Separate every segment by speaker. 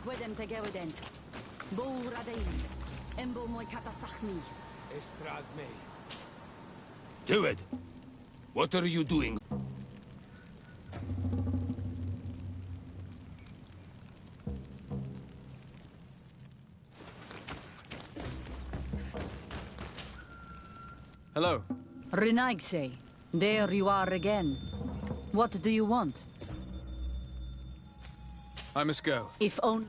Speaker 1: quidem te gewident. Bo radein. Embo moi katasachmi.
Speaker 2: Estrad me. Do it. What are you doing?
Speaker 3: Hello.
Speaker 1: Renaigse, there you are again. What do you want?
Speaker 3: I must go.
Speaker 1: If only...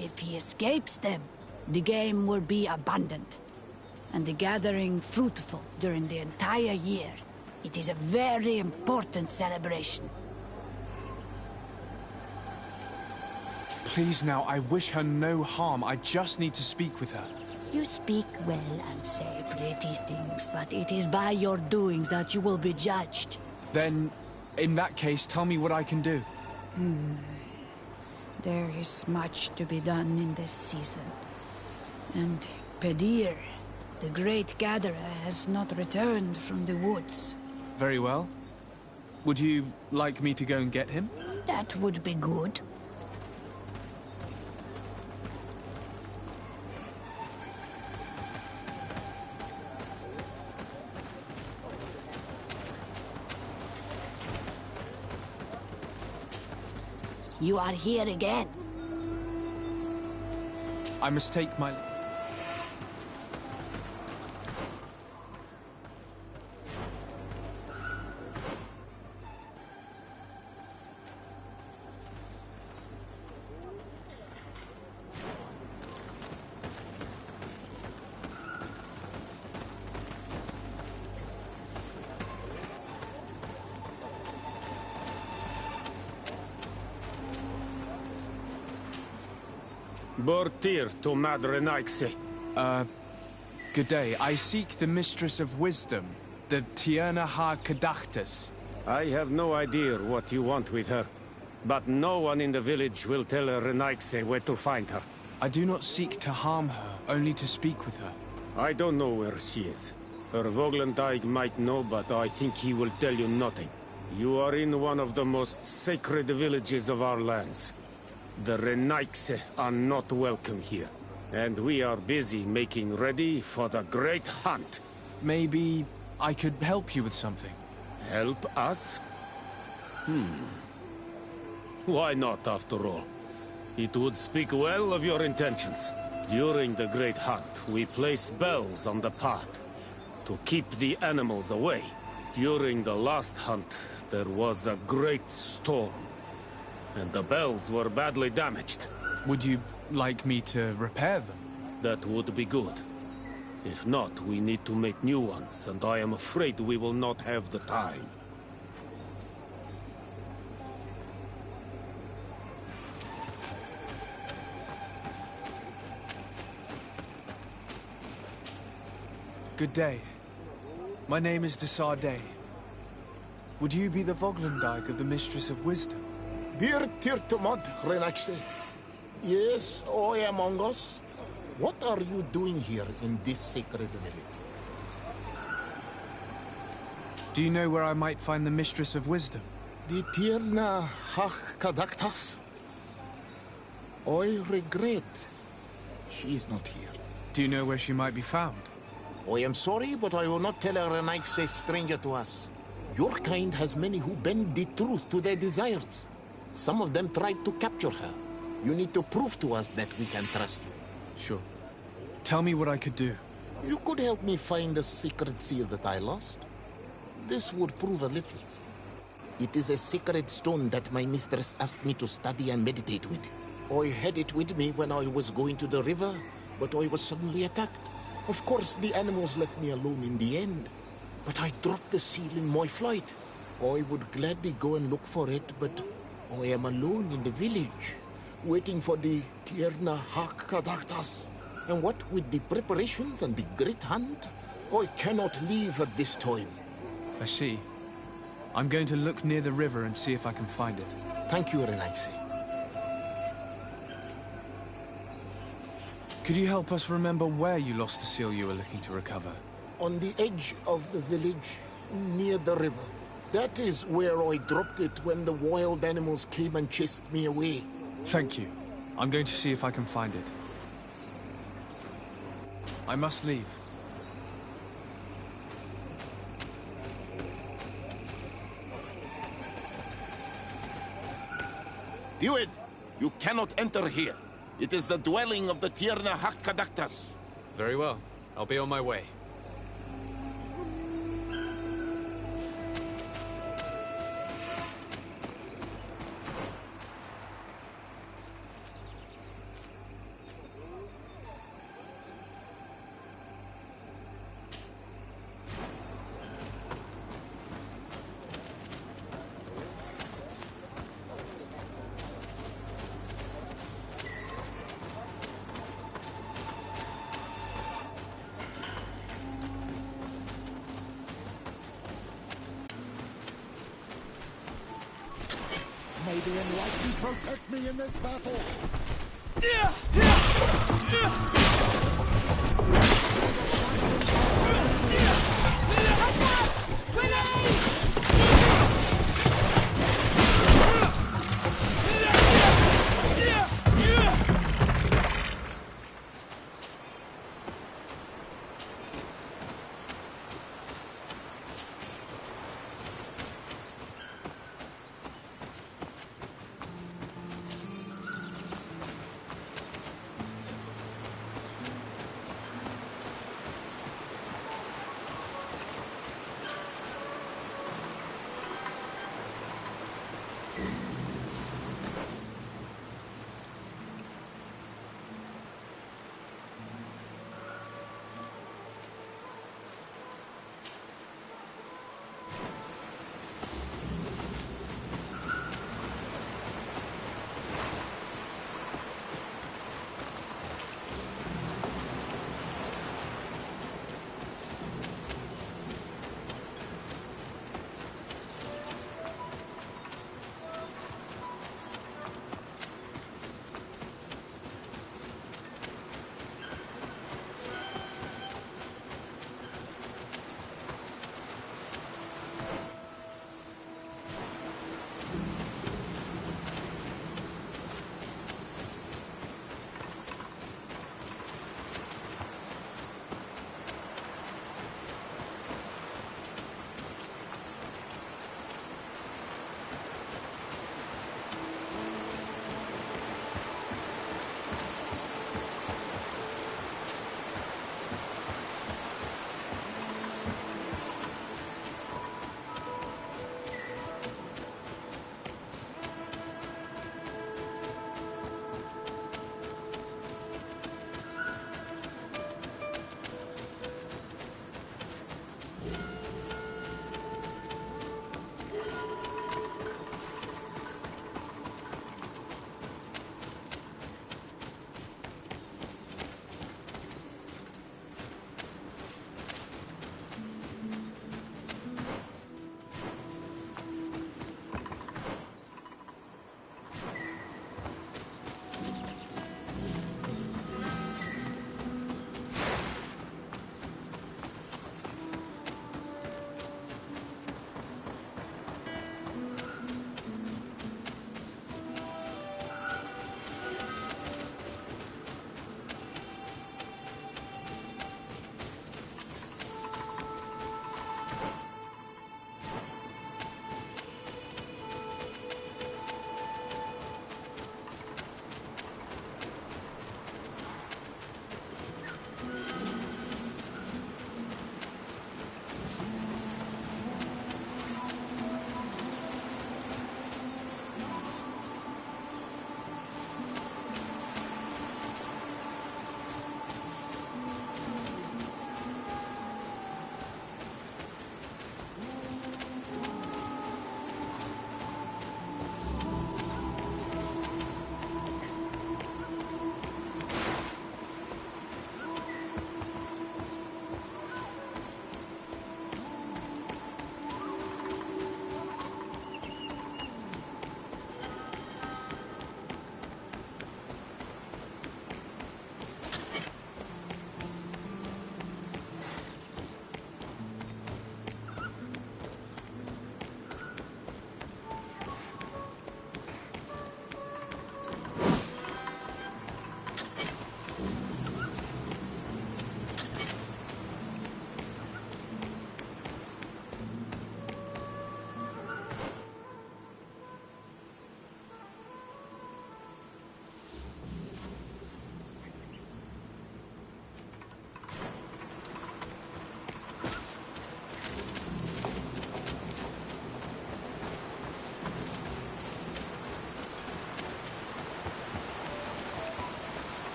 Speaker 3: If he escapes them, the game will be abundant, and the gathering fruitful during the entire year. It is a very important celebration.
Speaker 4: Please now, I wish her no harm. I just need to speak with her.
Speaker 3: You speak well and say pretty things, but it is by your doings that you will be judged.
Speaker 4: Then, in that case, tell me what I can do.
Speaker 3: There is much to be done in this season. And Pedir, the great gatherer, has not returned from the woods.
Speaker 4: Very well. Would you like me to go and get him?
Speaker 3: That would be good. You are here again.
Speaker 4: I must take my...
Speaker 2: Bortir to Madre Naixe.
Speaker 4: Good day. I seek the Mistress of Wisdom, the Tierna Ha Kadachtas.
Speaker 2: I have no idea what you want with her, but no one in the village will tell Renaixe where to find her.
Speaker 4: I do not seek to harm her, only to speak with her.
Speaker 2: I don't know where she is. Her Voglendyke might know, but I think he will tell you nothing. You are in one of the most sacred villages of our lands. The Renaixe are not welcome here, and we are busy making ready for the great hunt.
Speaker 4: Maybe I could help you with something.
Speaker 2: Help us? Why not, after all? It would speak well of your intentions. During the great hunt, we place bells on the path to keep the animals away. During the last hunt, there was a great storm, and the bells were badly damaged.
Speaker 4: Would you like me to repair them?
Speaker 2: That would be good. If not, we need to make new ones, and I am afraid we will not have the time.
Speaker 4: Good day. My name is Desardet. Would you be the Voglendyke of the Mistress of Wisdom?
Speaker 5: Bir Tirtumod, Renaixe. Yes, I am among us. What are you doing here in this sacred village?
Speaker 4: Do you know where I might find the Mistress of Wisdom?
Speaker 5: The Tierna Hach Kadaktas? I regret. She is not here.
Speaker 4: Do you know where she might be found?
Speaker 5: I am sorry, but I will not tell a Renaixe stranger to us. Your kind has many who bend the truth to their desires. Some of them tried to capture her. You need to prove to us that we can trust you.
Speaker 4: Sure. Tell me what I could do.
Speaker 5: You could help me find the secret seal that I lost. This would prove a little. It is a sacred stone that my mistress asked me to study and meditate with. I had it with me when I was going to the river, but I was suddenly attacked. Of course, the animals left me alone in the end. But I dropped the seal in my flight. I would gladly go and look for it, but I am alone in the village, waiting for the Tierna Hakadaktas. And what with the preparations and the great hunt, I cannot leave at this time.
Speaker 4: I see. I'm going to look near the river and see if I can find it.
Speaker 5: Thank you, Renaixe.
Speaker 4: Could you help us remember where you lost the seal you were looking to recover?
Speaker 5: On the edge of the village, near the river. That is where I dropped it when the wild animals came and chased me away.
Speaker 4: Thank you. I'm going to see if I can find it. I must leave.
Speaker 5: Duet, you cannot enter here. It is the dwelling of the Tierna Hakadaktas.
Speaker 4: Very well. I'll be on my way.
Speaker 5: You protect me in this battle!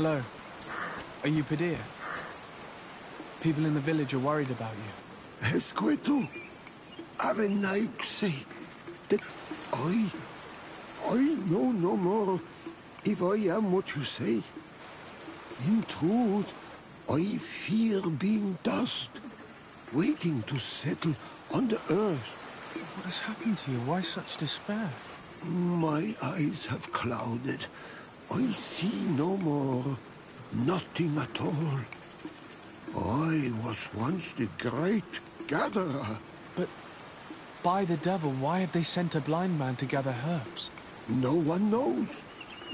Speaker 4: Hello. Are you Padilla? People in the village are worried about you.
Speaker 6: Esqueto, Arenaik say that I know no more if I am what you say. In truth, I fear being dust, waiting to settle on the earth.
Speaker 4: What has happened to you? Why such despair?
Speaker 6: My eyes have clouded. I see no more. Nothing at all. I was once the great gatherer.
Speaker 4: But by the devil, why have they sent a blind man to gather herbs?
Speaker 6: No one knows.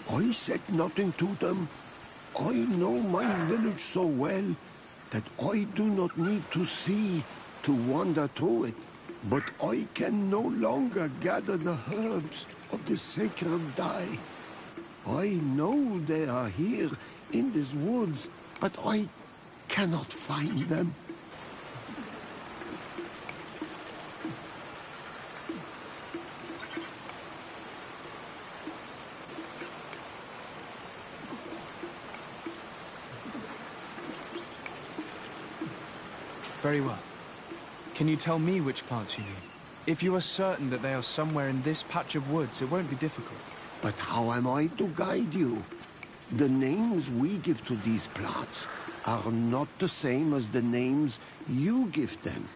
Speaker 6: I said nothing to them. I know my village so well that I do not need to see to wander through it. But I can no longer gather the herbs of the sacred dye. I know they are here in these woods, but I cannot find them.
Speaker 4: Very well. Can you tell me which plants you need? If you are certain that they are somewhere in this patch of woods, it won't be difficult.
Speaker 6: But how am I to guide you? The names we give to these plants are not the same as the names you give them.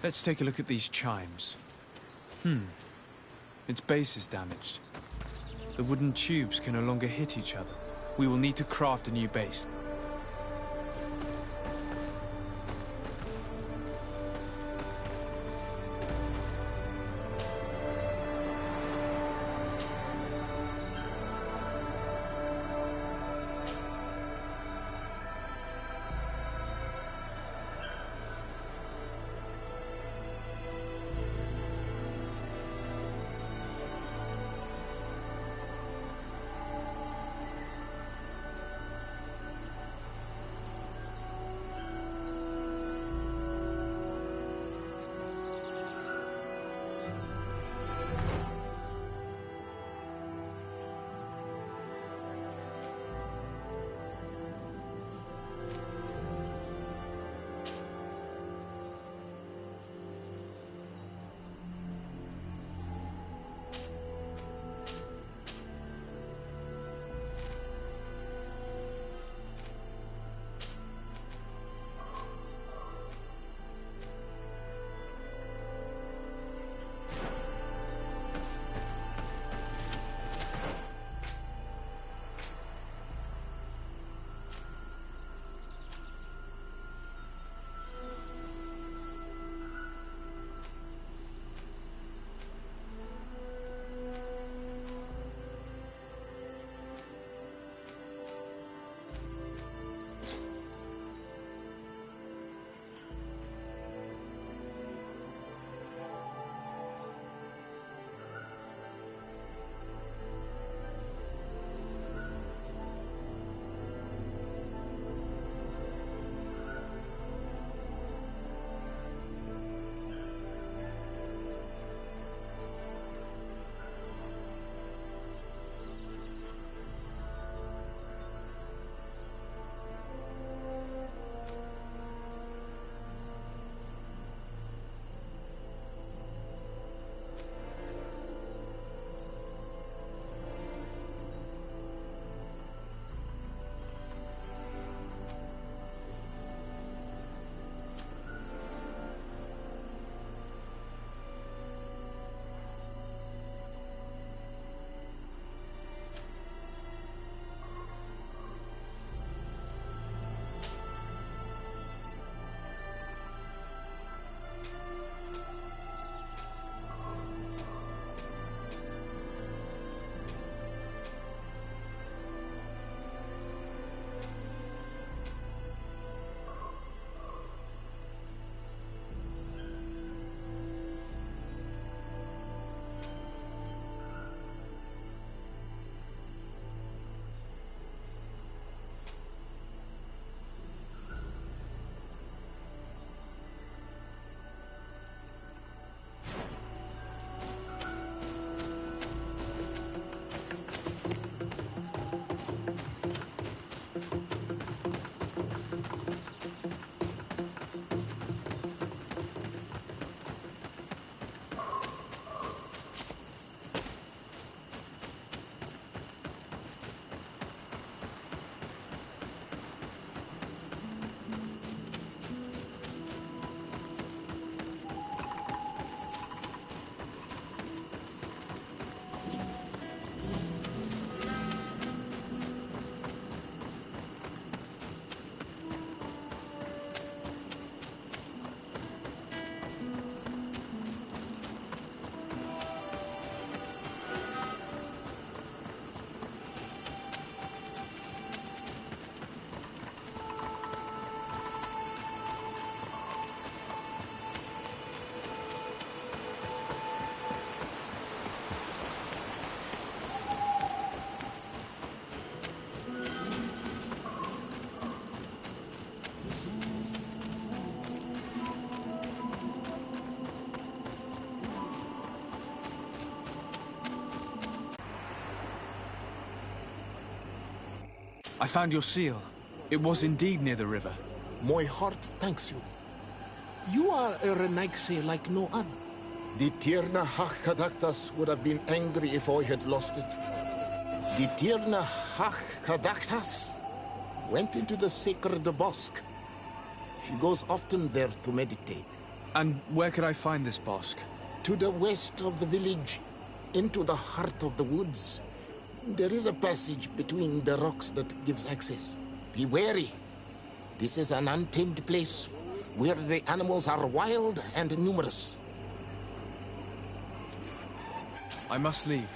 Speaker 4: Let's take a look at these chimes. Its base is damaged. The wooden tubes can no longer hit each other. We will need to craft a new base. I found your seal. It was indeed near the river.
Speaker 5: My heart thanks you. You are a Renaigse like no other. The Tirna Hach-Kadaktas would have been angry if I had lost it. The Tirna Hach-Kadaktas went into the sacred bosque. He goes often there to meditate.
Speaker 4: And where could I find this Bosque?
Speaker 5: To the west of the village, into the heart of the woods. There is a passage between the rocks that gives access. Be wary. This is an untamed place, where the animals are wild and numerous.
Speaker 4: I must leave.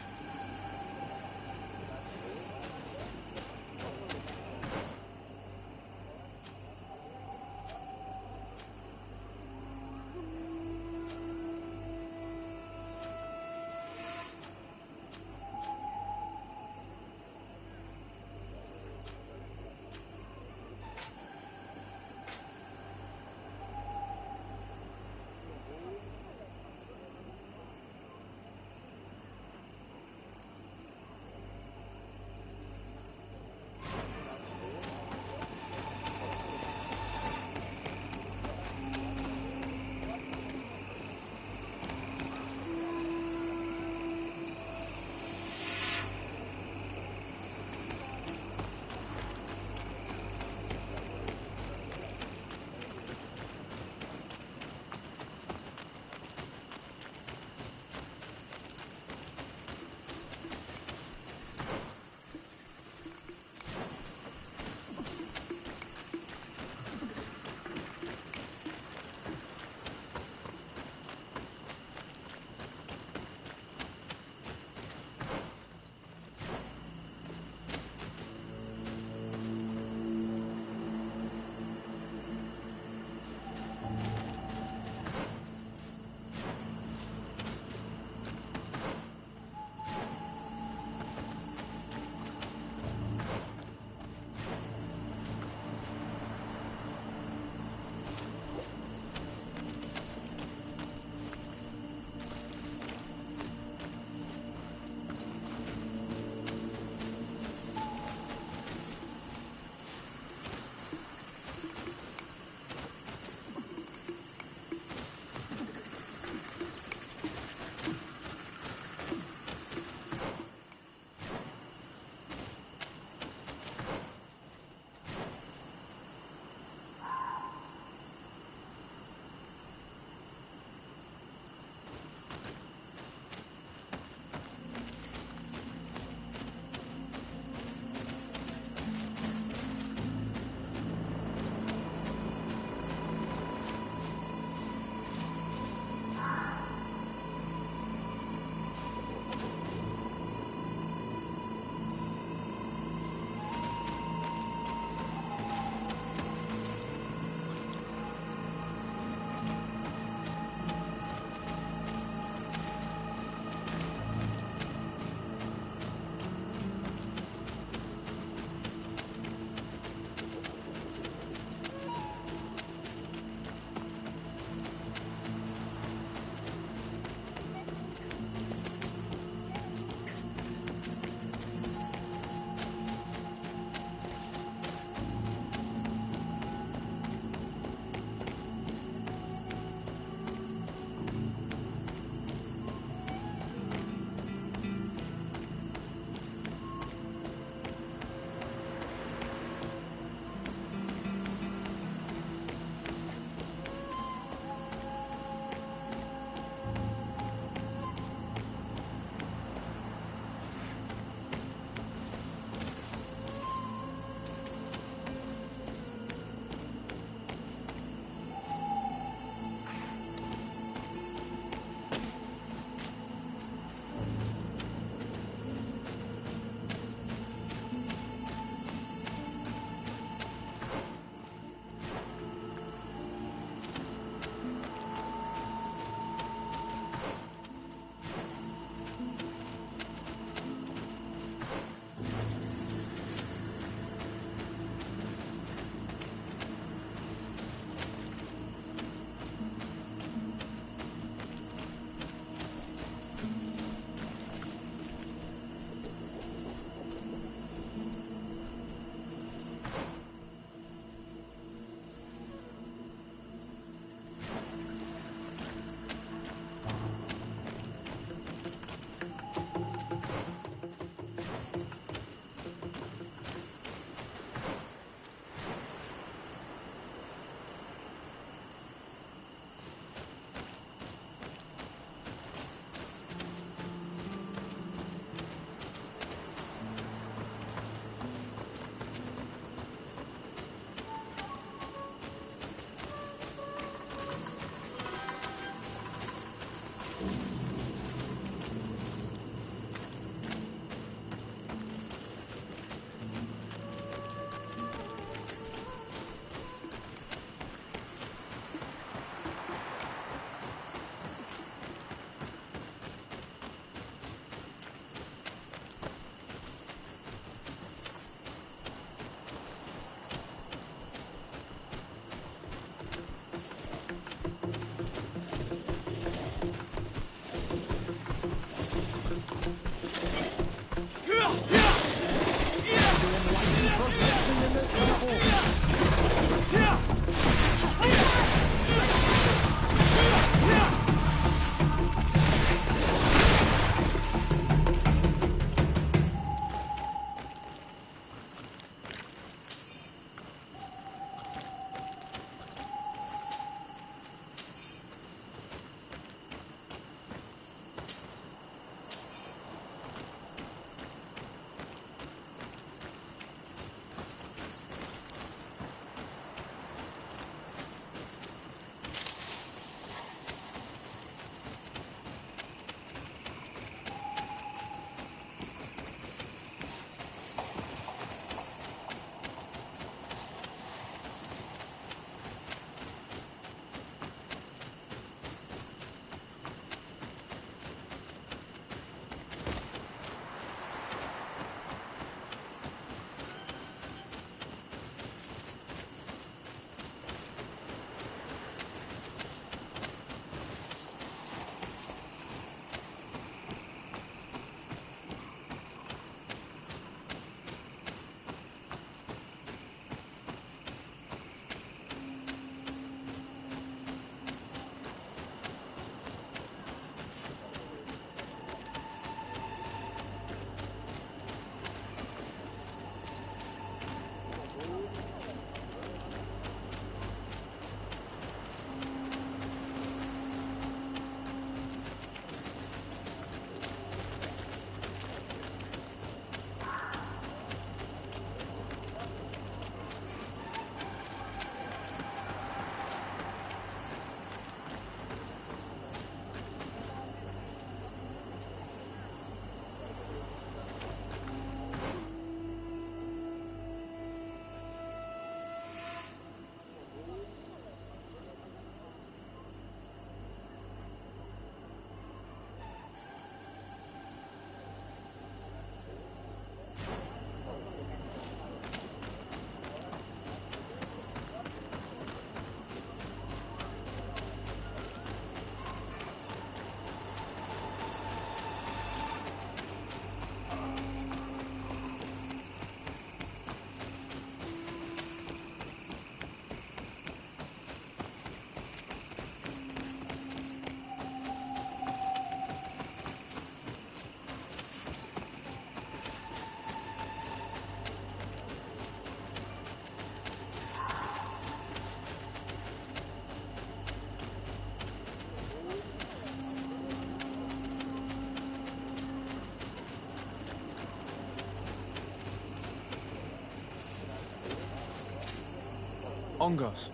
Speaker 4: Ongos.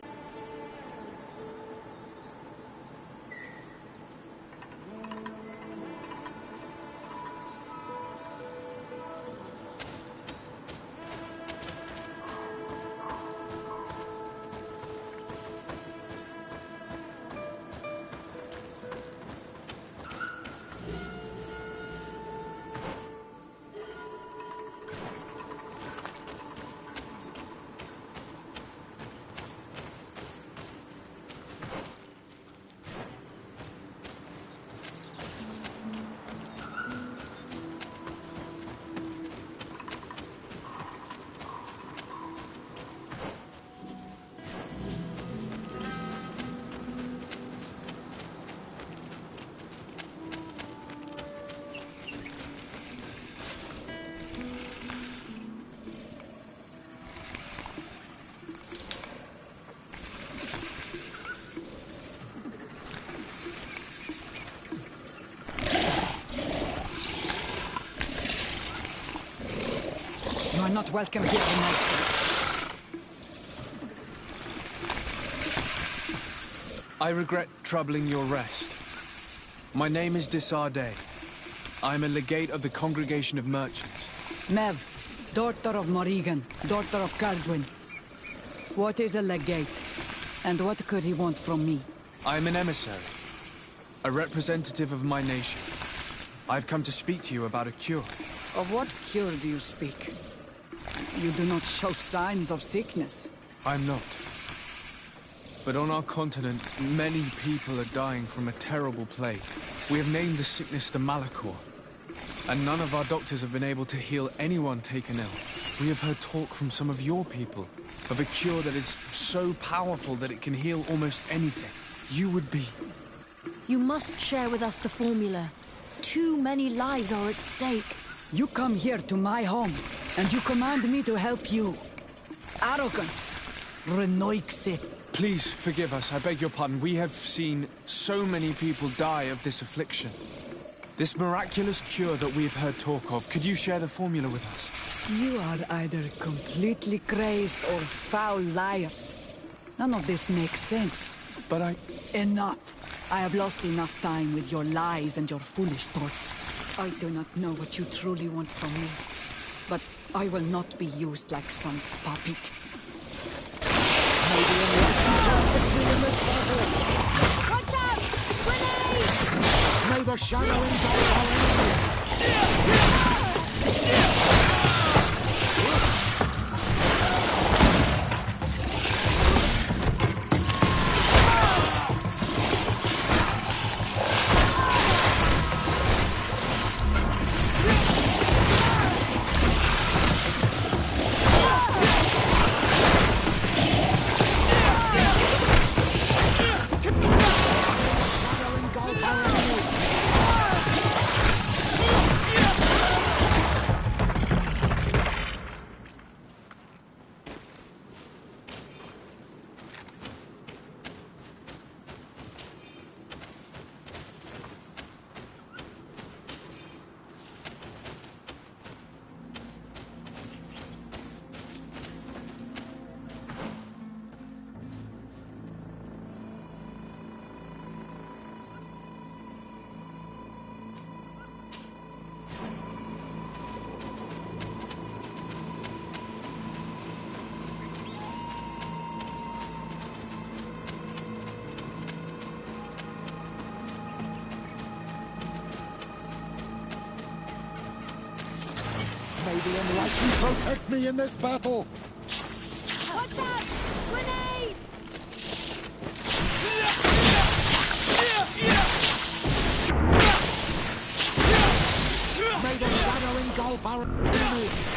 Speaker 3: You are not welcome here tonight, sir.
Speaker 4: I regret troubling your rest. My name is Desardet. I am a legate of the Congregation of Merchants.
Speaker 3: Mev, daughter of Morrigan, daughter of Cardwin. What is a legate? And what could he want from me?
Speaker 4: I am an emissary, a representative of my nation. I've come to speak to you about a cure.
Speaker 3: Of what cure do you speak? You do not show signs of sickness.
Speaker 4: I'm not. But on our continent, many people are dying from a terrible plague. We have named the sickness the Malachor, and none of our doctors have been able to heal anyone taken ill. We have heard talk from some of your people of a cure that is so powerful that it can heal almost anything. You would be...
Speaker 7: You must share with us the formula. Too many lives are at stake.
Speaker 3: You come here to my home, and you command me to help you. Arrogance. Renoixe.
Speaker 4: Please forgive us, I beg your pardon. We have seen so many people die of this affliction. This miraculous cure that we've heard talk of, could you share the formula with us?
Speaker 3: You are either completely crazed or foul liars. None of this makes sense.
Speaker 4: But
Speaker 3: Enough. I have lost enough time with your lies and your foolish thoughts. I do not know what you truly want from me, but I will not be used like some puppet.
Speaker 7: Watch out! Grenade!
Speaker 6: May the shadow engulf our enemies! May the Enlightened protect me in this battle!
Speaker 7: Watch out! Grenade!
Speaker 6: May the shadow engulf our enemies!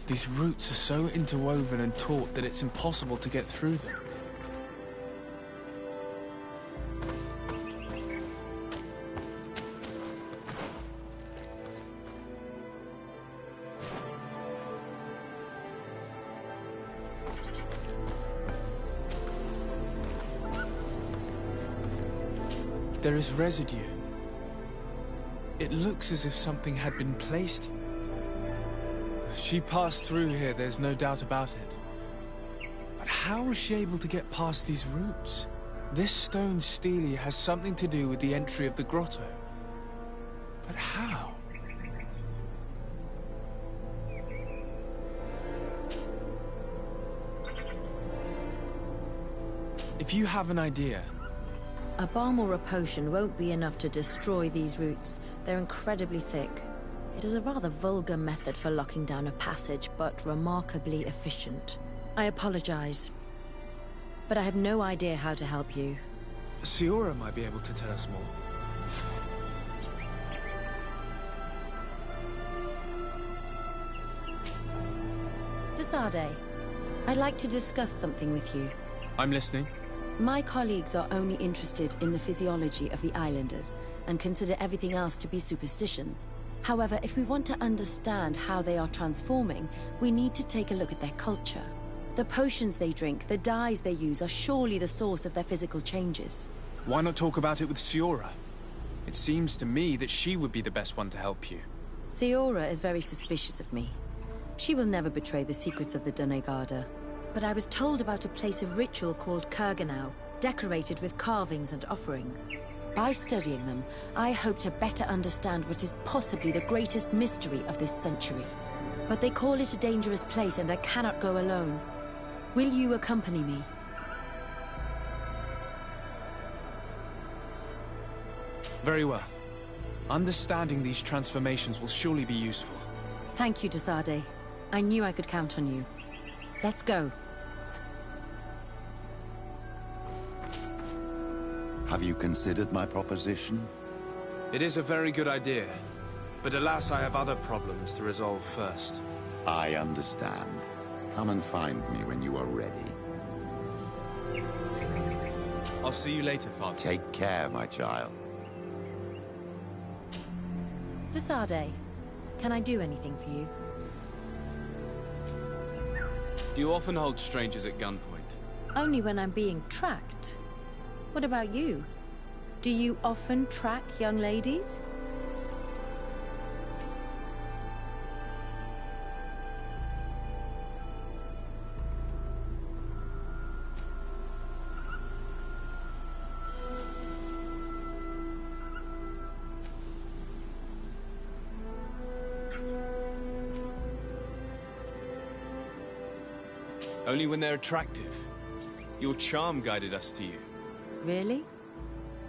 Speaker 4: These roots are so interwoven and taut that it's impossible to get through them. There is residue. It looks as if something had been placed here. She passed through here, there's no doubt about it. But how was she able to get past these roots? This stone stele has something to do with the entry of the grotto. But how? If you have an idea...
Speaker 7: A balm or a potion won't be enough to destroy these roots. They're incredibly thick. It is a rather vulgar method for locking down a passage, but remarkably efficient. I apologize, but I have no idea how to help you.
Speaker 4: Siora might be able to tell us more.
Speaker 7: De Sardet, I'd like to discuss something with you.
Speaker 4: I'm listening.
Speaker 7: My colleagues are only interested in the physiology of the islanders, and consider everything else to be superstitions. However, if we want to understand how they are transforming, we need to take a look at their culture. The potions they drink, the dyes they use, are surely the source of their physical changes.
Speaker 4: Why not talk about it with Siora? It seems to me that she would be the best one to help you.
Speaker 7: Siora is very suspicious of me. She will never betray the secrets of the Doneigada. But I was told about a place of ritual called Kurganau, decorated with carvings and offerings. By studying them, I hope to better understand what is possibly the greatest mystery of this century. But they call it a dangerous place and I cannot go alone. Will you accompany me?
Speaker 4: Very well. Understanding these transformations will surely be useful.
Speaker 7: Thank you, De Sardet. I knew I could count on you. Let's go.
Speaker 8: Have you considered my proposition?
Speaker 4: It is a very good idea, but alas, I have other problems to resolve first.
Speaker 8: I understand. Come and find me when you are ready.
Speaker 4: I'll see you later, Father.
Speaker 8: Take care, my child.
Speaker 7: De Sardet, can I do anything for you?
Speaker 4: Do you often hold strangers at gunpoint?
Speaker 7: Only when I'm being tracked. What about you? Do you often track young ladies?
Speaker 4: Only when they're attractive. Your charm guided us to you.
Speaker 7: Really?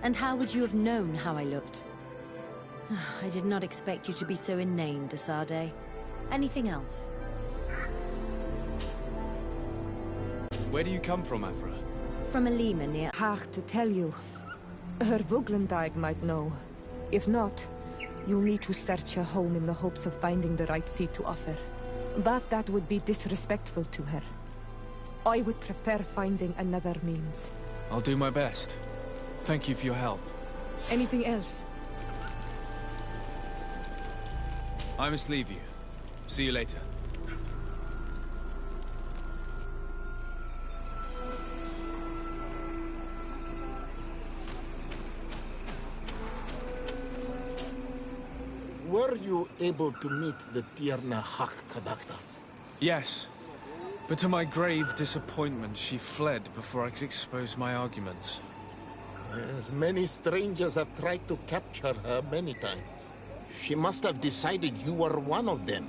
Speaker 7: And how would you have known how I looked? I did not expect you to be so inane, De Sardet. Anything else?
Speaker 4: Where do you come from, Afra?
Speaker 7: From a lima near...
Speaker 9: Hard to tell you. Her Voglendag might know. If not, you'll need to search her home in the hopes of finding the right seed to offer. But that would be disrespectful to her. I would prefer finding another means.
Speaker 4: I'll do my best. Thank you for your help.
Speaker 9: Anything else?
Speaker 4: I must leave you. See you later.
Speaker 5: Were you able to meet the Tierna Hak Kadaktas?
Speaker 4: Yes. But to my grave disappointment, she fled before I could expose my arguments.
Speaker 5: Yes, many strangers have tried to capture her many times. She must have decided you were one of them.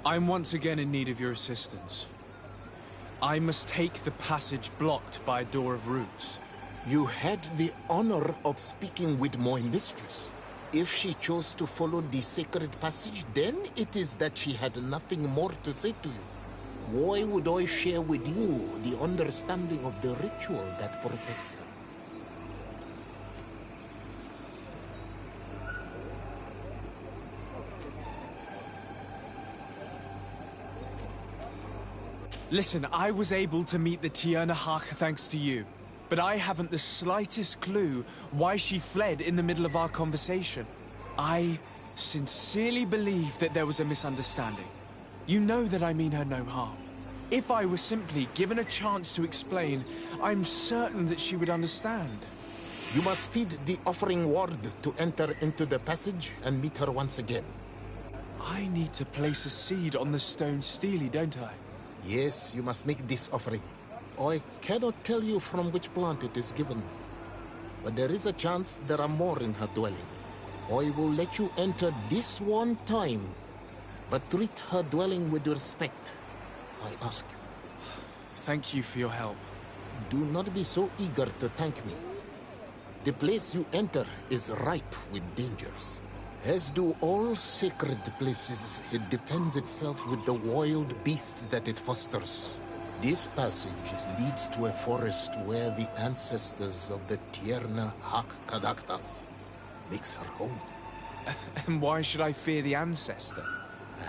Speaker 4: I'm once again in need of your assistance. I must take the passage blocked by a door of roots.
Speaker 5: You had the honor of speaking with my mistress. If she chose to follow the sacred passage, then it is that she had nothing more to say to you. Why would I share with you the understanding of the ritual that protects her?
Speaker 4: Listen, I was able to meet the Tierna Hach thanks to you. But I haven't the slightest clue why she fled in the middle of our conversation. I sincerely believe that there was a misunderstanding. You know that I mean her no harm. If I were simply given a chance to explain, I'm certain that she would understand.
Speaker 5: You must feed the offering ward to enter into the passage and meet her once again.
Speaker 4: I need to place a seed on the stone stele, don't I?
Speaker 5: Yes, you must make this offering. I cannot tell you from which plant it is given, but there is a chance there are more in her dwelling. I will let you enter this one time, but treat her dwelling with respect, I ask you.
Speaker 4: Thank you for your help.
Speaker 5: Do not be so eager to thank me. The place you enter is ripe with dangers. As do all sacred places, it defends itself with the wild beasts that it fosters. This passage leads to a forest where the ancestors of the Tierna Hach Kadaktas makes her home.
Speaker 4: And why should I fear the ancestor?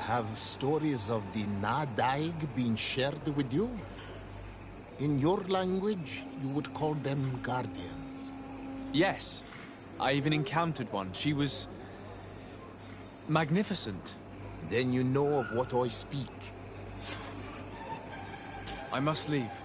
Speaker 5: Have stories of the Nadaig been shared with you? In your language, you would call them guardians.
Speaker 4: Yes. I even encountered one. She was magnificent.
Speaker 5: Then you know of what I speak.
Speaker 4: I must leave.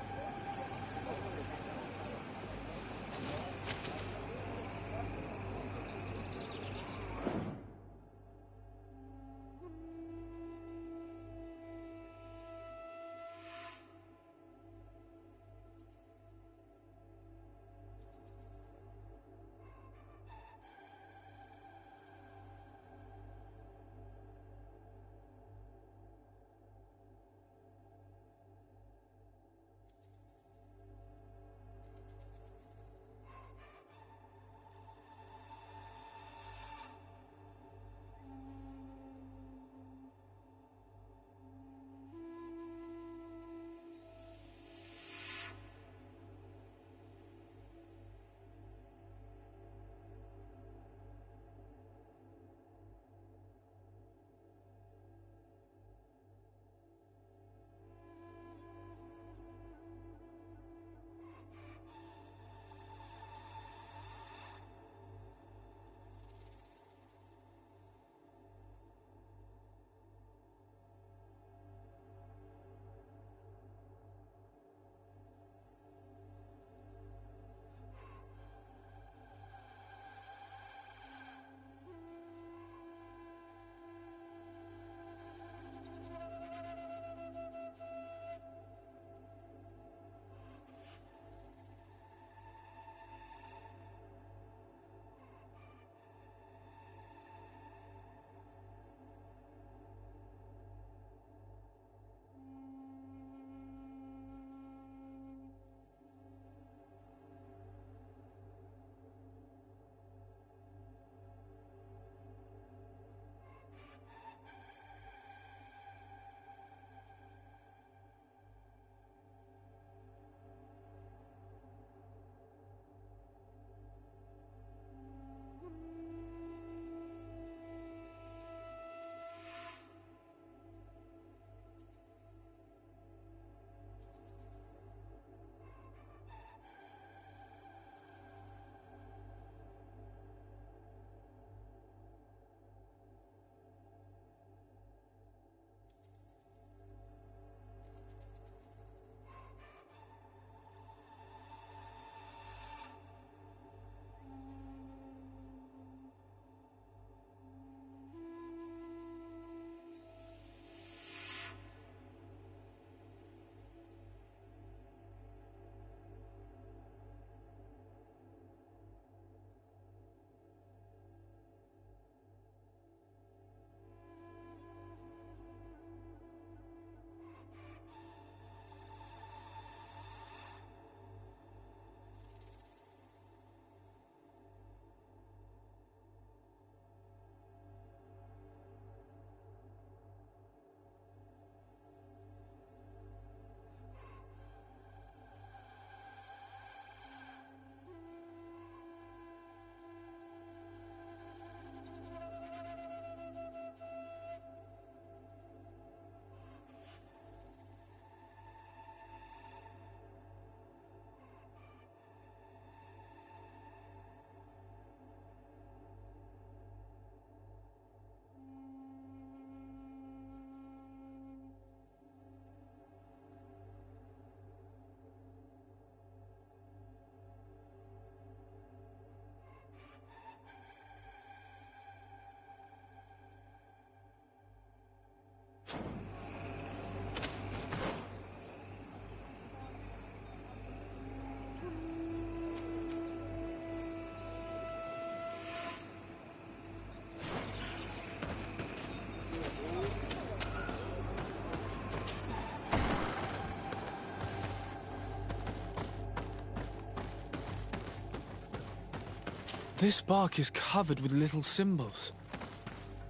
Speaker 4: This bark is covered with little symbols.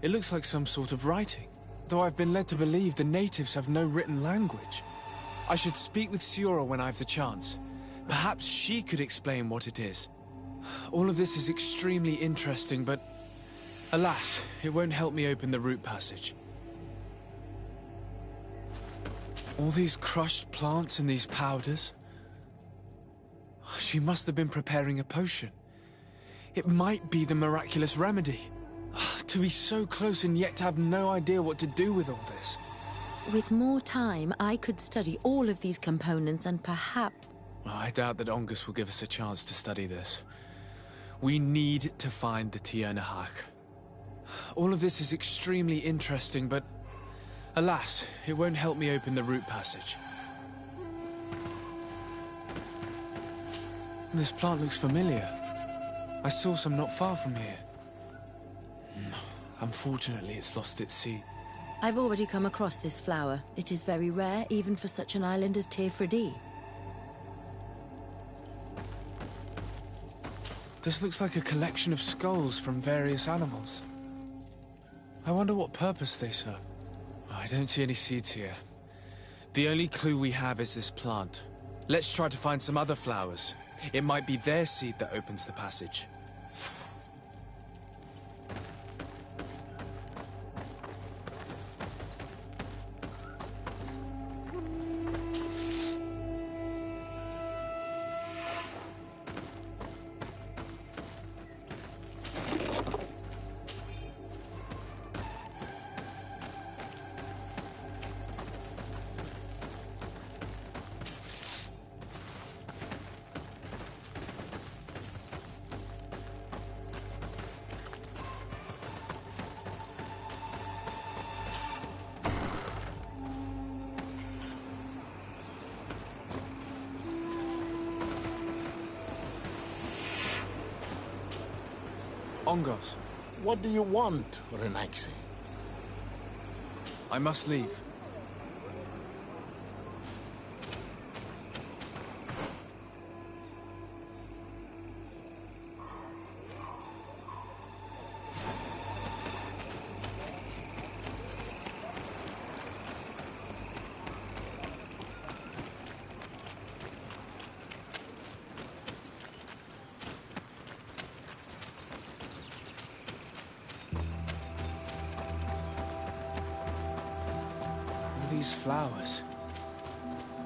Speaker 4: It looks like some sort of writing, though I've been led to believe the natives have no written language. I should speak with Siora when I have the chance. Perhaps she could explain what it is. All of this is extremely interesting, but alas, it won't help me open the root passage. All these crushed plants and these powders. She must have been preparing a potion. It might be the miraculous remedy. To be so close and yet to have no idea what to do with all this.
Speaker 7: With more time, I could study all of these components and perhaps...
Speaker 4: Well, I doubt that Ongus will give us a chance to study this. We need to find the Tir na Hac. All of this is extremely interesting, but alas, it won't help me open the root passage. This plant looks familiar. I saw some not far from here. Unfortunately, it's lost its seed.
Speaker 7: I've already come across this flower. It is very rare, even for such an island as Tir Fradee.
Speaker 4: This looks like a collection of skulls from various animals. I wonder what purpose they serve. I don't see any seeds here. The only clue we have is this plant. Let's try to find some other flowers. It might be their seed that opens the passage. Ongus.
Speaker 5: What do you want, Renaxi?
Speaker 4: I must leave. These flowers.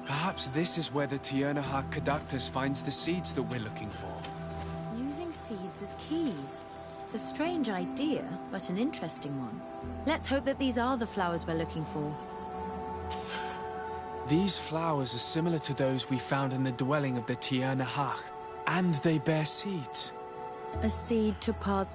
Speaker 4: Perhaps this is where the Tir na Hac Caductus finds the seeds that we're looking for.
Speaker 7: Using seeds as keys. It's a strange idea, but an interesting one. Let's hope that these are the flowers we're looking for.
Speaker 4: These flowers are similar to those we found in the dwelling of the Tir na Hac, and they bear seeds.
Speaker 7: A seed to part...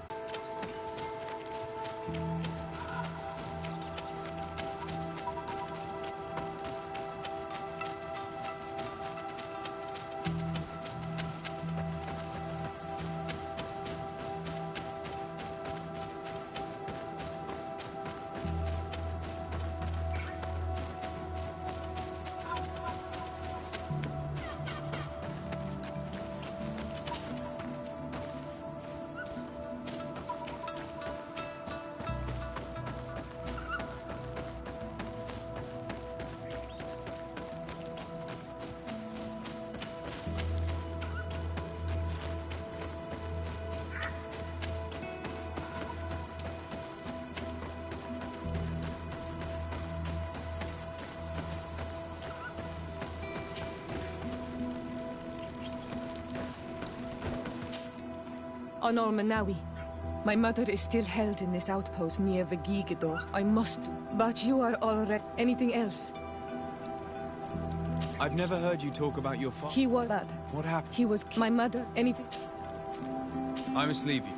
Speaker 9: Anol Manawi. My mother is still held in this outpost near Vigigidor. I must do. But you are already... Anything else?
Speaker 4: I've never heard you talk about your father.
Speaker 9: He was bad.
Speaker 4: What happened?
Speaker 9: He was... My mother... Anything...
Speaker 4: I must leave you.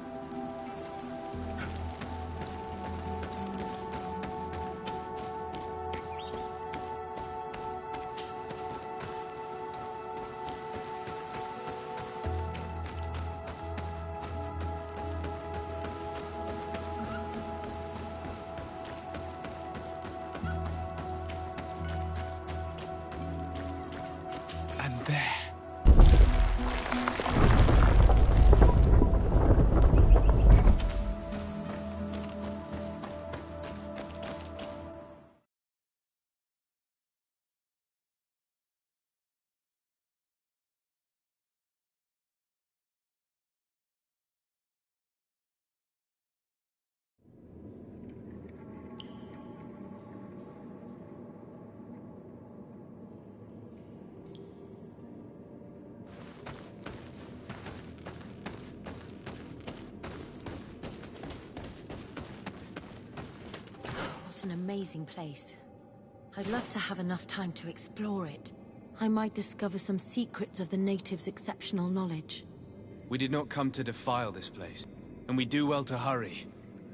Speaker 4: And there.
Speaker 7: What an amazing place. I'd love to have enough time to explore it. I might discover some secrets of the natives' exceptional knowledge.
Speaker 4: We did not come to defile this place, and we do well to hurry.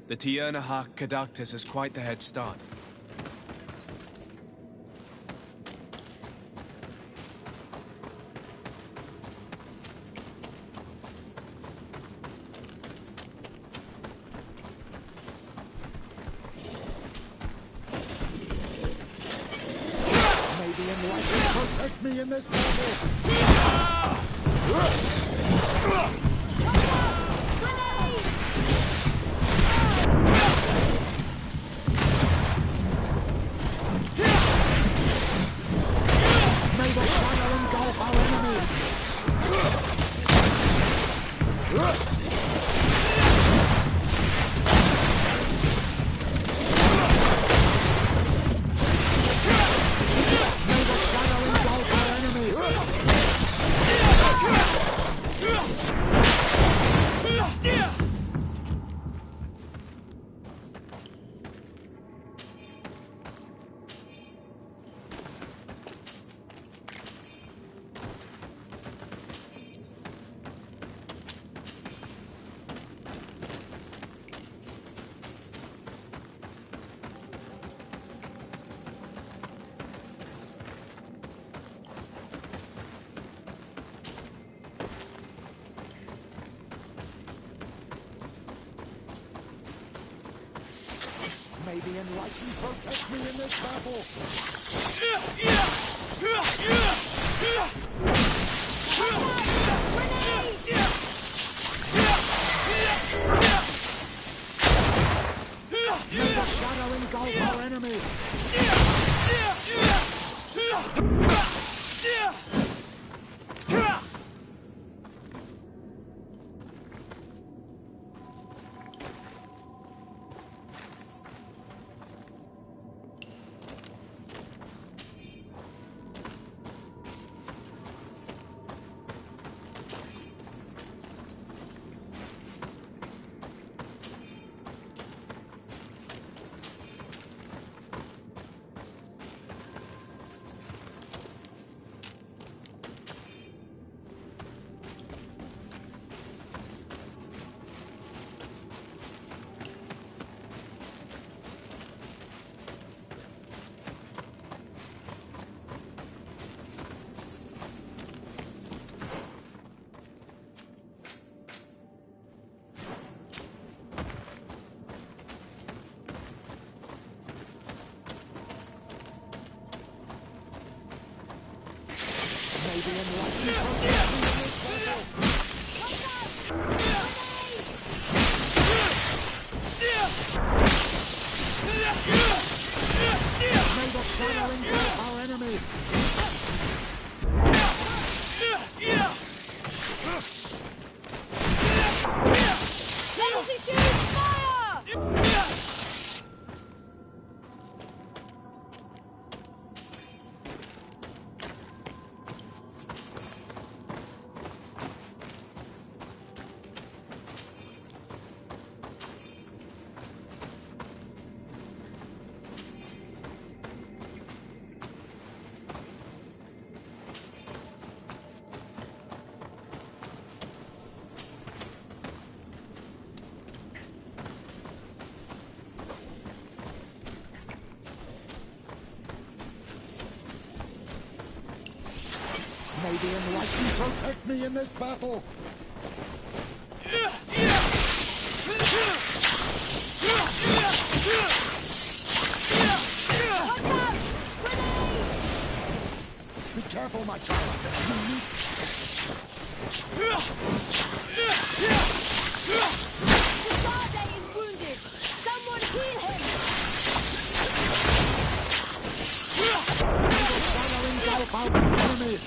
Speaker 4: The Tiernahak Kadactus has quite the head start.
Speaker 5: Protect me in this battle! May the shadow engulf our enemies! May the Enlightened protect me in this battle! May the shadow engulf our enemies! May the Enlightened protect me in this battle! May the shadow engulf our enemies!
Speaker 7: Legacy shield, fire!
Speaker 5: May the Enlightened protect me in this battle! Be careful, my child!
Speaker 7: Sade is wounded! Someone heal him!
Speaker 5: Shadow engulf our enemies!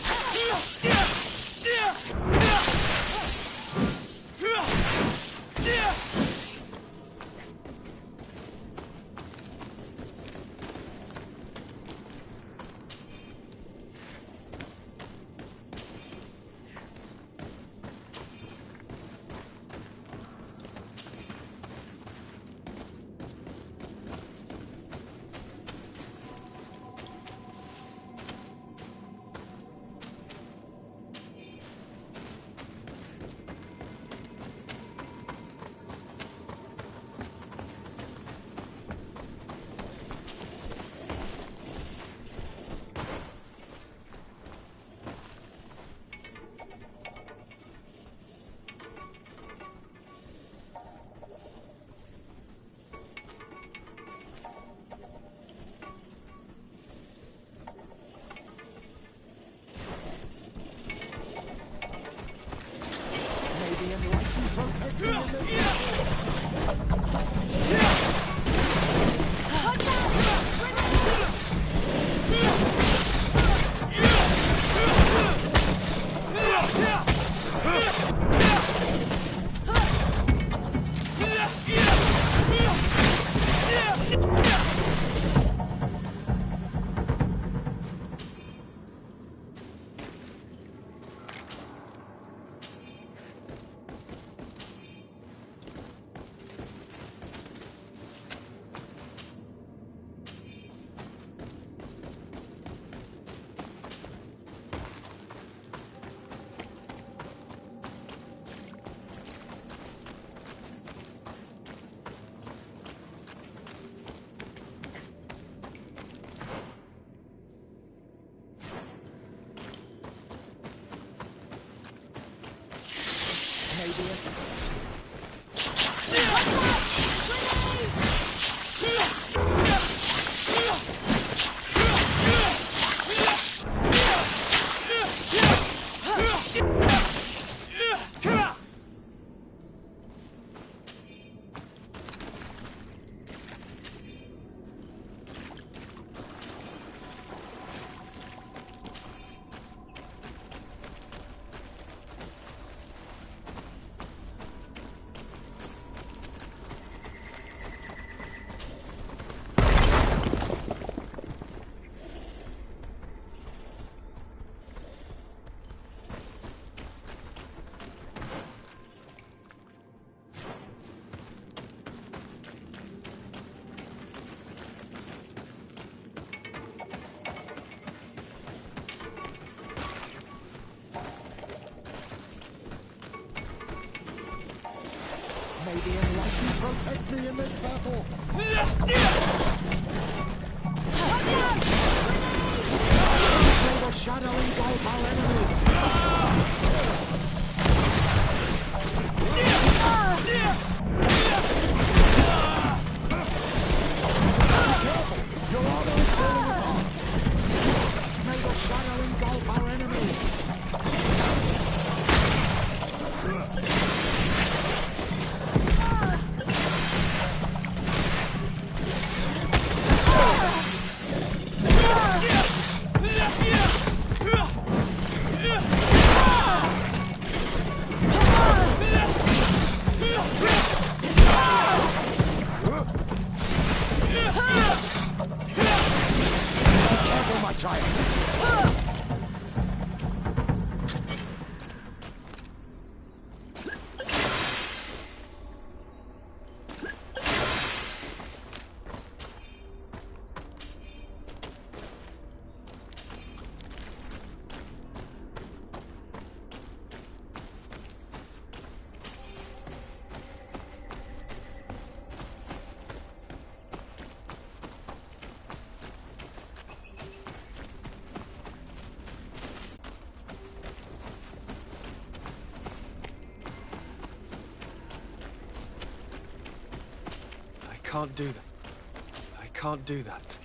Speaker 6: May the Enlightened protect me in this battle! May the shadow engulf our enemies! Your armor is falling apart! May the shadow engulf our enemies! Careful, my child!
Speaker 4: I can't do that. I can't do that.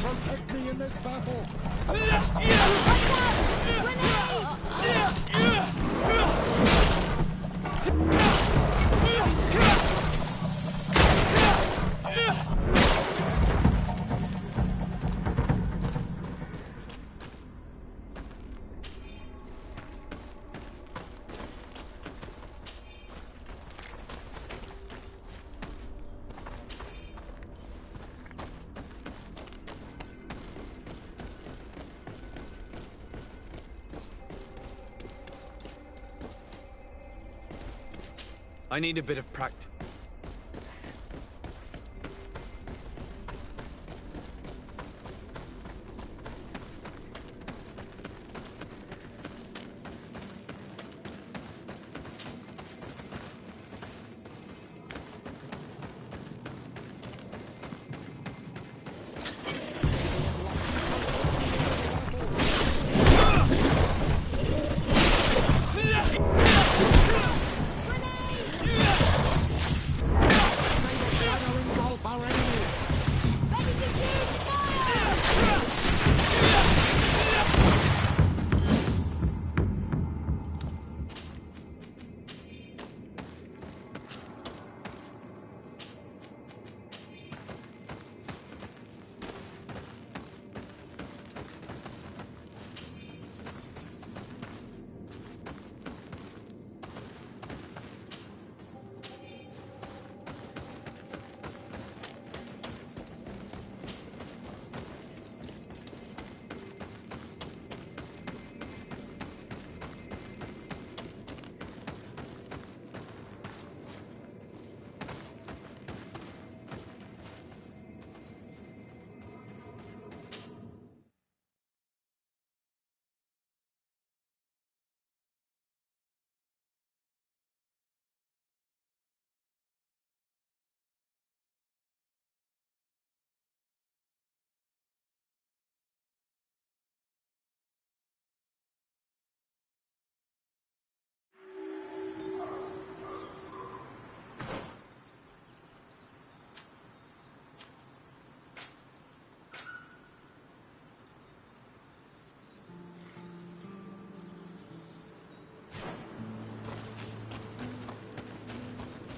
Speaker 6: Protect me in this battle!
Speaker 4: I need a bit of practice.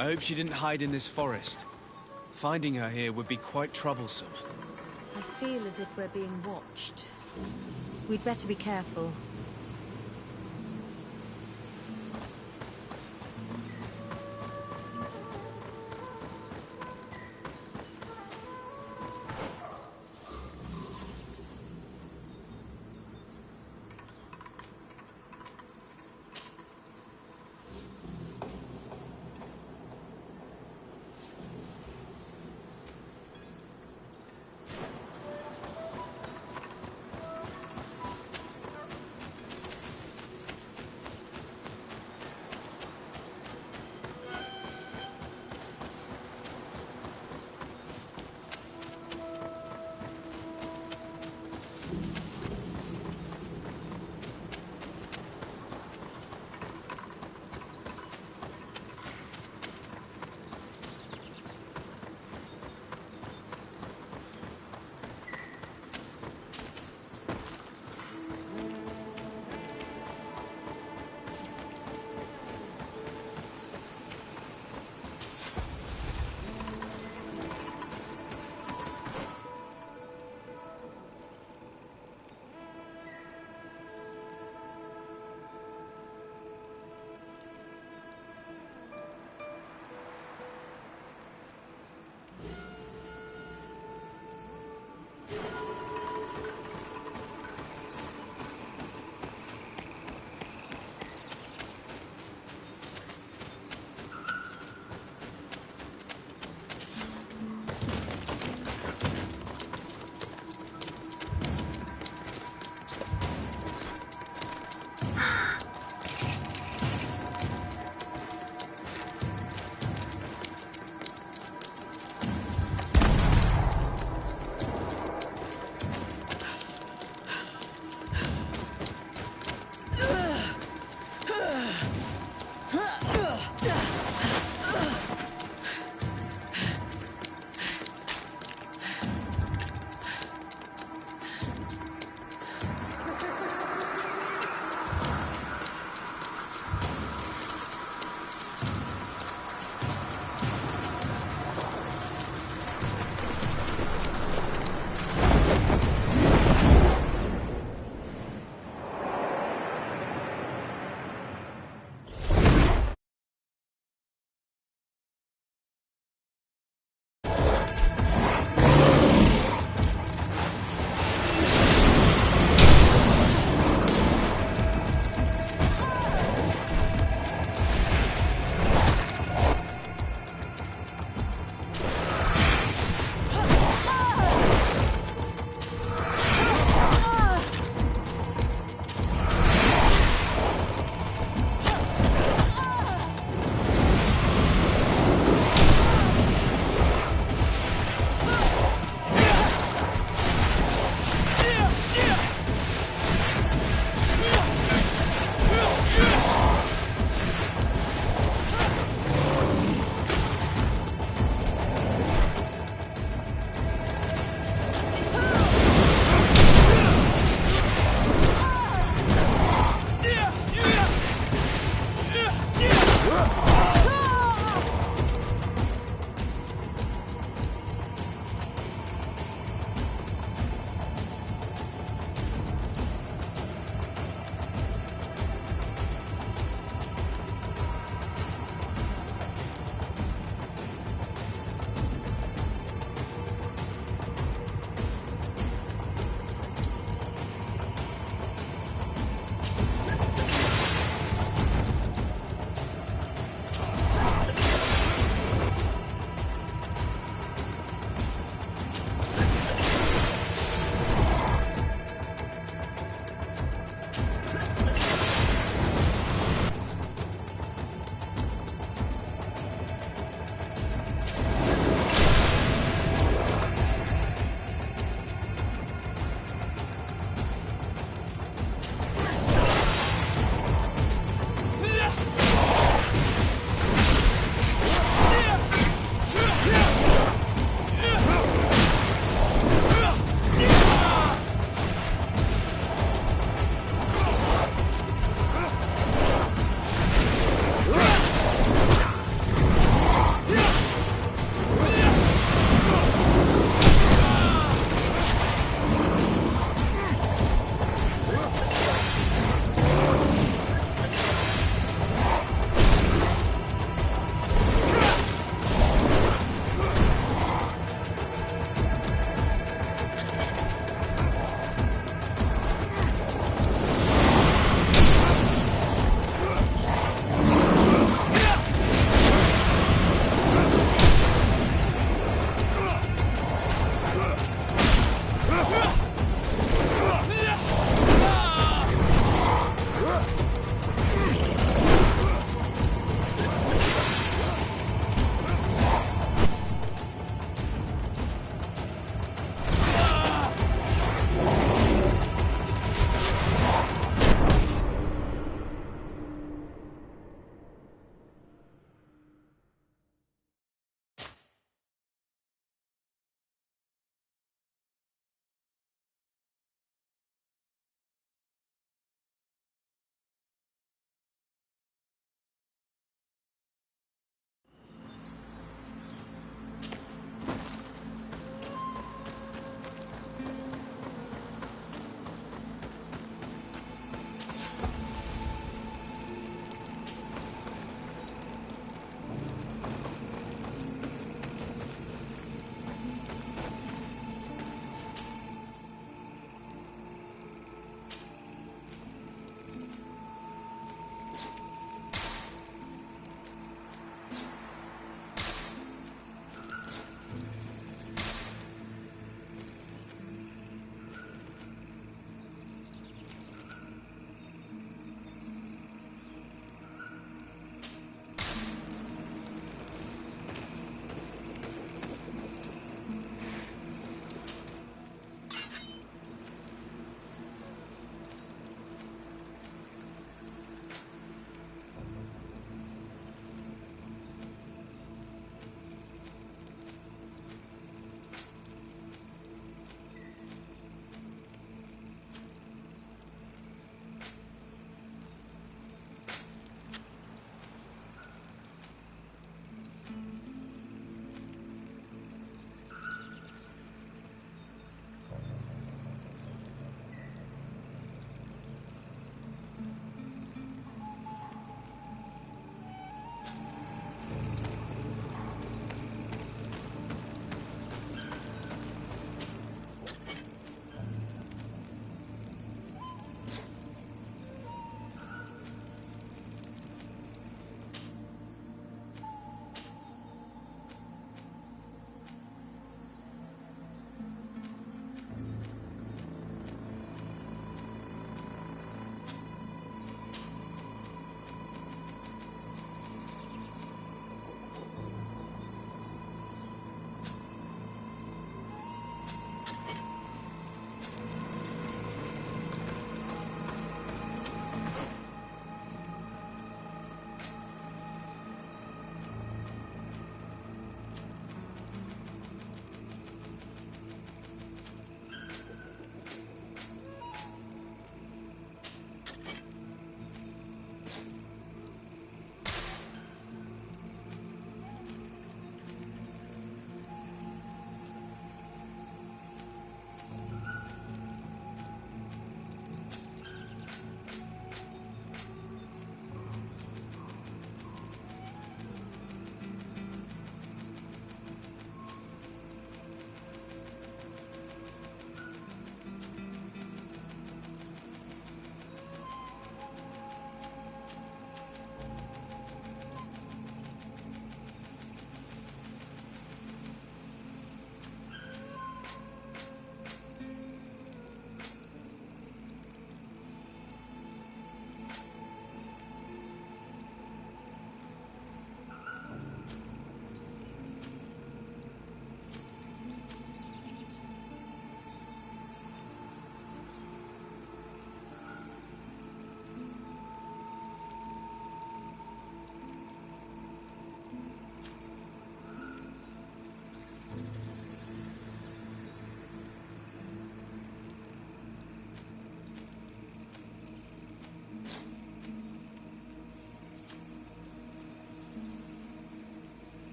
Speaker 4: I hope she didn't hide in this forest. Finding her here would be quite troublesome.
Speaker 7: I feel as if we're being watched. We'd better be careful.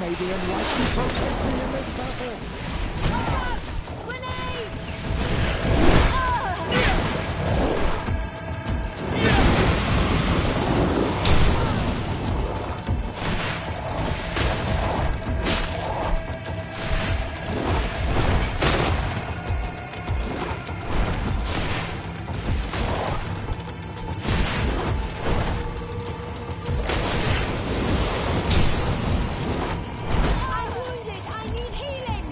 Speaker 10: May the Enlightened protect me in this battle!
Speaker 3: I'm wounded! I need healing!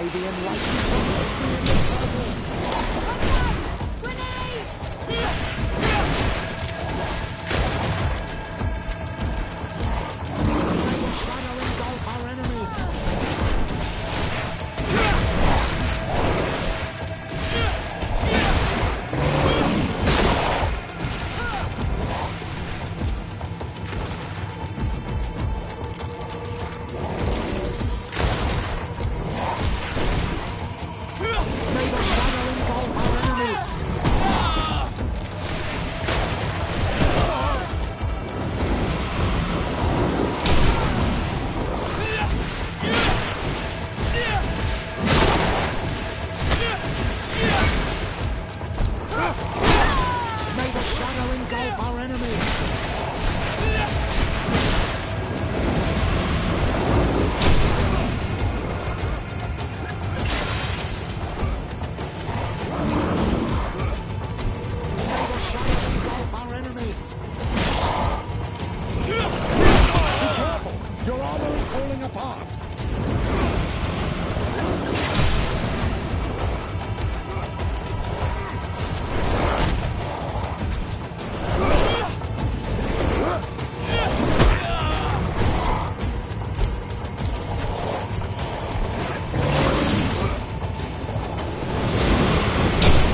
Speaker 10: May the enlightened protect me in this battle. May the shadow engulf our enemies. May the shadow engulf our enemies. May the shadow engulf our enemies. May the shadow engulf our enemies. Be careful! Your armor is falling apart.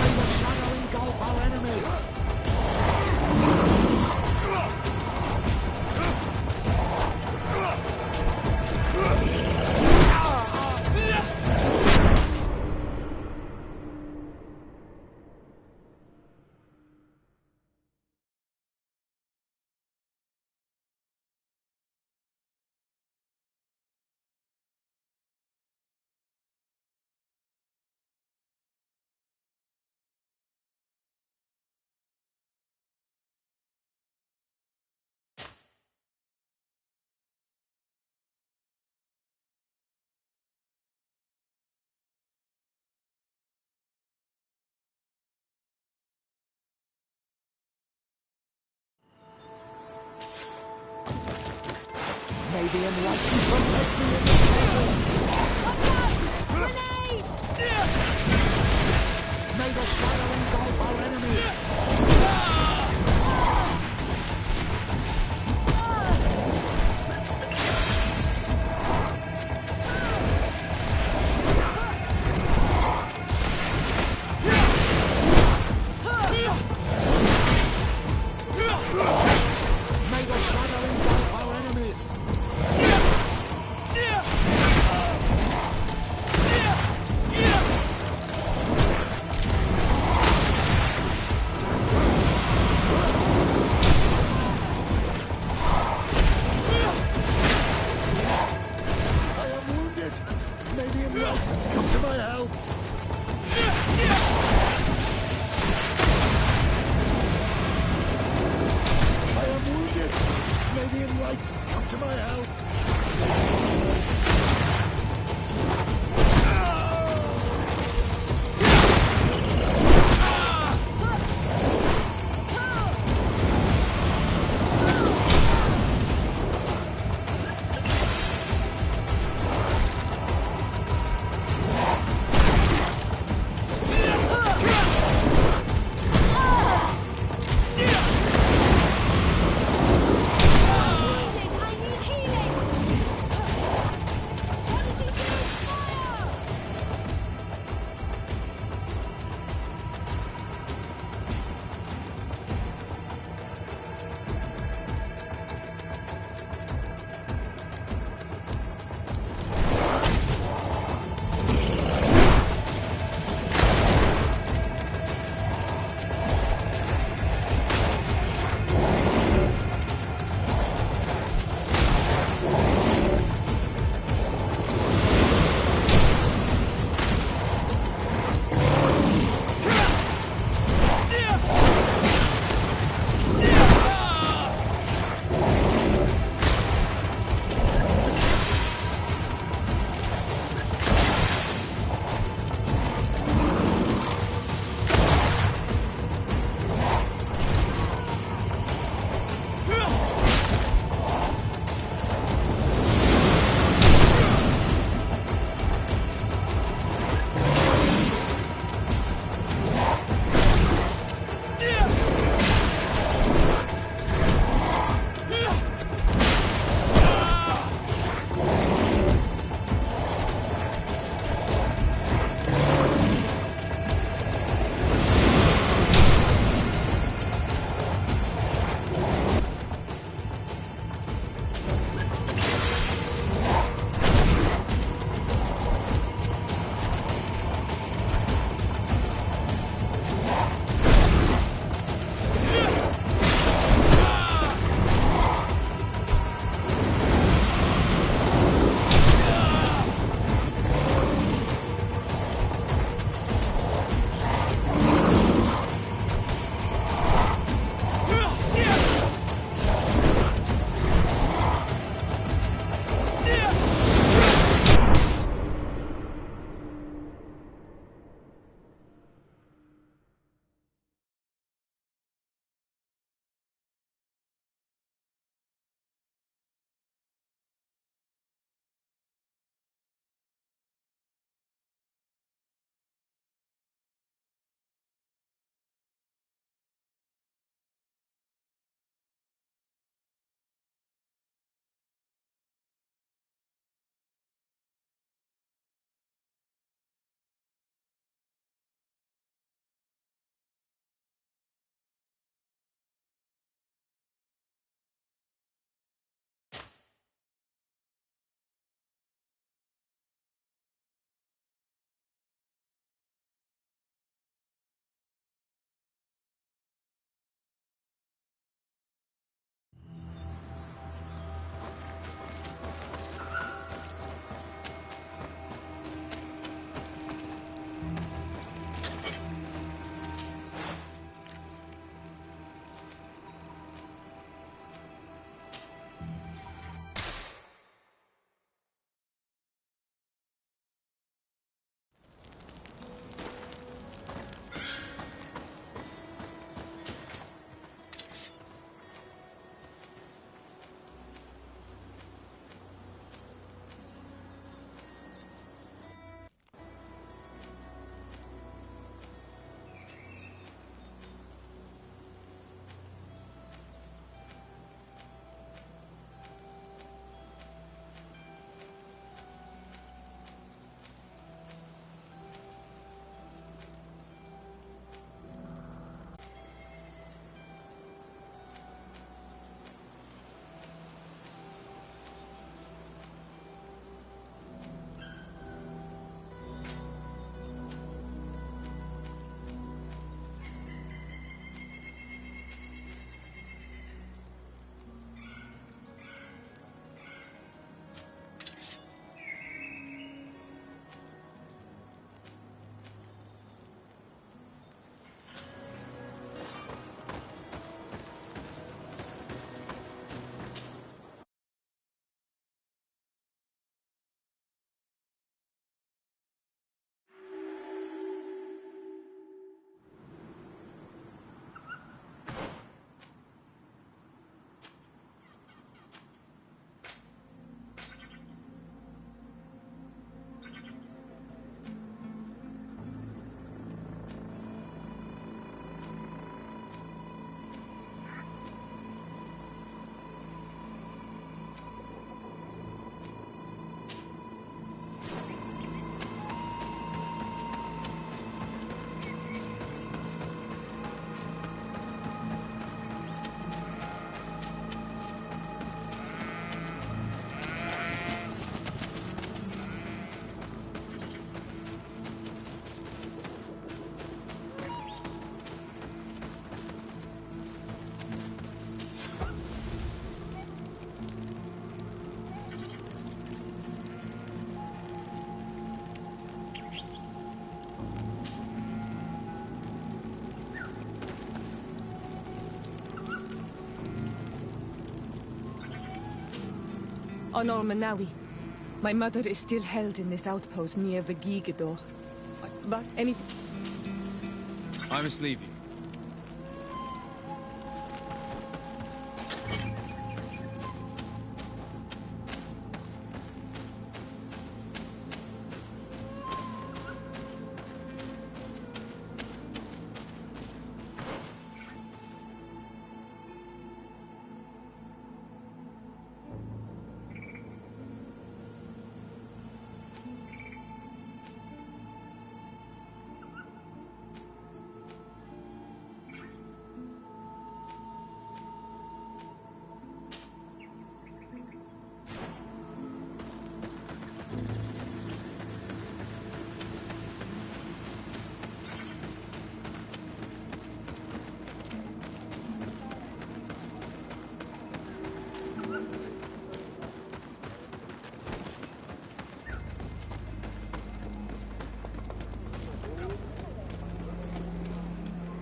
Speaker 10: May the shadow engulf our enemies. May the enlightened protect me in this battle. May the shadow engulf our enemies. May the shadow engulf our enemies.
Speaker 9: On Olmanawi. My mother is still held in this outpost near Vigigidor. But any...
Speaker 4: I must leave you.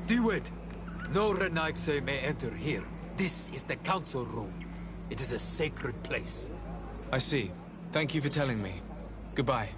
Speaker 11: Diwed! No Renaigse may enter here. This is the council room. It is a sacred place.
Speaker 4: I see. Thank you for telling me. Goodbye.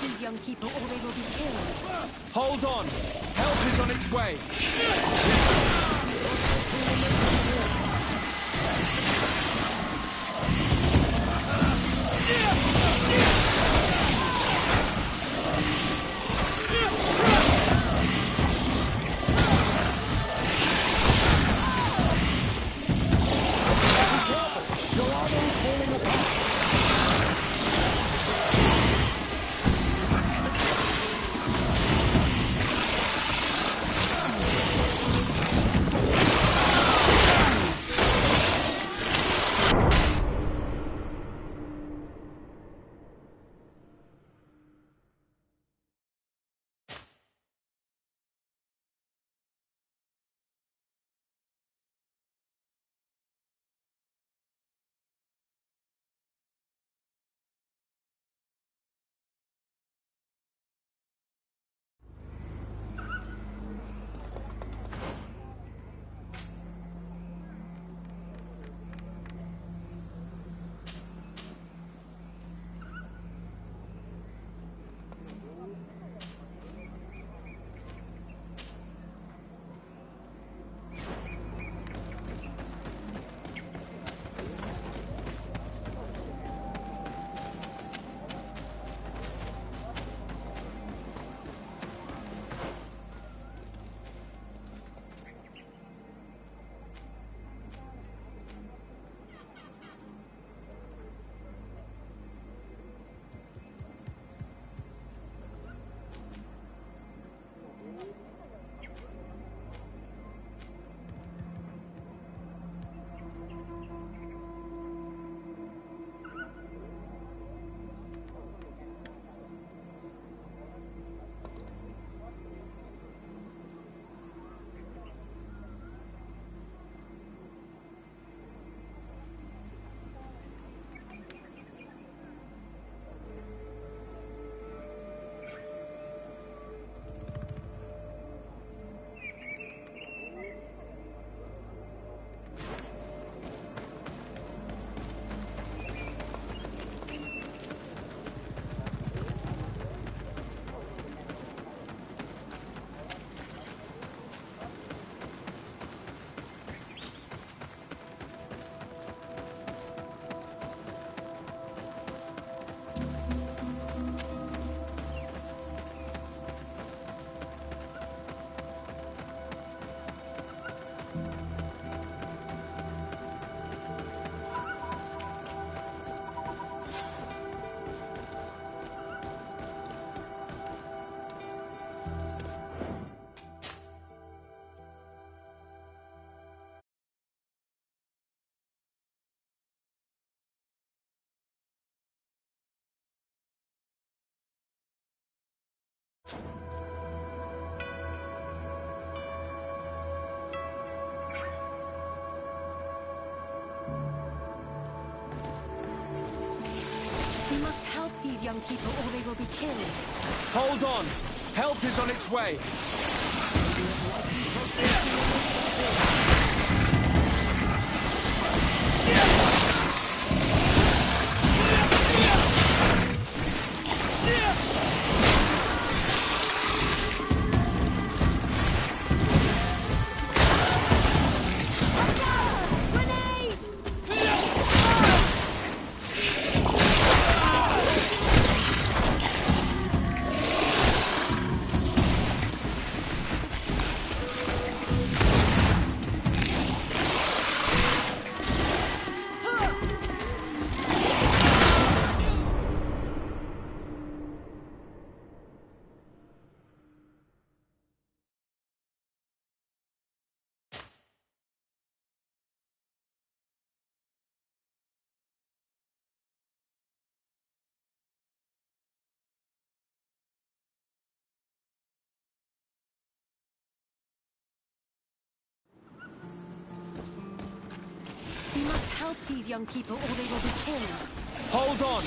Speaker 10: These young people, or they will be killed.
Speaker 4: Hold on! Help is on its way!
Speaker 7: these young people or they will be killed.
Speaker 4: Hold on! Help is on its way!
Speaker 7: We must help these young people or they will be killed.
Speaker 4: Hold on!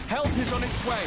Speaker 4: Help is on its way!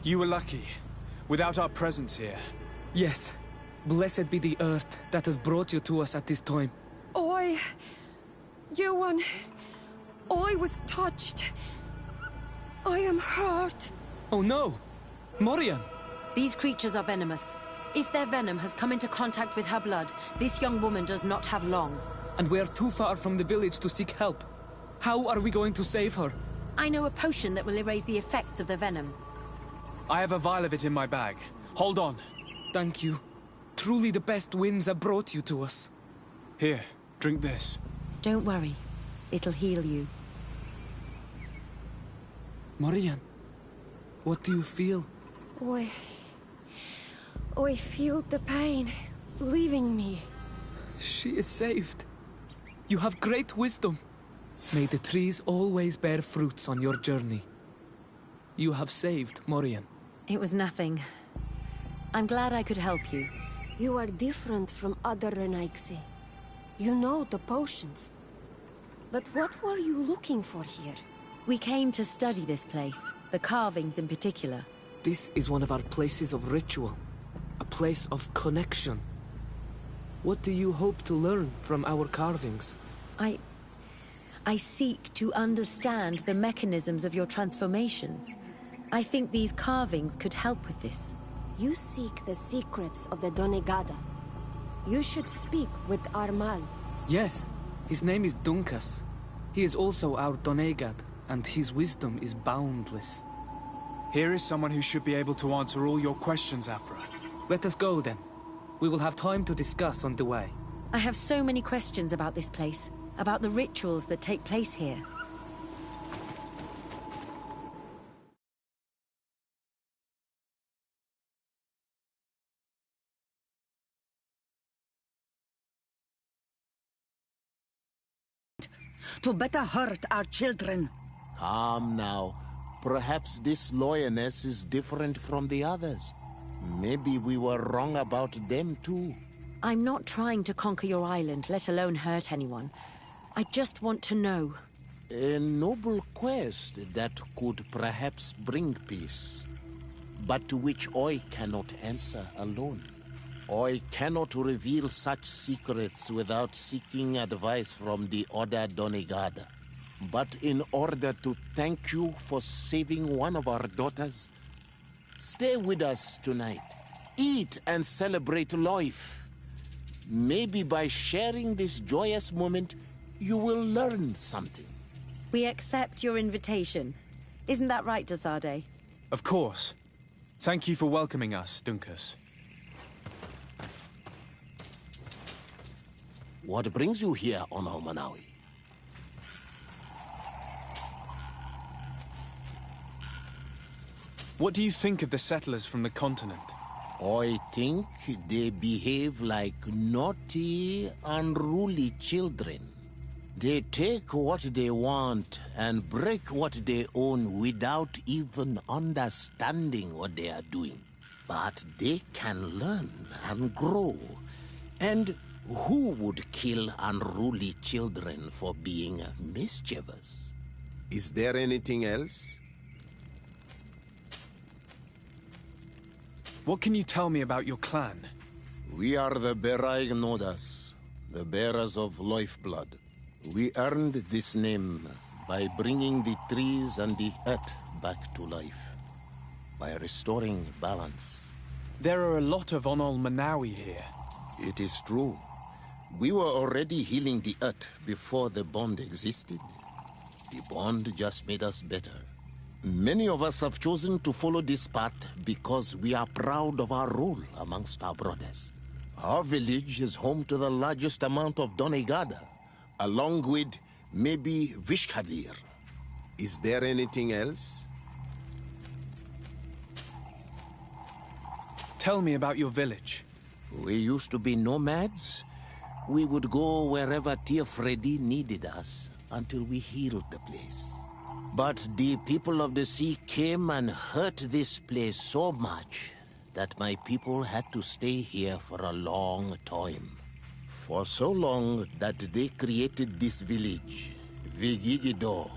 Speaker 4: You were lucky. Without our presence here.
Speaker 12: Yes. Blessed be the earth that has brought you to us at this time.
Speaker 9: Ewan, I was touched. I am hurt.
Speaker 12: Oh no! Morian!
Speaker 7: These creatures are venomous. If their venom has come into contact with her blood, this young woman does not have long.
Speaker 12: And we're too far from the village to seek help. How are we going to save her?
Speaker 7: I know a potion that will erase the effects of the venom.
Speaker 4: I have a vial of it in my bag. Hold on.
Speaker 12: Thank you. Truly the best winds have brought you to us.
Speaker 4: Here, drink this.
Speaker 7: Don't worry. It'll heal you.
Speaker 12: Morian, what do you feel?
Speaker 9: I feel the pain leaving me.
Speaker 12: She is saved. You have great wisdom. May the trees always bear fruits on your journey. You have saved Morian.
Speaker 7: It was nothing. I'm glad I could help you.
Speaker 9: You are different from other Renaigse. You know the potions. But what were you looking for here?
Speaker 7: We came to study this place, the carvings in particular.
Speaker 12: This is one of our places of ritual. A place of connection. What do you hope to learn from our carvings?
Speaker 7: I seek to understand the mechanisms of your transformations. I think these carvings could help with this.
Speaker 10: You seek the secrets of the Donegada. You should speak with Armal.
Speaker 12: Yes, his name is Dunkas. He is also our Donegad, and his wisdom is boundless.
Speaker 4: Here is someone who should be able to answer all your questions, Afra.
Speaker 12: Let us go, then. We will have time to discuss on the way.
Speaker 7: I have so many questions about this place, about the rituals that take place here.
Speaker 13: To better hurt our children.
Speaker 5: Calm now. Perhaps this lioness is different from the others. Maybe we were wrong about them too.
Speaker 7: I'm not trying to conquer your island, let alone hurt anyone. I just want to know.
Speaker 5: A noble quest that could perhaps bring peace, but to which I cannot answer alone. I cannot reveal such secrets without seeking advice from the Order Donegada. But in order to thank you for saving one of our daughters, stay with us tonight. Eat and celebrate life. Maybe by sharing this joyous moment, you will learn something.
Speaker 7: We accept your invitation. Isn't that right, Dazade?
Speaker 4: Of course. Thank you for welcoming us, Dunkas.
Speaker 5: What brings you here on Almanawi?
Speaker 4: What do you think of the settlers from the continent?
Speaker 5: I think they behave like naughty, unruly children. They take what they want and break what they own without even understanding what they are doing. But they can learn and grow. And who would kill unruly children for being mischievous? Is there anything else?
Speaker 4: What can you tell me about your clan?
Speaker 5: We are the Beraig Nodas, the bearers of lifeblood. We earned this name by bringing the trees and the earth back to life, by restoring balance.
Speaker 4: There are a lot of Onol Manawi here.
Speaker 5: It is true. We were already healing the earth before the bond existed. The bond just made us better. Many of us have chosen to follow this path because we are proud of our role amongst our brothers. Our village is home to the largest amount of Donegada, along with maybe Vishkadir. Is there anything else?
Speaker 4: Tell me about your village.
Speaker 5: We used to be nomads. We would go wherever Tia Freddy needed us until we healed the place. But the people of the sea came and hurt this place so much that my people had to stay here for a long time. For so long that they created this village, Vigigido,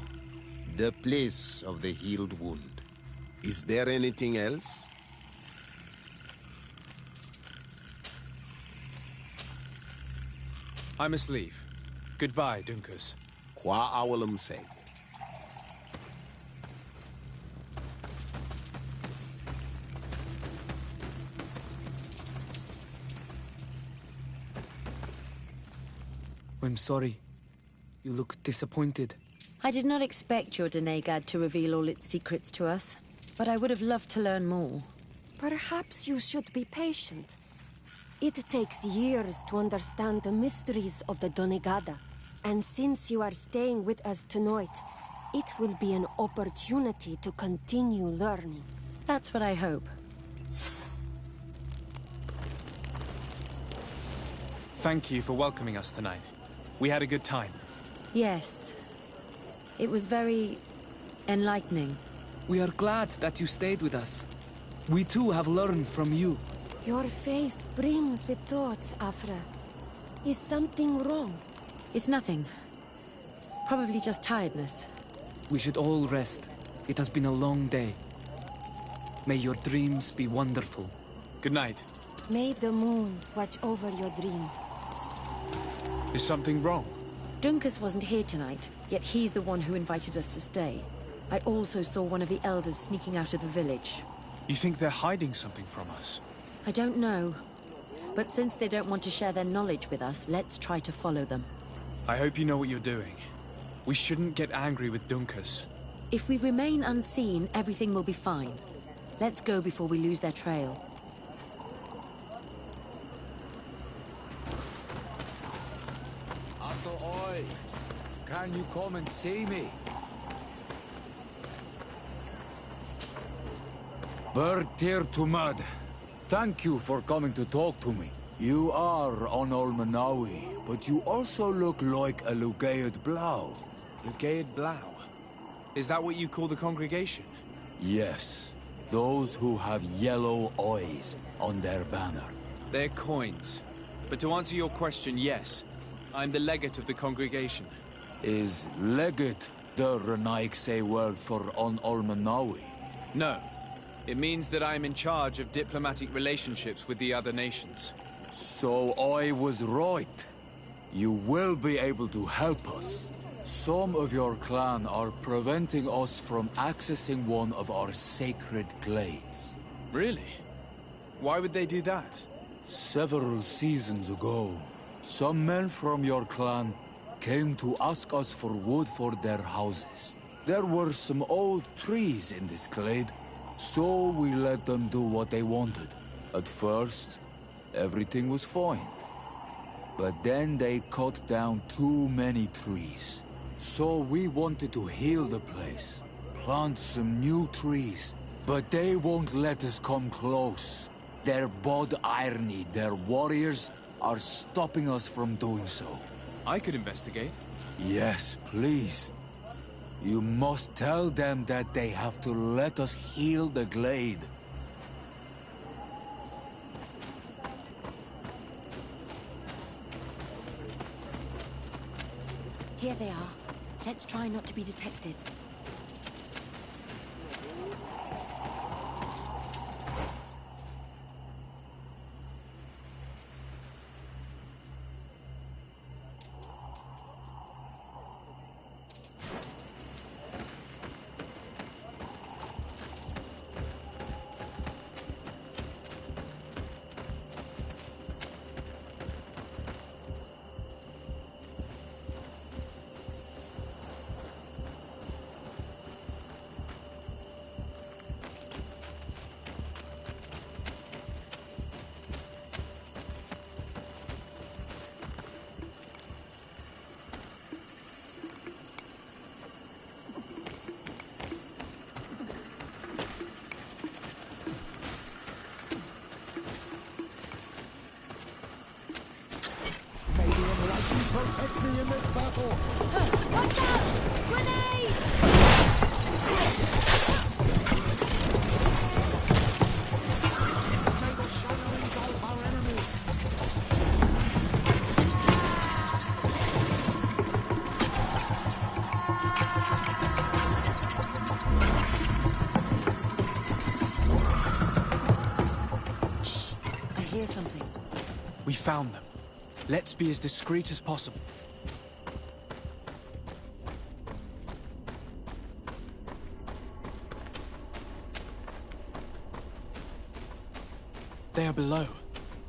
Speaker 5: the place of the healed wound. Is there anything else?
Speaker 4: I must leave. Goodbye, Dunkas.
Speaker 5: Kwa awalam say.
Speaker 12: I'm sorry. You look disappointed.
Speaker 7: I did not expect your Donegad to reveal all its secrets to us, but I would have loved to learn more.
Speaker 10: Perhaps you should be patient. It takes years to understand the mysteries of the Donegada, and since you are staying with us tonight, it will be an opportunity to continue learning.
Speaker 7: That's what I hope.
Speaker 4: Thank you for welcoming us tonight. We had a good time.
Speaker 7: Yes. It was very enlightening.
Speaker 12: We are glad that you stayed with us. We too have learned from you.
Speaker 10: Your face brims with thoughts, Afra. Is something wrong?
Speaker 7: It's nothing. Probably just tiredness.
Speaker 12: We should all rest. It has been a long day. May your dreams be wonderful.
Speaker 4: Good night.
Speaker 10: May the moon watch over your dreams.
Speaker 4: Is something wrong?
Speaker 7: Dunkus wasn't here tonight, yet he's the one who invited us to stay. I also saw one of the elders sneaking out of the village.
Speaker 4: You think they're hiding something from us?
Speaker 7: I don't know. But since they don't want to share their knowledge with us, let's try to follow them.
Speaker 4: I hope you know what you're doing. We shouldn't get angry with Dunkus.
Speaker 7: If we remain unseen, everything will be fine. Let's go before we lose their trail.
Speaker 11: Uncle Oi, can you come and see me? Bird Tear to Mud, thank you for coming to talk to me. You are on Olmanawi, but you also look like a Lugaid Blau.
Speaker 4: Lugaid Blau? Is that what you call the congregation?
Speaker 11: Yes, those who have yellow eyes on their banner.
Speaker 4: They're coins. But to answer your question, yes. I'm the legate of the congregation.
Speaker 11: Is legate the Renaigse word for on Olmanawi?
Speaker 4: No. It means that I'm in charge of diplomatic relationships with the other nations.
Speaker 11: So I was right. You will be able to help us. Some of your clan are preventing us from accessing one of our sacred glades.
Speaker 4: Really? Why would they do that?
Speaker 11: Several seasons ago, some men from your clan came to ask us for wood for their houses. There were some old trees in this glade, so we let them do what they wanted. At first, everything was fine. But then they cut down too many trees. So we wanted to heal the place, plant some new trees, but they won't let us come close. Their bod irony, their warriors, are stopping us from doing so.
Speaker 4: I could investigate.
Speaker 11: Yes, please. You must tell them that they have to let us heal the glade.
Speaker 7: Here they are. Let's try not to be detected.
Speaker 6: Protect me in this battle!
Speaker 7: Watch out! Grenade!
Speaker 6: May the shadow engulf our enemies!
Speaker 7: Shh! I hear something.
Speaker 4: We found them. Let's be as discreet as possible. They are below.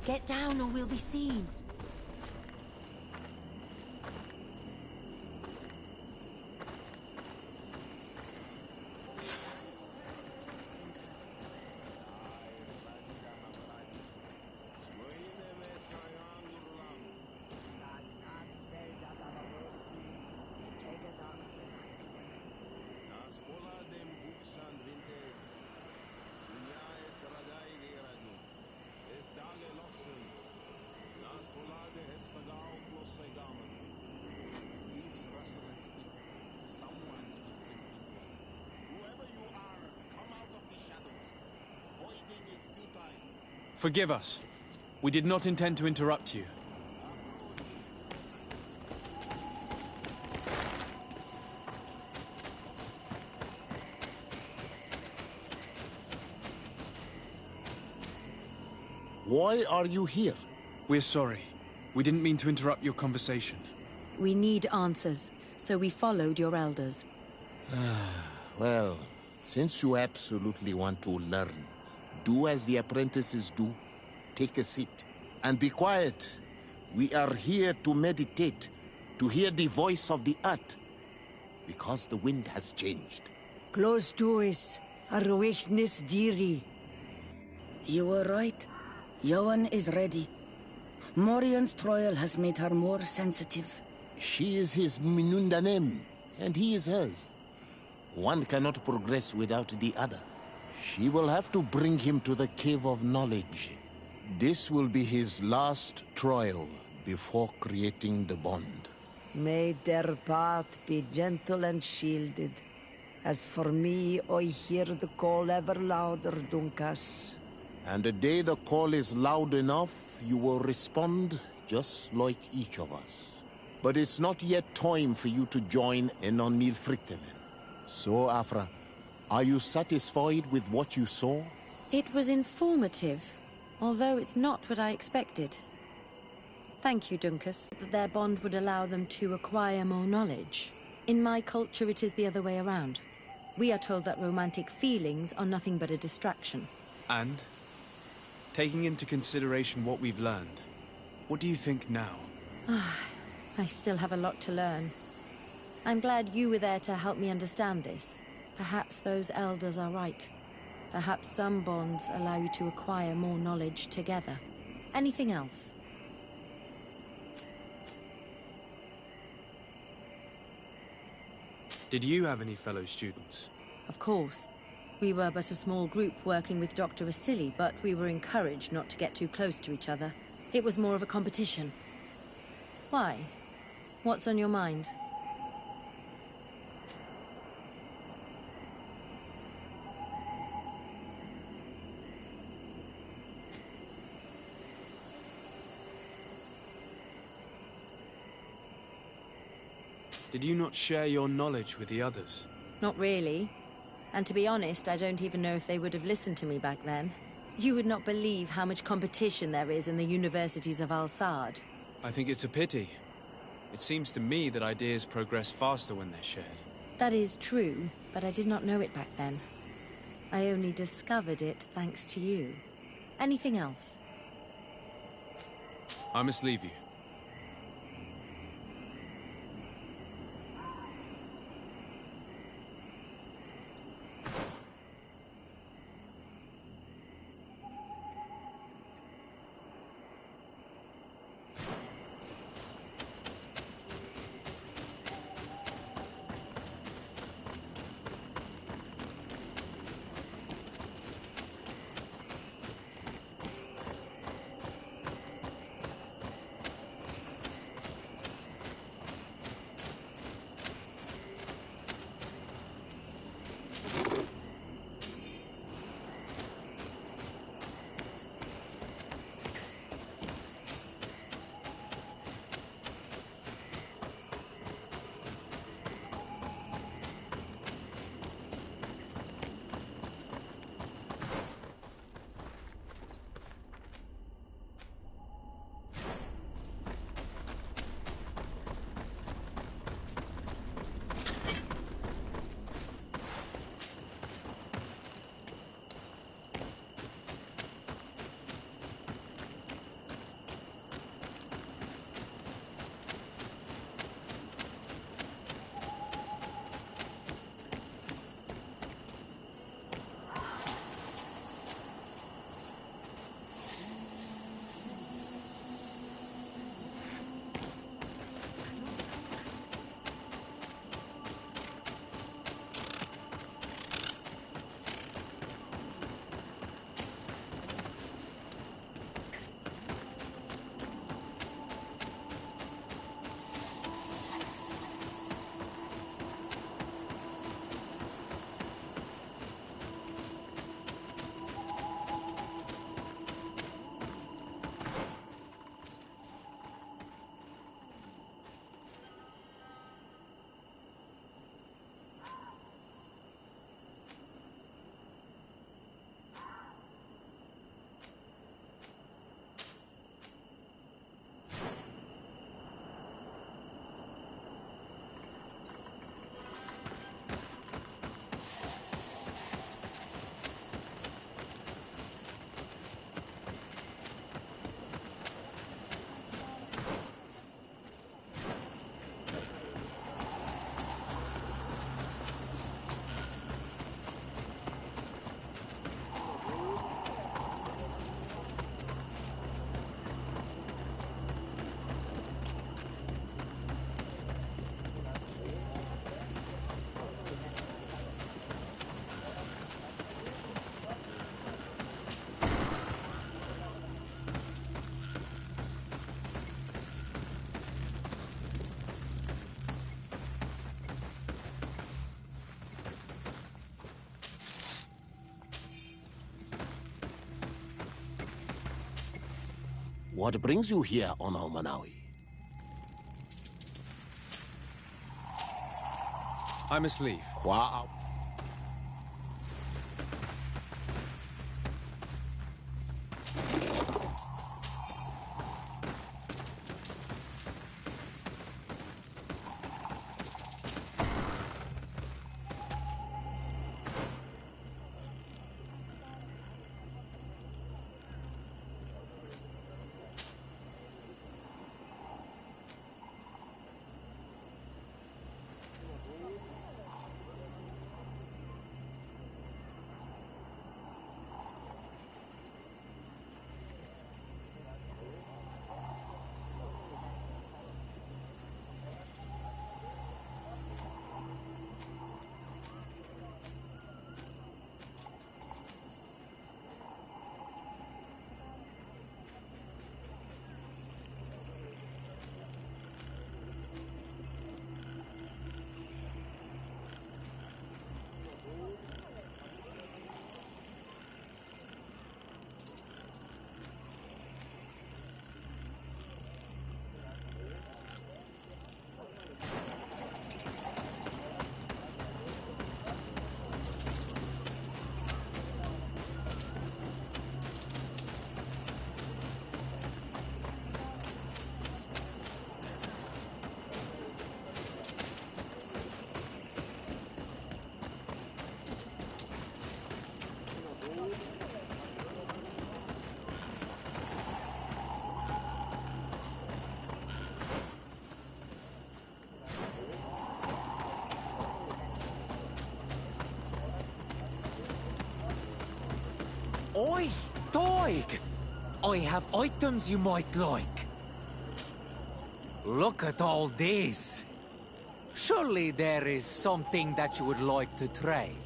Speaker 7: Get down or we'll be seen.
Speaker 4: Forgive us. We did not intend to interrupt you.
Speaker 5: Why are you here?
Speaker 4: We're sorry. We didn't mean to interrupt your conversation.
Speaker 7: We need answers, so we followed your elders.
Speaker 5: Well, since you absolutely want to learn, do as the apprentices do. Take a seat and be quiet. We are here to meditate, to hear the voice of the earth, because the wind has changed.
Speaker 13: Close doors, Arwechnis Diri. You were right. Johan is ready. Morian's trial has made her more sensitive.
Speaker 5: She is his Minundanem, and he is hers. One cannot progress without the other. She will have to bring him to the Cave of Knowledge. This will be his last trial before creating the bond.
Speaker 13: May their path be gentle and shielded. As for me, I hear the call ever louder, Dunkas.
Speaker 5: And the day the call is loud enough, you will respond just like each of us. But it's not yet time for you to join in on Nilfritemen. So, Afra, are you satisfied with what you saw?
Speaker 7: It was informative, although it's not what I expected. Thank you, Dunkus, that their bond would allow them to acquire more knowledge. In my culture, it is the other way around. We are told that romantic feelings are nothing but a distraction.
Speaker 4: And, taking into consideration what we've learned, what do you think now?
Speaker 7: I still have a lot to learn. I'm glad you were there to help me understand this. Perhaps those elders are right. Perhaps some bonds allow you to acquire more knowledge together. Anything else?
Speaker 4: Did you have any fellow students?
Speaker 7: Of course. We were but a small group working with Dr. Vasily, but we were encouraged not to get too close to each other. It was more of a competition. Why? What's on your mind?
Speaker 4: Did you not share your knowledge with the others?
Speaker 7: Not really. And to be honest, I don't even know if they would have listened to me back then. You would not believe how much competition there is in the universities of Al-Saad.
Speaker 4: I think it's a pity. It seems to me that ideas progress faster when they're shared.
Speaker 7: That is true, but I did not know it back then. I only discovered it thanks to you. Anything else?
Speaker 4: I must leave you.
Speaker 5: What brings you here, Ono Manawi?
Speaker 4: I must leave.
Speaker 5: Wow.
Speaker 14: Oi, Doig! I have items you might like. Look at all this. Surely there is something that you would like to trade.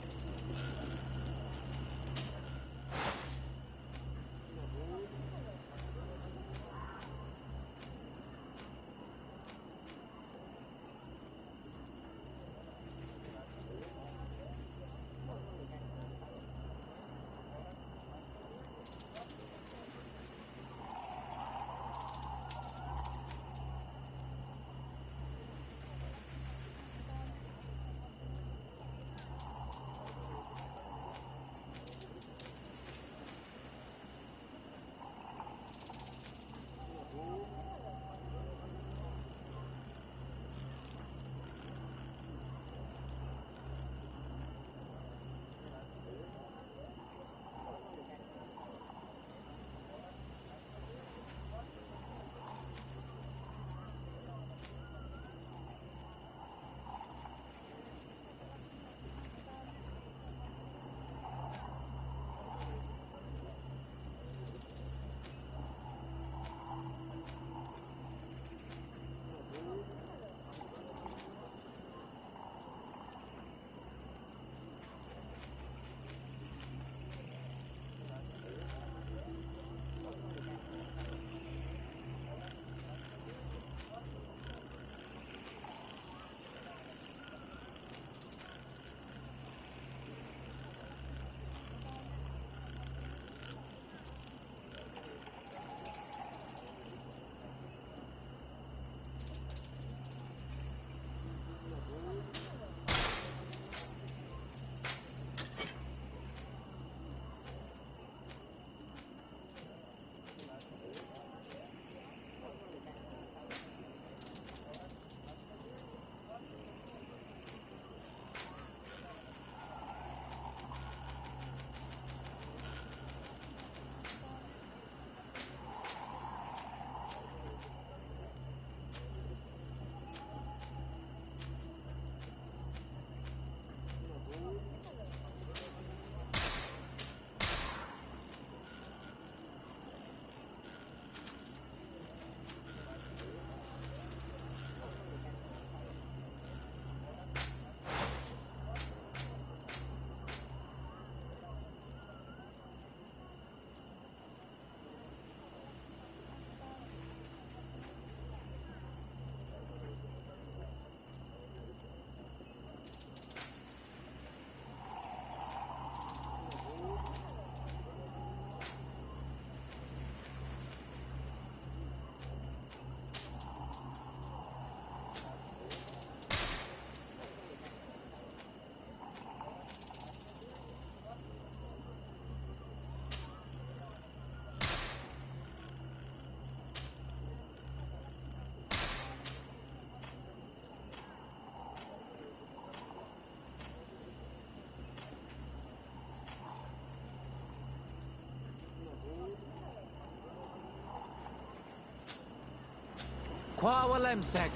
Speaker 14: Qua Walemsek.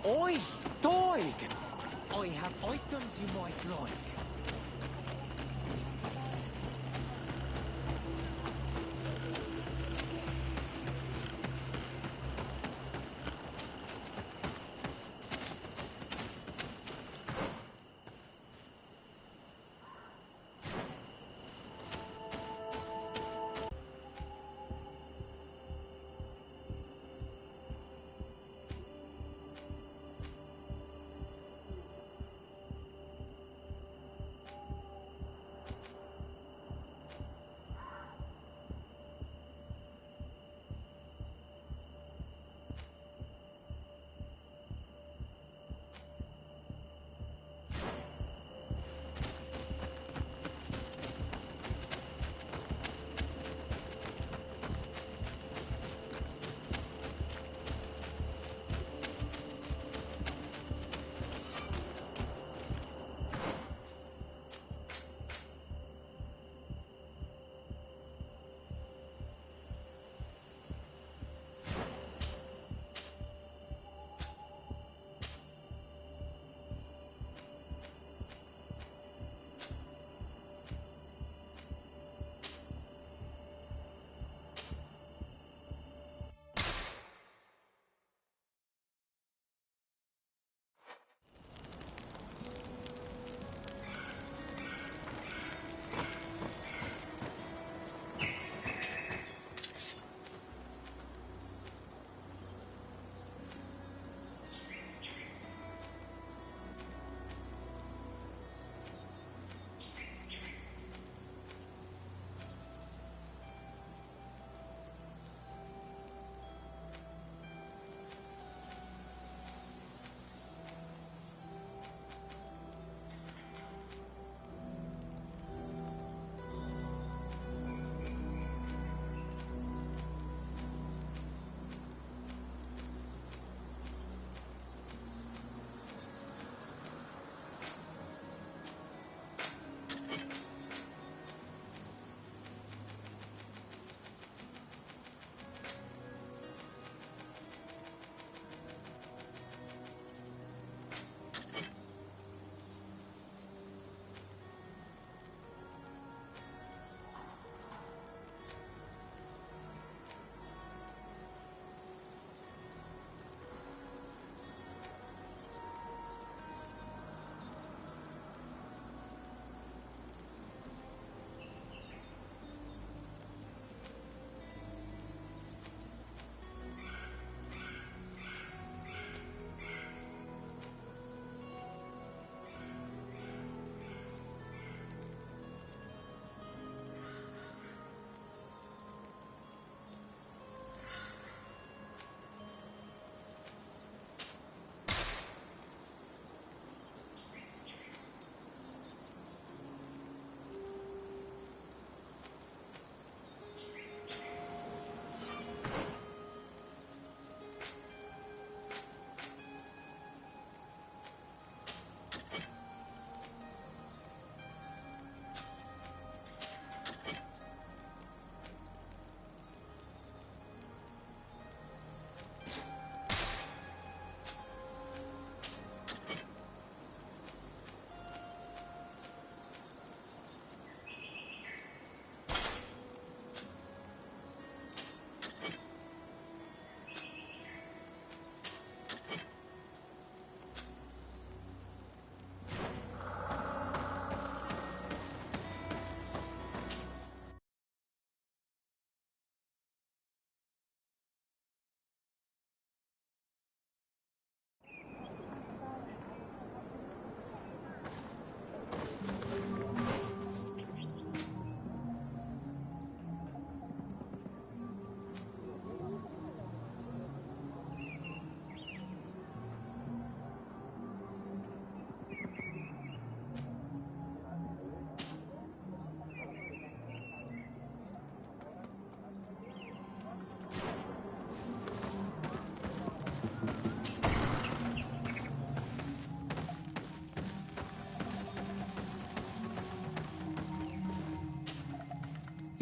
Speaker 14: Oi, Doig! I have items you might like.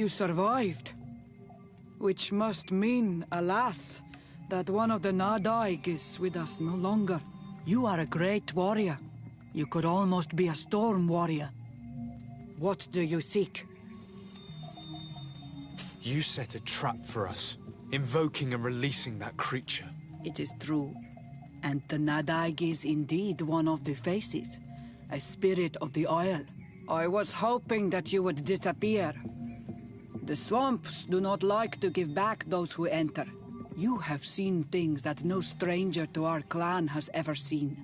Speaker 13: You survived. Which must mean, alas, that one of the Nadaig is with us no longer. You are a great warrior. You could almost be a storm warrior. What do you seek?
Speaker 4: You set a trap for us, invoking and releasing that creature.
Speaker 13: It is true. And the Nadaig is indeed one of the faces, a spirit of the oil. I was hoping that you would disappear. The swamps do not like to give back those who enter. You have seen things that no stranger to our clan has ever seen.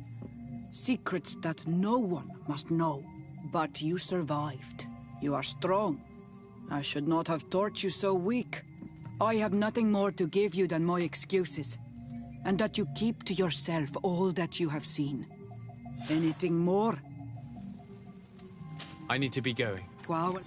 Speaker 13: Secrets that no one must know. But you survived. You are strong. I should not have thought you so weak. I have nothing more to give you than my excuses. And that you keep to yourself all that you have seen. Anything more?
Speaker 4: I need to be going.
Speaker 13: Wow.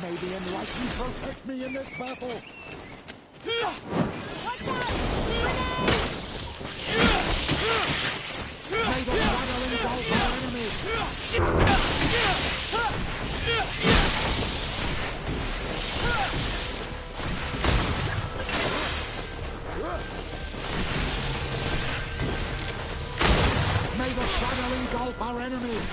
Speaker 6: May the Enlightened protect me in this battle!
Speaker 10: Watch out!
Speaker 6: May the battle engulf our enemies! May the shadow engulf our enemies!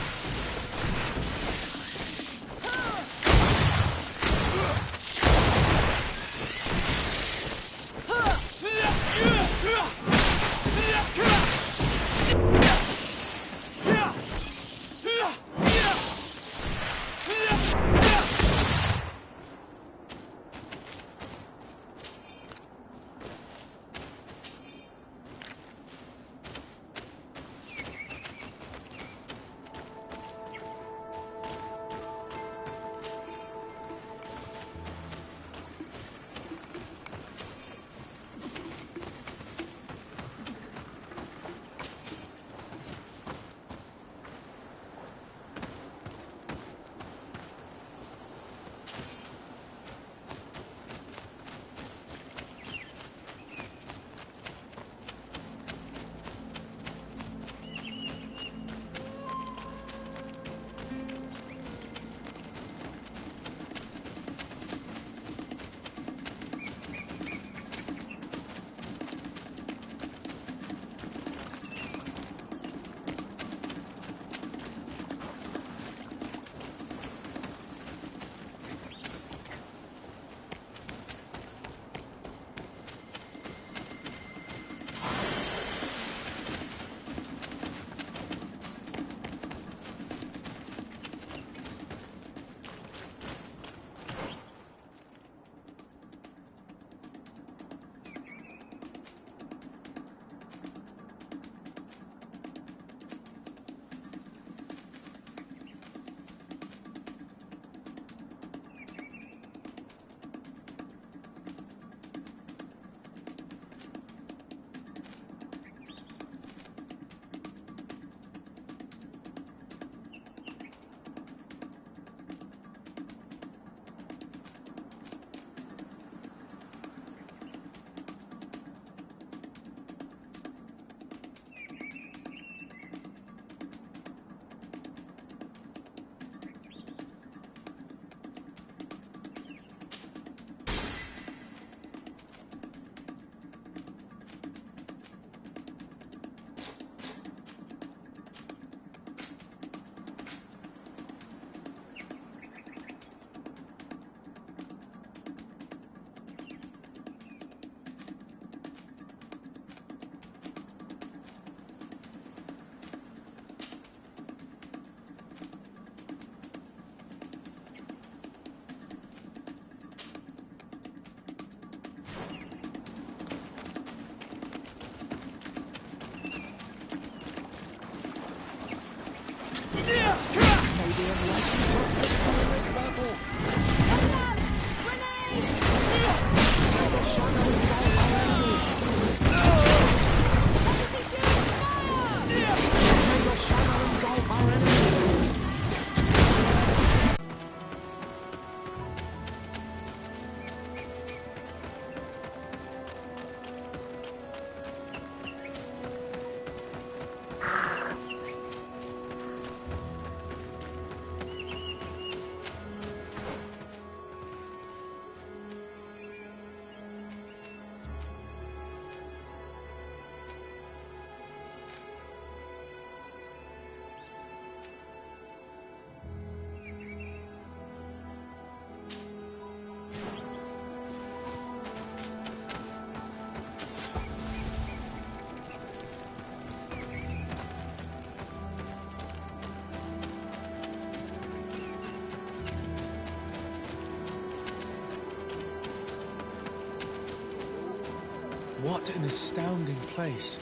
Speaker 4: What an astounding place.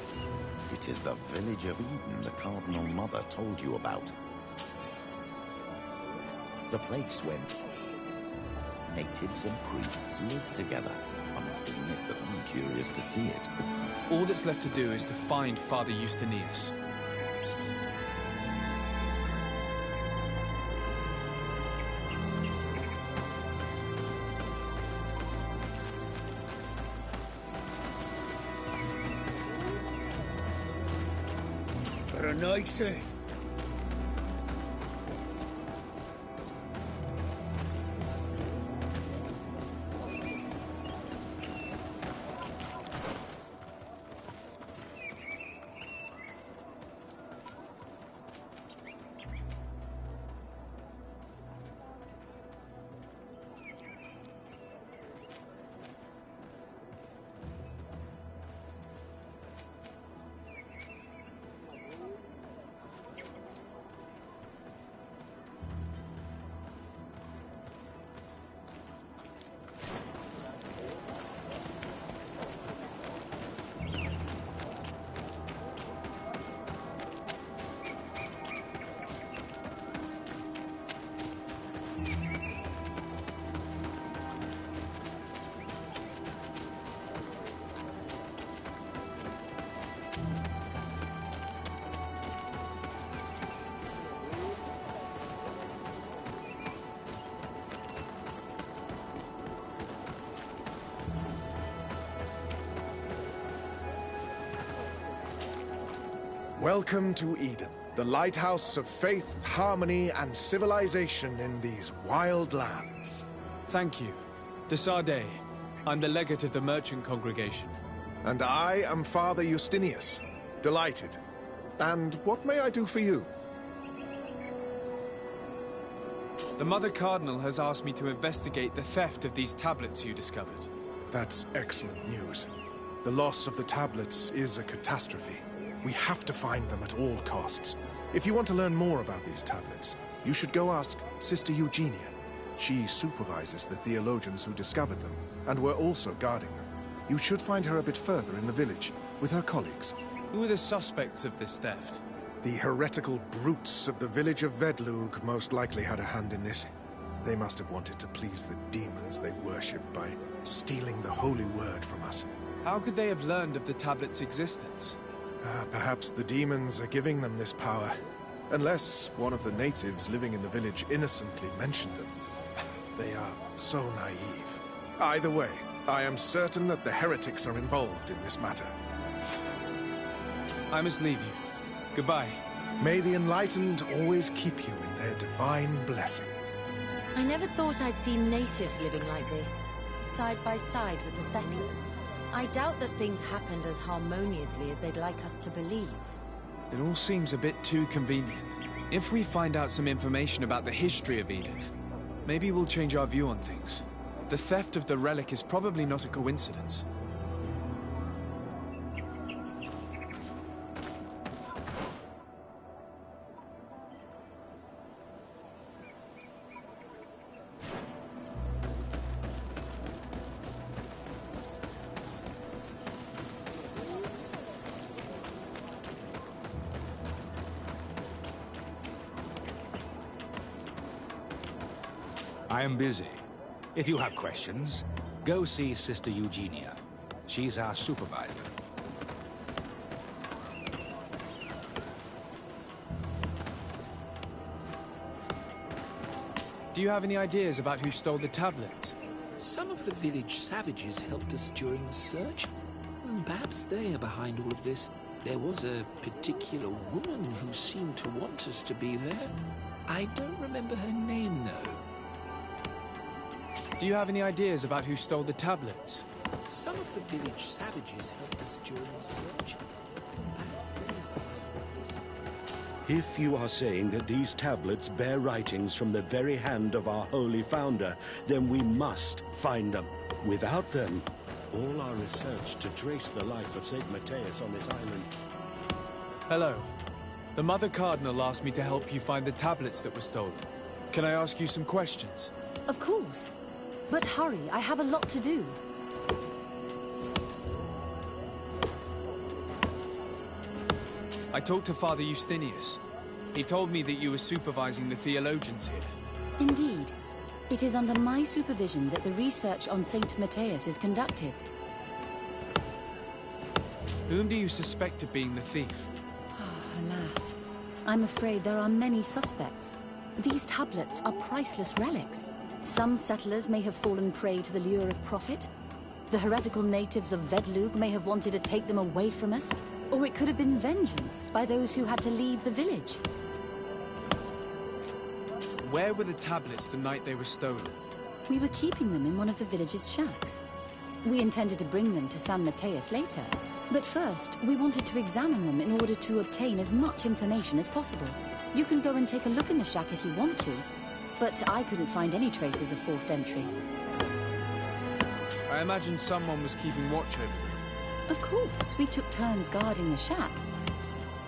Speaker 8: It is the village of Eden the Cardinal Mother told you about. The place where natives and priests live together. I must admit that I'm curious to see it.
Speaker 4: All that's left to do is to find Father Justinius.
Speaker 15: Renoixe.
Speaker 16: Welcome to Eden, the lighthouse of faith, harmony, and civilization in these wild lands.
Speaker 4: Thank you. De Sardet. I'm the legate of the merchant congregation.
Speaker 16: And I am Father Justinius. Delighted. And what may I do for you?
Speaker 4: The Mother Cardinal has asked me to investigate the theft of these tablets you discovered.
Speaker 16: That's excellent news. The loss of the tablets is a catastrophe. We have to find them at all costs. If you want to learn more about these tablets, you should go ask Sister Eugenia. She supervises the theologians who discovered them, and were also guarding them. You should find her a bit further in the village, with her colleagues.
Speaker 4: Who are the suspects of this theft?
Speaker 16: The heretical brutes of the village of Vedlug most likely had a hand in this. They must have wanted to please the demons they worship by stealing the holy word from us.
Speaker 4: How could they have learned of the tablet's existence?
Speaker 16: Perhaps the demons are giving them this power. Unless one of the natives living in the village innocently mentioned them. They are so naive. Either way, I am certain that the heretics are involved in this matter.
Speaker 4: I must leave you. Goodbye.
Speaker 16: May the enlightened always keep you in their divine blessing.
Speaker 7: I never thought I'd seen natives living like this, side by side with the settlers. I doubt that things happened as harmoniously as they'd like us to believe.
Speaker 4: It all seems a bit too convenient. If we find out some information about the history of Eden, maybe we'll change our view on things. The theft of the relic is probably not a coincidence.
Speaker 15: I am busy. If you have questions, go see Sister Eugenia. She's our supervisor.
Speaker 4: Do you have any ideas about who stole the tablets?
Speaker 17: Some of the village savages helped us during the search. Perhaps they are behind all of this. There was a particular woman who seemed to want us to be there. I don't remember her name, though.
Speaker 4: Do you have any ideas about who stole the tablets?
Speaker 17: Some of the village savages helped us during the search. Perhaps they are behind all of this.
Speaker 6: If you are saying that these tablets bear writings from the very hand of our holy founder, then we must find them. Without them, all our research to trace the life of St. Matthias on this island...
Speaker 4: Hello. The Mother Cardinal asked me to help you find the tablets that were stolen. Can I ask you some questions?
Speaker 1: Of course. But hurry, I have a lot to do.
Speaker 4: I talked to Father Justinius. He told me that you were supervising the theologians here.
Speaker 1: Indeed. It is under my supervision that the research on St. Matthias is conducted.
Speaker 4: Whom do you suspect of being the thief?
Speaker 1: Alas. I'm afraid there are many suspects. These tablets are priceless relics. Some settlers may have fallen prey to the lure of profit. The heretical natives of Vedlug may have wanted to take them away from us. Or it could have been vengeance by those who had to leave the village.
Speaker 4: Where were the tablets the night they were stolen?
Speaker 1: We were keeping them in one of the village's shacks. We intended to bring them to San Matthias later. But first, we wanted to examine them in order to obtain as much information as possible. You can go and take a look in the shack if you want to. But I couldn't find any traces of forced entry.
Speaker 4: I imagine someone was keeping watch over them.
Speaker 1: Of course, we took turns guarding the shack.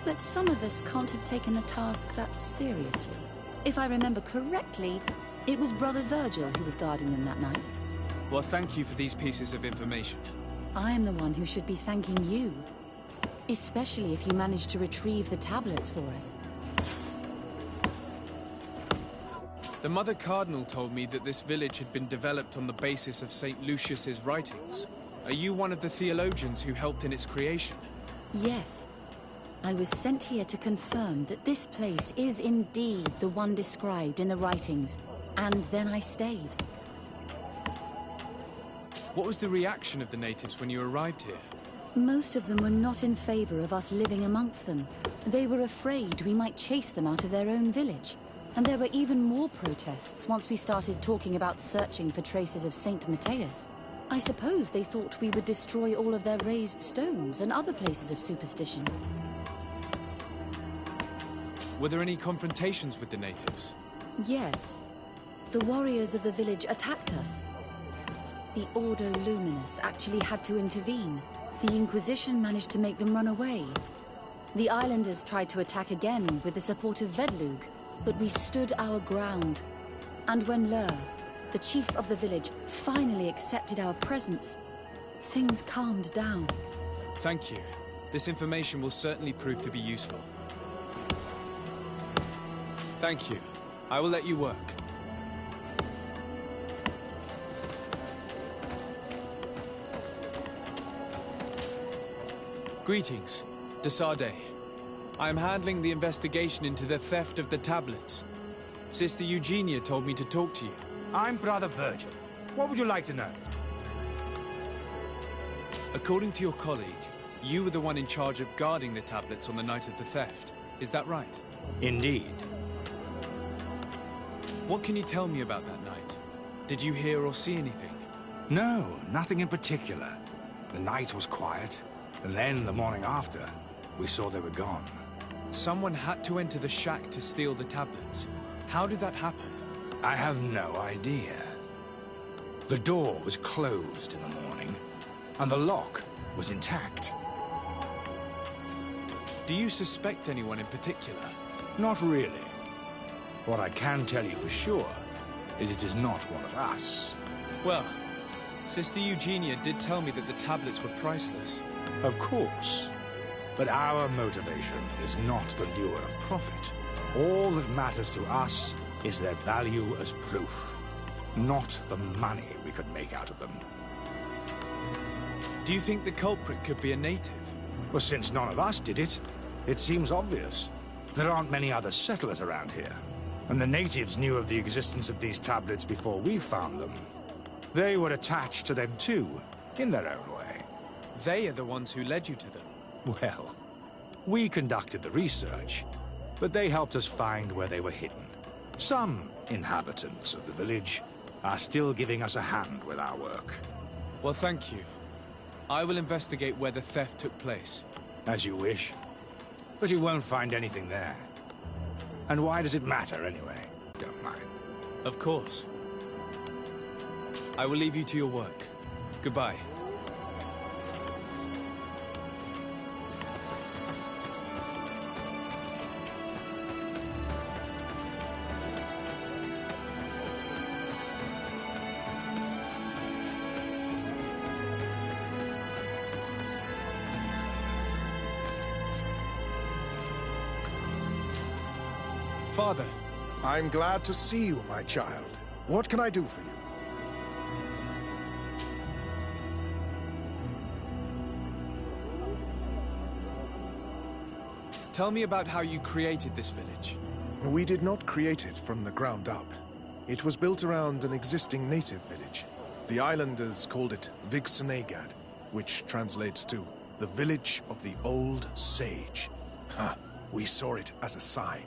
Speaker 1: But some of us can't have taken the task that seriously. If I remember correctly, it was Brother Virgil who was guarding them that night.
Speaker 4: Well, thank you for these pieces of information.
Speaker 1: I am the one who should be thanking you. Especially if you managed to retrieve the tablets for us.
Speaker 4: The Mother Cardinal told me that this village had been developed on the basis of St. Lucius's writings. Are you one of the theologians who helped in its creation?
Speaker 1: Yes. I was sent here to confirm that this place is indeed the one described in the writings, and then I stayed.
Speaker 4: What was the reaction of the natives when you arrived here?
Speaker 1: Most of them were not in favor of us living amongst them. They were afraid we might chase them out of their own village. And there were even more protests once we started talking about searching for traces of St. Matthias. I suppose they thought we would destroy all of their raised stones and other places of superstition.
Speaker 4: Were there any confrontations with the natives?
Speaker 1: Yes. The warriors of the village attacked us. The Ordo Luminous actually had to intervene. The Inquisition managed to make them run away. The islanders tried to attack again with the support of Vedlug, but we stood our ground. And when Lur, the chief of the village, finally accepted our presence, things calmed down.
Speaker 4: Thank you. This information will certainly prove to be useful. Thank you. I will let you work. Greetings, de Sardet. I am handling the investigation into the theft of the tablets. Sister Eugenia told me to talk to you.
Speaker 15: I'm Brother Virgil. What would you like to know?
Speaker 4: According to your colleague, you were the one in charge of guarding the tablets on the night of the theft. Is that right?
Speaker 15: Indeed.
Speaker 4: What can you tell me about that night? Did you hear or see anything?
Speaker 15: No, nothing in particular. The night was quiet, and then the morning after, we saw they were gone.
Speaker 4: Someone had to enter the shack to steal the tablets. How did that happen?
Speaker 15: I have no idea. The door was closed in the morning, and the lock was intact.
Speaker 4: Do you suspect anyone in particular?
Speaker 15: Not really. What I can tell you for sure is it is not one of us.
Speaker 4: Well, Sister Eugenia did tell me that the tablets were priceless.
Speaker 15: Of course. But our motivation is not the lure of profit. All that matters to us is their value as proof. not the money we could make out of them.
Speaker 4: Do you think the culprit could be a native?
Speaker 15: Well, since none of us did it, it seems obvious. There aren't many other settlers around here, and the natives knew of the existence of these tablets before we found them. They were attached to them too, in their own way.
Speaker 4: They are the ones who led you to them.
Speaker 15: Well, we conducted the research, but they helped us find where they were hidden. Some inhabitants of the village are still giving us a hand with our work.
Speaker 4: Well, thank you. I will investigate where the theft took place.
Speaker 15: As you wish. But you won't find anything there. And why does it matter anyway? Don't mind.
Speaker 4: Of course. I will leave you to your work. Goodbye. Father.
Speaker 16: I'm glad to see you, my child. What can I do for you?
Speaker 4: Tell me about how you created this village.
Speaker 16: We did not create it from the ground up. It was built around an existing native village. The islanders called it Vigsanagad, which translates to the Village of the Old Sage. We saw it as a sign.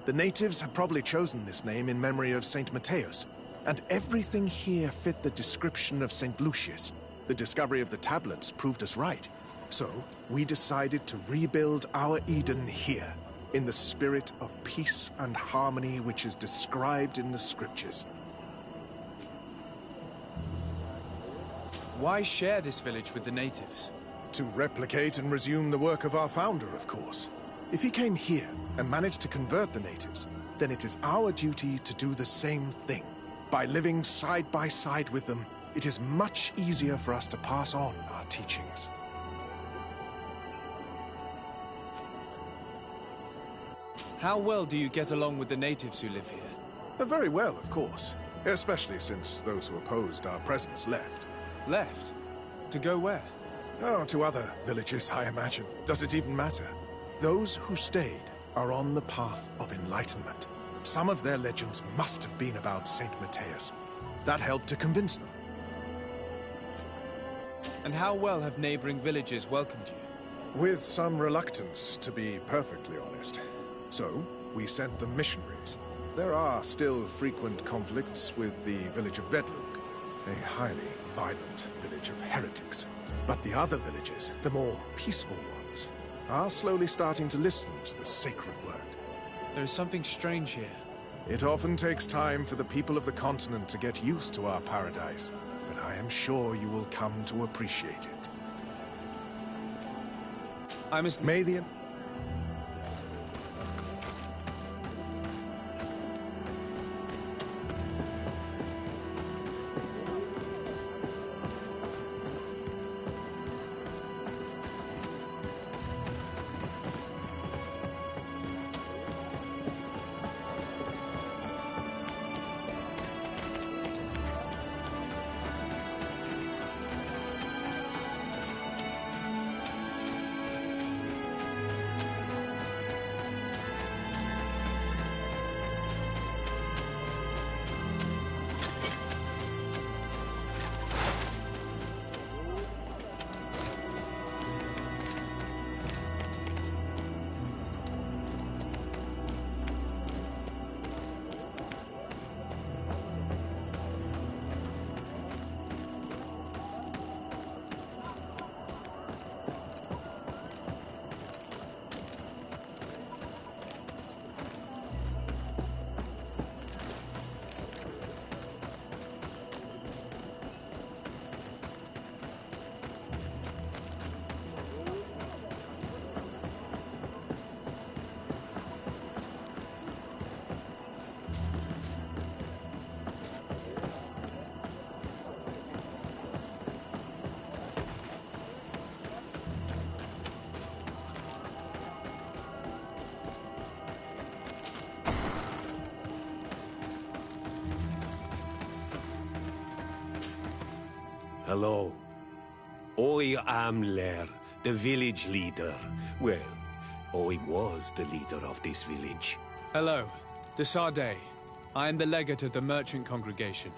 Speaker 16: The natives had probably chosen this name in memory of Saint Mateus, and everything here fit the description of Saint Lucius. The discovery of the tablets proved us right. So, we decided to rebuild our Eden here, in the spirit of peace and harmony which is described in the scriptures.
Speaker 4: Why share this village with the natives?
Speaker 16: To replicate and resume the work of our founder, of course. If he came here and managed to convert the natives, then it is our duty to do the same thing. By living side by side with them, it is much easier for us to pass on our teachings.
Speaker 4: How well do you get along with the natives who live here?
Speaker 16: Very well, of course. Especially since those who opposed our presence left.
Speaker 4: Left? To go where?
Speaker 16: Oh, to other villages, I imagine. Does it even matter? Those who stayed are on the path of enlightenment. Some of their legends must have been about Saint Mateus. That helped to convince them.
Speaker 4: And how well have neighboring villages welcomed you?
Speaker 16: With some reluctance, to be perfectly honest. So, we sent them missionaries. There are still frequent conflicts with the village of Vedlug, a highly violent village of heretics. But the other villages, the more peaceful ones, are slowly starting to listen to the sacred word.
Speaker 4: There is something strange here.
Speaker 16: It often takes time for the people of the continent to get used to our paradise, but I am sure you will come to appreciate it.
Speaker 4: I must...
Speaker 16: May the...
Speaker 18: Hello. I am Lair, the village leader. Well, I was the leader of this village.
Speaker 4: Hello. Desarde. I am the legate of the merchant congregation.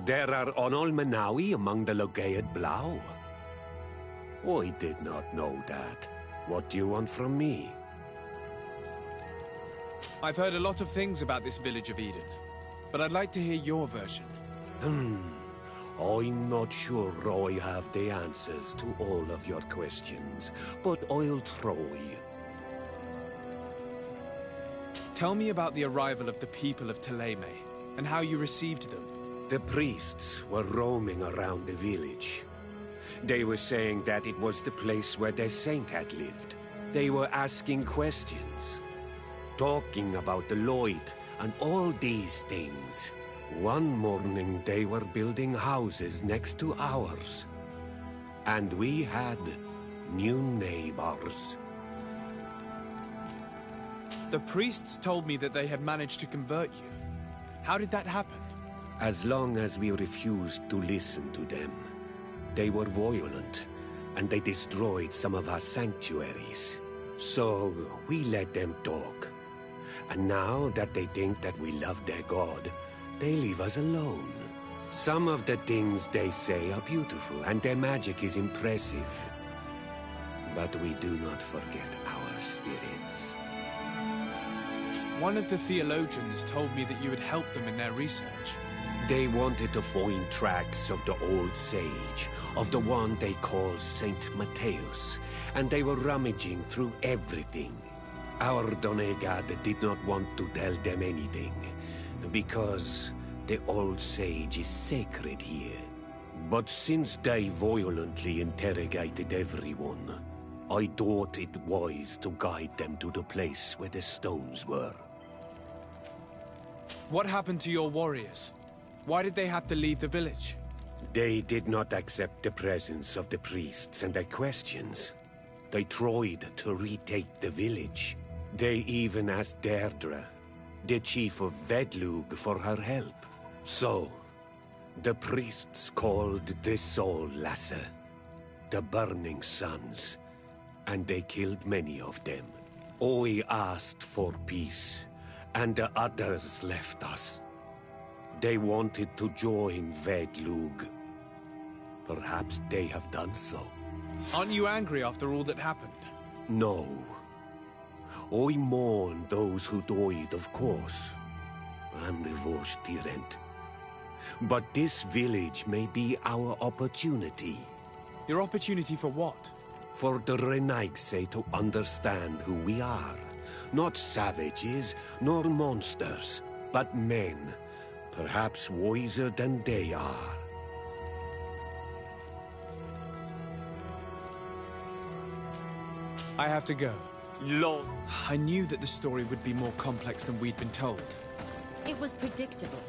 Speaker 18: There are Onolmenawi among the Logaed Blau. I did not know that. What do you want from me?
Speaker 4: I've heard a lot of things about this village of Eden, but I'd like to hear your version.
Speaker 18: I'm not sure I have the answers to all of your questions, but I'll try.
Speaker 4: Tell me about the arrival of the people of Thélème, and how you received them.
Speaker 18: The priests were roaming around the village. They were saying that it was the place where their saint had lived. They were asking questions, talking about the Lloyd and all these things. One morning they were building houses next to ours. And we had new neighbors.
Speaker 4: The priests told me that they had managed to convert you. How did that happen?
Speaker 18: As long as we refused to listen to them. They were violent, and they destroyed some of our sanctuaries. So we let them talk. And now that they think that we love their god, they leave us alone. Some of the things they say are beautiful, and their magic is impressive. But we do not forget our spirits.
Speaker 4: One of the theologians told me that you had helped them in their research.
Speaker 18: They wanted to find tracks of the old sage, of the one they call Saint Matthäus, and they were rummaging through everything. Our Doneigad did not want to tell them anything, because the old sage is sacred here. But since they violently interrogated everyone, I thought it wise to guide them to the place where the stones were.
Speaker 4: What happened to your warriors? Why did they have to leave the village?
Speaker 18: They did not accept the presence of the priests and their questions. They tried to retake the village. They even asked Deirdre, the chief of Vedlug, for her help. So, the priests called the Soul Lasser, the Burning Suns, and they killed many of them. I asked for peace, and the others left us. They wanted to join Vedlug. Perhaps they have done so.
Speaker 4: Aren't you angry after all that happened?
Speaker 18: No. I mourn those who died, of course. And the Voshtirent. But this village may be our opportunity.
Speaker 4: Your opportunity for what?
Speaker 18: For the Renaigse to understand who we are. Not savages, nor monsters, but men. Perhaps wiser than they are.
Speaker 4: I have to go.
Speaker 18: Long.
Speaker 4: I knew that the story would be more complex than we'd been told.
Speaker 7: It was predictable.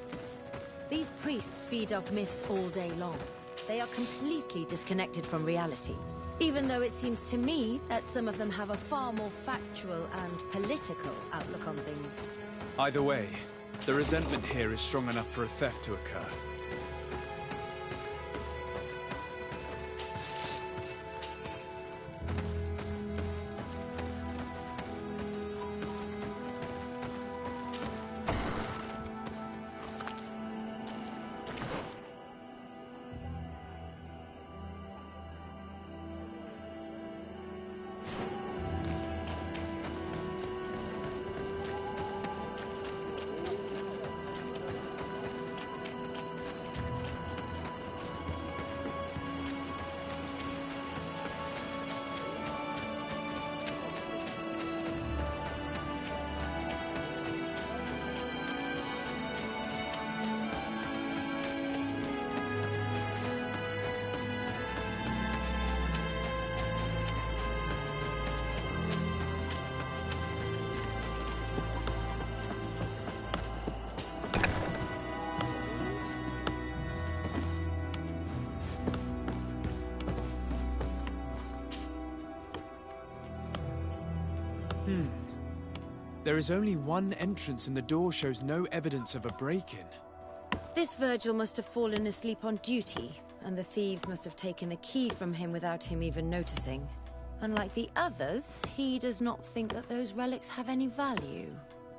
Speaker 7: These priests feed off myths all day long. They are completely disconnected from reality. Even though it seems to me that some of them have a far more factual and political outlook on things.
Speaker 4: Either way, the resentment here is strong enough for a theft to occur. There is only one entrance and the door shows no evidence of a break-in.
Speaker 7: This Virgil must have fallen asleep on duty. and the thieves must have taken the key from him without him even noticing. Unlike the others, he does not think that those relics have any value.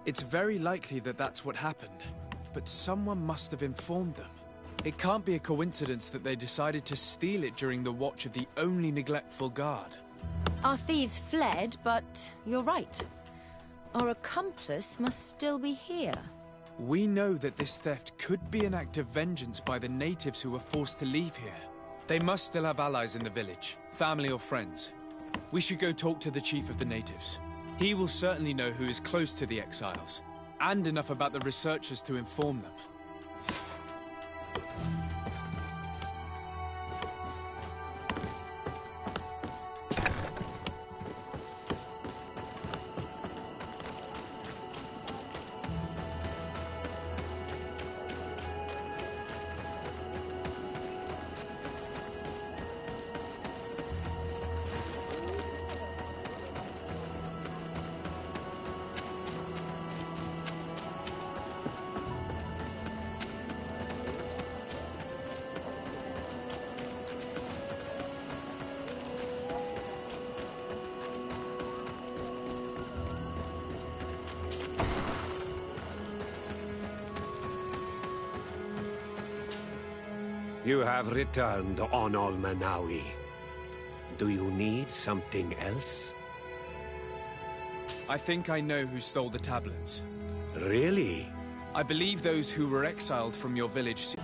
Speaker 4: It's very likely that that's what happened, but someone must have informed them. It can't be a coincidence that they decided to steal it during the watch of the only neglectful guard.
Speaker 7: Our thieves fled, but you're right. Our accomplice must still be here.
Speaker 4: We know that this theft could be an act of vengeance by the natives who were forced to leave here. They must still have allies in the village, family or friends. We should go talk to the chief of the natives. He will certainly know who is close to the exiles, and enough about the researchers to inform them.
Speaker 18: You have returned on Almanawi. Do you need something else?
Speaker 4: I think I know who stole the tablets.
Speaker 18: Really?
Speaker 4: I believe those who were exiled from your village...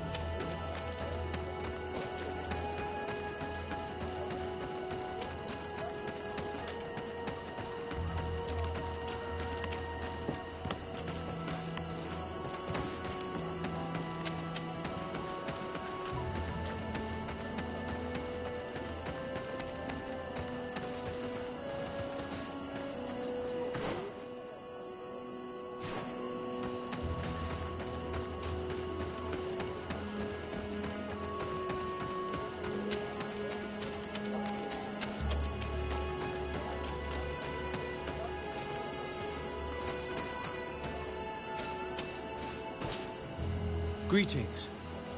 Speaker 4: Greetings.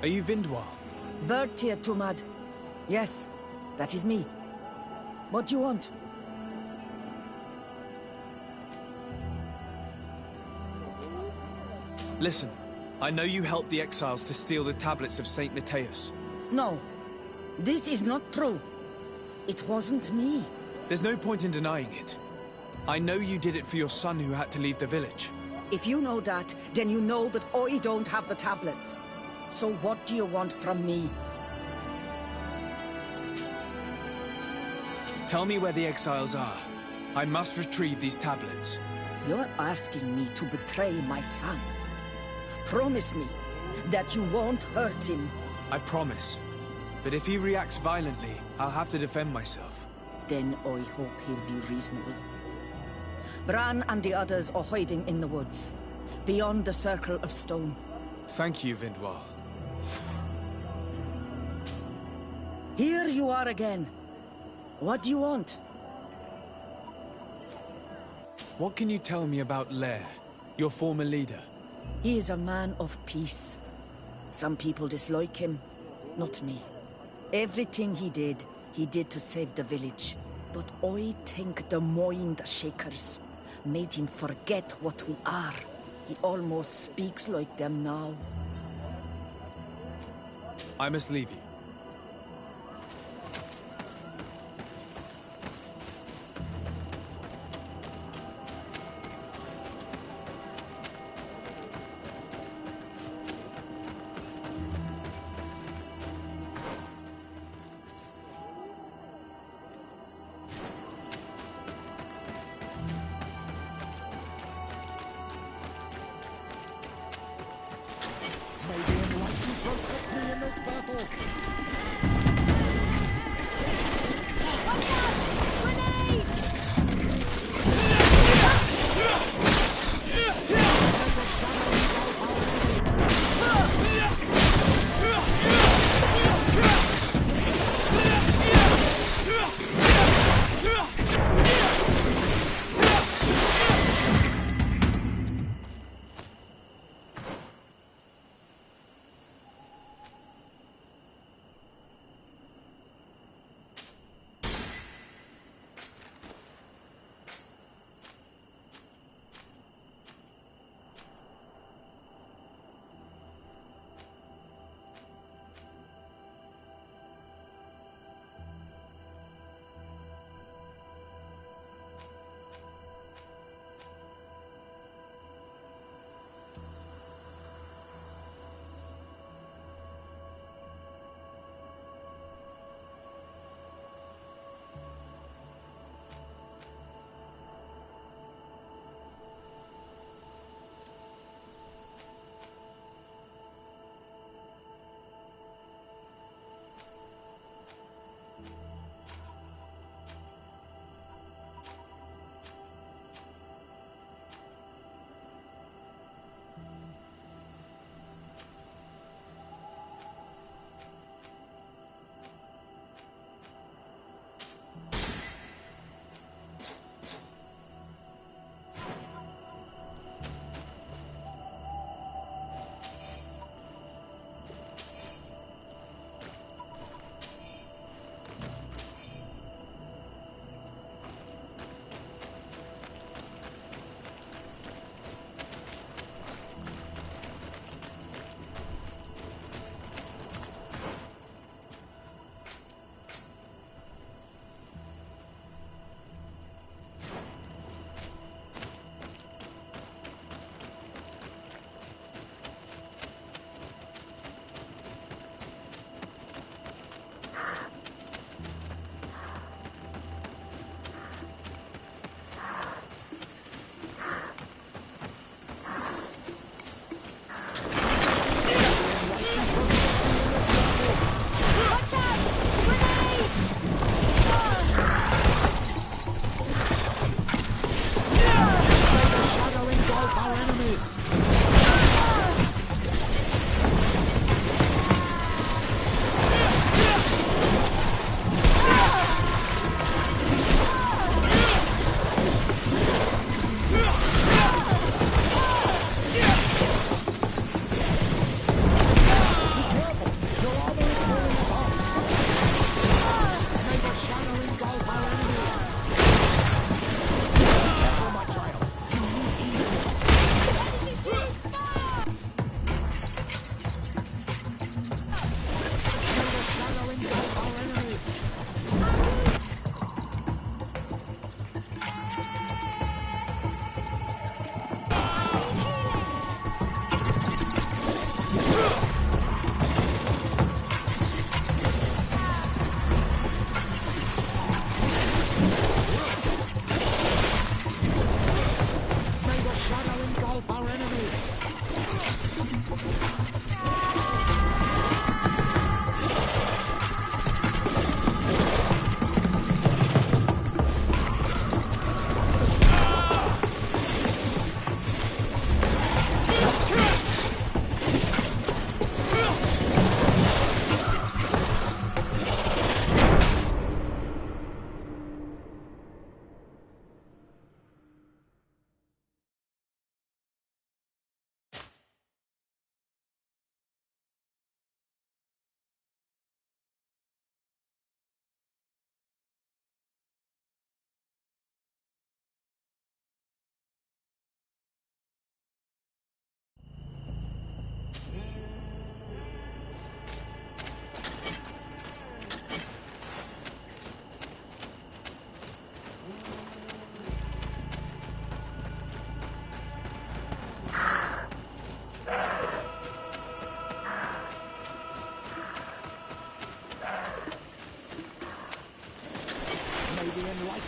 Speaker 4: Are you Vindwal?
Speaker 19: Bertir Tumad. Yes, that is me. What do you want?
Speaker 4: Listen, I know you helped the exiles to steal the tablets of St. Matthias.
Speaker 19: No, this is not true. It wasn't me.
Speaker 4: There's no point in denying it. I know you did it for your son who had to leave the village.
Speaker 19: If you know that, then you know that I don't have the tablets. So what do you want from me?
Speaker 4: Tell me where the exiles are. I must retrieve these tablets.
Speaker 19: You're asking me to betray my son. Promise me that you won't hurt him.
Speaker 4: I promise. But if he reacts violently, I'll have to defend myself.
Speaker 19: Then I hope he'll be reasonable. Bran and the others are hiding in the woods, beyond the Circle of Stone.
Speaker 4: Thank you, Vindwal.
Speaker 19: Here you are again. What do you want?
Speaker 4: What can you tell me about Lair, your former leader?
Speaker 19: He is a man of peace. Some people dislike him, not me. Everything he did to save the village. But I think the Mind Shakers made him forget what we are. He almost speaks like them now.
Speaker 4: I must leave you.
Speaker 5: May the Enlightened protect me in this battle!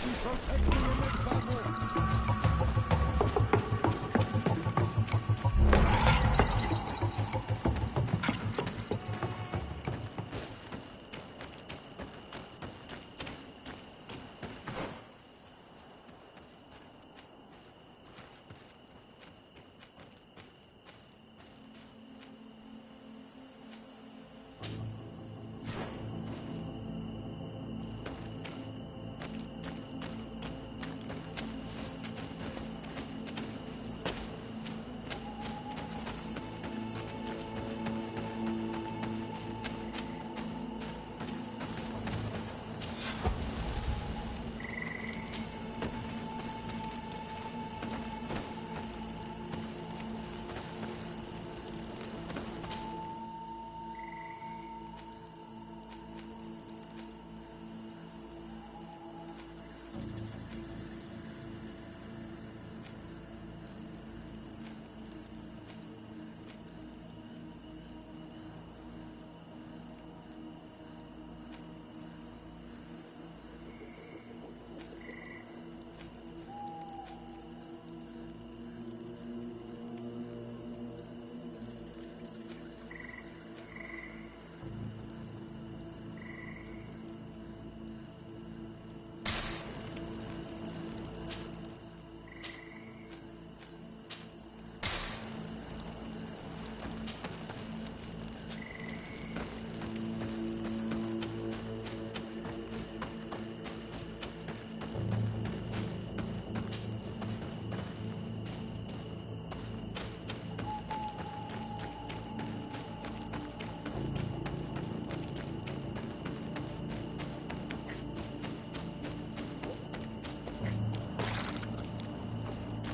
Speaker 6: protect me in this battle.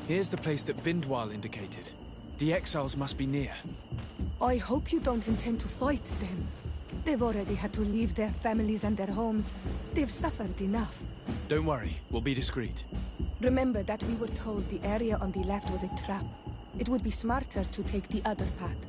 Speaker 4: Here's the place that Vindwal indicated. The exiles must be near.
Speaker 9: I hope you don't intend to fight them. They've already had to leave their families and their homes. They've suffered enough.
Speaker 4: Don't worry, we'll be discreet.
Speaker 9: Remember that we were told the area on the left was a trap. It would be smarter to take the other path.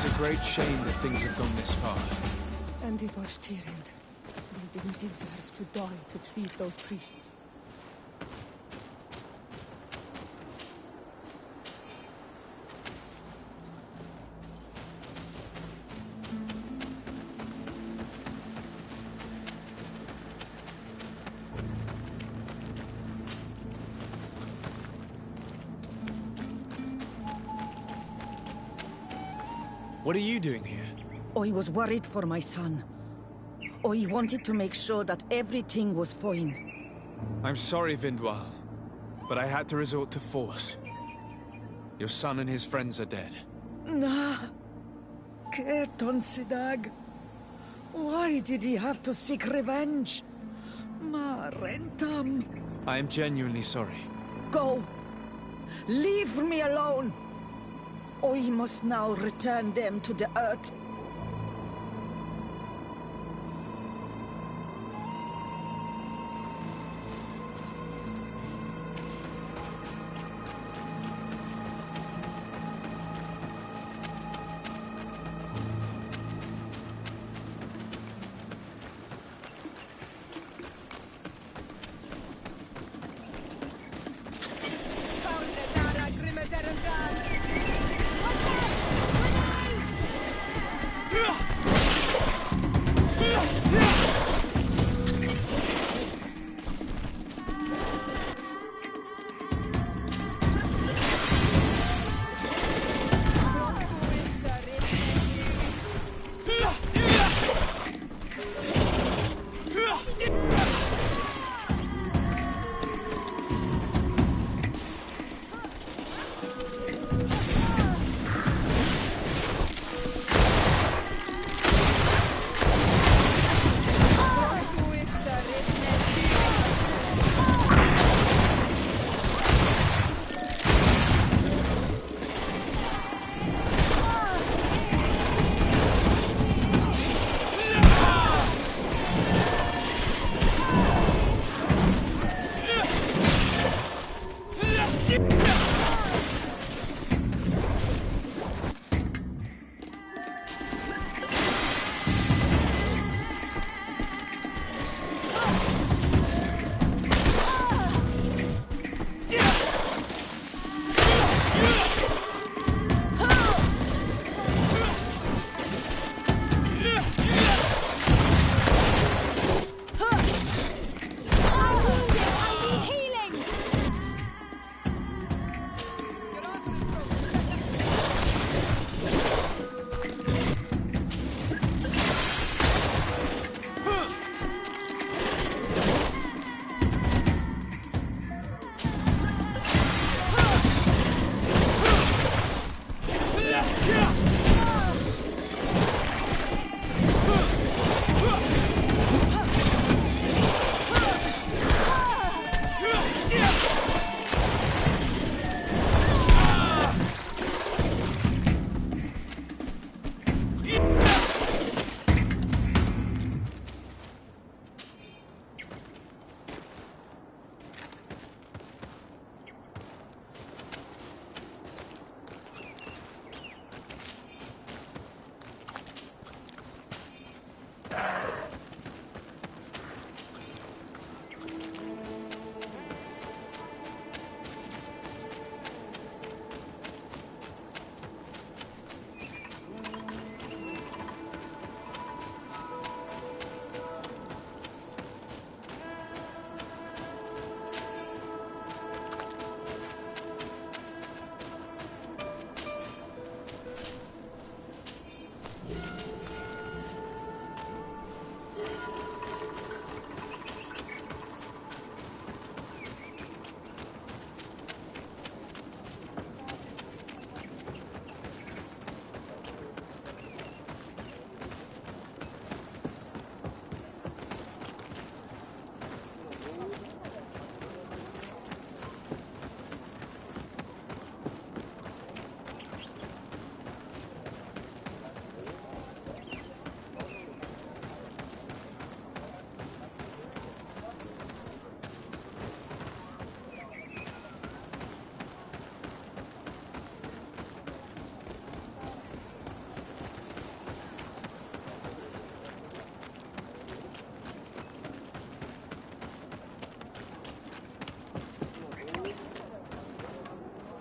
Speaker 4: It's a great shame that things have gone this far.
Speaker 9: And Ivar's Tyrant. They didn't deserve to die to please those priests.
Speaker 4: What are you doing here?
Speaker 19: I was worried for my son. I wanted to make sure that everything was fine.
Speaker 4: I'm sorry, Vindwal, but I had to resort to force. Your son and his friends are dead.
Speaker 19: Nah. Kerton Sidag. Why did he have to seek revenge? Ma Rentam.
Speaker 4: I am genuinely sorry.
Speaker 19: Go! Leave me alone! I must now return them to the earth.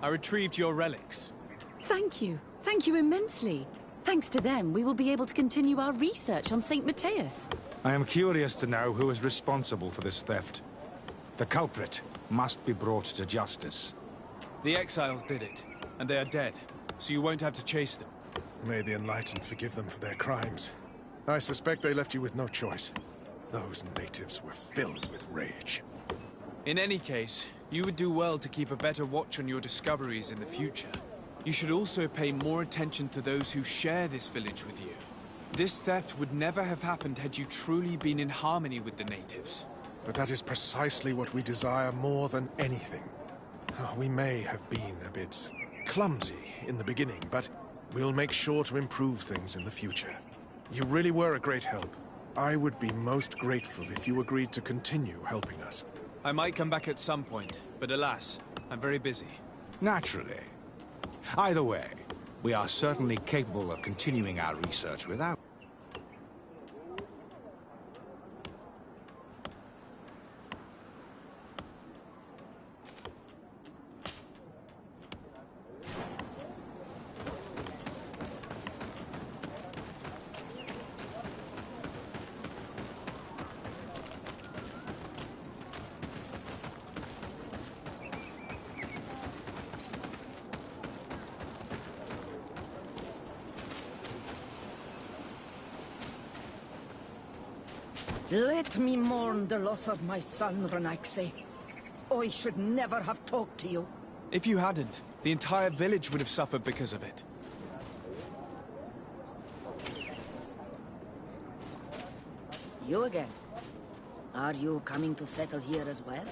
Speaker 4: I retrieved your relics.
Speaker 1: Thank you. Thank you immensely. Thanks to them, we will be able to continue our research on St. Matthias.
Speaker 15: I am curious to know who is responsible for this theft. The culprit must be brought to justice.
Speaker 4: The exiles did it, and they are dead, so you won't have to chase them.
Speaker 16: May the Enlightened forgive them for their crimes. I suspect they left you with no choice. Those natives were filled with rage.
Speaker 4: In any case, you would do well to keep a better watch on your discoveries in the future. You should also pay more attention to those who share this village with you. This theft would never have happened had you truly been in harmony with the natives.
Speaker 16: But that is precisely what we desire more than anything. We may have been a bit clumsy in the beginning, but we'll make sure to improve things in the future. You really were a great help. I would be most grateful if you agreed to continue helping us.
Speaker 4: I might come back at some point, but alas, I'm very busy.
Speaker 15: Naturally. Either way, we are certainly capable of continuing our research without...
Speaker 19: Let me mourn the loss of my son, Renaxe. I should never have talked to you.
Speaker 4: If you hadn't, the entire village would have suffered because of it.
Speaker 19: You again? Are you coming to settle here as well?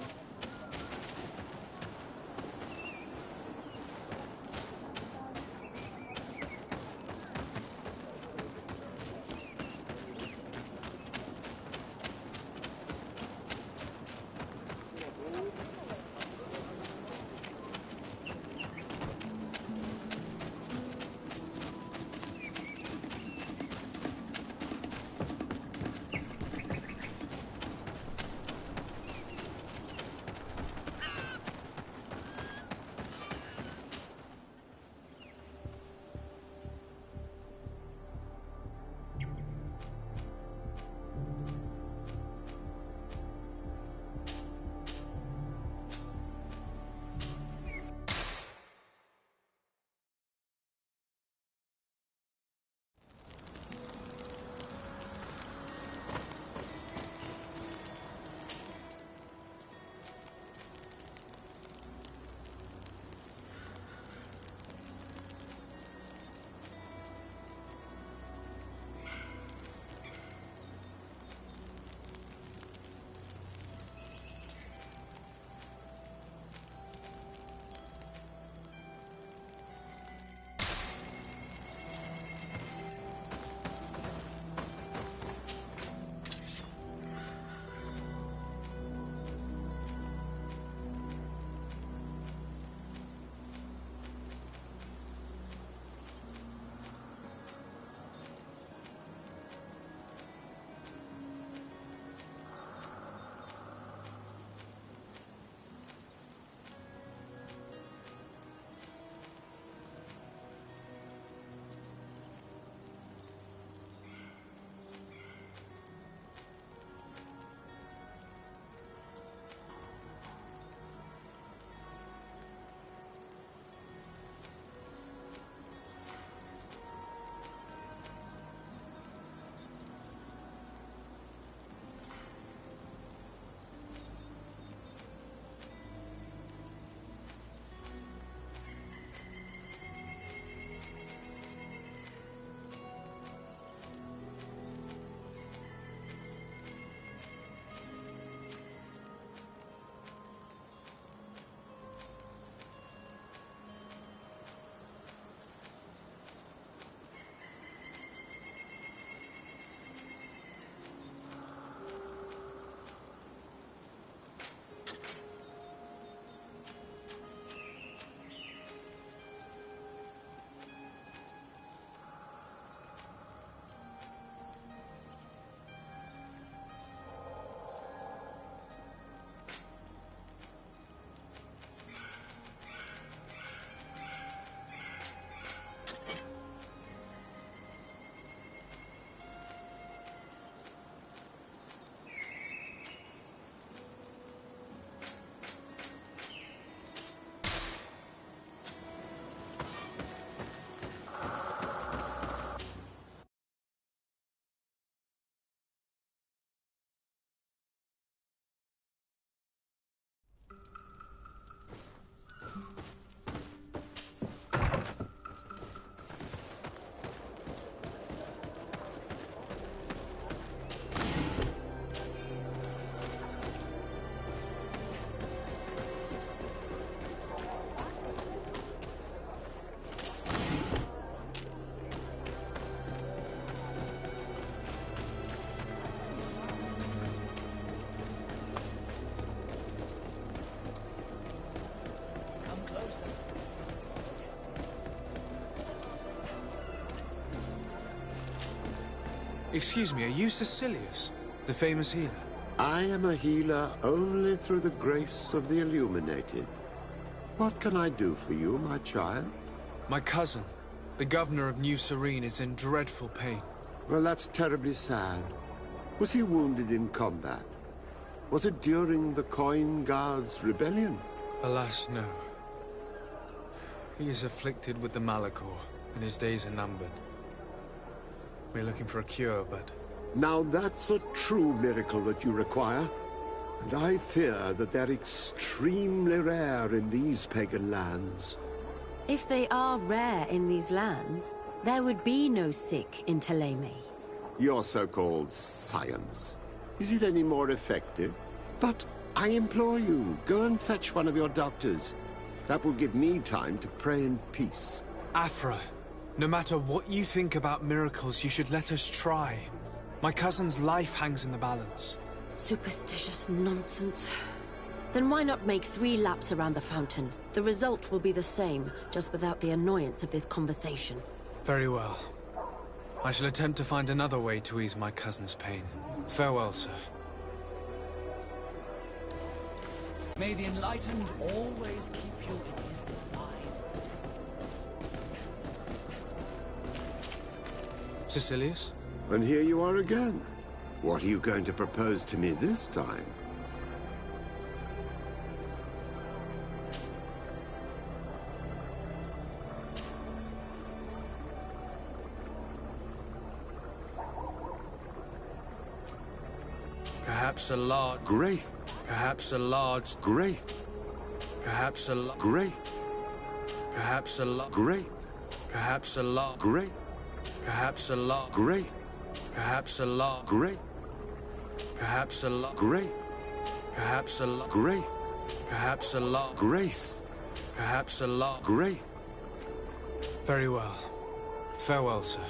Speaker 4: Excuse me, are you Cecilius, the famous healer?
Speaker 6: I am a healer only through the grace of the Illuminated. What can I do for you, my child?
Speaker 4: My cousin, the governor of New Serene, is in dreadful pain.
Speaker 6: Well, that's terribly sad. Was he wounded in combat? Was it during the Coin Guards' rebellion?
Speaker 4: Alas, no. He is afflicted with the Malachor, and his days are numbered. We're looking for a cure, but...
Speaker 6: Now that's a true miracle that you require. And I fear that they're extremely rare in these pagan lands.
Speaker 7: If they are rare in these lands, there would be no sick in Thélème.
Speaker 6: Your so-called science. Is it any more effective? But I implore you, go and fetch one of your doctors. That will give me time to pray in peace.
Speaker 4: Afra, no matter what you think about miracles, you should let us try. My cousin's life hangs in the balance.
Speaker 7: Superstitious nonsense. Then why not make 3 laps around the fountain? The result will be the same, just without the annoyance of this conversation.
Speaker 4: Very well. I shall attempt to find another way to ease my cousin's pain. Farewell, sir.
Speaker 11: May the Enlightened always keep you in his divine.
Speaker 4: Cecilius?
Speaker 6: And here you are again. What are you going to propose to me this time?
Speaker 4: Perhaps a large...
Speaker 6: Grace.
Speaker 4: Perhaps a large...
Speaker 6: Grace.
Speaker 4: Perhaps a...
Speaker 6: Grace.
Speaker 4: Perhaps a...
Speaker 6: Grace.
Speaker 4: Perhaps a...
Speaker 6: Grace.
Speaker 4: Perhaps a...
Speaker 6: Grace.
Speaker 4: Perhaps a...
Speaker 6: Grace.
Speaker 4: Perhaps a...
Speaker 6: Grace.
Speaker 4: Perhaps a...
Speaker 6: Grace.
Speaker 4: Perhaps a...
Speaker 6: Grace.
Speaker 4: Perhaps a...
Speaker 6: Grace.
Speaker 4: Very well. Farewell, sir.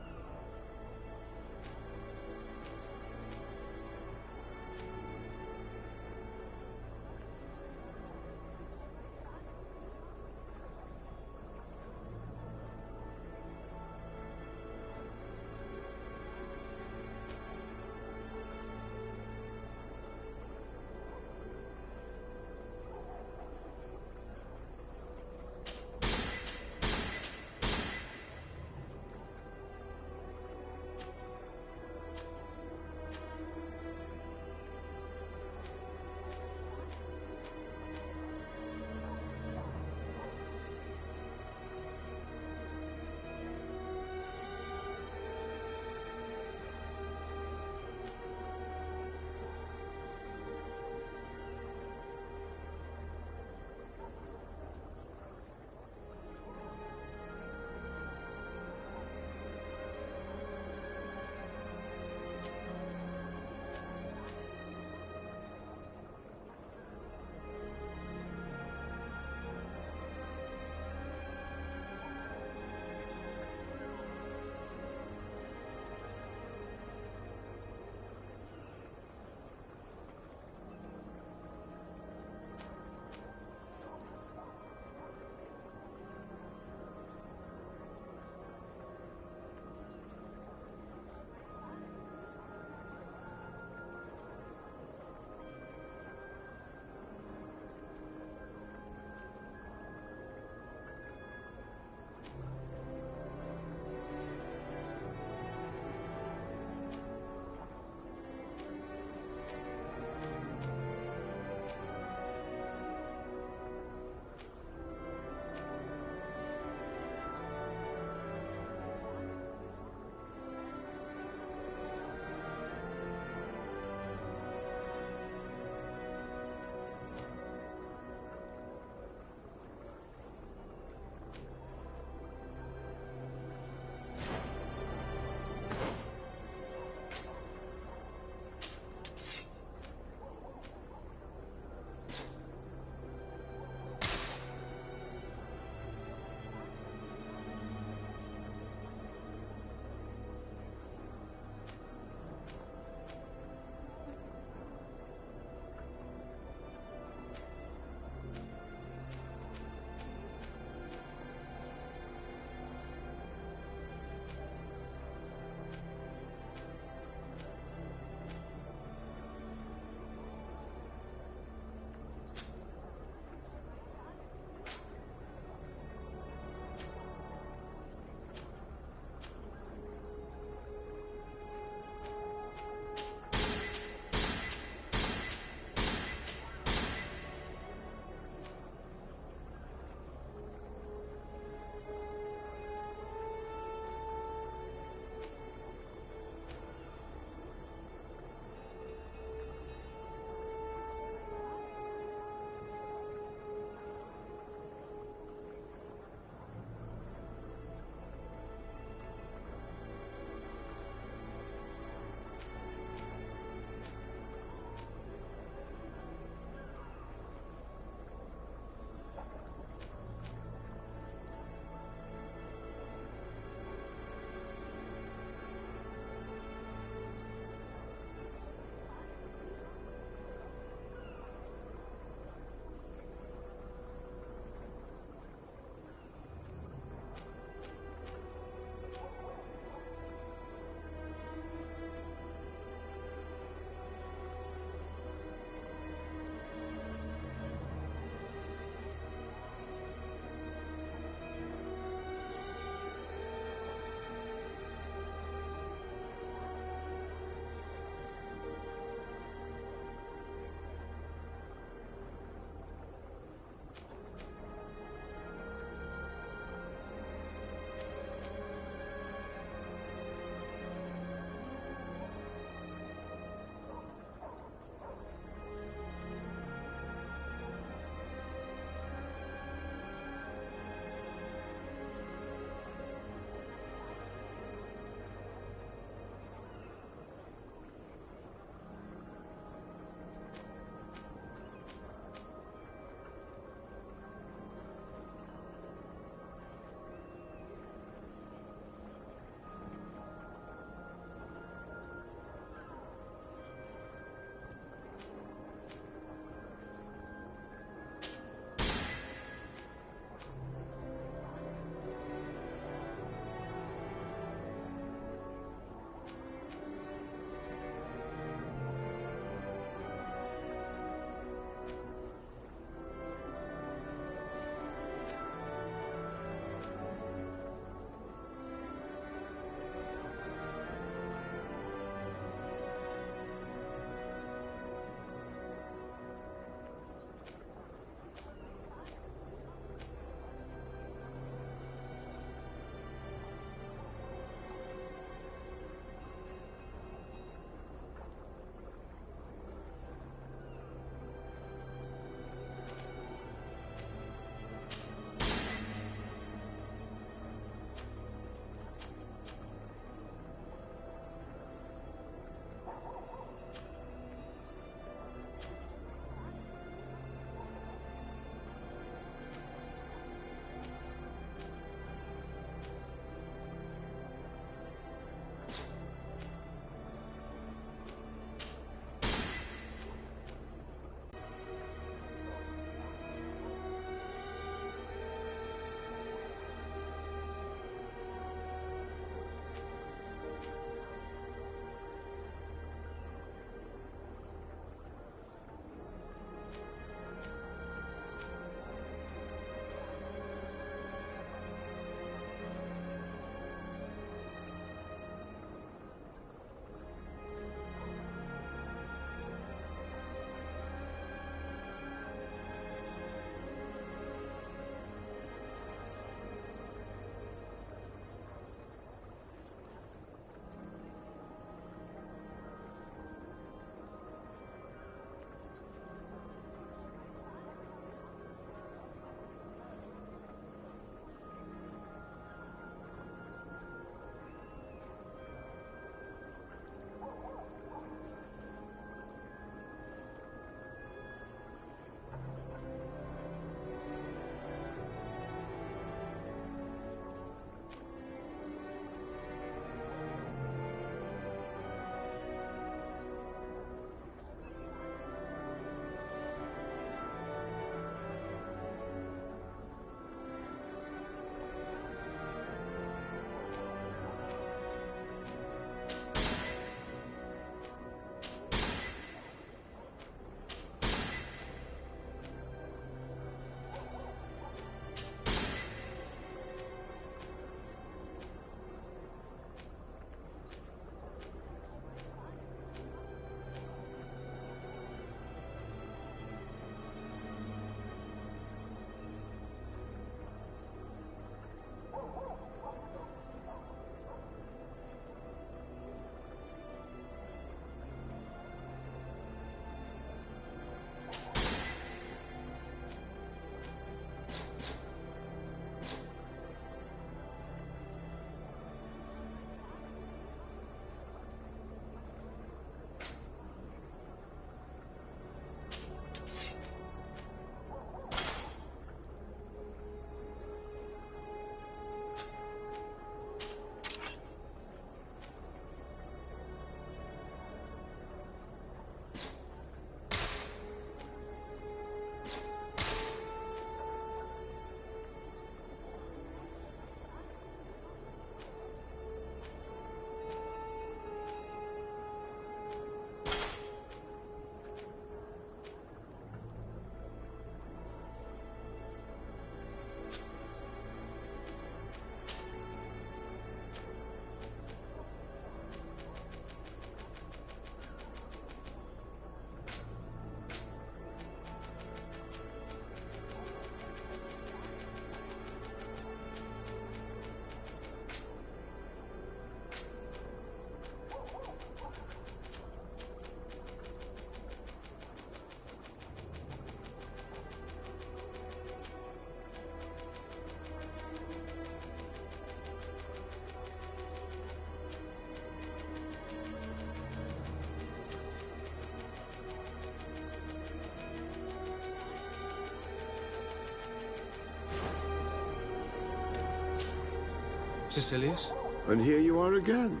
Speaker 4: Caecilius?
Speaker 6: And here you are again.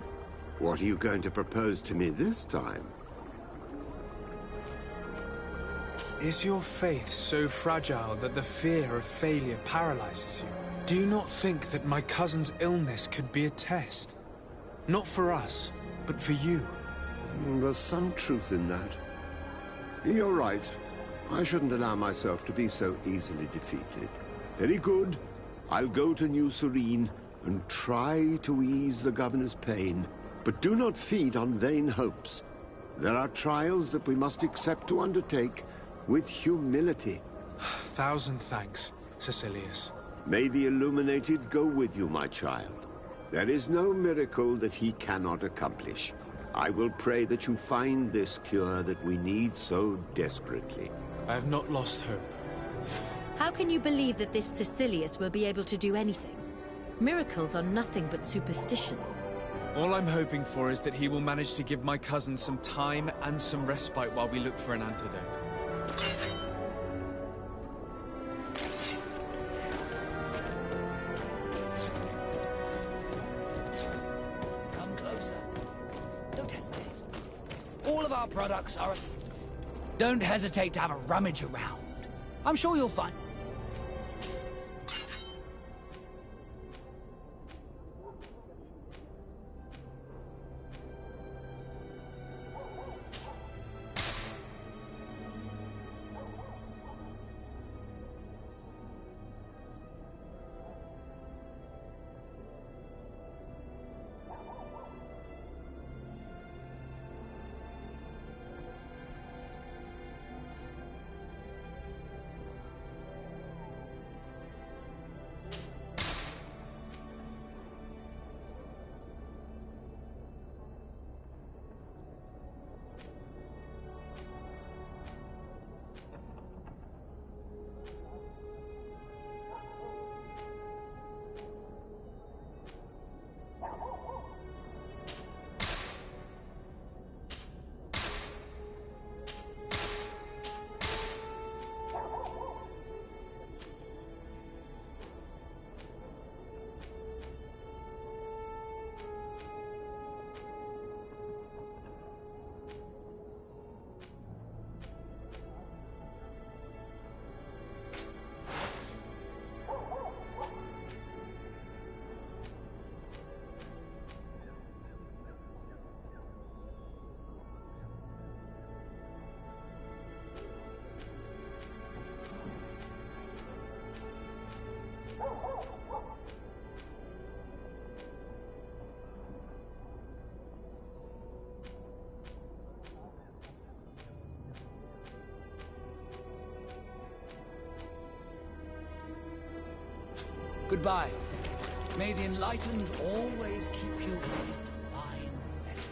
Speaker 6: What are you going to propose to me this time?
Speaker 4: Is your faith so fragile that the fear of failure paralyzes you? Do you not think that my cousin's illness could be a test? Not for us, but for you.
Speaker 6: There's some truth in that. You're right. I shouldn't allow myself to be so easily defeated. Very good. I'll go to New Serene and try to ease the governor's pain. But do not feed on vain hopes. There are trials that we must accept to undertake with humility.
Speaker 4: Thousand thanks, Caecilius.
Speaker 6: May the Illuminated go with you, my child. There is no miracle that he cannot accomplish. I will pray that you find this cure that we need so desperately.
Speaker 4: I have not lost hope.
Speaker 7: How can you believe that this Caecilius will be able to do anything? Miracles are nothing but superstitions.
Speaker 4: All I'm hoping for is that he will manage to give my cousin some time and some respite while we look for an antidote.
Speaker 20: Come closer. Don't hesitate. All of our products are... Don't hesitate to have a rummage around. I'm sure you'll find... Goodbye. May the Enlightened always keep you in his divine blessing.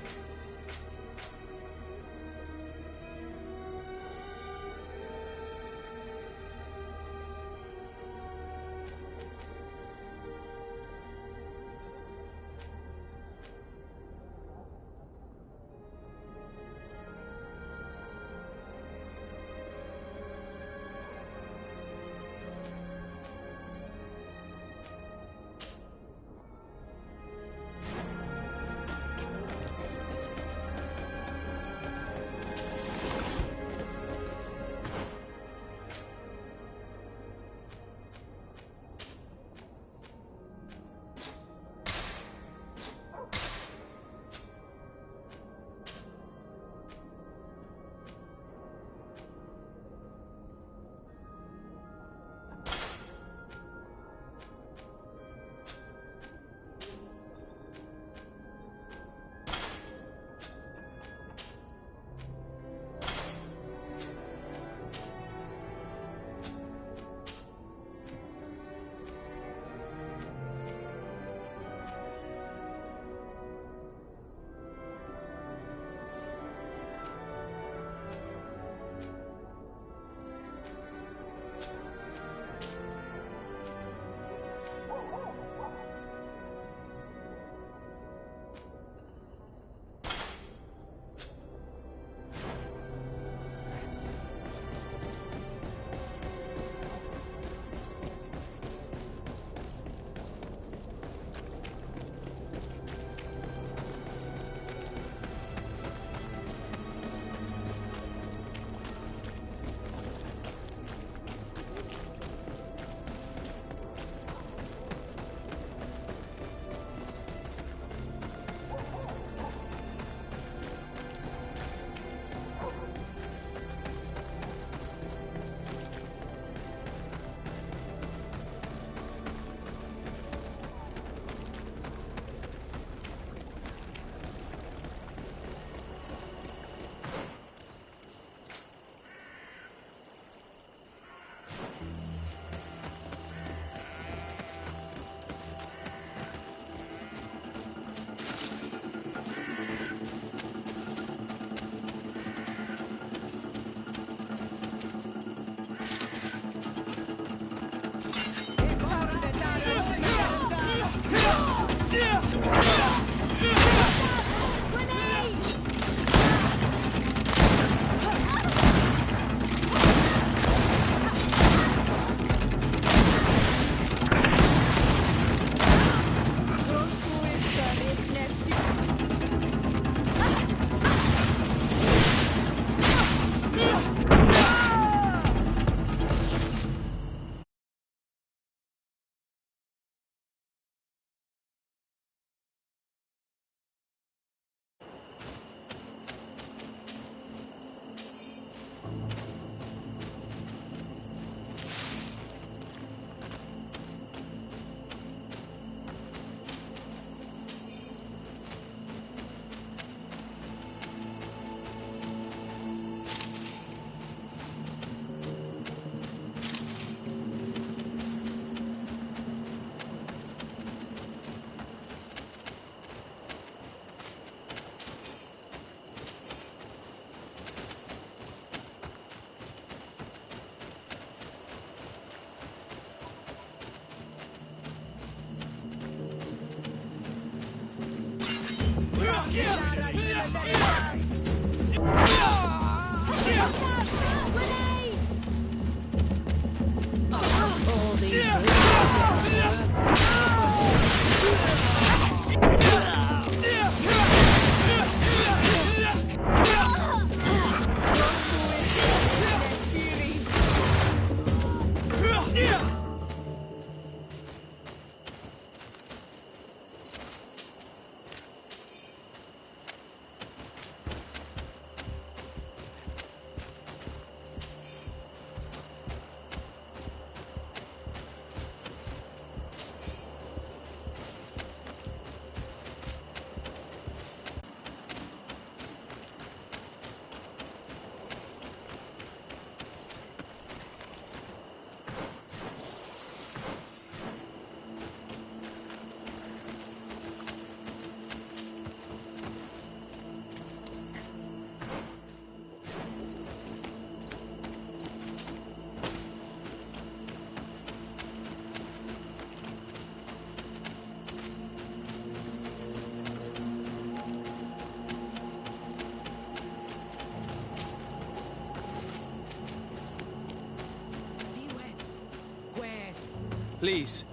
Speaker 4: Please,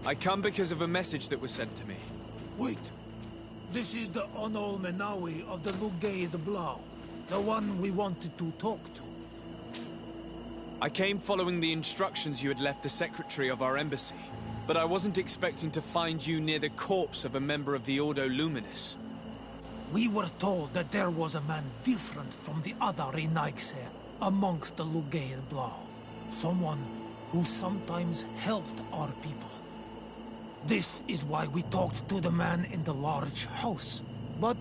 Speaker 4: I come because of a message that was sent to me.
Speaker 21: Wait. This is the Onol Menawi of the Lugaid Blau. The one we wanted to talk to.
Speaker 4: I came following the instructions you had left the secretary of our embassy, but I wasn't expecting to find you near the corpse of a member of the Ordo Luminous.
Speaker 21: We were told that there was a man different from the other Renaigse amongst the Lugaid Blau. Someone who sometimes helped our people. This is why we talked to the man in the large house. But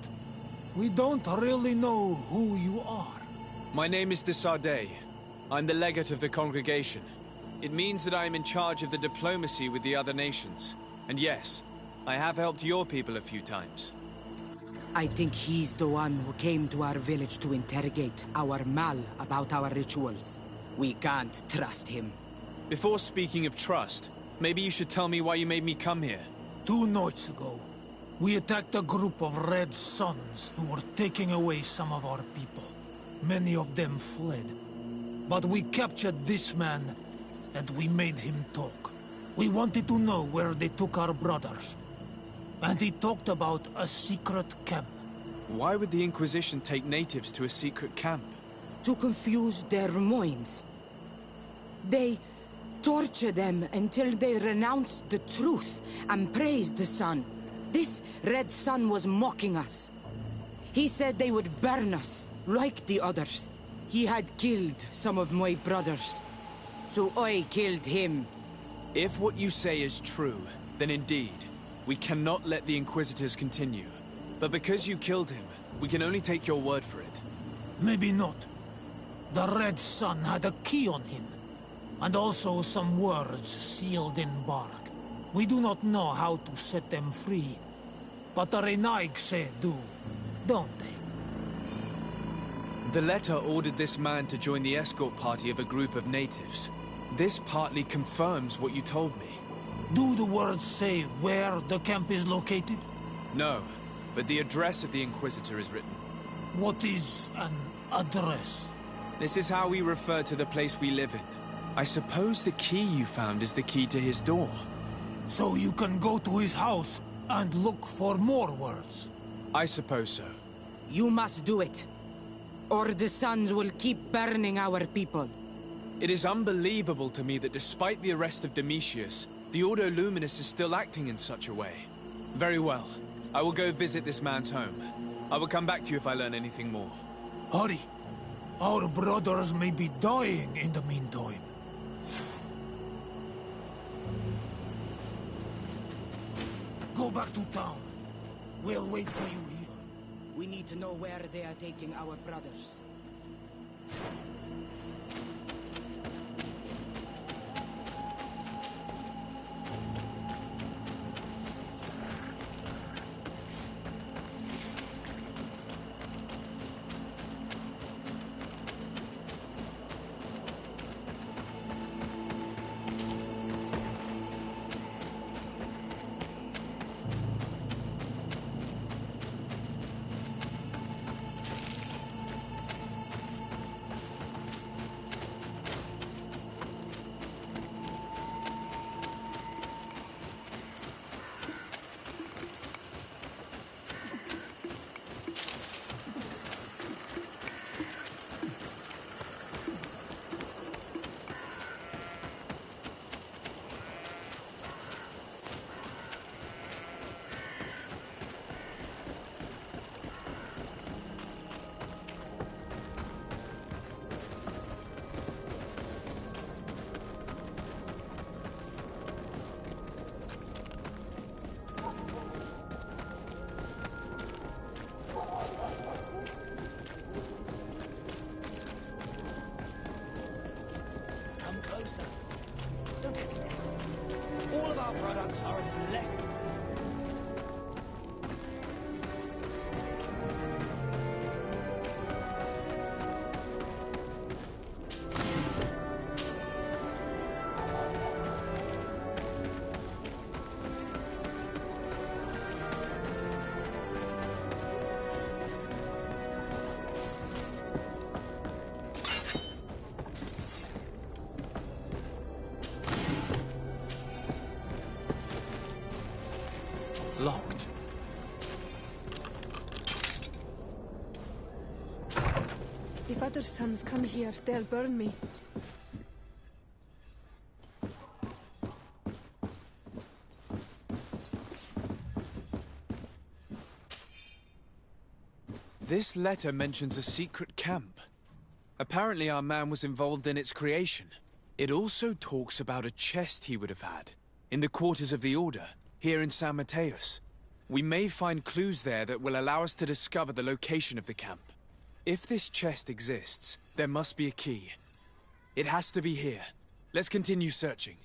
Speaker 21: we don't really know who you are.
Speaker 4: My name is de Sardet. I'm the legate of the congregation. It means that I am in charge of the diplomacy with the other nations. And yes, I have helped your people a few times.
Speaker 22: I think he's the one who came to our village to interrogate our Mal about our rituals. We can't trust him.
Speaker 4: Before speaking of trust, maybe you should tell me why you made me come here.
Speaker 21: 2 nights ago, we attacked a group of Red Suns who were taking away some of our people. Many of them fled. But we captured this man, and we made him talk. We wanted to know where they took our brothers. And he talked about a secret camp.
Speaker 4: Why would the Inquisition take natives to a secret camp?
Speaker 22: To confuse their minds. They torture them until they renounce the truth and praise the sun. This Red Sun was mocking us. He said they would burn us, like the others. He had killed some of my brothers, so I killed him.
Speaker 4: If what you say is true, then indeed, we cannot let the Inquisitors continue. But because you killed him, we can only take your word for it.
Speaker 21: Maybe not. The Red Sun had a key on him. And also some words sealed in bark. We do not know how to set them free. But the Renaigse do, don't they?
Speaker 4: The letter ordered this man to join the escort party of a group of natives. This partly confirms what you told me.
Speaker 21: Do the words say where the camp is located?
Speaker 4: No, but the address of the Inquisitor is written.
Speaker 21: What is an address?
Speaker 4: This is how we refer to the place we live in. I suppose the key you found is the key to his door.
Speaker 21: So you can go to his house and look for more words?
Speaker 4: I suppose so.
Speaker 22: You must do it, or the suns will keep burning our people.
Speaker 4: It is unbelievable to me that despite the arrest of Domitius, the Ordo Luminous is still acting in such a way. Very well. I will go visit this man's home. I will come back to you if I learn anything more.
Speaker 21: Hurry. Our brothers may be dying in the meantime. Go back to town. We'll wait for you here.
Speaker 22: We need to know where they are taking our brothers.
Speaker 20: Don't hesitate. All of our products are less...
Speaker 4: Locked.
Speaker 9: If other sons come here, they'll burn me.
Speaker 4: This letter mentions a secret camp. Apparently our man was involved in its creation. It also talks about a chest he would have had, in the quarters of the Order, here in San Mateus. We may find clues there that will allow us to discover the location of the camp. If this chest exists, there must be a key. It has to be here. Let's continue searching.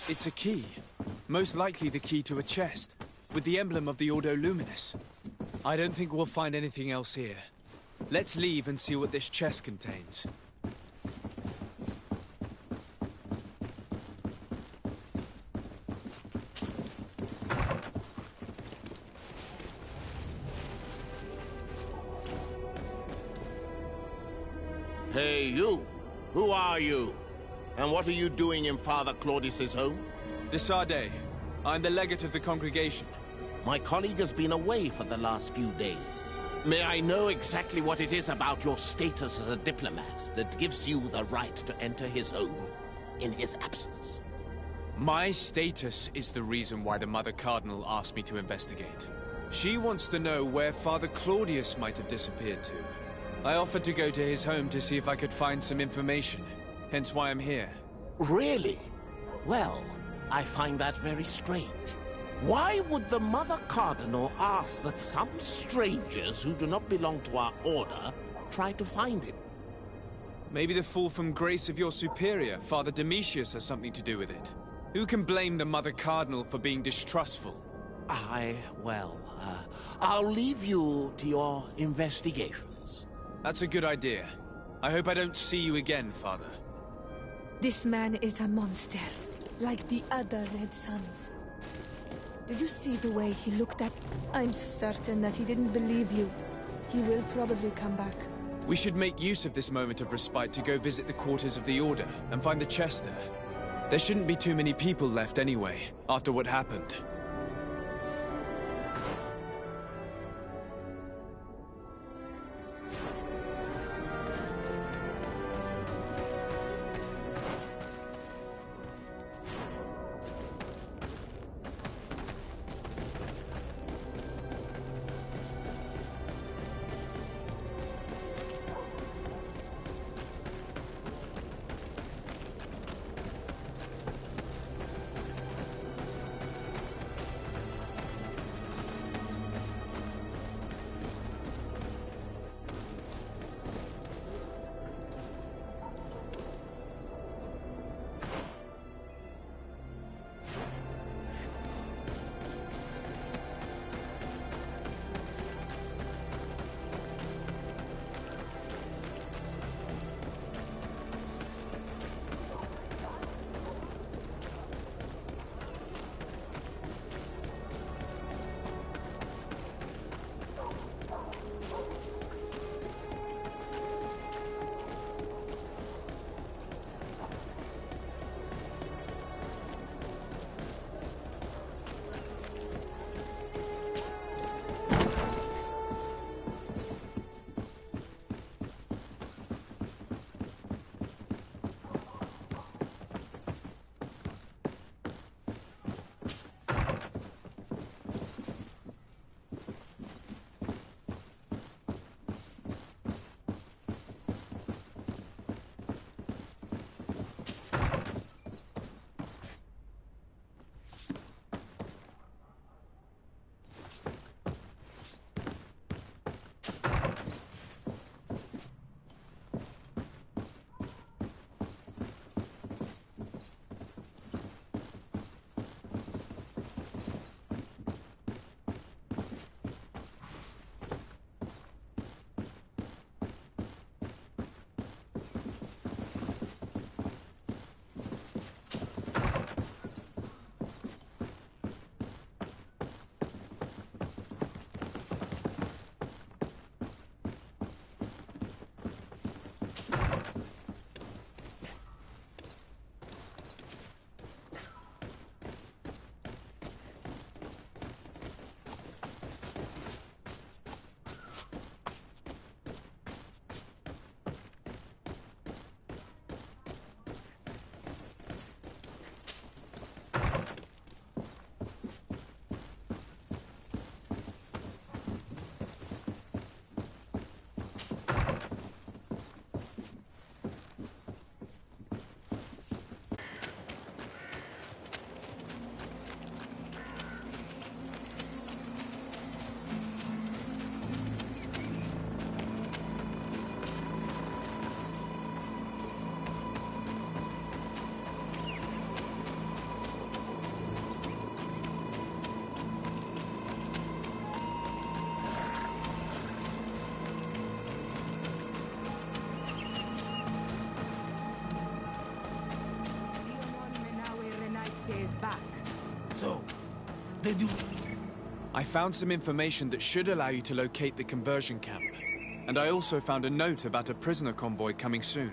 Speaker 4: It's a key. Most likely the key to a chest, with the emblem of the Ordo Luminis. I don't think we'll find anything else here. Let's leave and see what this chest contains.
Speaker 5: Hey, you! Who are you? And what are you doing in Father Claudius's home?
Speaker 4: De Sardet. I'm the legate of the congregation.
Speaker 5: My colleague has been away for the last few days. May I know exactly what it is about your status as a diplomat that gives you the right to enter his home in his absence?
Speaker 4: My status is the reason why the Mother Cardinal asked me to investigate. She wants to know where Father Claudius might have disappeared to. I offered to go to his home to see if I could find some information. Hence why I'm here.
Speaker 5: Really? Well, I find that very strange. Why would the Mother Cardinal ask that some strangers who do not belong to our order try to find him?
Speaker 4: Maybe the fall from grace of your superior, Father Domitius, has something to do with it. Who can blame the Mother Cardinal for being distrustful?
Speaker 5: I'll leave you to your investigations.
Speaker 4: That's a good idea. I hope I don't see you again, Father.
Speaker 9: This man is a monster, like the other Red Suns. Did you see the way he looked at... I'm certain that he didn't believe you. He will probably come back.
Speaker 4: We should make use of this moment of respite to go visit the quarters of the Order and find the chest there. There shouldn't be too many people left anyway, after what happened.
Speaker 22: Talese is back.
Speaker 21: So, did you...
Speaker 4: I found some information that should allow you to locate the conversion camp. And I also found a note about a prisoner convoy coming soon.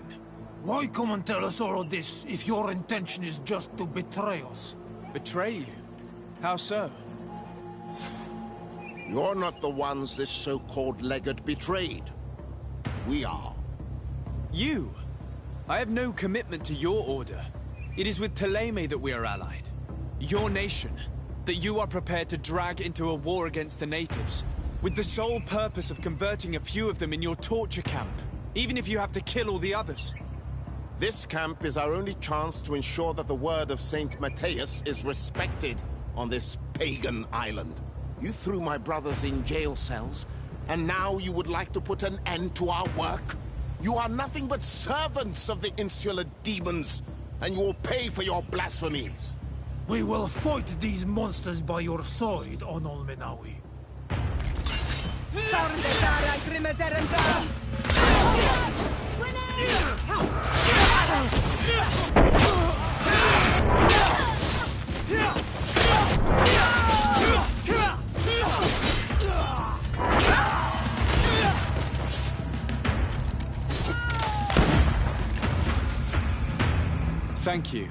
Speaker 21: Why come and tell us all of this if your intention is just to betray us?
Speaker 4: Betray you? How so?
Speaker 5: You're not the ones this so-called legate betrayed. We are.
Speaker 4: You? I have no commitment to your order. It is with Thélème that we are allied. Your nation, that you are prepared to drag into a war against the natives, with the sole purpose of converting a few of them in your torture camp, even if you have to kill all the others.
Speaker 5: This camp is our only chance to ensure that the word of Saint Matthias is respected on this pagan island. You threw my brothers in jail cells, and now you would like to put an end to our work? You are nothing but servants of the insular demons, and you will pay for your blasphemies.
Speaker 21: We will fight these monsters by your side, Onol Menawi.
Speaker 4: Thank you.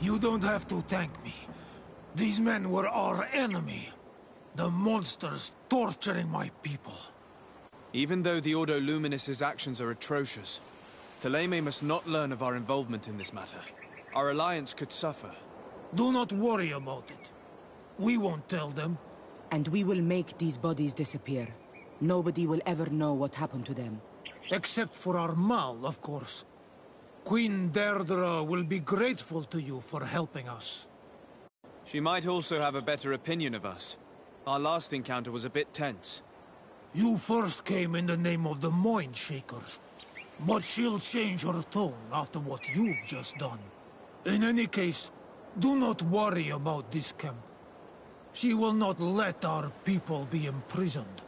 Speaker 21: You don't have to thank me. These men were our enemy. The monsters torturing my people.
Speaker 4: Even though the Ordo Luminis' actions are atrocious, Thélème must not learn of our involvement in this matter. Our alliance could suffer.
Speaker 21: Do not worry about it. We won't tell them.
Speaker 22: And we will make these bodies disappear. Nobody will ever know what happened to them.
Speaker 21: Except for our Mal, of course. Queen Deirdre will be grateful to you for helping us.
Speaker 4: She might also have a better opinion of us. Our last encounter was a bit tense.
Speaker 21: You first came in the name of the Mind Shakers, but she'll change her tone after what you've just done. In any case, do not worry about this camp. She will not let our people be imprisoned.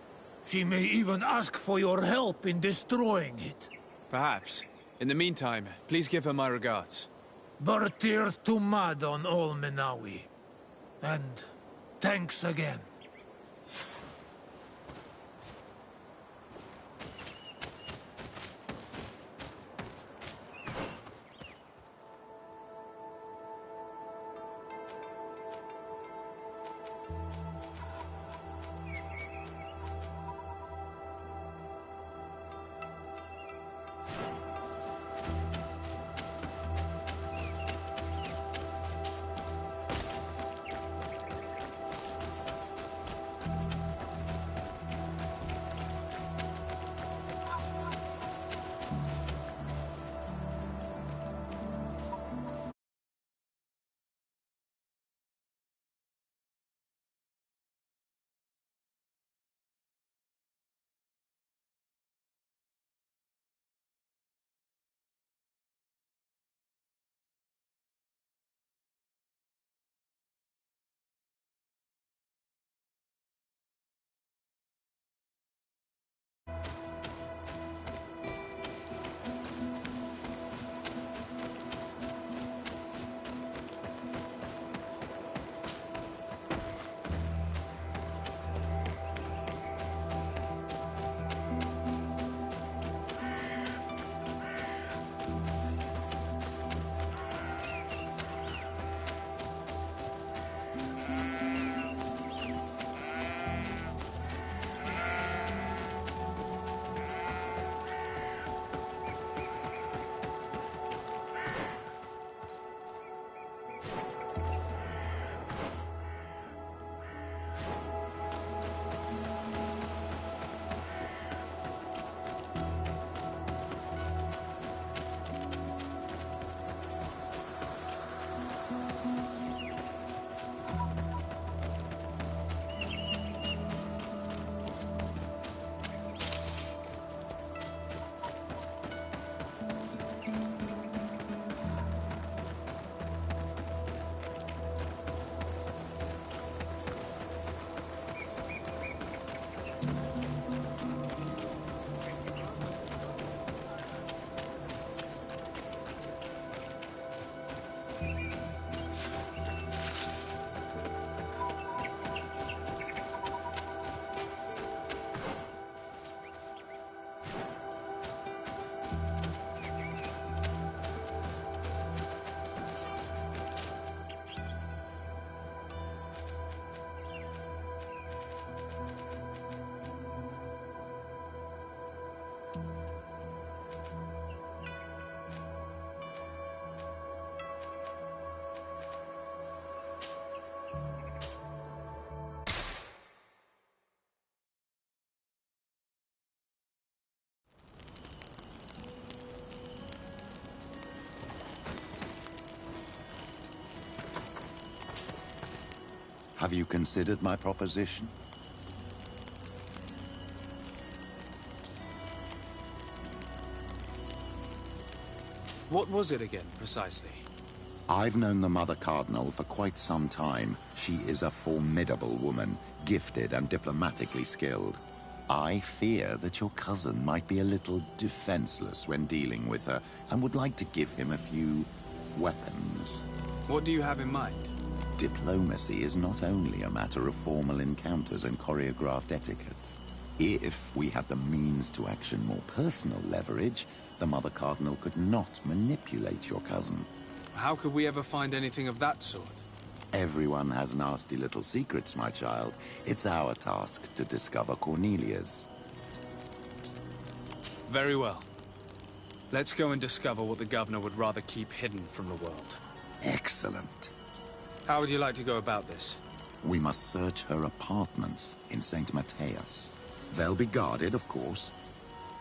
Speaker 21: She may even ask for your help in destroying it.
Speaker 4: Perhaps. In the meantime, please give her my regards.
Speaker 21: Bertir Tumad on Ol Menawi. And thanks again.
Speaker 8: Have you considered my proposition?
Speaker 4: What was it again, precisely?
Speaker 8: I've known the Mother Cardinal for quite some time. She is a formidable woman, gifted and diplomatically skilled. I fear that your cousin might be a little defenseless when dealing with her, and would like to give him a few weapons.
Speaker 4: What do you have in mind?
Speaker 8: Diplomacy is not only a matter of formal encounters and choreographed etiquette. If we had the means to action more personal leverage, the Mother Cardinal could not manipulate your cousin.
Speaker 4: How could we ever find anything of that sort?
Speaker 8: Everyone has nasty little secrets, my child. It's our task to discover Cornelia's.
Speaker 4: Very well. Let's go and discover what the governor would rather keep hidden from the world.
Speaker 8: Excellent.
Speaker 4: How would you like to go about this?
Speaker 8: We must search her apartments in St. Matthias. They'll be guarded, of course.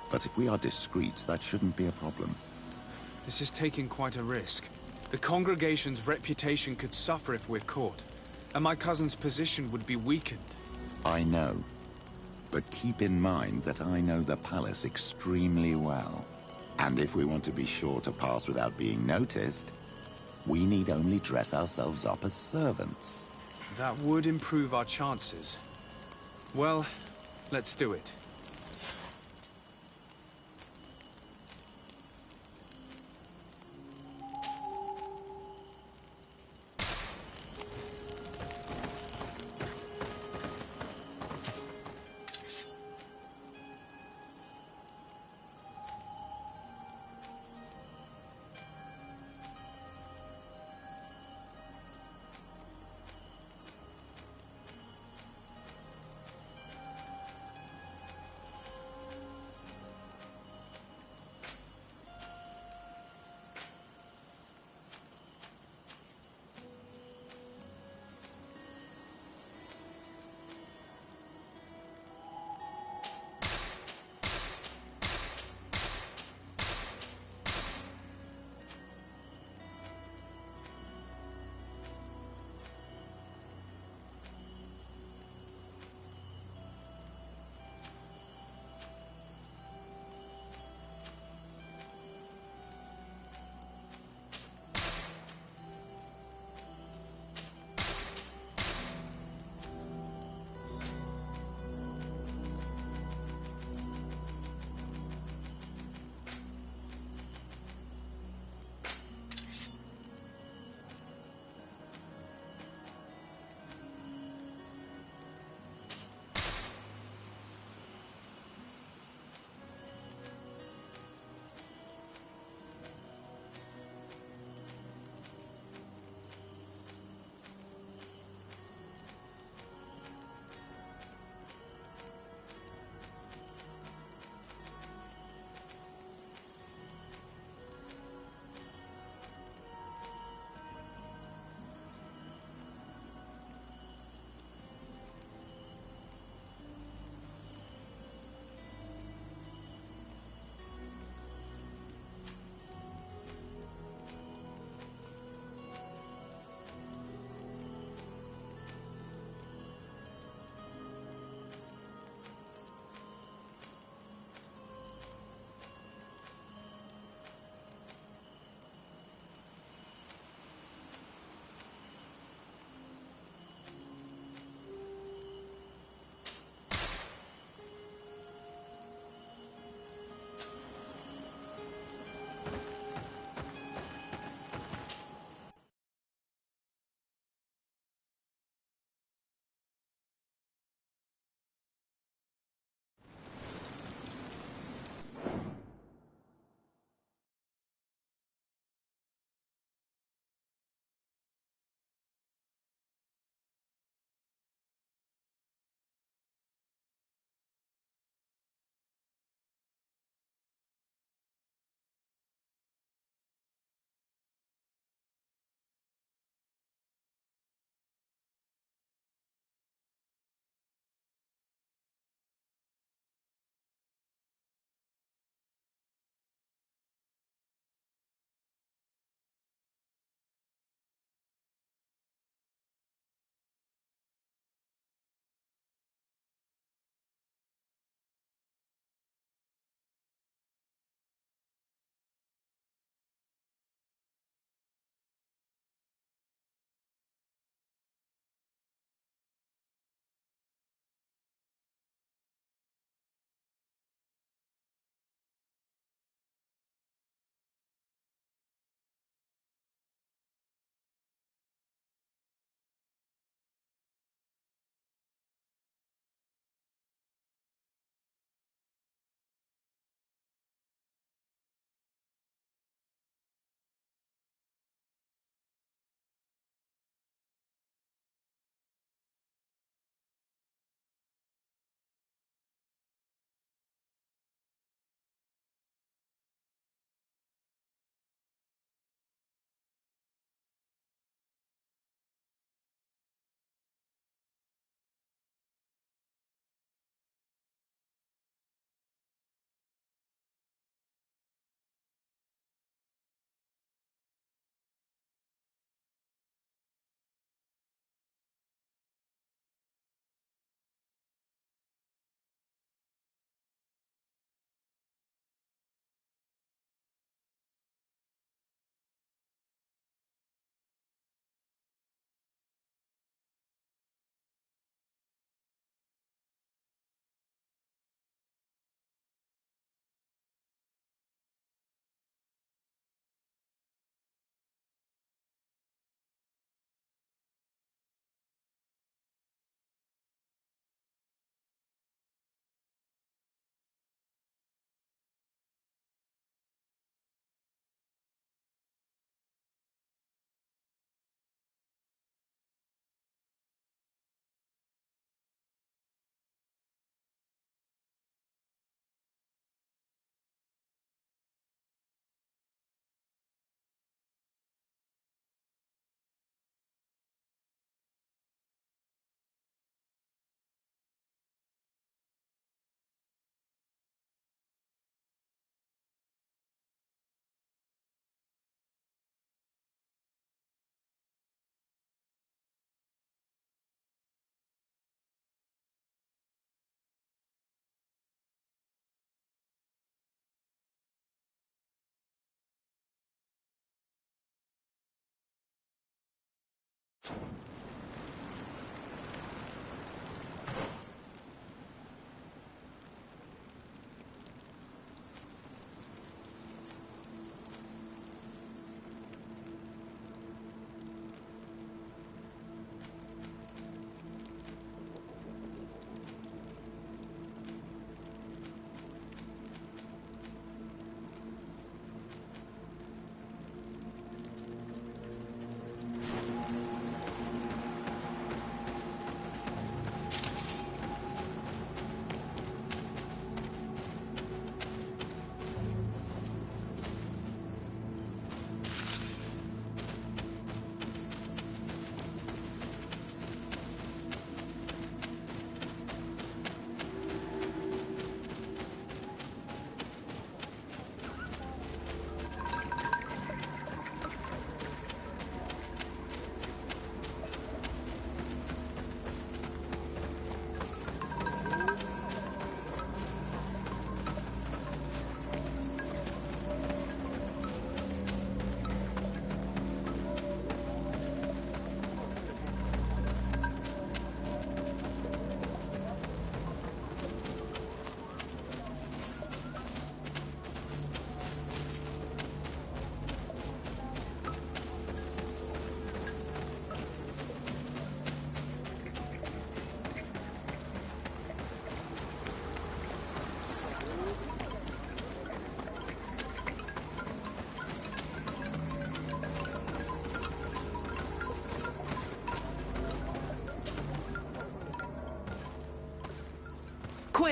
Speaker 8: But if we are discreet, that shouldn't be a problem.
Speaker 4: This is taking quite a risk. The congregation's reputation could suffer if we're caught, and my cousin's position would be weakened.
Speaker 8: I know. But keep in mind that I know the palace extremely well. And if we want to be sure to pass without being noticed, we need only dress ourselves up as servants.
Speaker 4: That would improve our chances. Well, let's do it.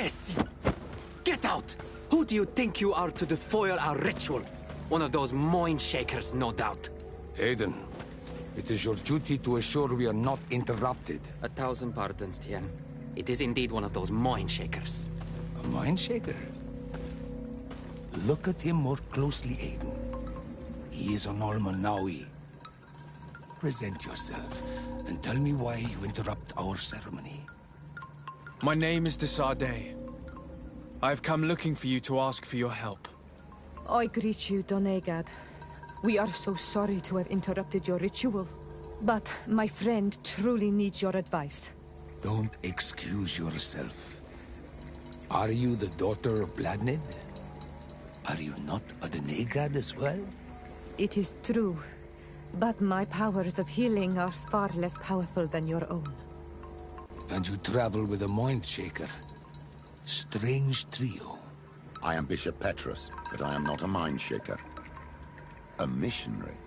Speaker 2: Yes! Get out! Who do you think you are to defoil our ritual? One of those mind shakers, no doubt.
Speaker 3: Aiden, it is your duty to assure we are not interrupted.
Speaker 2: 1,000 pardons, Tien. It is indeed one of those mind shakers.
Speaker 3: A mind shaker? Look at him more closely, Aiden. He is an Almanawi. Present yourself, and tell me why you interrupt our ceremony.
Speaker 4: My name is Desardet. I've come looking for you to ask for your help.
Speaker 9: I greet you, Doneigad. We are so sorry to have interrupted your ritual. But my friend truly needs your advice.
Speaker 3: Don't excuse yourself. Are you the daughter of Bladnid? Are you not a Doneigad as well?
Speaker 9: It is true, but my powers of healing are far less powerful than your own.
Speaker 3: And you travel with a mind shaker. Strange trio.
Speaker 8: I am Bishop Petrus, but I am not a mind shaker. A missionary.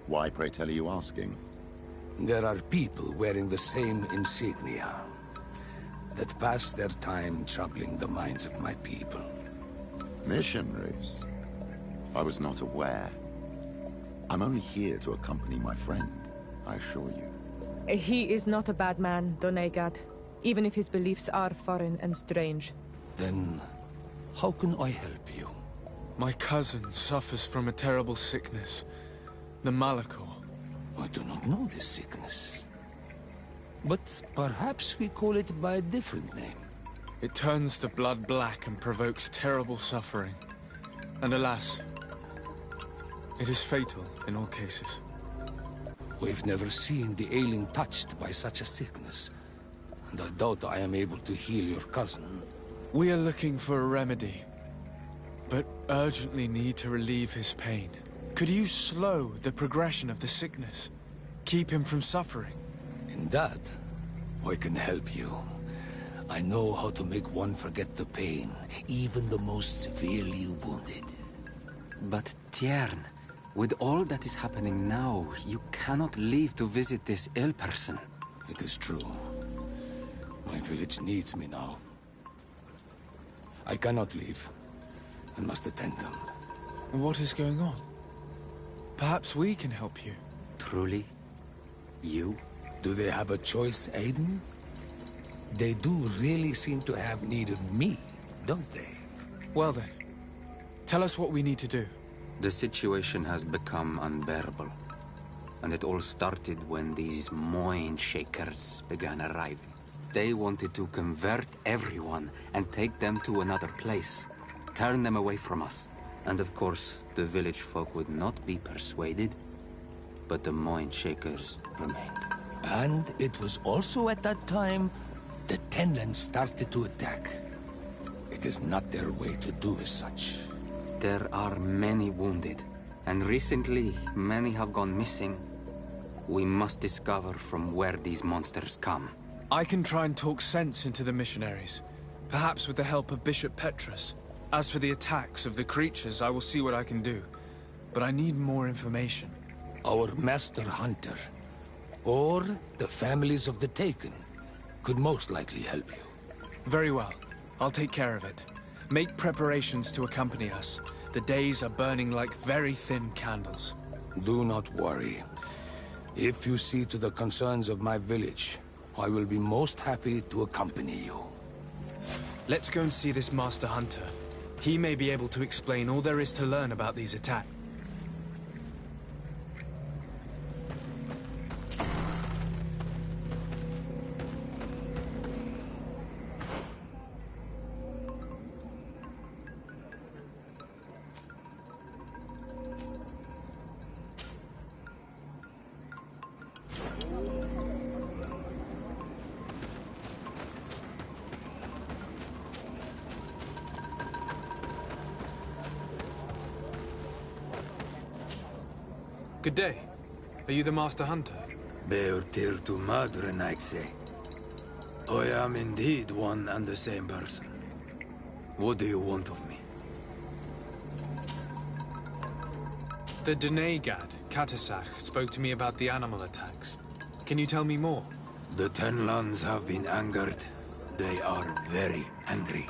Speaker 8: Why, pray tell, are you asking?
Speaker 3: There are people wearing the same insignia that pass their time troubling the minds of my people.
Speaker 8: Missionaries? I was not aware. I'm only here to accompany my friend, I assure you.
Speaker 9: He is not a bad man, Doneigad, even if his beliefs are foreign and strange.
Speaker 3: Then, how can I help you?
Speaker 4: My cousin suffers from a terrible sickness, the Malachor.
Speaker 3: I do not know this sickness. But perhaps we call it by a different name.
Speaker 4: It turns the blood black and provokes terrible suffering. And alas, it is fatal in all cases.
Speaker 3: We've never seen the ailing touched by such a sickness. And I doubt I am able to heal your cousin.
Speaker 4: We are looking for a remedy, but urgently need to relieve his pain. Could you slow the progression of the sickness? Keep him from suffering?
Speaker 3: In that, I can help you. I know how to make one forget the pain, even the most severely wounded.
Speaker 2: But Tiern, with all that is happening now, you cannot leave to visit this ill person.
Speaker 3: It is true. My village needs me now. I cannot leave. I must attend them.
Speaker 4: What is going on? Perhaps we can help you.
Speaker 2: Truly? You?
Speaker 3: Do they have a choice, Aiden? They do really seem to have need of me, don't they?
Speaker 4: Well then, tell us what we need to do.
Speaker 2: The situation has become unbearable. And it all started when these mind shakers began arriving. They wanted to convert everyone and take them to another place. Turn them away from us. And of course, the village folk would not be persuaded. But the mind shakers remained.
Speaker 3: And it was also at that time the Tenland started to attack. It is not their way to do as such.
Speaker 2: There are many wounded, and recently many have gone missing. We must discover from where these monsters come.
Speaker 4: I can try and talk sense into the missionaries, perhaps with the help of Bishop Petrus. As for the attacks of the creatures, I will see what I can do. But I need more information.
Speaker 3: Our Master Hunter, or the families of the Taken, could most likely help you.
Speaker 4: Very well. I'll take care of it. Make preparations to accompany us. The days are burning like very thin candles.
Speaker 3: Do not worry. If you see to the concerns of my village, I will be most happy to accompany you.
Speaker 4: Let's go and see this Master Hunter. He may be able to explain all there is to learn about these attacks. Good day. Are you the Master Hunter?
Speaker 11: Beortir tu madre, Naikse. I am indeed one and the same person. What do you want of me?
Speaker 4: The Doneigad, Katasach, spoke to me about the animal attacks. Can you tell me more?
Speaker 11: The Tenlands have been angered, They are very angry.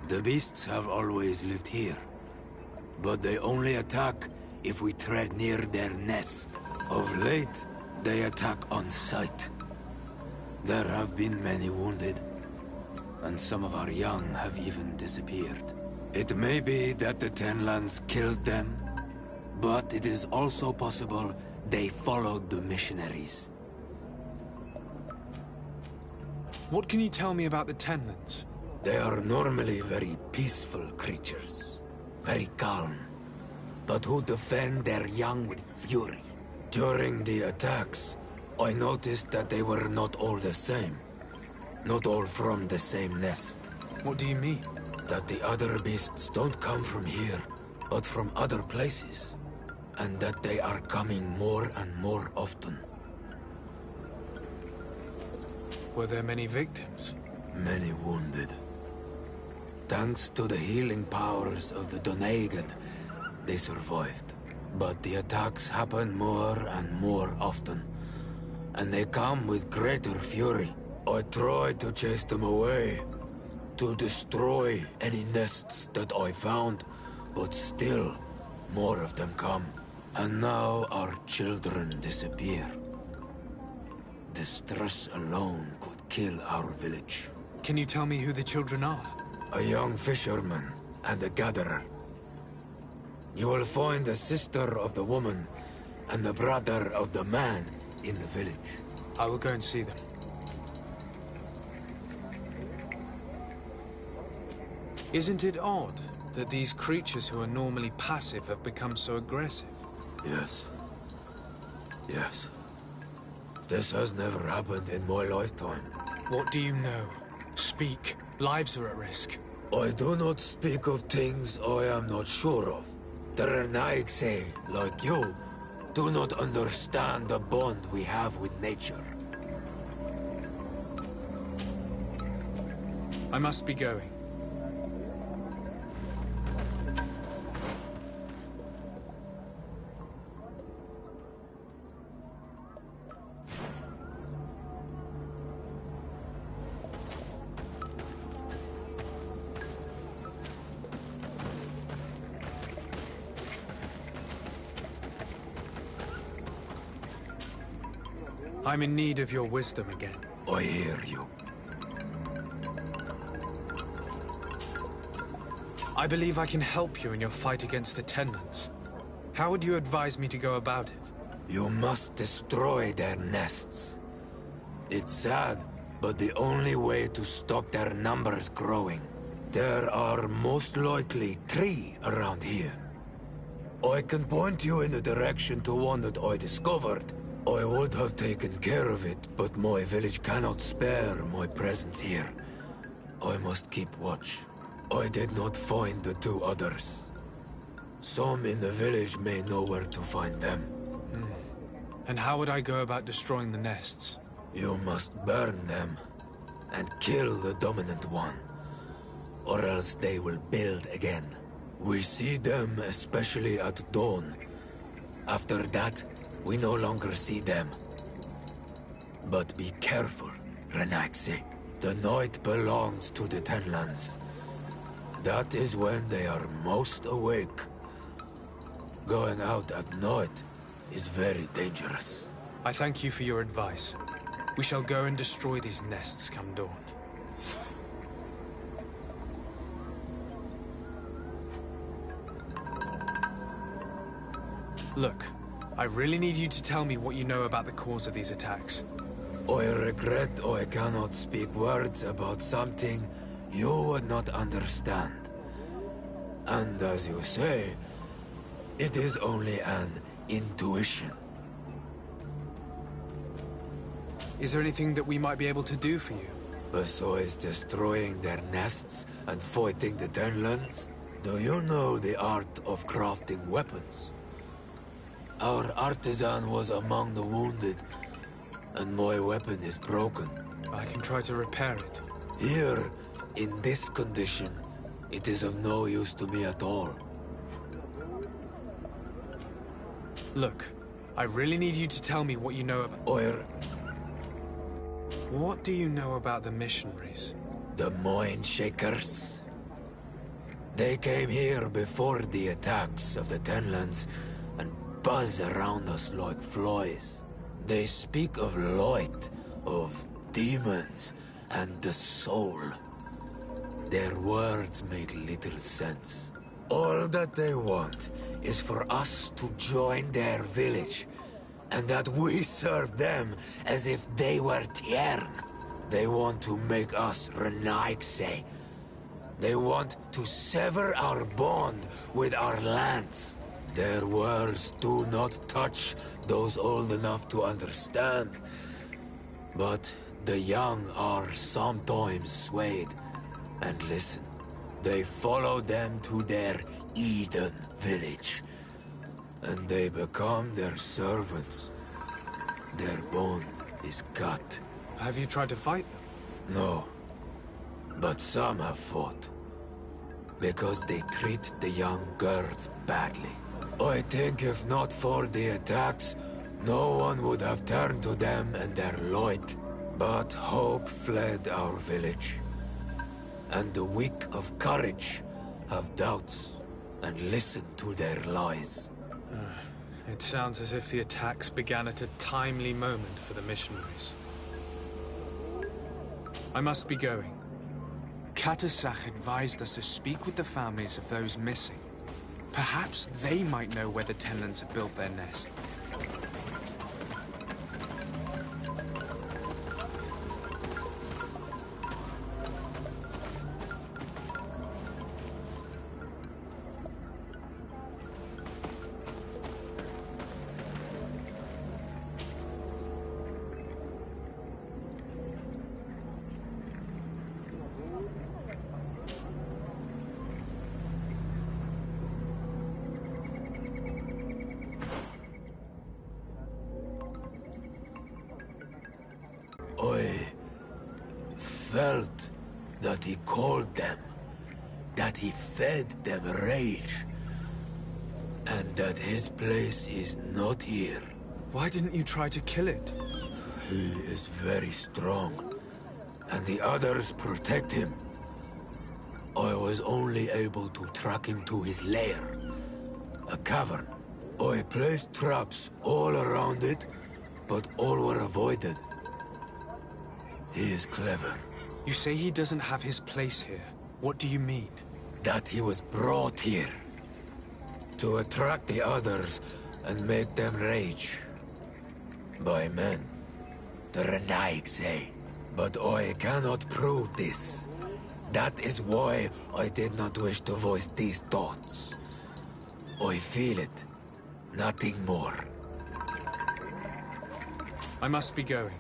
Speaker 11: The beasts have always lived here, but they only attack if we tread near their nest. Of late, they attack on sight. There have been many wounded, and some of our young have even disappeared. It may be that the Tenlands killed them, but it is also possible they followed the missionaries.
Speaker 4: What can you tell me about the Tenlands?
Speaker 11: They are normally very peaceful creatures, very calm, but who defend their young with fury. During the attacks, I noticed that they were not all the same. Not all from the same nest.
Speaker 4: What do you mean?
Speaker 11: That the other beasts don't come from here, but from other places. And that they are coming more and more often.
Speaker 4: Were there many victims?
Speaker 11: Many wounded. Thanks to the healing powers of the Doneigad, they survived. But the attacks happen more and more often. And they come with greater fury. I tried to chase them away, to destroy any nests that I found, but still, more of them come. And now our children disappear. The stress alone could kill our village.
Speaker 4: Can you tell me who the children are?
Speaker 11: A young fisherman and a gatherer. You will find the sister of the woman and the brother of the man in the village.
Speaker 4: I will go and see them. Isn't it odd that these creatures who are normally passive have become so aggressive?
Speaker 11: Yes. Yes. This has never happened in my lifetime.
Speaker 4: What do you know? Speak. Lives are at risk.
Speaker 11: I do not speak of things I am not sure of. The Renaigse, like you, do not understand the bond we have with nature.
Speaker 4: I must be going. I'm in need of your wisdom again.
Speaker 11: I hear you.
Speaker 4: I believe I can help you in your fight against the Tenlands. How would you advise me to go about it?
Speaker 11: You must destroy their nests. It's sad, but the only way to stop their numbers growing. There are most likely 3 around here. I can point you in the direction to one that I discovered. I would have taken care of it, but my village cannot spare my presence here. I must keep watch. I did not find the 2 others. Some in the village may know where to find them.
Speaker 4: And how would I go about destroying the nests?
Speaker 11: You must burn them, and kill the dominant one, or else they will build again. We see them especially at dawn. After that, we no longer see them. But be careful, Renaigse. The night belongs to the Tenlands. That is when they are most awake. Going out at night is very dangerous.
Speaker 4: I thank you for your advice. We shall go and destroy these nests come dawn. Look, I really need you to tell me what you know about the cause of these attacks.
Speaker 11: I regret I cannot speak words about something you would not understand. And as you say, it is only an intuition.
Speaker 4: Is there anything that we might be able to do for you?
Speaker 11: Besides destroying their nests and fighting the Tenlands, do you know the art of crafting weapons? Our artisan was among the wounded, and my weapon is broken.
Speaker 4: I can try to repair it.
Speaker 11: Here, in this condition, it is of no use to me at all.
Speaker 4: Look, I really need you to tell me what you know about... What do you know about the missionaries?
Speaker 12: The Moin Shakers. They came here before the attacks of the Tenlands and buzz around us like flies. They speak of light, of demons, and the soul. Their words make little sense. All that they want is for us to join their village, and that we serve them as if they were Tiern. They want to make us Renaigse. They want to sever our bond with our lands. Their words do not touch those old enough to understand. But the young are sometimes swayed. And listen, they follow them to their Eden village. And they become their servants. Their bond is cut.
Speaker 4: Have you tried to fight them?
Speaker 12: No. But some have fought. Because they treat the young girls badly. I think if not for the attacks, no one would have turned to them and their light. But hope fled our village. And the weak of courage have doubts and listen to their lies.
Speaker 4: It sounds as if the attacks began at a timely moment for the missionaries. I must be going. Katasach advised us to speak with the families of those missing. Perhaps they might know where the Tenlands have built their nest.
Speaker 12: I felt that he called them, that he fed them rage, and that his place is not here.
Speaker 4: Why didn't you try to kill it?
Speaker 12: He is very strong, and the others protect him. I was only able to track him to his lair, a cavern. I placed traps all around it, but all were avoided. He is clever.
Speaker 4: You say he doesn't have his place here. What do you mean?
Speaker 12: That he was brought here to attract the others and make them rage. By men, the Renaigse. But I cannot prove this. That is why I did not wish to voice these thoughts. I feel it, nothing more.
Speaker 4: I must be going.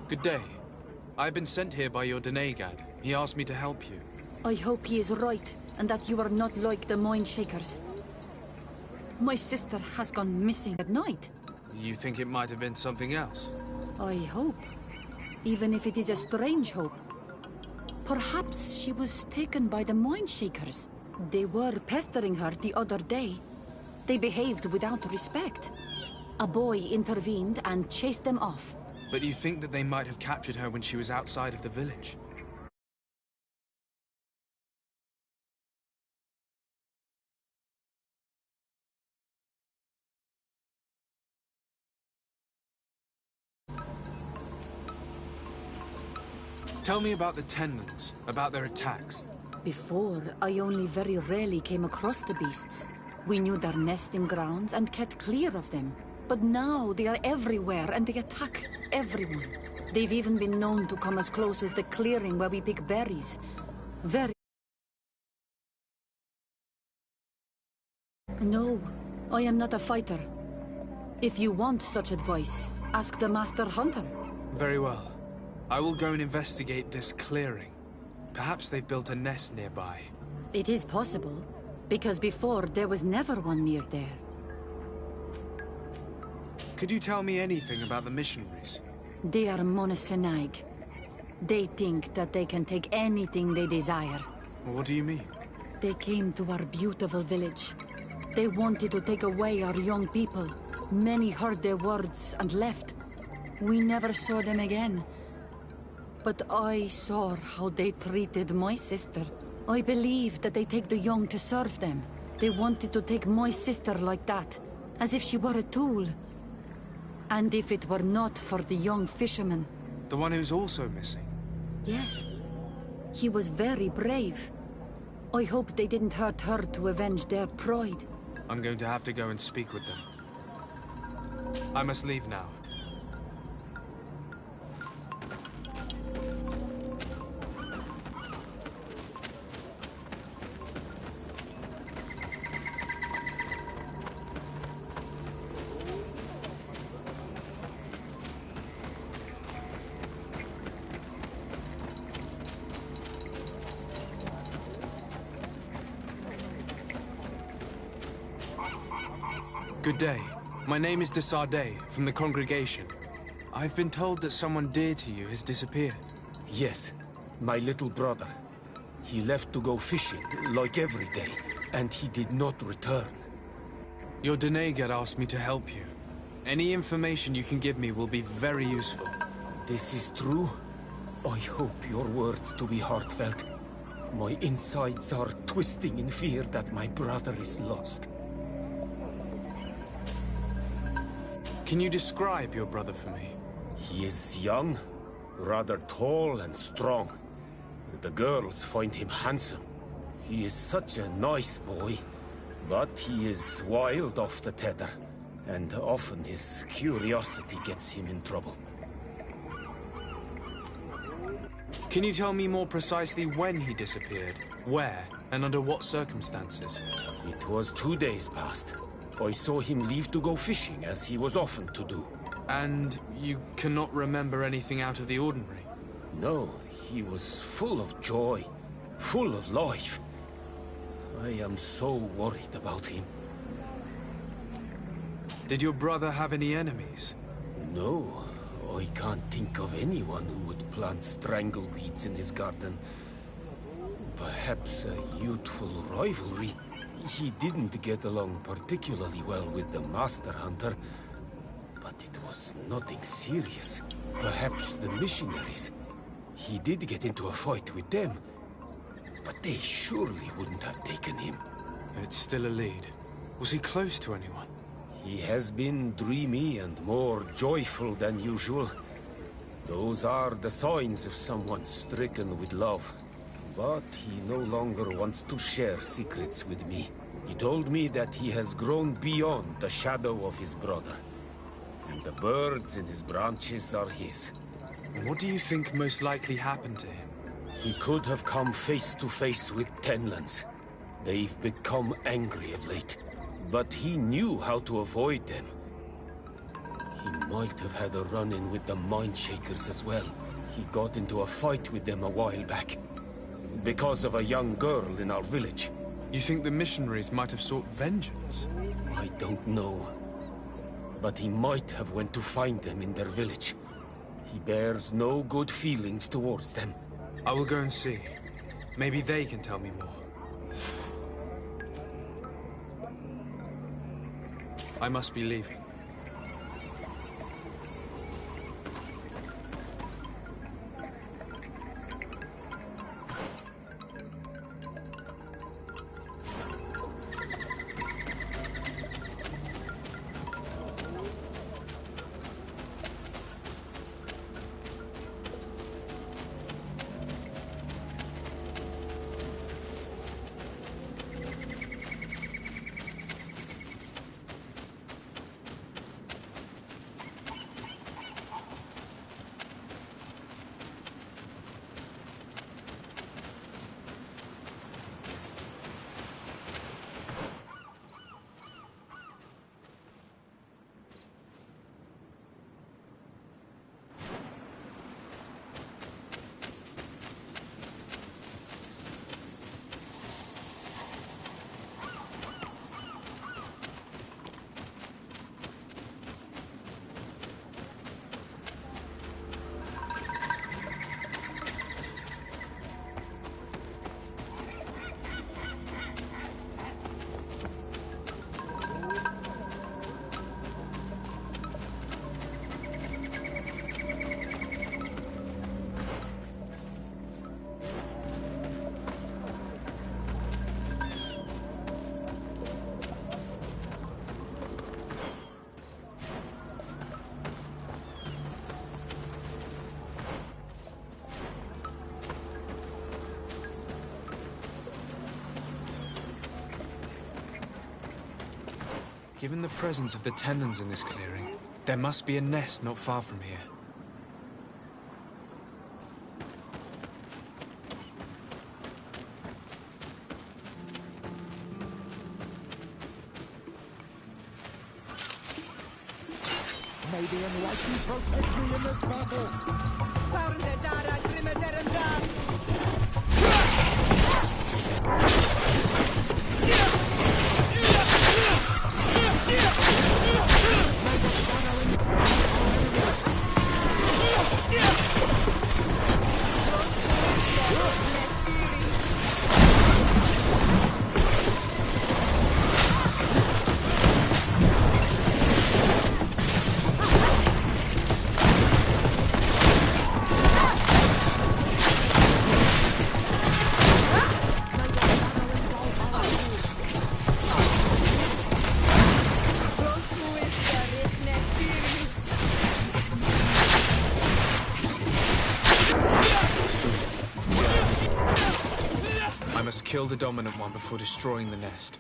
Speaker 4: Good day. I've been sent here by your Denegad. He asked me to help you.
Speaker 1: I hope he is right, and that you are not like the Mindshakers. My sister has gone missing at night.
Speaker 4: You think it might have been something else?
Speaker 1: I hope. Even if it is a strange hope. Perhaps she was taken by the Mindshakers. They were pestering her the other day. They behaved without respect. A boy intervened and chased them off.
Speaker 4: But you think that they might have captured her when she was outside of the village? Tell me about the Tenlands, about their attacks.
Speaker 1: Before, I only very rarely came across the beasts. We knew their nesting grounds and kept clear of them. But now they are everywhere and they attack everyone. They've even been known to come as close as the clearing where we pick berries. No, I am not a fighter. If you want such advice, ask the Master Hunter.
Speaker 4: Very well. I will go and investigate this clearing. Perhaps they built a nest nearby.
Speaker 1: It is possible, because before there was never one near there.
Speaker 4: Could you tell me anything about the missionaries?
Speaker 1: They are Monasenag. They think that they can take anything they desire.
Speaker 4: What do you mean?
Speaker 1: They came to our beautiful village. They wanted to take away our young people. Many heard their words and left. We never saw them again. But I saw how they treated my sister. I believe that they take the young to serve them. They wanted to take my sister like that, as if she were a tool. And if it were not for the young fisherman...
Speaker 4: The one who's also missing?
Speaker 1: Yes. He was very brave. I hope they didn't hurt her to avenge their pride.
Speaker 4: I'm going to have to go and speak with them. I must leave now. Good day. My name is de Sardet, from the congregation. I've been told that someone dear to you has disappeared.
Speaker 18: Yes, my little brother. He left to go fishing, like every day, and he did not return.
Speaker 4: Your Denegad asked me to help you. Any information you can give me will be very useful.
Speaker 18: This is true? I hope your words to be heartfelt. My insides are twisting in fear that my brother is lost.
Speaker 4: Can you describe your brother for me?
Speaker 18: He is young, rather tall and strong. The girls find him handsome. He is such a nice boy, but he is wild off the tether, and often his curiosity gets him in trouble.
Speaker 4: Can you tell me more precisely when he disappeared, where, and under what circumstances?
Speaker 18: It was 2 days past. I saw him leave to go fishing, as he was often to do.
Speaker 4: And you cannot remember anything out of the ordinary?
Speaker 18: No, he was full of joy, full of life. I am so worried about him.
Speaker 4: Did your brother have any enemies?
Speaker 18: No, I can't think of anyone who would plant strangleweeds in his garden. Perhaps a youthful rivalry. He didn't get along particularly well with the Master Hunter, but it was nothing serious. Perhaps the missionaries. He did get into a fight with them, but they surely wouldn't have taken him.
Speaker 4: It's still a lead. Was he close to anyone?
Speaker 18: He has been dreamy and more joyful than usual. Those are the signs of someone stricken with love. But he no longer wants to share secrets with me. He told me that he has grown beyond the shadow of his brother. And the birds in his branches are his.
Speaker 4: What do you think most likely happened to him?
Speaker 18: He could have come face to face with Tenlands. They've become angry of late. But he knew how to avoid them. He might have had a run-in with the Mindshakers as well. He got into a fight with them a while back. Because of a young girl in our village.
Speaker 4: You think the missionaries might have sought vengeance?
Speaker 18: I don't know. But he might have went to find them in their village. He bears no good feelings towards them.
Speaker 4: I will go and see. Maybe they can tell me more. I must be leaving. Given the presence of the Tenlans in this clearing, there must be a nest not far from here.
Speaker 5: May the Enlightened protect me in this battle!
Speaker 4: I must kill the dominant one before destroying the nest.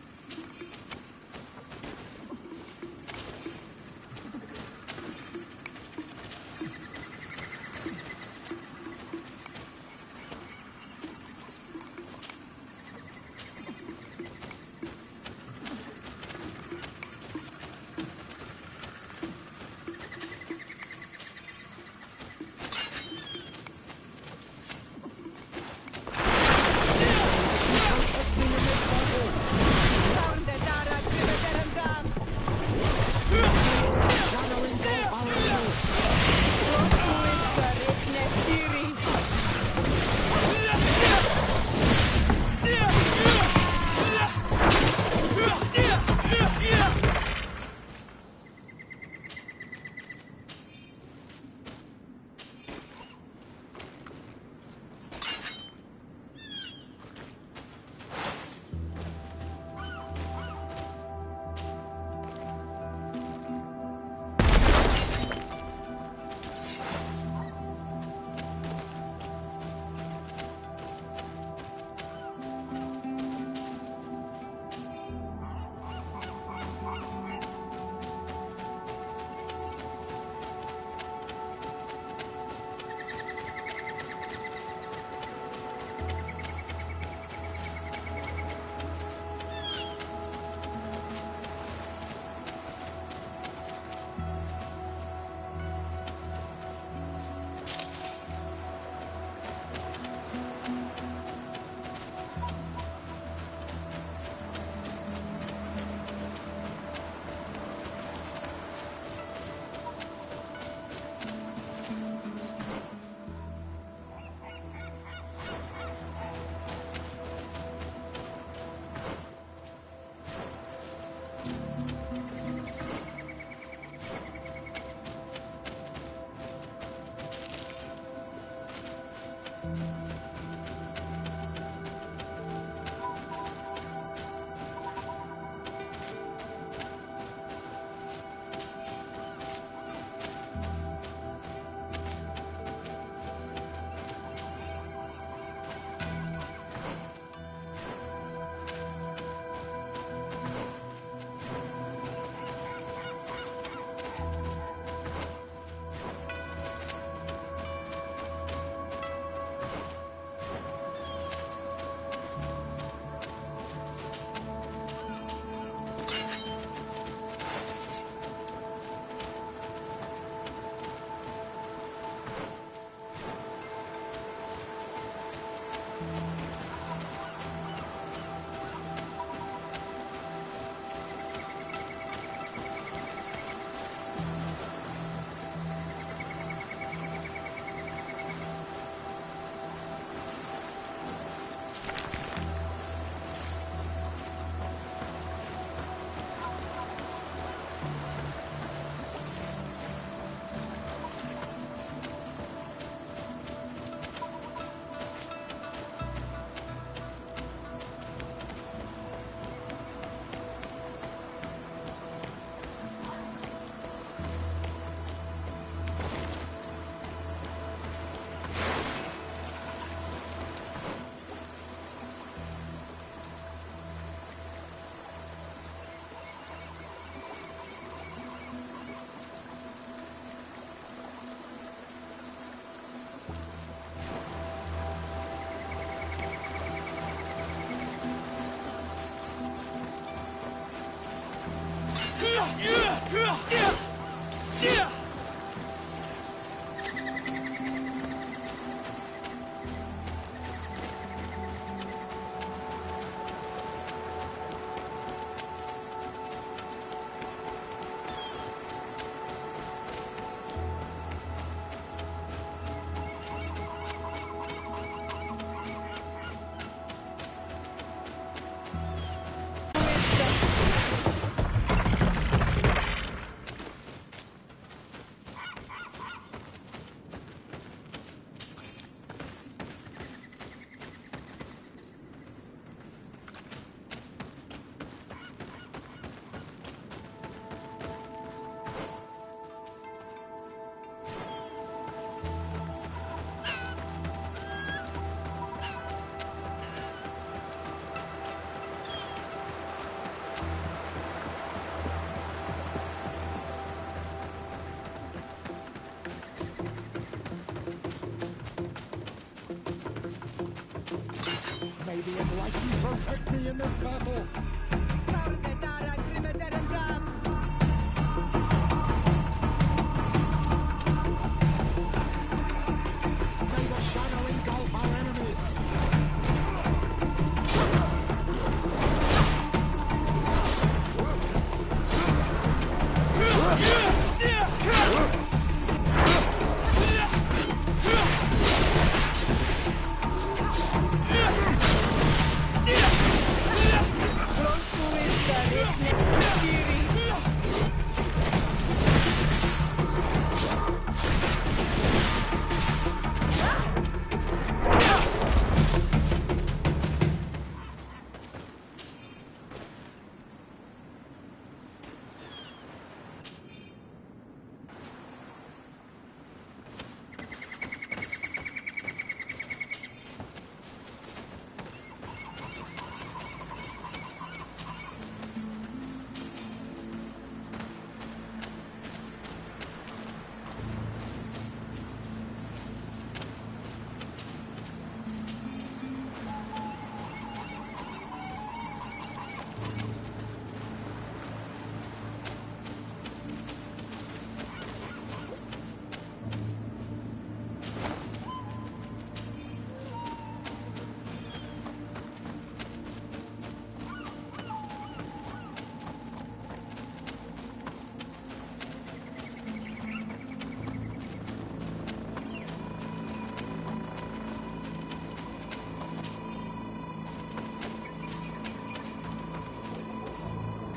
Speaker 3: May the Enlightened protect me in this battle! May the shadow engulf our enemies!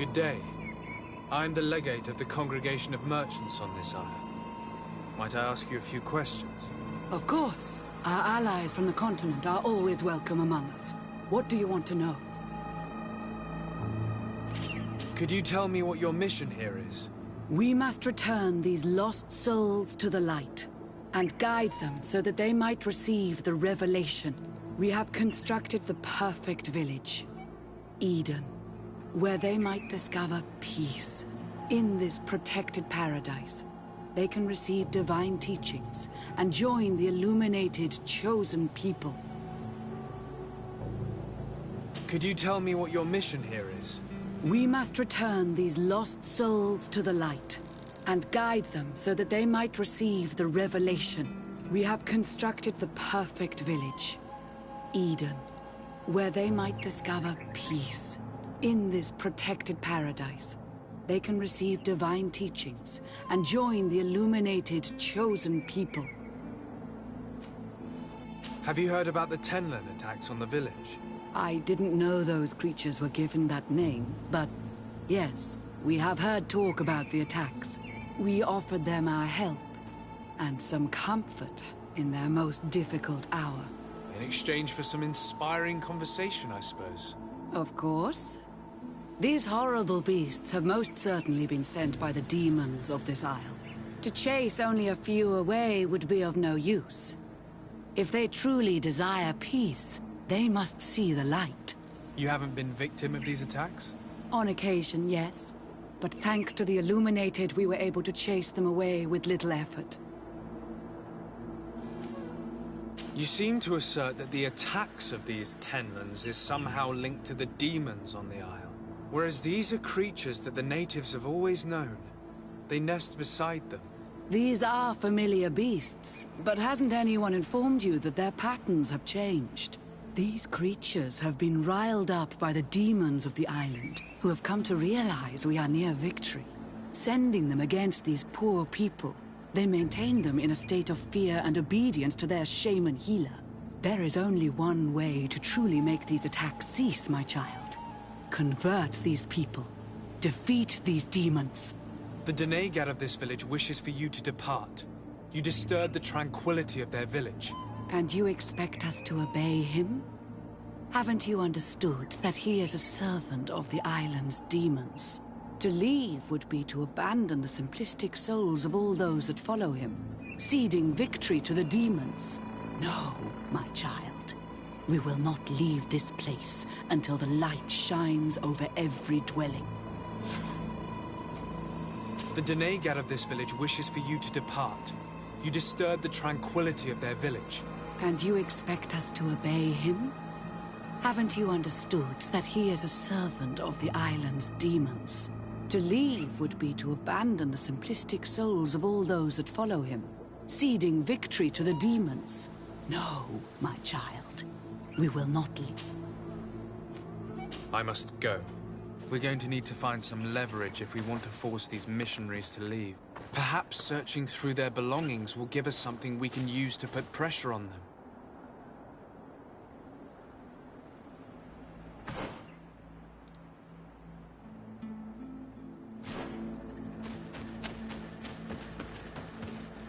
Speaker 4: Good day. I'm the legate of the Congregation of Merchants on this isle. Might I ask you a few questions?
Speaker 22: Of course. Our allies from the continent are always welcome among us. What do you want to know?
Speaker 4: Could you tell me what your mission here is?
Speaker 22: We must return these lost souls to the light, and guide them so that they might receive the revelation. We have constructed the perfect village, Eden, where they might discover peace. In this protected paradise, they can receive divine teachings and join the illuminated, chosen people.
Speaker 4: Could you tell me what your mission here is?
Speaker 22: We must return these lost souls to the light, and guide them so that they might receive the revelation. We have constructed the perfect village, Eden, where they might discover peace. In this protected paradise, they can receive divine teachings and join the illuminated, chosen people.
Speaker 4: Have you heard about the Tenlin attacks on the village?
Speaker 22: I didn't know those creatures were given that name, but yes, we have heard talk about the attacks. We offered them our help and some comfort in their most difficult hour.
Speaker 4: In exchange for some inspiring conversation, I suppose.
Speaker 22: Of course. These horrible beasts have most certainly been sent by the demons of this isle. To chase only a few away would be of no use. If they truly desire peace, they must see the light.
Speaker 4: You haven't been victim of these attacks?
Speaker 22: On occasion, yes. But thanks to the Illuminated, we were able to chase them away with little effort.
Speaker 4: You seem to assert that the attacks of these Tenlins is somehow linked to the demons on the isle. Whereas these are creatures that the natives have always known. They nest beside them.
Speaker 13: These are familiar beasts, but hasn't anyone informed you that their patterns have changed? These creatures have been riled up by the demons of the island, who have come to realize we are near victory. Sending them against these poor people, they maintain them in a state of fear and obedience to their shaman healer. There is only one way to truly make these attacks cease, my child. Convert these people. Defeat these demons.
Speaker 4: The Doneigad of this village wishes for you to depart. You disturb the tranquility of their village.
Speaker 13: And you expect us to obey him? Haven't you understood that he is a servant of the island's demons? To leave would be to abandon the simplistic souls of all those that follow him, ceding victory to the demons. No, my child. We will not leave this place until the light shines over every dwelling.
Speaker 4: The Doneigad of this village wishes for you to depart. You disturb the tranquility of their village.
Speaker 13: And you expect us to obey him? Haven't you understood that he is a servant of the island's demons? To leave would be to abandon the simplistic souls of all those that follow him, ceding victory to the demons. No, my child. We will not leave.
Speaker 4: I must go. We're going to need to find some leverage if we want to force these missionaries to leave. Perhaps searching through their belongings will give us something we can use to put pressure on them.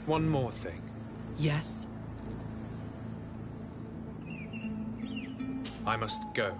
Speaker 4: One more thing.
Speaker 13: Yes?
Speaker 4: I must go.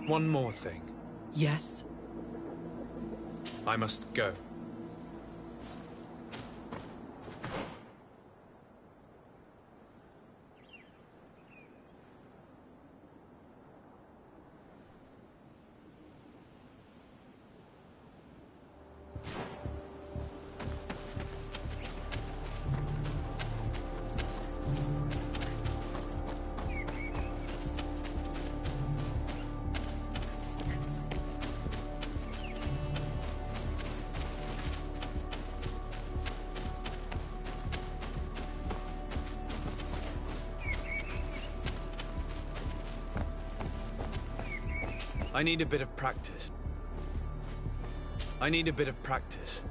Speaker 4: One more thing.
Speaker 13: Yes?
Speaker 4: I must go. I need a bit of practice. I need a bit of practice.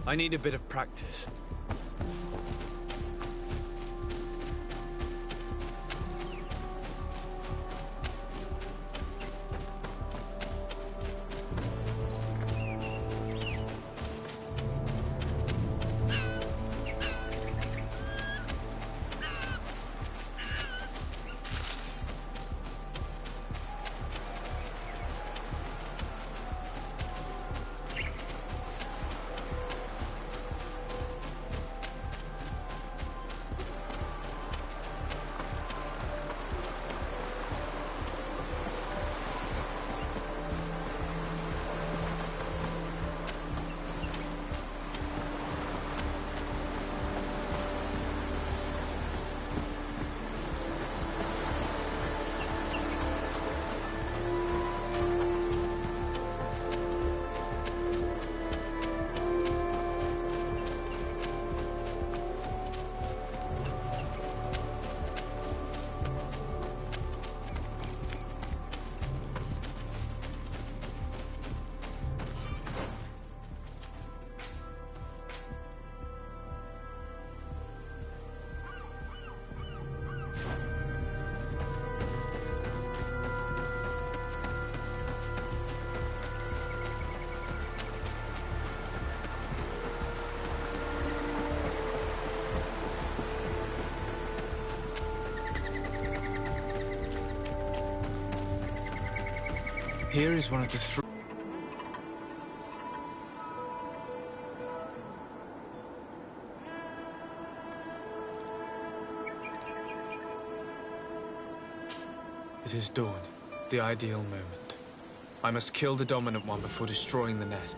Speaker 4: I need a bit of practice. Here is one of the three. It is dawn, the ideal moment. I must kill the dominant one before destroying the nest.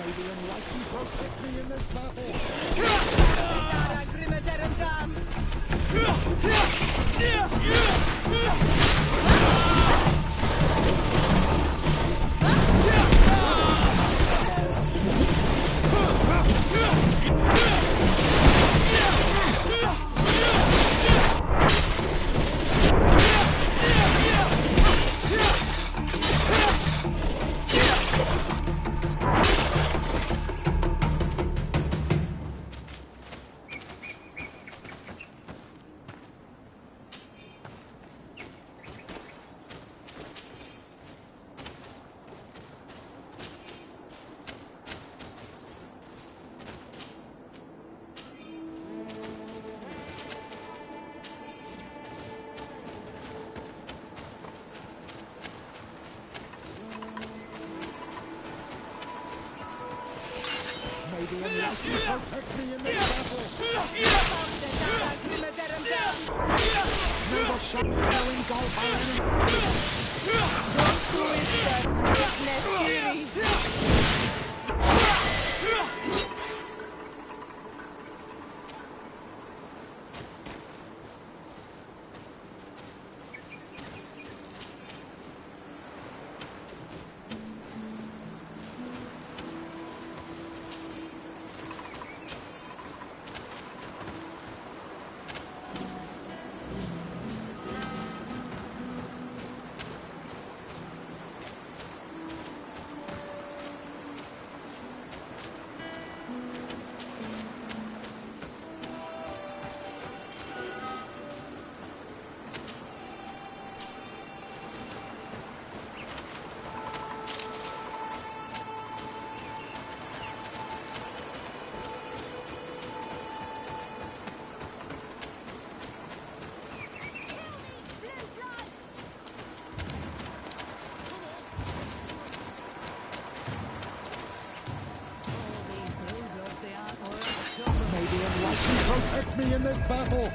Speaker 21: May the Enlightened protect me in this battle! May the Enlightened protect me in this battle! May the shadow engulf our enemies!
Speaker 10: can protect me in this battle!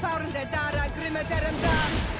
Speaker 9: Farnde dara grimmederem dan!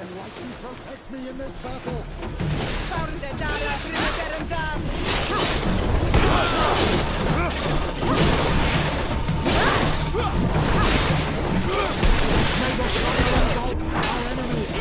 Speaker 10: enlightened protect me in this battle. May the shadow engulf our enemies.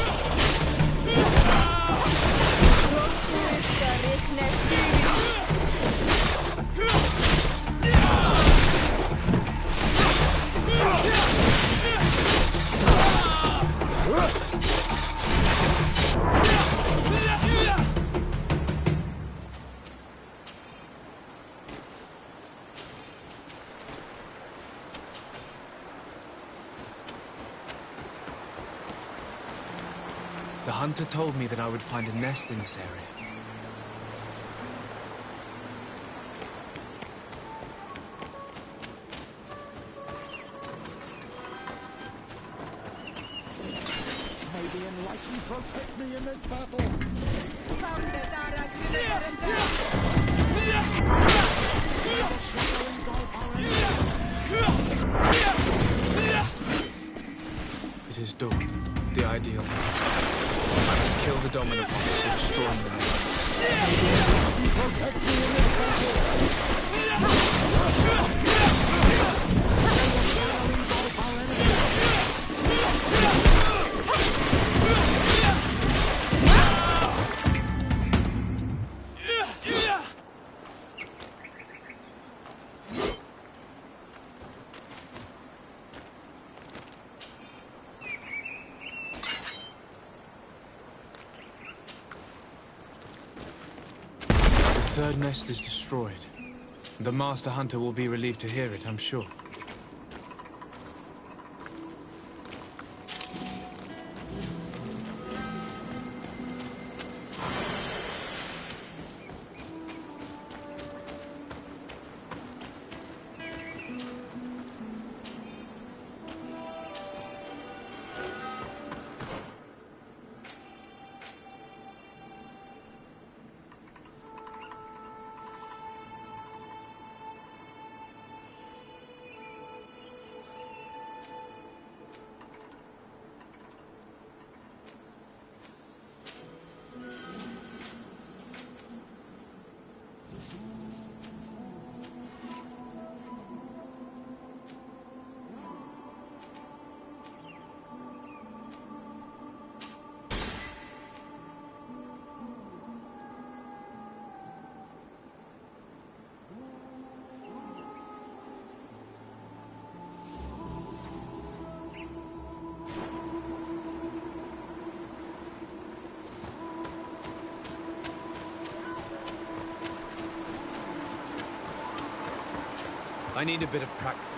Speaker 4: The hunter told me that I would find a nest in this area.
Speaker 10: May the enlightened protect me in this battle.
Speaker 4: It is dawn, the ideal moment. I must kill the dominant one before destroying them.
Speaker 10: Protect me in this battle.
Speaker 4: The third nest is destroyed. The Master Hunter will be relieved to hear it, I'm sure. I need a bit of practice.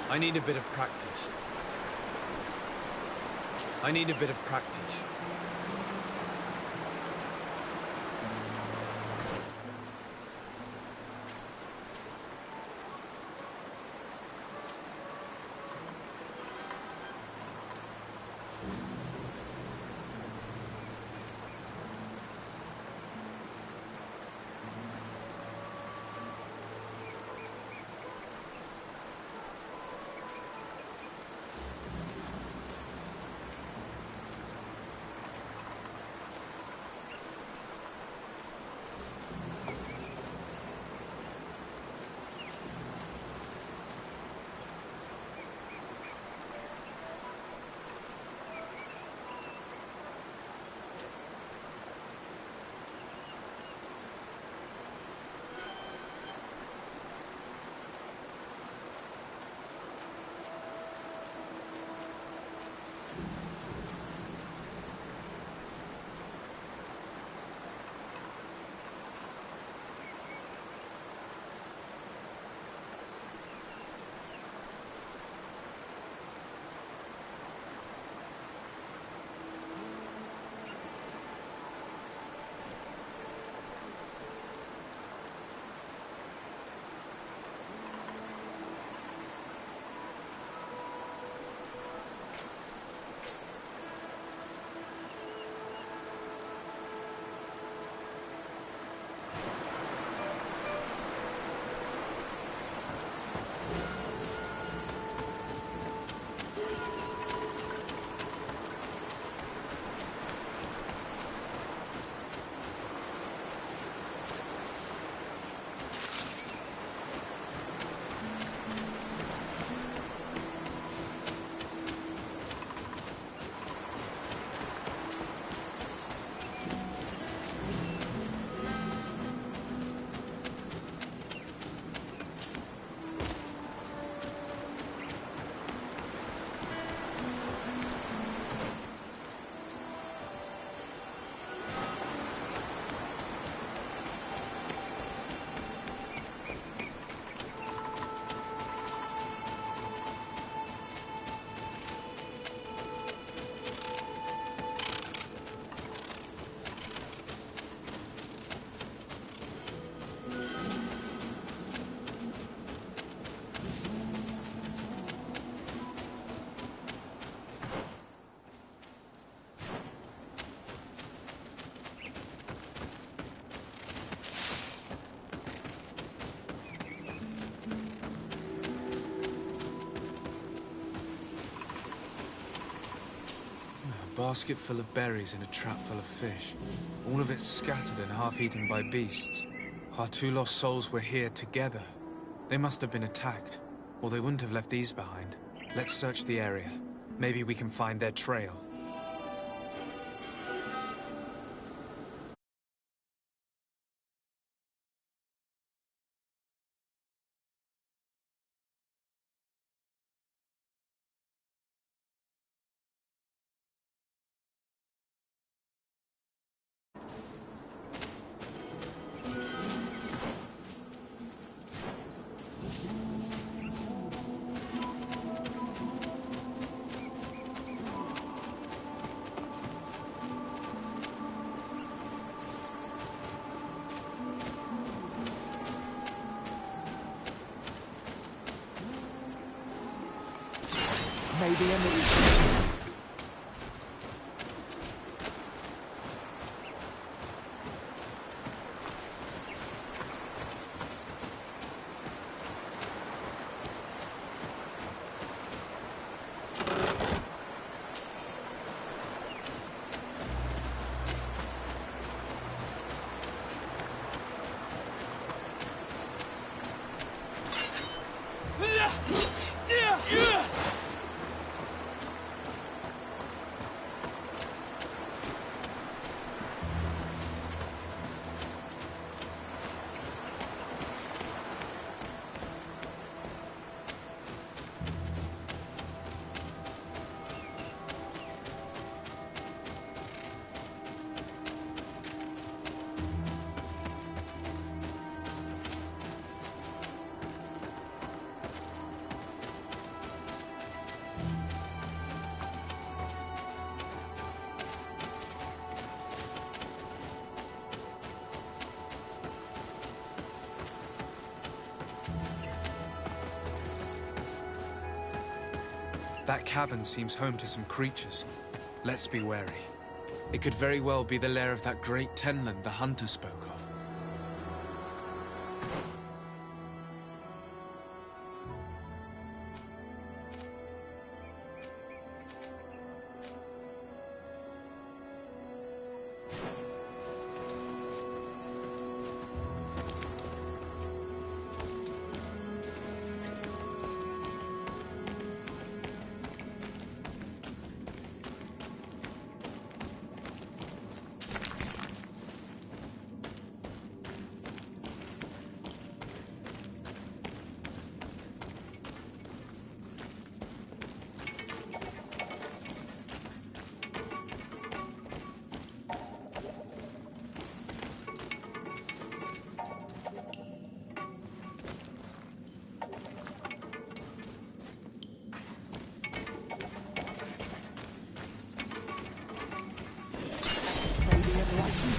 Speaker 4: I need a bit of practice. I need a bit of practice. basket full of berries and a trap full of fish. All of it scattered and half-eaten by beasts. Our 2 lost souls were here together. They must have been attacked, or they wouldn't have left these behind. Let's search the area. Maybe we can find their trail.
Speaker 10: Maybe a new...
Speaker 4: That cavern seems home to some creatures. Let's be wary. It could very well be the lair of that great Tenland the hunter spoke of.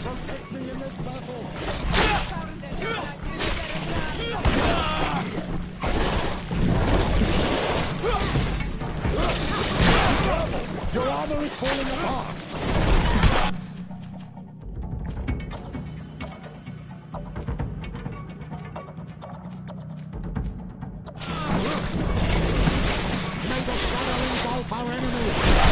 Speaker 10: Protect me in this battle! Your armor is falling apart! May the shadow engulf our enemies!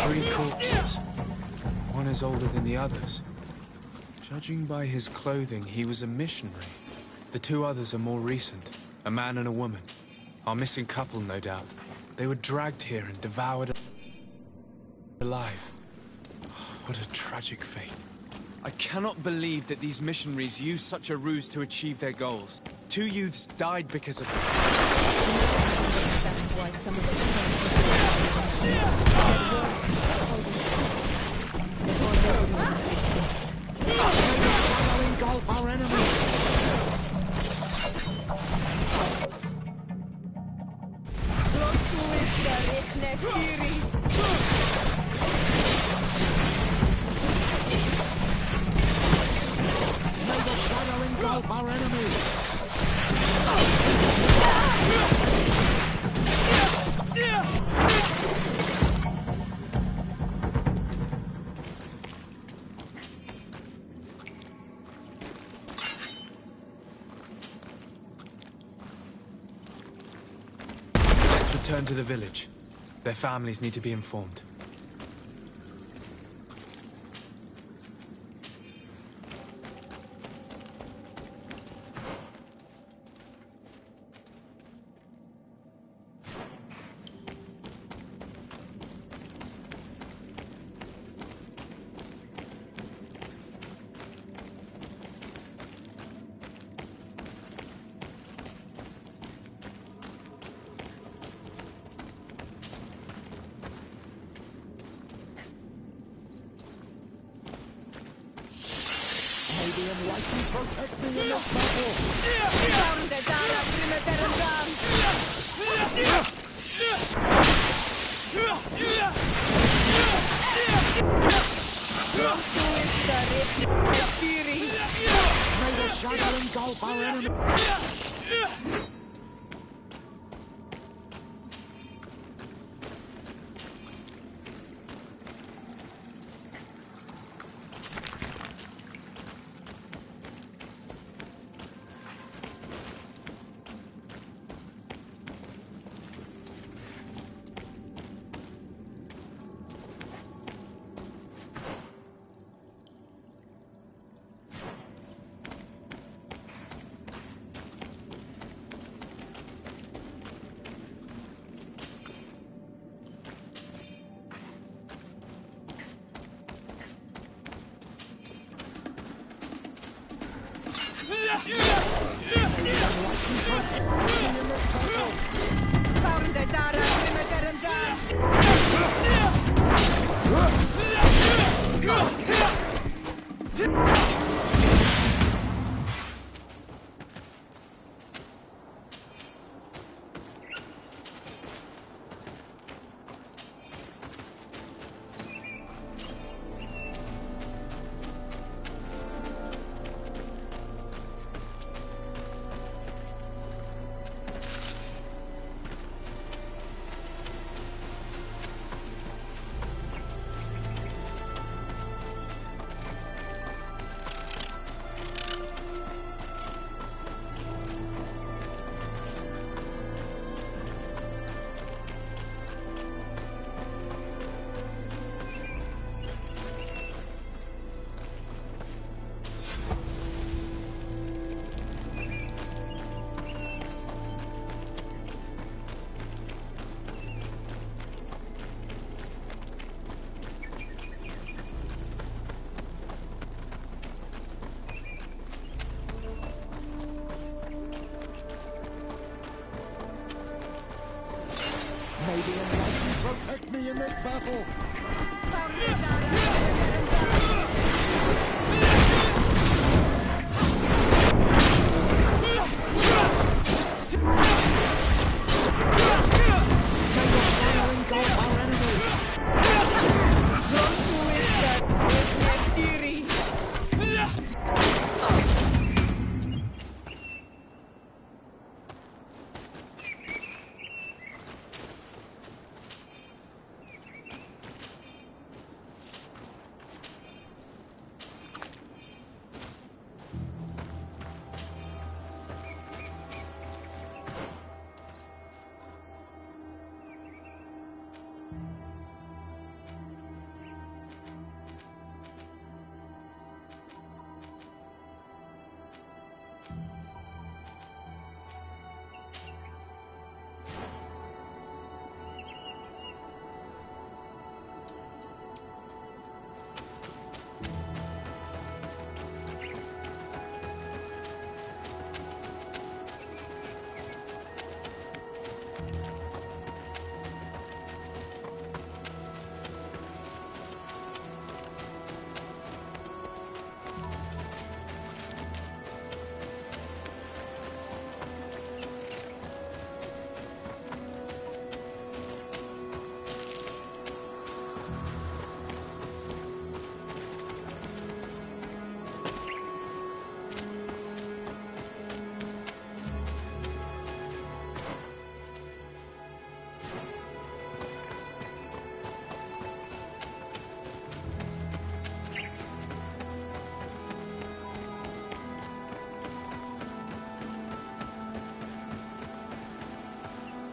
Speaker 4: Three corpses. One is older than the others. Judging by his clothing, he was a missionary. The 2 others are more recent. A man and a woman. Our missing couple, no doubt. They were dragged here and devoured alive. What a tragic fate. I cannot believe that these missionaries used such a ruse to achieve their goals. 2 youths died because of it.
Speaker 9: Why some of us
Speaker 10: engulf our enemies! engulf our enemies!
Speaker 4: Let's return to the village. Their families need to be informed.
Speaker 10: May the Enlightened protect me in this battle! May the shadow engulf our enemy! May the Enlightened protect me in this battle!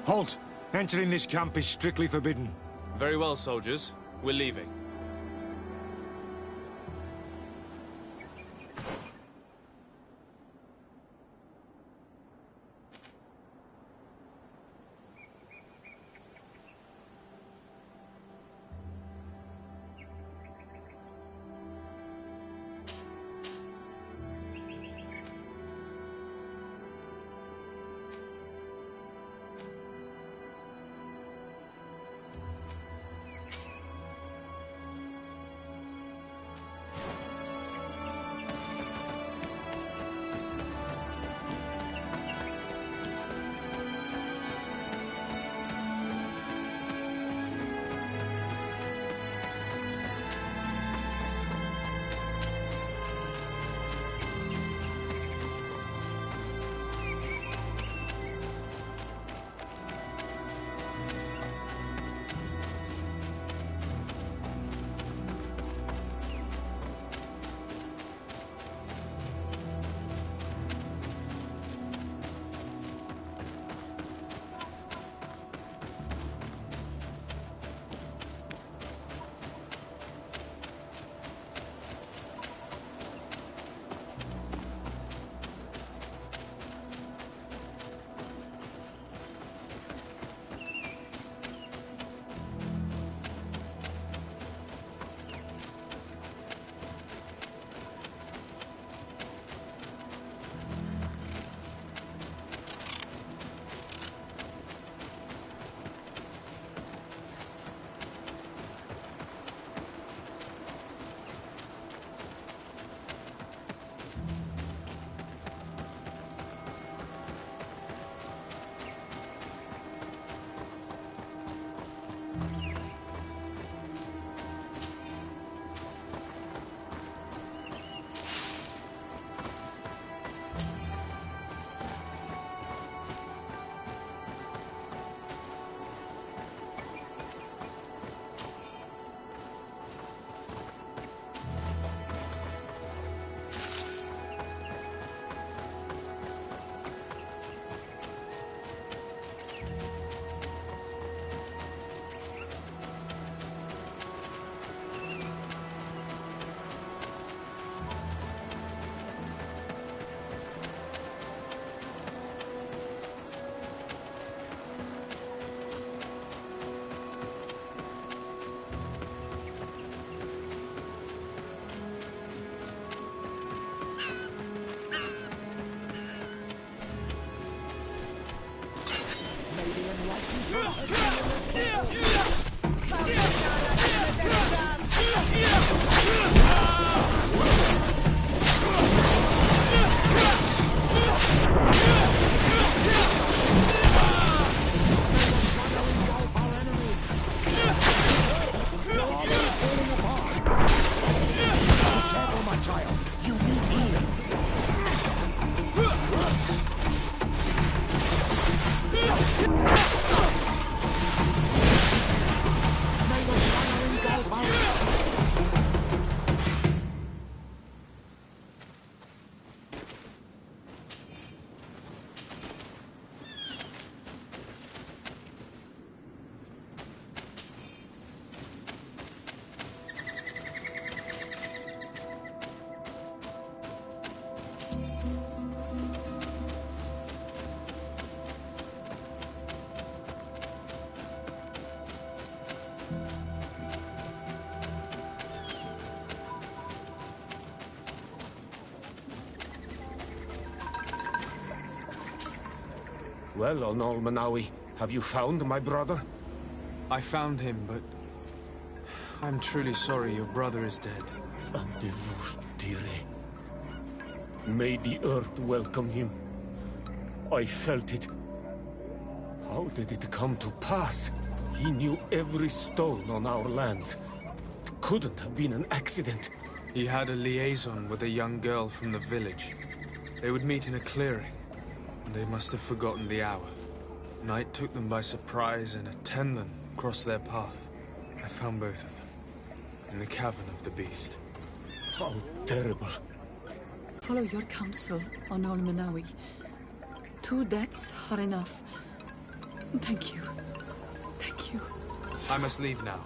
Speaker 15: Halt! Entering this camp is strictly forbidden.
Speaker 4: Very well, soldiers. We're leaving.
Speaker 18: Well, Onol Manawi, have you found my brother?
Speaker 4: I found him, but I'm truly sorry your brother is dead.
Speaker 18: May the earth welcome him. I felt it. How did it come to pass? He knew every stone on our lands. It couldn't have been an accident.
Speaker 4: He had a liaison with a young girl from the village. They would meet in a clearing. They must have forgotten the hour. Night took them by surprise, and a Tenlen crossed their path. I found both of them, in the cavern of the beast.
Speaker 18: How terrible.
Speaker 14: Follow your counsel, Onol Manawi. 2 deaths are enough.
Speaker 13: Thank you. Thank you.
Speaker 4: I must leave now.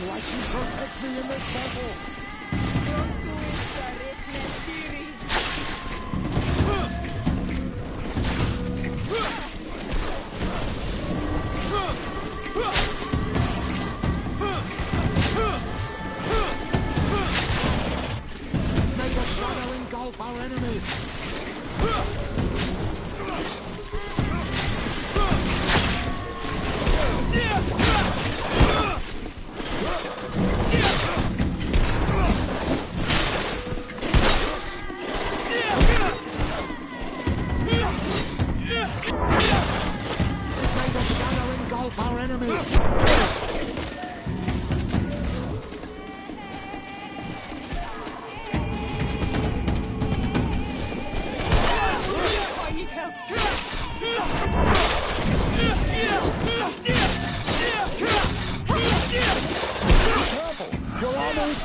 Speaker 10: Like you protect me in this battle. May the shadow engulf our enemies. Our enemies!
Speaker 22: I need help!
Speaker 10: Careful! You're almost...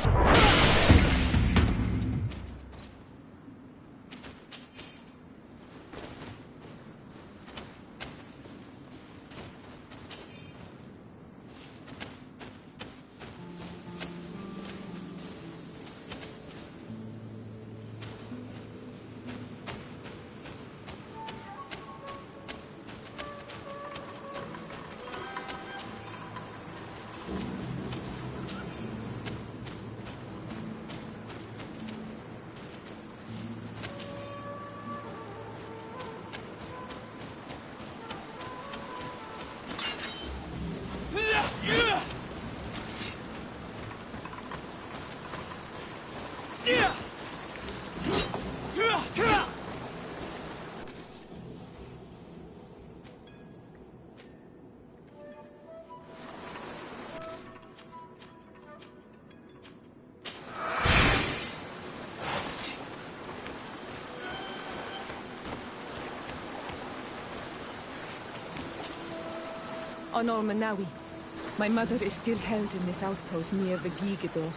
Speaker 9: On Olmanawi. My mother is still held in this outpost near the Gigador.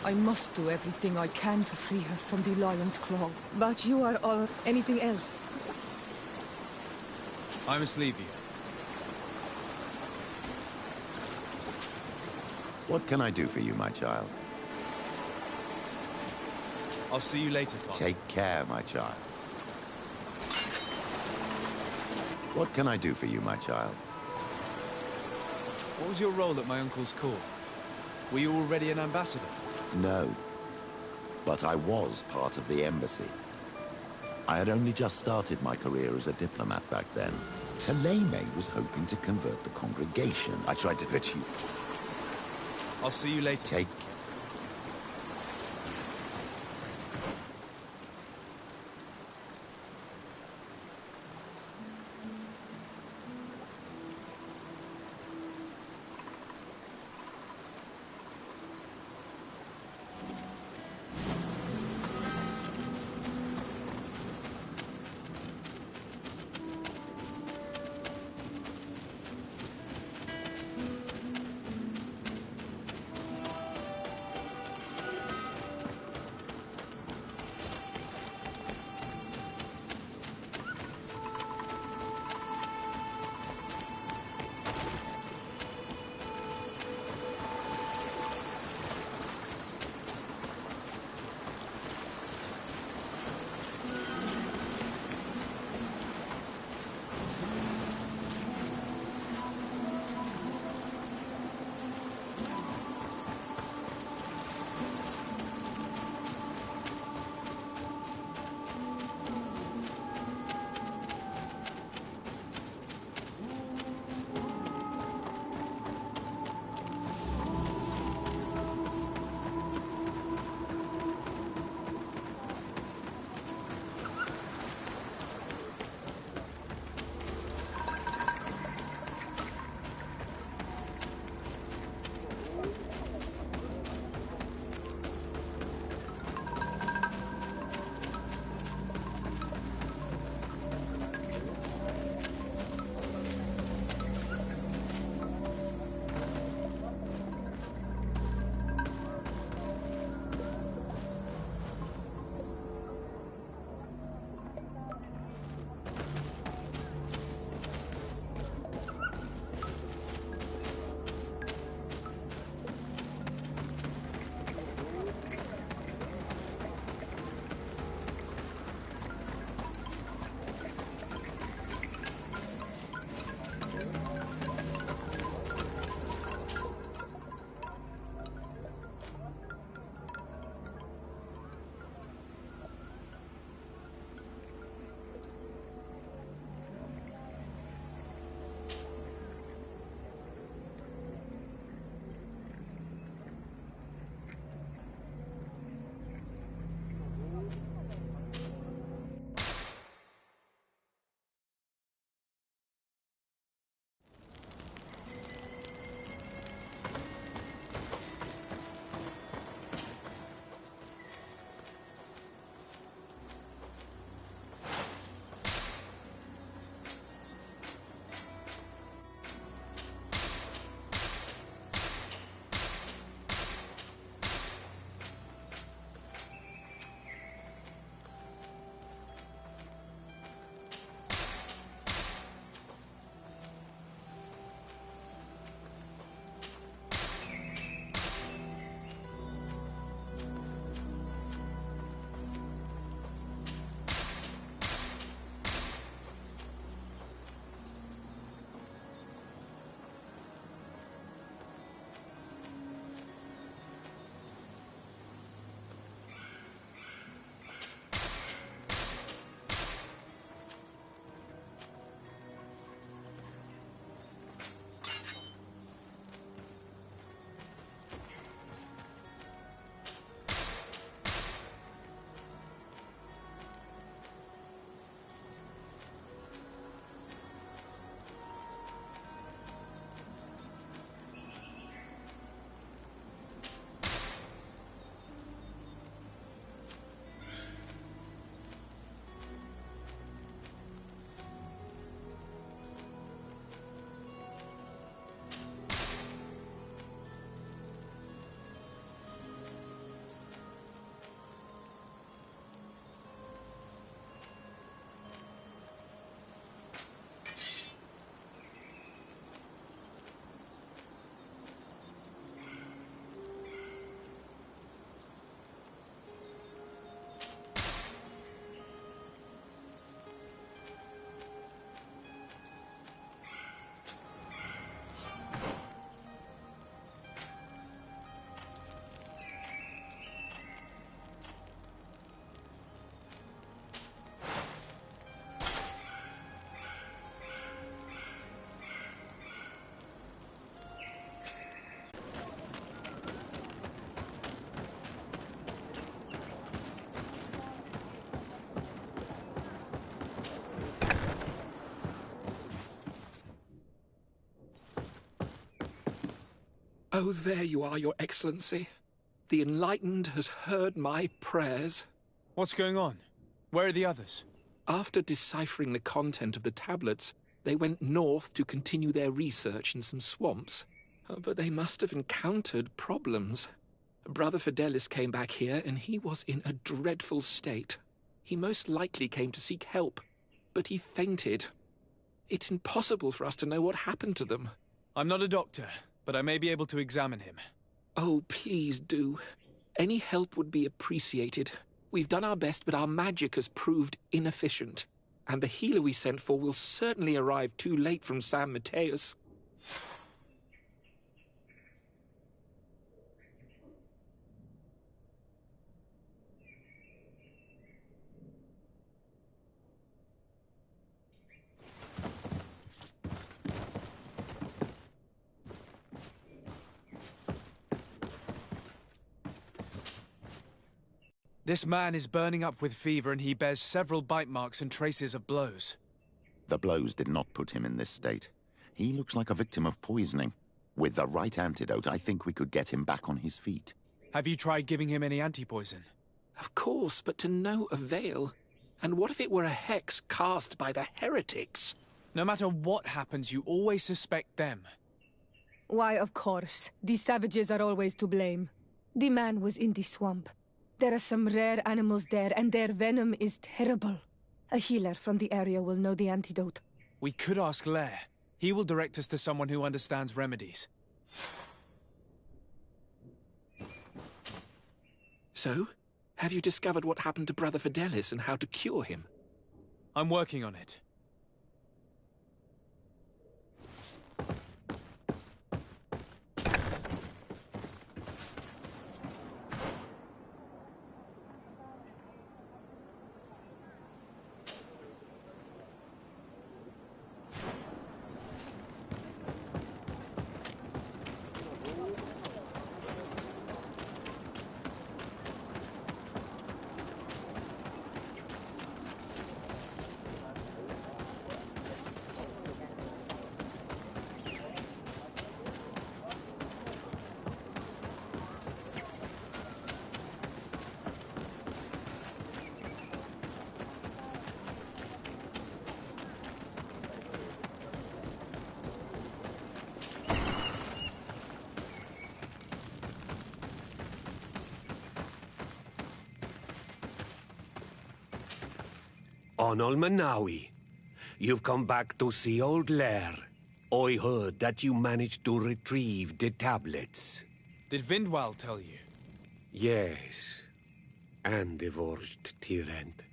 Speaker 9: I must do everything I can to free her from the Lion's Claw. But you are all... anything else?
Speaker 4: I must leave you.
Speaker 8: What can I do for you, my child?
Speaker 4: I'll see you later, Father.
Speaker 8: Take care, my child. What can I do for you, my child?
Speaker 4: What was your role at my uncle's court? Were you already an ambassador?
Speaker 8: No. But I was part of the embassy. I had only just started my career as a diplomat back then. Thélème was hoping to convert the congregation. I tried to let you...
Speaker 4: I'll see you later.
Speaker 8: Take...
Speaker 16: Oh, there you are, Your Excellency. The Enlightened has heard my prayers.
Speaker 4: What's going on? Where are the others?
Speaker 16: After deciphering the content of the tablets, they went north to continue their research in some swamps. But they must have encountered problems. Brother Fidelis came back here, and he was in a dreadful state. He most likely came to seek help, but he fainted. It's impossible for us to know what happened to them.
Speaker 4: I'm not a doctor, but I may be able to examine him.
Speaker 16: Oh, please do. Any help would be appreciated. We've done our best, but our magic has proved inefficient. And the healer we sent for will certainly arrive too late from San Mateus.
Speaker 4: This man is burning up with fever and he bears several bite marks and traces of blows.
Speaker 8: The blows did not put him in this state. He looks like a victim of poisoning. With the right antidote, I think we could get him back on his feet.
Speaker 4: Have you tried giving him any anti-poison?
Speaker 16: Of course, but to no avail. And what if it were a hex cast by the heretics?
Speaker 4: No matter what happens, you always suspect them.
Speaker 9: Why, of course. These savages are always to blame. The man was in the swamp. There are some rare animals there, and their venom is terrible. A healer from the area will know the antidote.
Speaker 4: We could ask Lair. He will direct us to someone who understands remedies.
Speaker 16: So, have you discovered what happened to Brother Fidelis and how to cure him?
Speaker 4: I'm working on it.
Speaker 18: Onol Manawi, you've come back to see old Lair. I heard that you managed to retrieve the tablets.
Speaker 4: Did Vindwal tell you?
Speaker 18: Yes, and divorced Tyrant.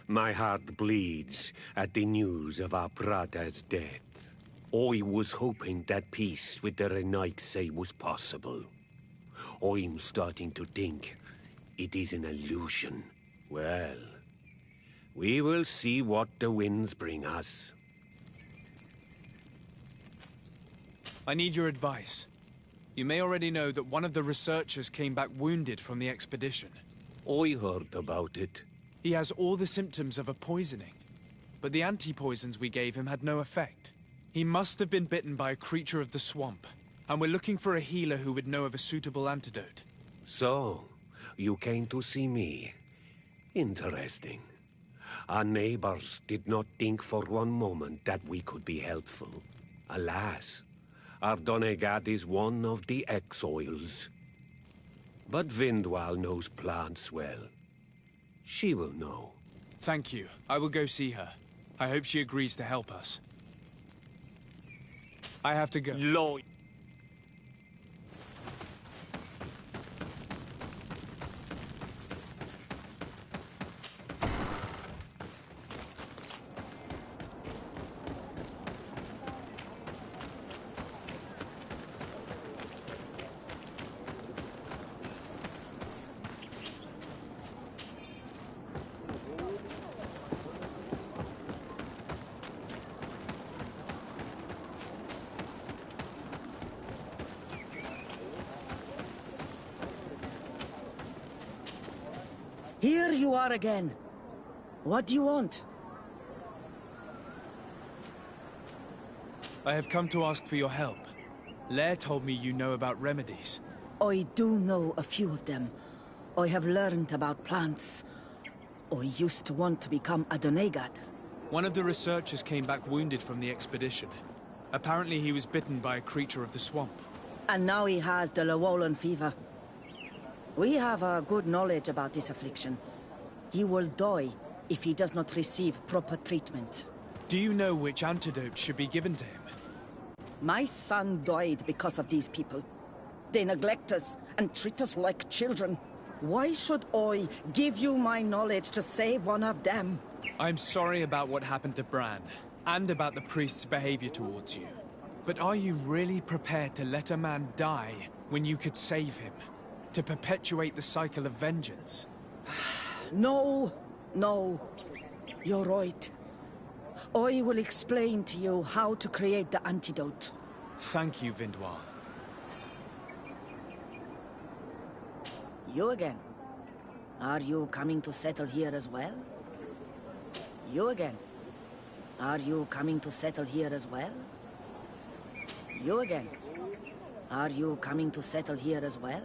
Speaker 18: My heart bleeds at the news of our brother's death. I was hoping that peace with the Renaigse was possible. I'm starting to think it is an illusion. Well, we will see what the winds bring us.
Speaker 4: I need your advice. You may already know that one of the researchers came back wounded from the expedition.
Speaker 18: I heard about it.
Speaker 4: He has all the symptoms of a poisoning, but the anti-poisons we gave him had no effect. He must have been bitten by a creature of the swamp, and we're looking for a healer who would know of a suitable antidote.
Speaker 18: So, you came to see me. Interesting. Our neighbors did not think for one moment that we could be helpful. Alas, our Donegad is one of the exiles. But Vindwal knows plants well. She will know.
Speaker 4: Thank you. I will go see her. I hope she agrees to help us. I have to go.
Speaker 18: Lloyd.
Speaker 19: Here you are again. What do you want?
Speaker 4: I have come to ask for your help. Lair told me you know about remedies.
Speaker 19: I do know a few of them. I have learned about plants. I used to want to become a Doneigad.
Speaker 4: One of the researchers came back wounded from the expedition. Apparently he was bitten by a creature of the swamp.
Speaker 19: And now he has the Llewellyn fever. We have a good knowledge about this affliction. He will die if he does not receive proper treatment.
Speaker 4: Do you know which antidote should be given to him?
Speaker 19: My son died because of these people. They neglect us and treat us like children. Why should I give you my knowledge to save one of them?
Speaker 4: I'm sorry about what happened to Bran, and about the priest's behavior towards you. But are you really prepared to let a man die when you could save him? To perpetuate the cycle of vengeance?
Speaker 19: No, no. You're right. I will explain to you how to create the antidote.
Speaker 4: Thank you, Vindoir.
Speaker 19: You again. Are you coming to settle here as well? You again. Are you coming to settle here as well? You again. Are you coming to settle here as well?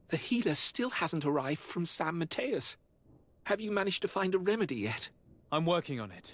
Speaker 16: The healer still hasn't arrived from San Mateus. Have you managed to find a remedy yet?
Speaker 4: I'm working on it.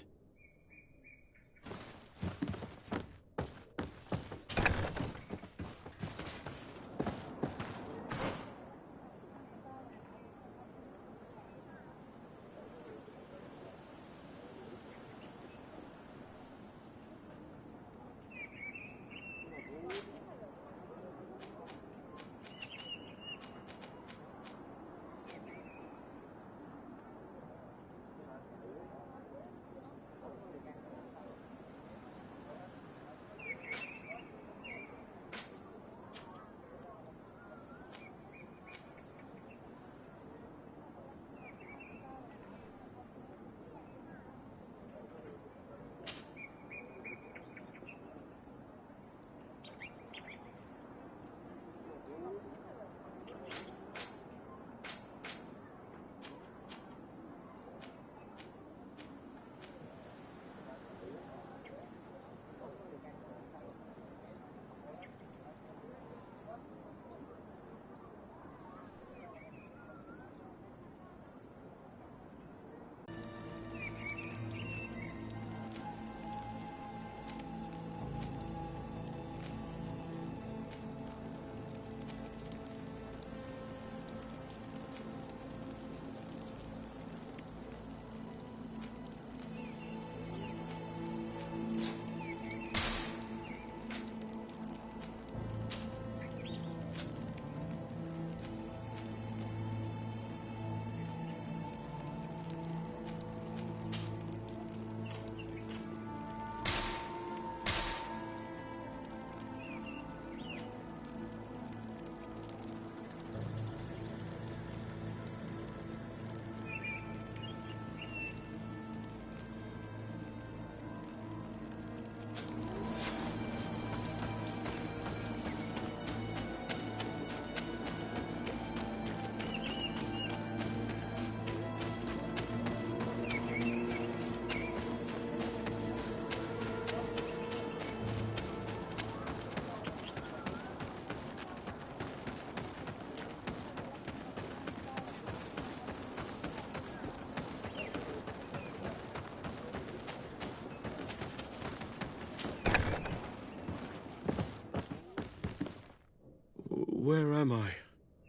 Speaker 11: Where am I?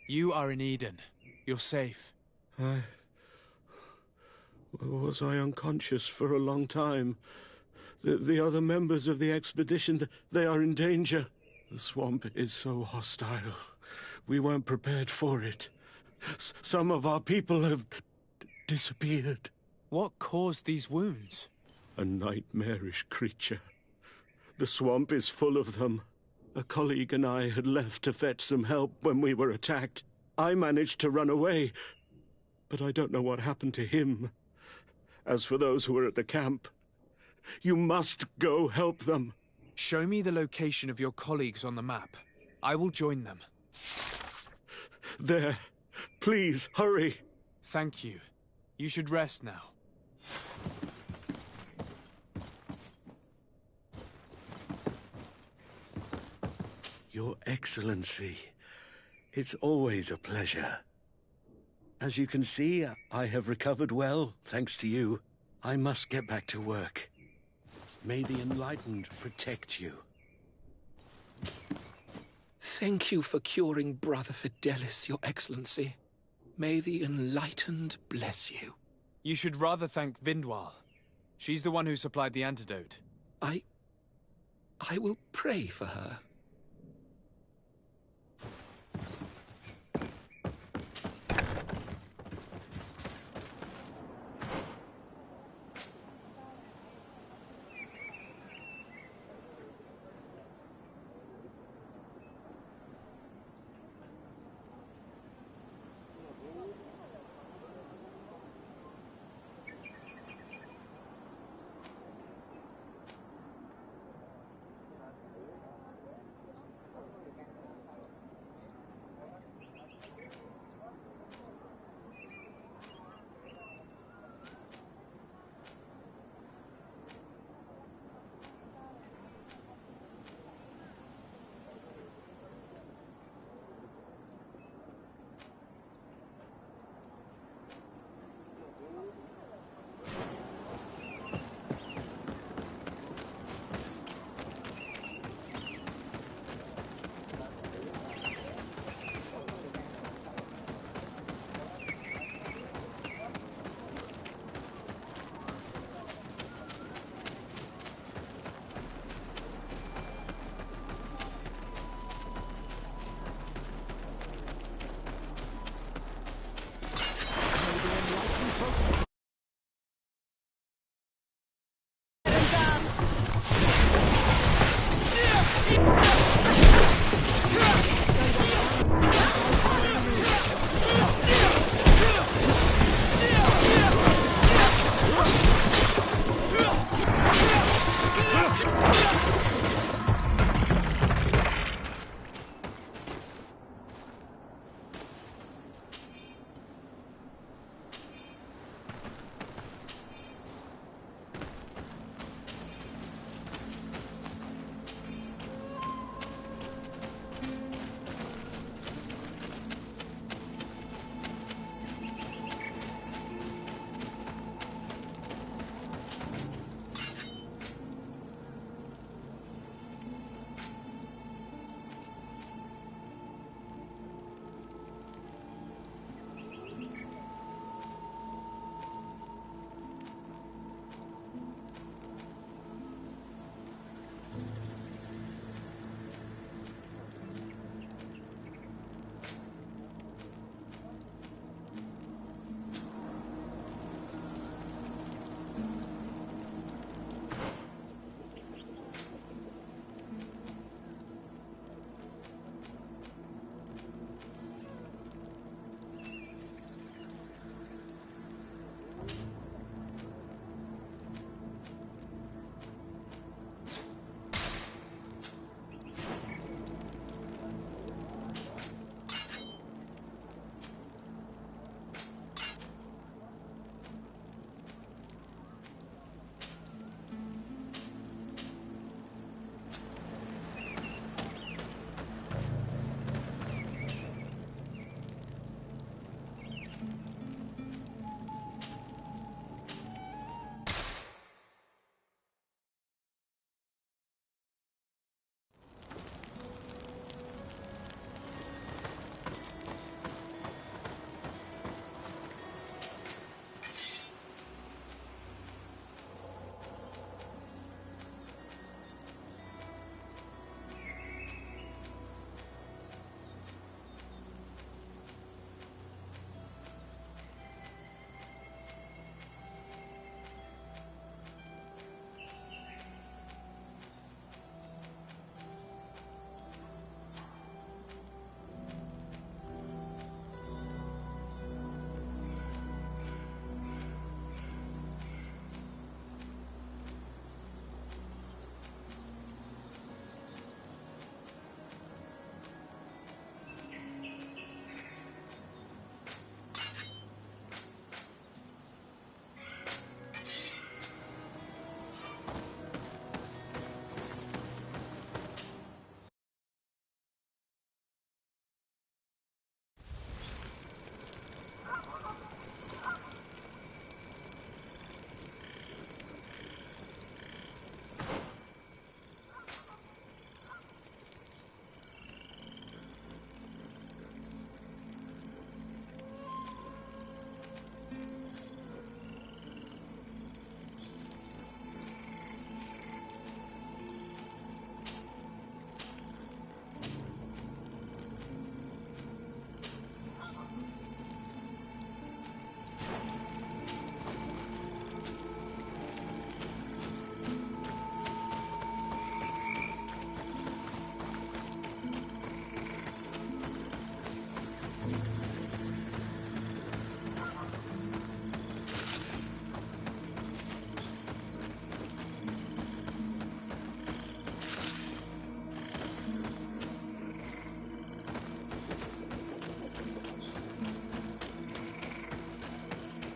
Speaker 4: You are in Eden. You're safe.
Speaker 11: Was I unconscious for a long time? The other members of the expedition, they are in danger. The swamp is so hostile. We weren't prepared for it. Some of our people have disappeared.
Speaker 4: What caused these wounds?
Speaker 11: A nightmarish creature. The swamp is full of them. A colleague and I had left to fetch some help when we were attacked. I managed to run away, but I don't know what happened to him. As for those who are at the camp, you must go help them.
Speaker 4: Show me the location of your colleagues on the map. I will join them.
Speaker 11: There. Please, hurry.
Speaker 4: Thank you. You should rest now.
Speaker 11: Your Excellency, it's always a pleasure. As you can see, I have recovered well, thanks to you. I must get back to work. May the Enlightened protect you.
Speaker 16: Thank you for curing Brother Fidelis, Your Excellency. May the Enlightened bless you.
Speaker 4: You should rather thank Vindwal. She's the one who supplied the antidote.
Speaker 16: I will pray for her.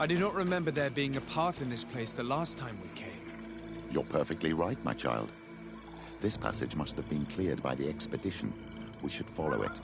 Speaker 4: I do not remember there being a path in this place the last time we came.
Speaker 8: You're perfectly right, my child. This passage must have been cleared by the expedition. We should follow it.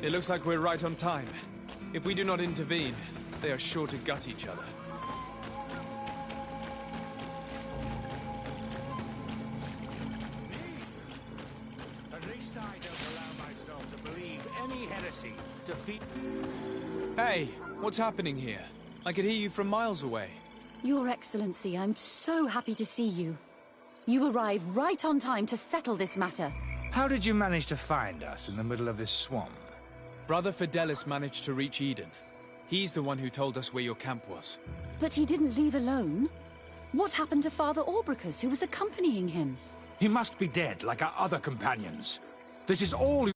Speaker 4: It looks like we're right on time. If we do not intervene, they are sure to gut each other.
Speaker 15: At least I don't allow myself to believe any heresy defeat.
Speaker 4: Hey, what's happening here? I could hear you from miles away.
Speaker 1: Your Excellency, I'm so happy to see you. You arrived right on time to settle this matter.
Speaker 15: How did you manage to find us in the middle of this swamp?
Speaker 4: Brother Fidelis managed to reach Eden. He's the one who told us where your camp was.
Speaker 1: But he didn't leave alone. What happened to Father Orbricus, who was accompanying him?
Speaker 15: He must be dead, like our other companions. This is all...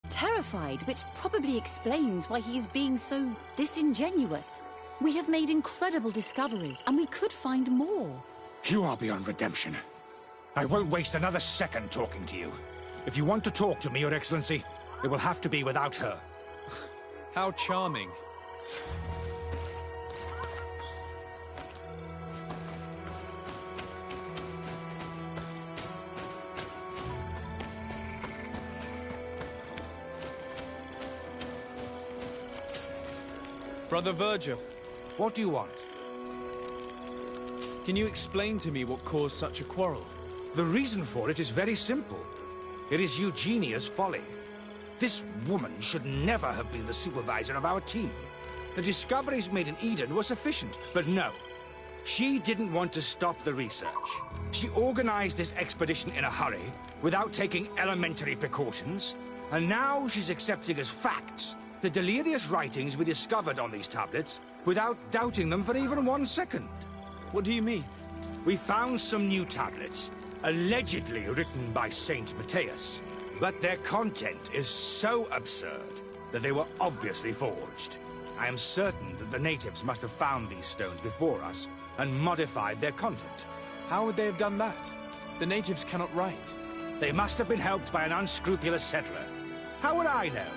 Speaker 1: Terrified, which probably explains why he is being so disingenuous. We have made incredible discoveries, and we could find more.
Speaker 15: You are beyond redemption. I won't waste another second talking to you. If you want to talk to me, Your Excellency, it will have to be without her.
Speaker 4: How charming. Brother Virgil.
Speaker 15: What do you want?
Speaker 4: Can you explain to me what caused such a quarrel?
Speaker 15: The reason for it is very simple. It is Eugenia's folly. This woman should never have been the supervisor of our team. The discoveries made in Eden were sufficient, but no. She didn't want to stop the research. She organized this expedition in a hurry, without taking elementary precautions, and now she's accepting as facts the delirious writings we discovered on these tablets without doubting them for even 1 second.
Speaker 4: What do you mean?
Speaker 15: We found some new tablets, allegedly written by Saint Matthias, but their content is so absurd that they were obviously forged. I am certain that the natives must have found these stones before us and modified their content.
Speaker 4: How would they have done that? The natives cannot write.
Speaker 15: They must have been helped by an unscrupulous settler. How would I know?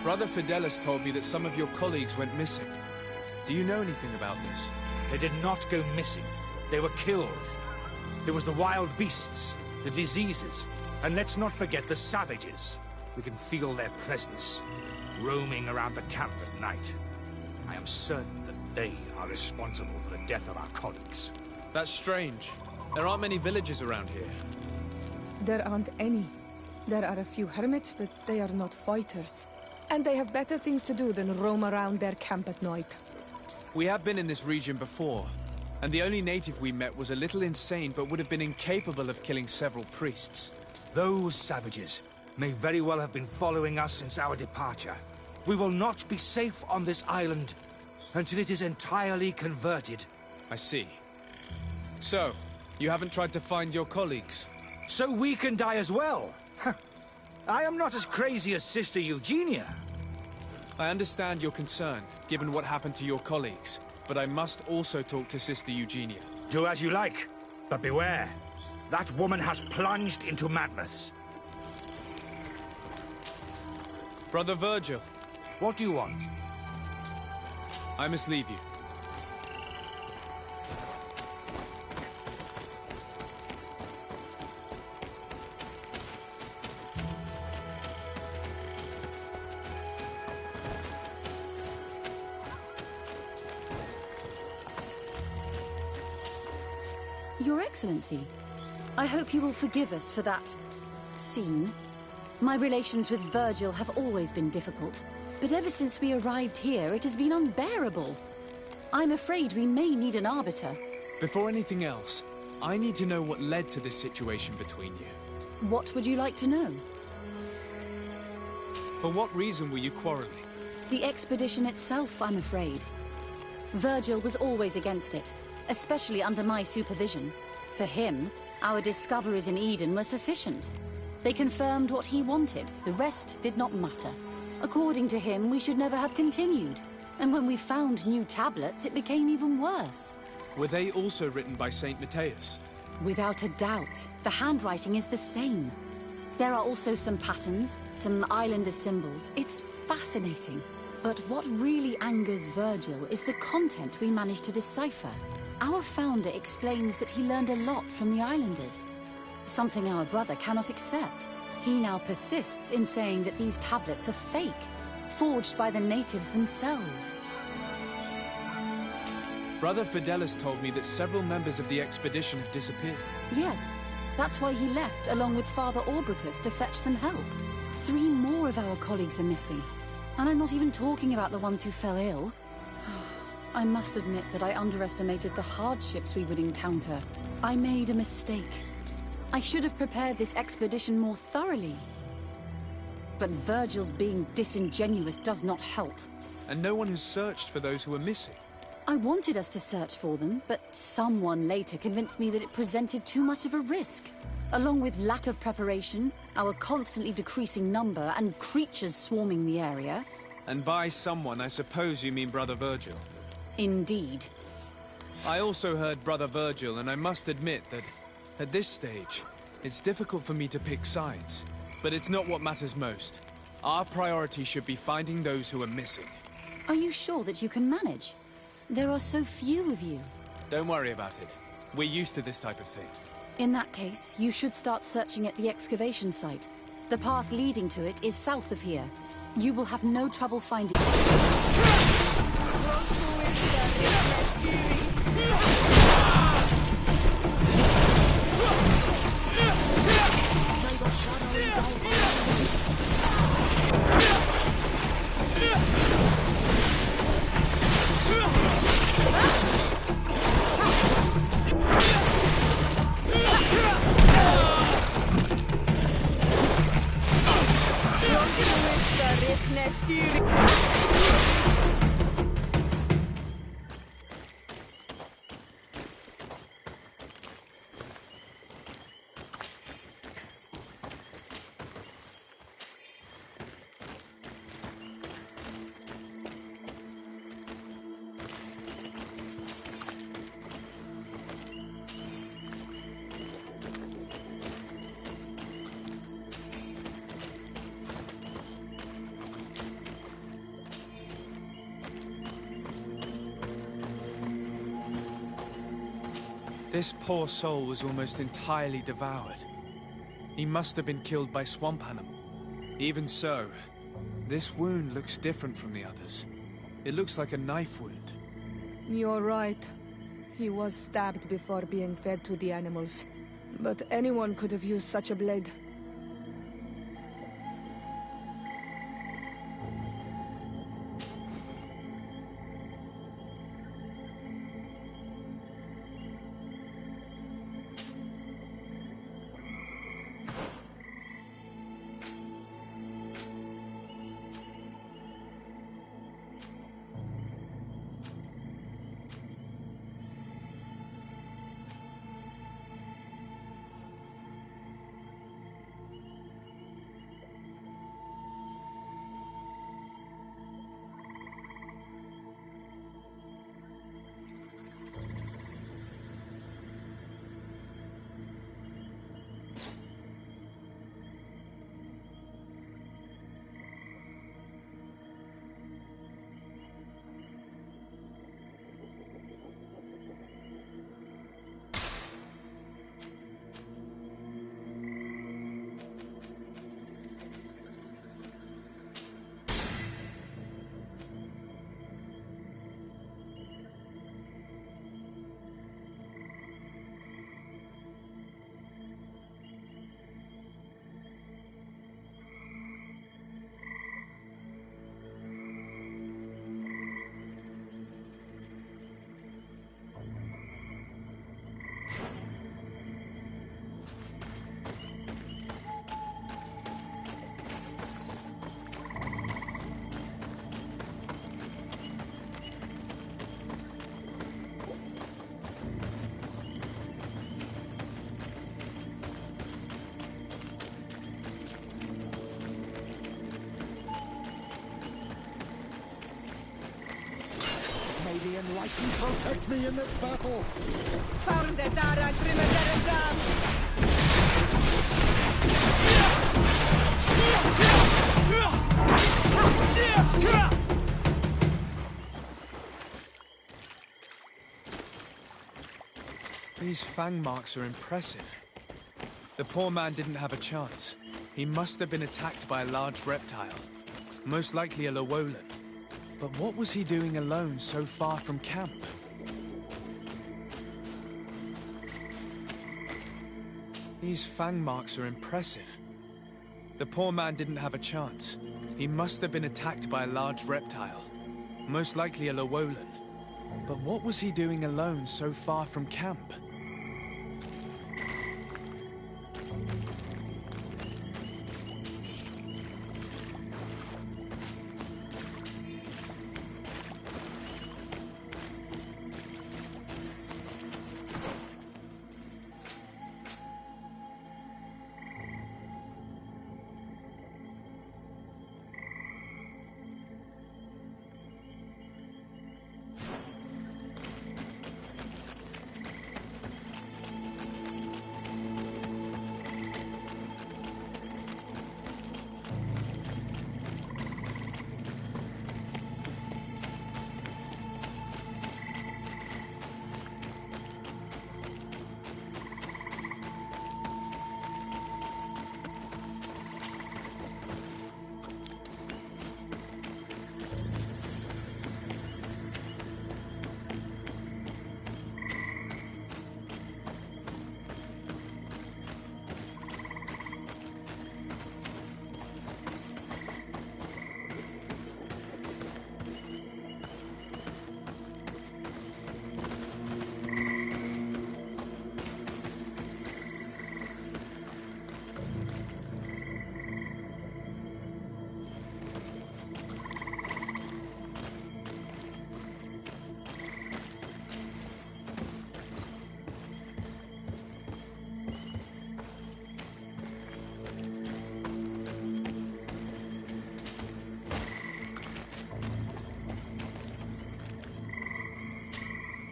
Speaker 4: Brother Fidelis told me that some of your colleagues went missing. Do you know anything about this?
Speaker 15: They did not go missing. They were killed. There was the wild beasts, the diseases, and let's not forget the savages. We can feel their presence, roaming around the camp at night. I am certain that they are responsible for the death of our colleagues.
Speaker 4: That's strange. There aren't many villages around here.
Speaker 9: There aren't any. There are a few hermits, but they are not fighters. And they have better things to do than roam around their camp at night.
Speaker 4: We have been in this region before, and the only native we met was a little insane but would have been incapable of killing several priests.
Speaker 15: Those savages may very well have been following us since our departure. We will not be safe on this island until it is entirely converted.
Speaker 4: I see. So, you haven't tried to find your colleagues?
Speaker 15: So we can die as well? I am not as crazy as Sister Eugenia.
Speaker 4: I understand your concern, given what happened to your colleagues, but I must also talk to Sister Eugenia.
Speaker 15: Do as you like, but beware. That woman has plunged into madness.
Speaker 4: Brother Virgil.
Speaker 15: What do you want?
Speaker 4: I must leave you.
Speaker 1: Your Excellency, I hope you will forgive us for that scene. My relations with Virgil have always been difficult, but ever since we arrived here, it has been unbearable. I'm afraid we may need an arbiter.
Speaker 4: Before anything else, I need to know what led to this situation between you.
Speaker 1: What would you like to know?
Speaker 4: For what reason were you quarreling?
Speaker 1: The expedition itself, I'm afraid. Virgil was always against it, especially under my supervision. For him, our discoveries in Eden were sufficient. They confirmed what he wanted. The rest did not matter. According to him, we should never have continued. And when we found new tablets, it became even worse.
Speaker 4: Were they also written by Saint Matthias?
Speaker 1: Without a doubt. The handwriting is the same. There are also some patterns, some islander symbols. It's fascinating. But what really angers Virgil is the content we managed to decipher. Our founder explains that he learned a lot from the islanders. Something our brother cannot accept. He now persists in saying that these tablets are fake, forged by the natives themselves.
Speaker 4: Brother Fidelis told me that several members of the expedition have disappeared.
Speaker 1: Yes, that's why he left along with Father Orbricus to fetch some help. 3 more of our colleagues are missing. And I'm not even talking about the ones who fell ill. I must admit that I underestimated the hardships we would encounter. I made a mistake. I should have prepared this expedition more thoroughly. But Virgil's being disingenuous does not help.
Speaker 4: And no one has searched for those who are missing.
Speaker 1: I wanted us to search for them, but someone later convinced me that it presented too much of a risk. Along with lack of preparation, our constantly decreasing number, and creatures swarming the area.
Speaker 4: And by someone, I suppose you mean Brother Virgil.
Speaker 1: Indeed.
Speaker 4: I also heard Brother Virgil, and I must admit that, at this stage, it's difficult for me to pick sides. But it's not what matters most. Our priority should be finding those who are missing.
Speaker 1: Are you sure that you can manage? There are so few of you.
Speaker 4: Don't worry about it. We're used to this type of thing.
Speaker 1: In that case, you should start searching at the excavation site. The path leading to it is south of here. You will have no trouble finding
Speaker 4: This poor soul was almost entirely devoured. He must have been killed by swamp animal. Even so, this wound looks different from the others. It looks like a knife wound.
Speaker 9: You're right. He was stabbed before being fed to the animals. But anyone could have used such a blade.
Speaker 10: May the Enlightened protect me in this battle!
Speaker 9: Dara
Speaker 4: These fang marks are impressive. The poor man didn't have a chance. He must have been attacked by a large reptile. Most likely a Lowolan. But what was he doing alone so far from camp? These fang marks are impressive. The poor man didn't have a chance. He must have been attacked by a large reptile. Most likely a Lowolan. But what was he doing alone so far from camp?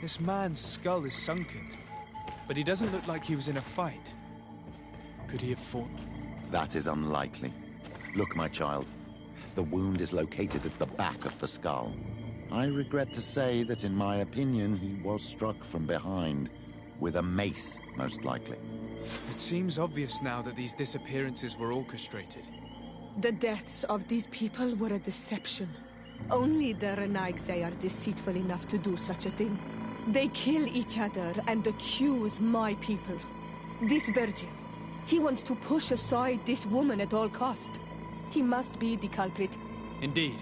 Speaker 4: This man's skull is sunken, but he doesn't look like he was in a fight. Could he have fought?
Speaker 8: That is unlikely. Look, my child. The wound is located at the back of the skull. I regret to say that, in my opinion, he was struck from behind, with a mace, most likely.
Speaker 4: It seems obvious now that these disappearances were orchestrated.
Speaker 9: The deaths of these people were a deception. Only the Renaigse are deceitful enough to do such a thing. They kill each other and accuse my people. This Virgil, he wants to push aside this woman at all cost. He must be the culprit.
Speaker 4: Indeed.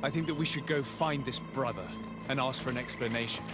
Speaker 4: I think that we should go find this brother and ask for an explanation.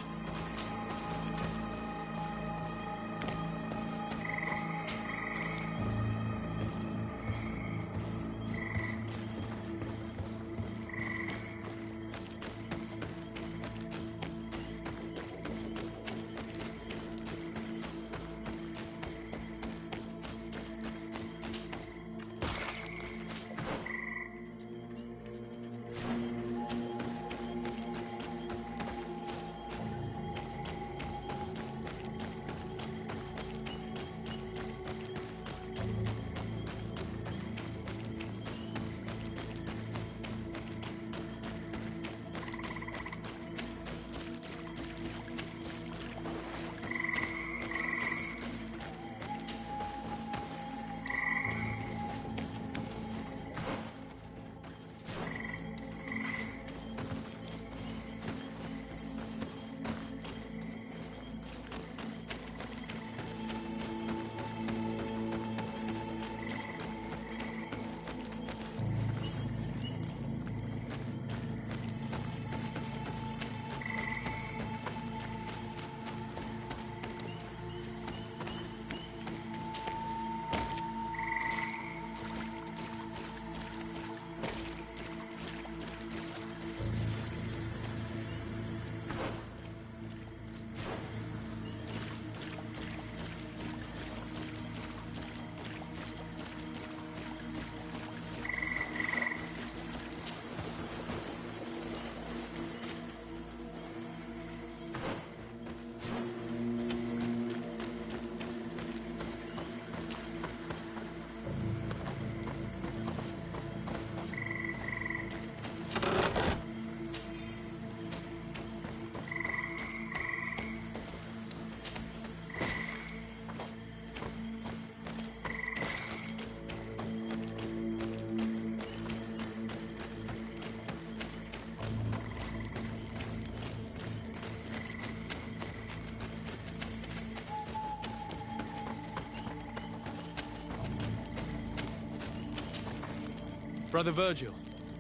Speaker 4: Brother Virgil.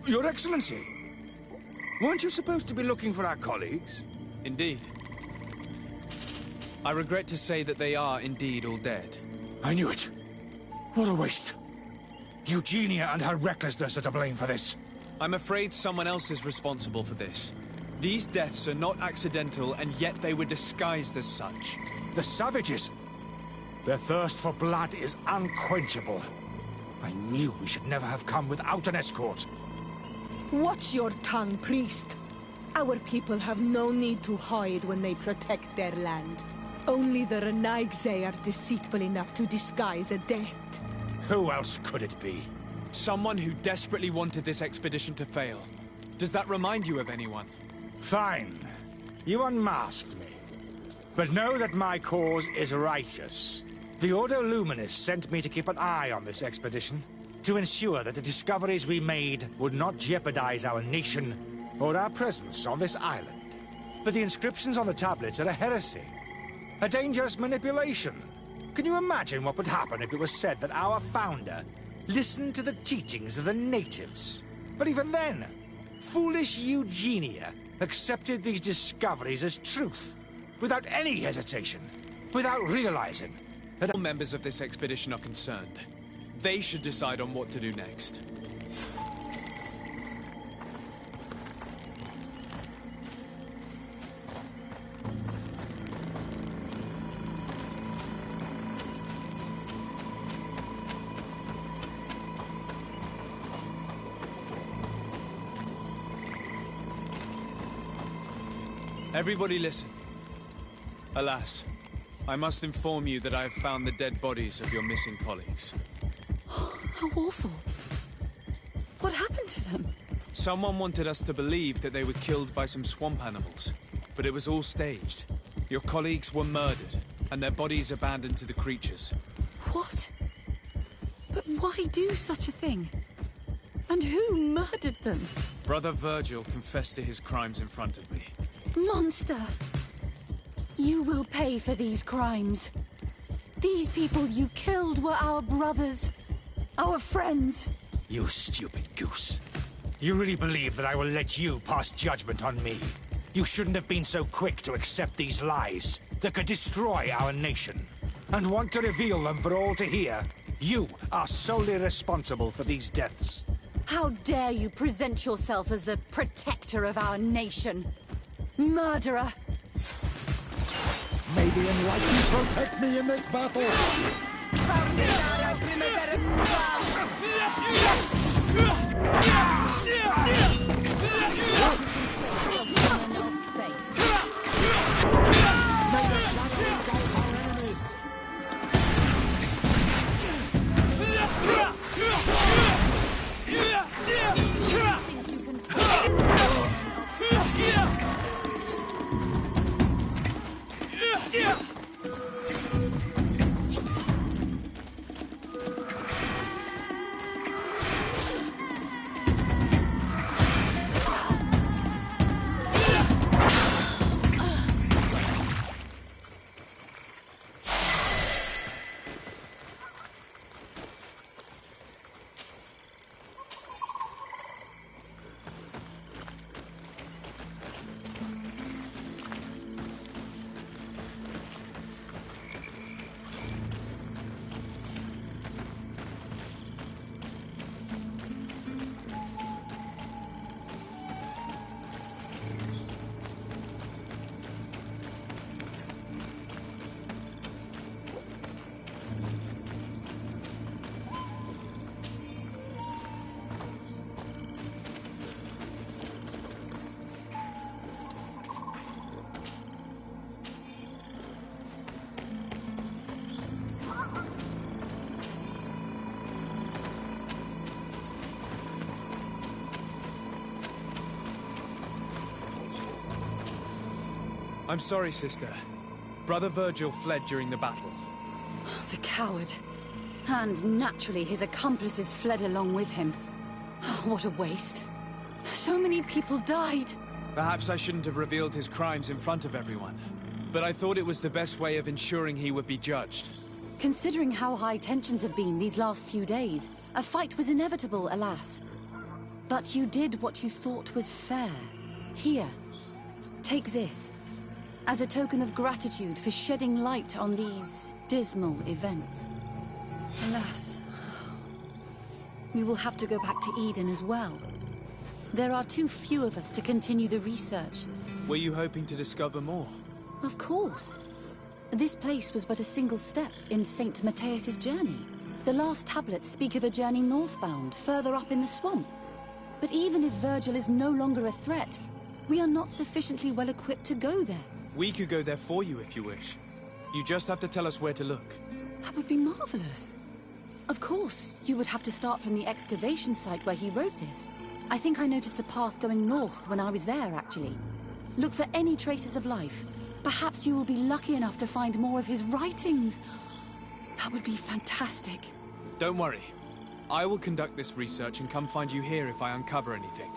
Speaker 15: Your Excellency! Weren't you supposed to be looking for our colleagues?
Speaker 4: Indeed. I regret to say that they are indeed all dead.
Speaker 15: I knew it. What a waste. Eugenia and her recklessness are to blame for this.
Speaker 4: I'm afraid someone else is responsible for this. These deaths are not accidental, and yet they were disguised as such.
Speaker 15: The savages! Their thirst for blood is unquenchable. I knew we should never have come without an escort.
Speaker 9: Watch your tongue, priest. Our people have no need to hide when they protect their land. Only the Renaigse are deceitful enough to disguise a death.
Speaker 15: Who else could it be?
Speaker 4: Someone who desperately wanted this expedition to fail. Does that remind you of anyone?
Speaker 15: Fine. You unmasked me. But know that my cause is righteous. The Ordo Luminis sent me to keep an eye on this expedition, to ensure that the discoveries we made would not jeopardize our nation or our presence on this island. But the inscriptions on the tablets are a heresy, a dangerous manipulation. Can you imagine what would happen if it was said that our founder listened to the teachings of the natives? But even then, foolish Eugenia accepted these discoveries as truth, without any hesitation, without realizing that
Speaker 4: all members of this expedition are concerned. They should decide on what to do next. Everybody listen. Alas, I must inform you that I have found the dead bodies of your missing colleagues.
Speaker 1: How awful. What happened to them?
Speaker 4: Someone wanted us to believe that they were killed by some swamp animals, but it was all staged. Your colleagues were murdered, and their bodies abandoned to the creatures.
Speaker 1: What? But why do such a thing? And who murdered them?
Speaker 4: Brother Virgil confessed to his crimes in front of me.
Speaker 1: Monster! You will pay for these crimes. These people you killed were our brothers. Our friends.
Speaker 15: You stupid goose. You really believe that I will let you pass judgment on me? You shouldn't have been so quick to accept these lies that could destroy our nation. And want to reveal them for all to hear. You are solely responsible for these deaths.
Speaker 1: How dare you present yourself as the protector of our nation? Murderer!
Speaker 10: May the Enlightened protect me in this battle!
Speaker 4: I'm sorry, sister. Brother Virgil fled during the battle.
Speaker 1: The coward. And naturally, his accomplices fled along with him. What a waste. So many people died.
Speaker 4: Perhaps I shouldn't have revealed his crimes in front of everyone. But I thought it was the best way of ensuring he would be judged.
Speaker 1: Considering how high tensions have been these last few days, a fight was inevitable, alas. But you did what you thought was fair. Here, take this. As a token of gratitude for shedding light on these dismal events. Alas, we will have to go back to Eden as well. There are too few of us to continue the research.
Speaker 4: Were you hoping to discover more?
Speaker 1: Of course. This place was but a single step in St. Matthias's journey. The last tablets speak of a journey northbound, further up in the swamp. But even if Virgil is no longer a threat, we are not sufficiently well equipped to go there.
Speaker 4: We could go there for you if you wish. You just have to tell us where to look.
Speaker 1: That would be marvelous. Of course, you would have to start from the excavation site where he wrote this. I think I noticed a path going north when I was there, actually. Look for any traces of life. Perhaps you will be lucky enough to find more of his writings. That would be fantastic.
Speaker 4: Don't worry. I will conduct this research and come find you here if I uncover anything.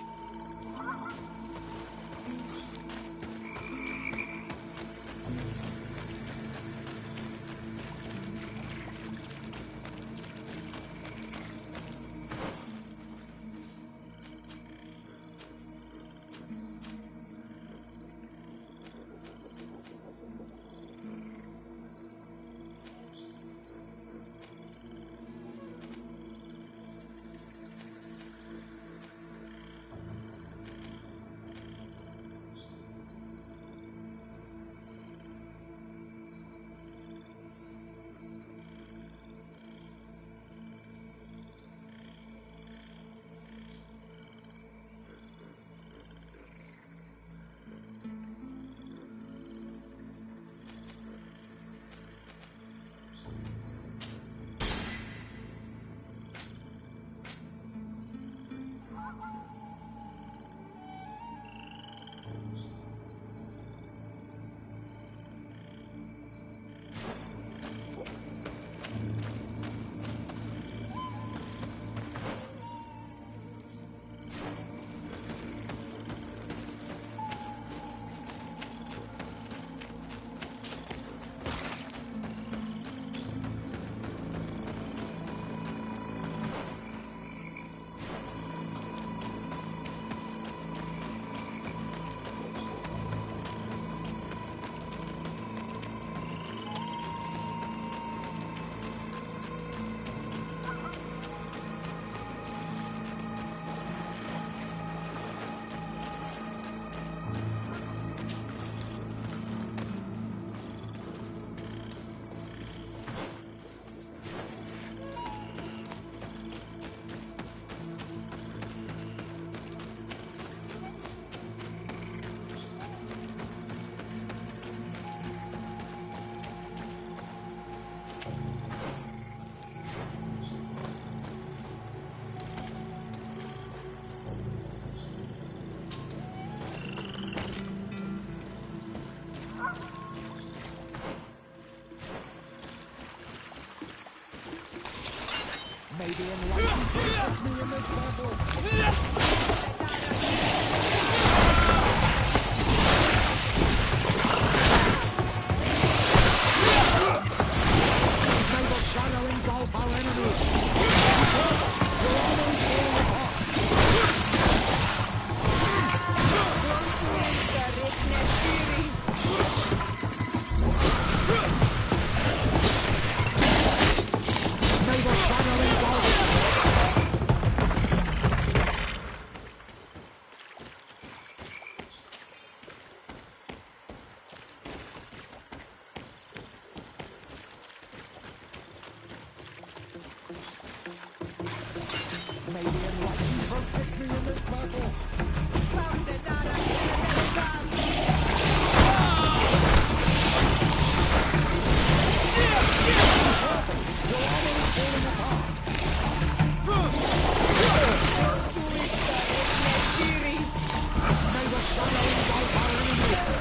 Speaker 10: protect me in this battle. May the shadow engulf our enemies. Your armies fall apart. May the shadow engulf. May the enlightened protect me in this battle. May the shadow engulf our enemies.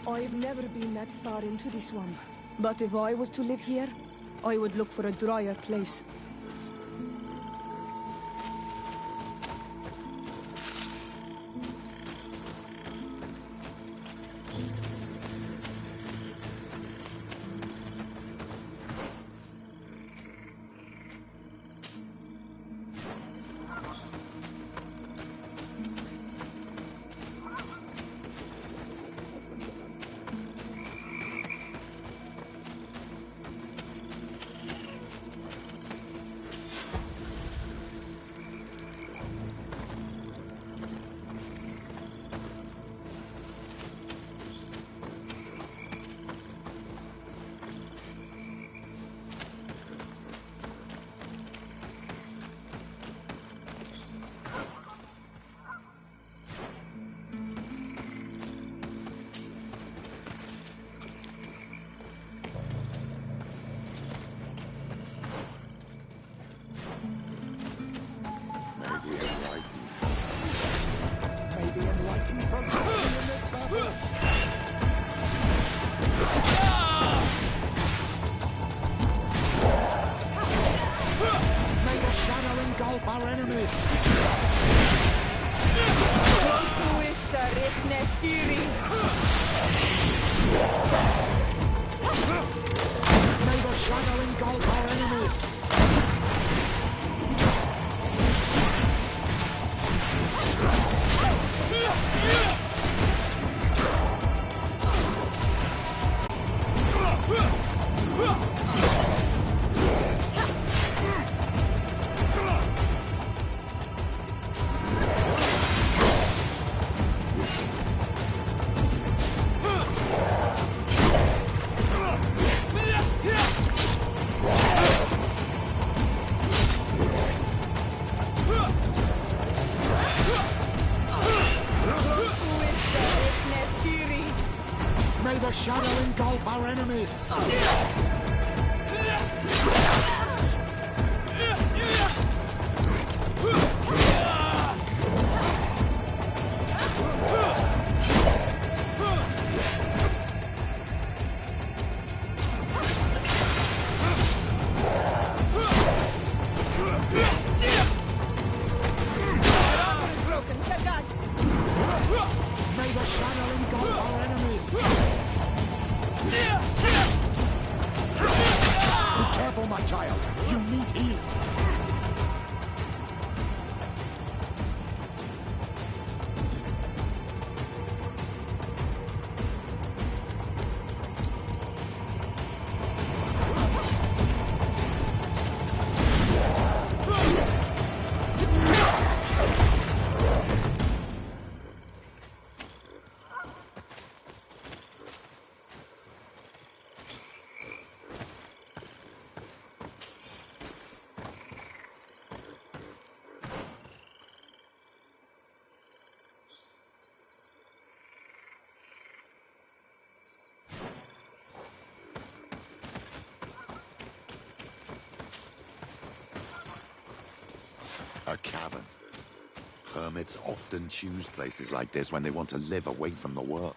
Speaker 9: I've never been that far into the swamp. But if I was to live here, I would look for a drier place. May the enlightened protect me in this battle. May the shadow engulf our enemies. May the shadow engulf our enemies. May the shadow engulf our enemies. May the shadow engulf our enemies.
Speaker 8: A cavern. Hermits often choose places like this when they want to live away from the world.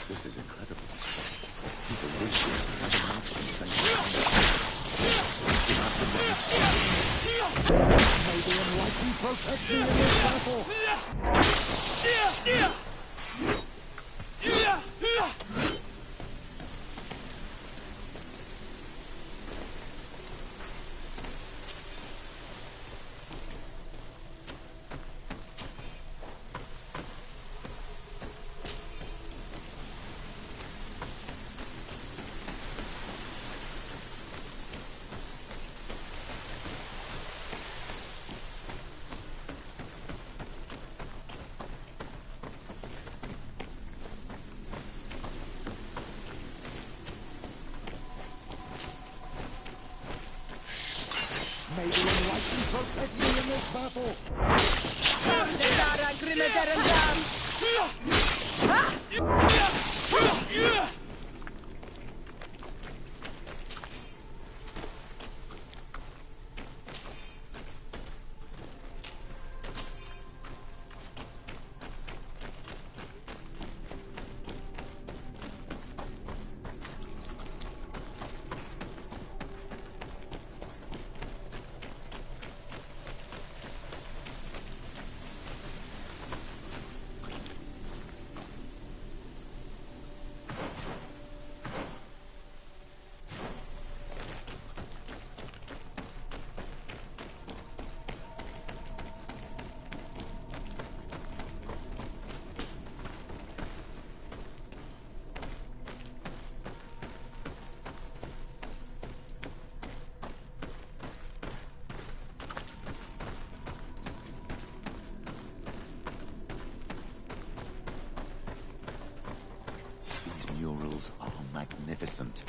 Speaker 8: This is incredible. People live here and have a mouse in the same
Speaker 10: May the Enlightened protect me in this battle! May the Enlightened protect me in this battle!
Speaker 8: Murals are magnificent.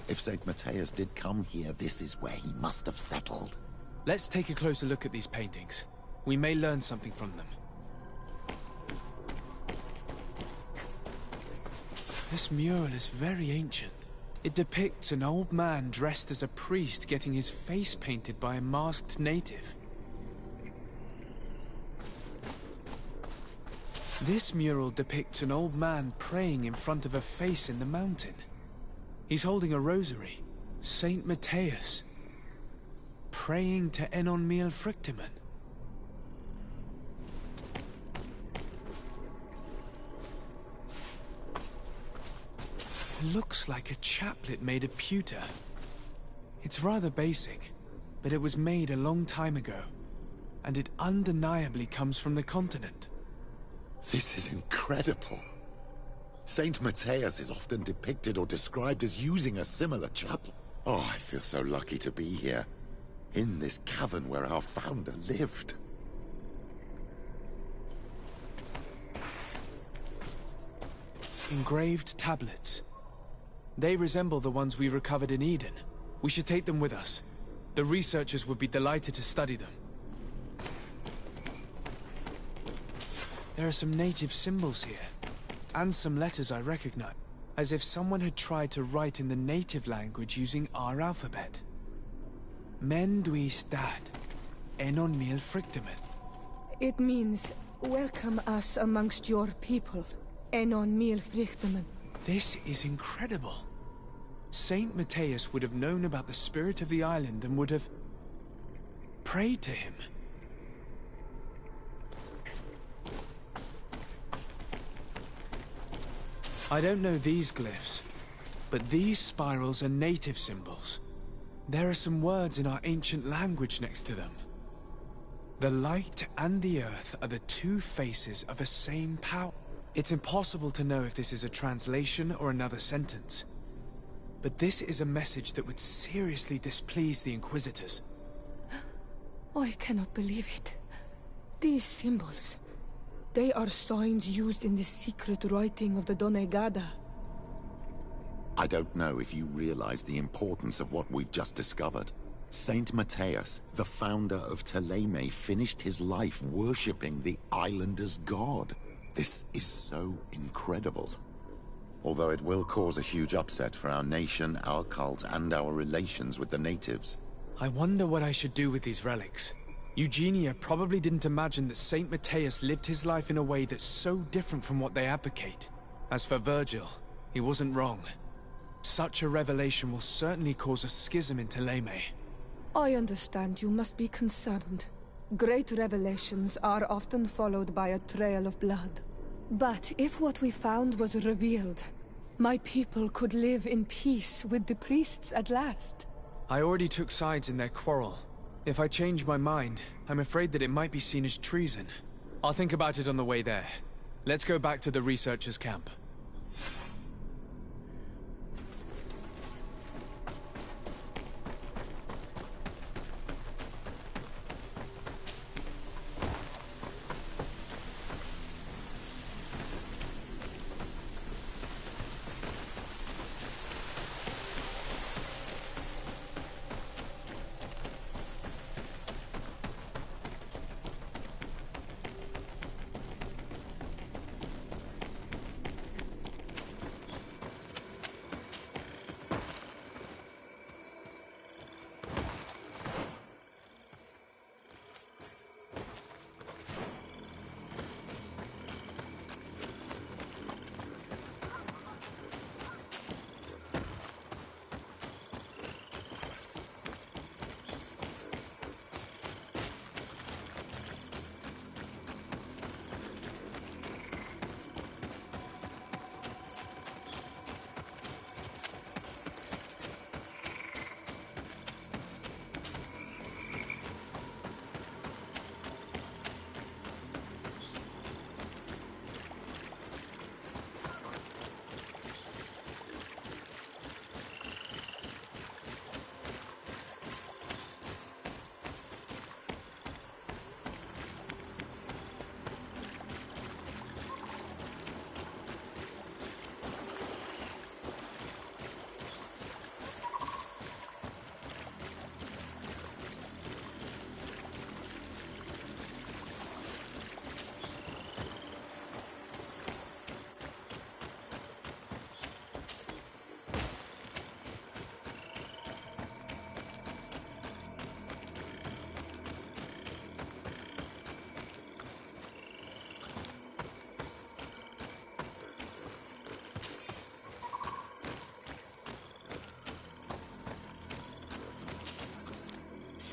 Speaker 8: If St. Matthias did come here, this is where he must have settled.
Speaker 4: Let's take a closer look at these paintings. We may learn something from them. This mural is very ancient. It depicts an old man dressed as a priest getting his face painted by a masked native. This mural depicts an old man praying in front of a face in the mountain. He's holding a rosary. Saint Matthias. Praying to Enonmiel Frictimen. Looks like a chaplet made of pewter. It's rather basic, but it was made a long time ago, and it undeniably comes from the continent.
Speaker 8: This is incredible. Saint Matthias is often depicted or described as using a similar chapel. Oh, I feel so lucky to be here, in this cavern where our founder lived.
Speaker 4: Engraved tablets. They resemble the ones we recovered in Eden. We should take them with us. The researchers would be delighted to study them. There are some native symbols here, and some letters I recognize, as if someone had tried to write in the native language using our alphabet. Menduis dat, Enonmiel Frictimen.
Speaker 9: It means, welcome us amongst your people, Enonmiel Frictimen.
Speaker 4: This is incredible. Saint Matthias would have known about the spirit of the island and would have prayed to him. I don't know these glyphs, but these spirals are native symbols. There are some words in our ancient language next to them. The light and the earth are the two faces of a same power. It's impossible to know if this is a translation or another sentence. But this is a message that would seriously displease the Inquisitors.
Speaker 9: I cannot believe it. These symbols, they are signs used in the secret writing of the Donegada.
Speaker 8: I don't know if you realize the importance of what we've just discovered. Saint Matthias, the founder of Thélème, finished his life worshipping the islanders' god. This is so incredible. Although it will cause a huge upset for our nation, our cult, and our relations with the natives.
Speaker 4: I wonder what I should do with these relics. Eugenia probably didn't imagine that Saint Matthias lived his life in a way that's so different from what they advocate. As for Virgil, he wasn't wrong. Such a revelation will certainly cause a schism in Thélème.
Speaker 9: I understand you must be concerned. Great revelations are often followed by a trail of blood. But if what we found was revealed, my people could live in peace with the priests at last.
Speaker 4: I already took sides in their quarrel. If I change my mind, I'm afraid that it might be seen as treason. I'll think about it on the way there. Let's go back to the researchers' camp.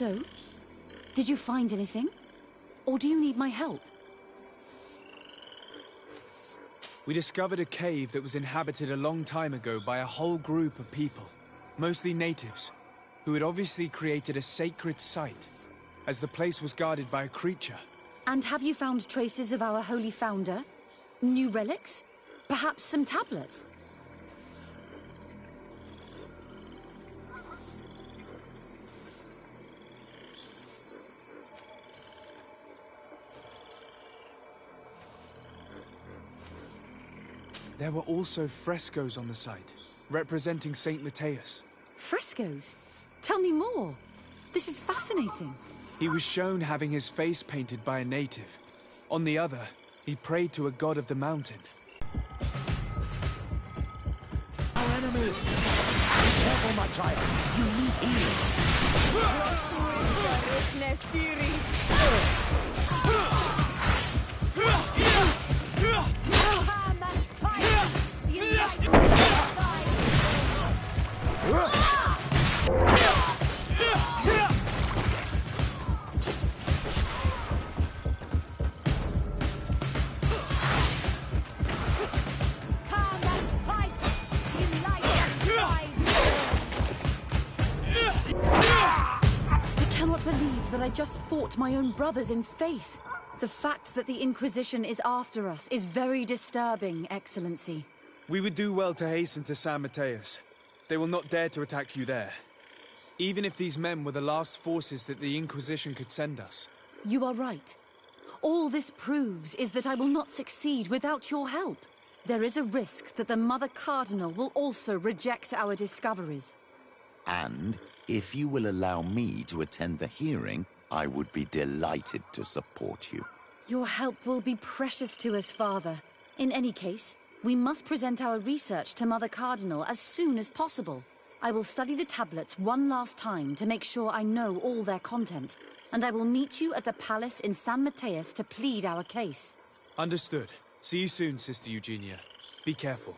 Speaker 1: So, did you find anything? Or do you need my help?
Speaker 4: We discovered a cave that was inhabited a long time ago by a whole group of people, mostly natives, who had obviously created a sacred site, as the place was guarded by a creature.
Speaker 1: And have you found traces of our holy founder? New relics? Perhaps some tablets?
Speaker 4: There were also frescoes on the site, representing Saint Matthias.
Speaker 1: Frescoes? Tell me more. This is fascinating.
Speaker 4: He was shown having his face painted by a native. On the other, he prayed to a god of the mountain.
Speaker 10: Our enemies! Be careful, my child. You need healing.
Speaker 1: I just fought my own brothers in faith. The fact that the Inquisition is after us is very disturbing, Excellency.
Speaker 4: We would do well to hasten to San Matthias. They will not dare to attack you there. Even if these men were the last forces that the Inquisition could send us.
Speaker 1: You are right. All this proves is that I will not succeed without your help. There is a risk that the Mother Cardinal will also reject our discoveries.
Speaker 8: And if you will allow me to attend the hearing, I would be delighted to support you.
Speaker 1: Your help will be precious to us, Father. In any case, we must present our research to Mother Cardinal as soon as possible. I will study the tablets one last time to make sure I know all their content, and I will meet you at the palace in San Mateus to plead our case.
Speaker 4: Understood. See you soon, Sister Eugenia. Be careful.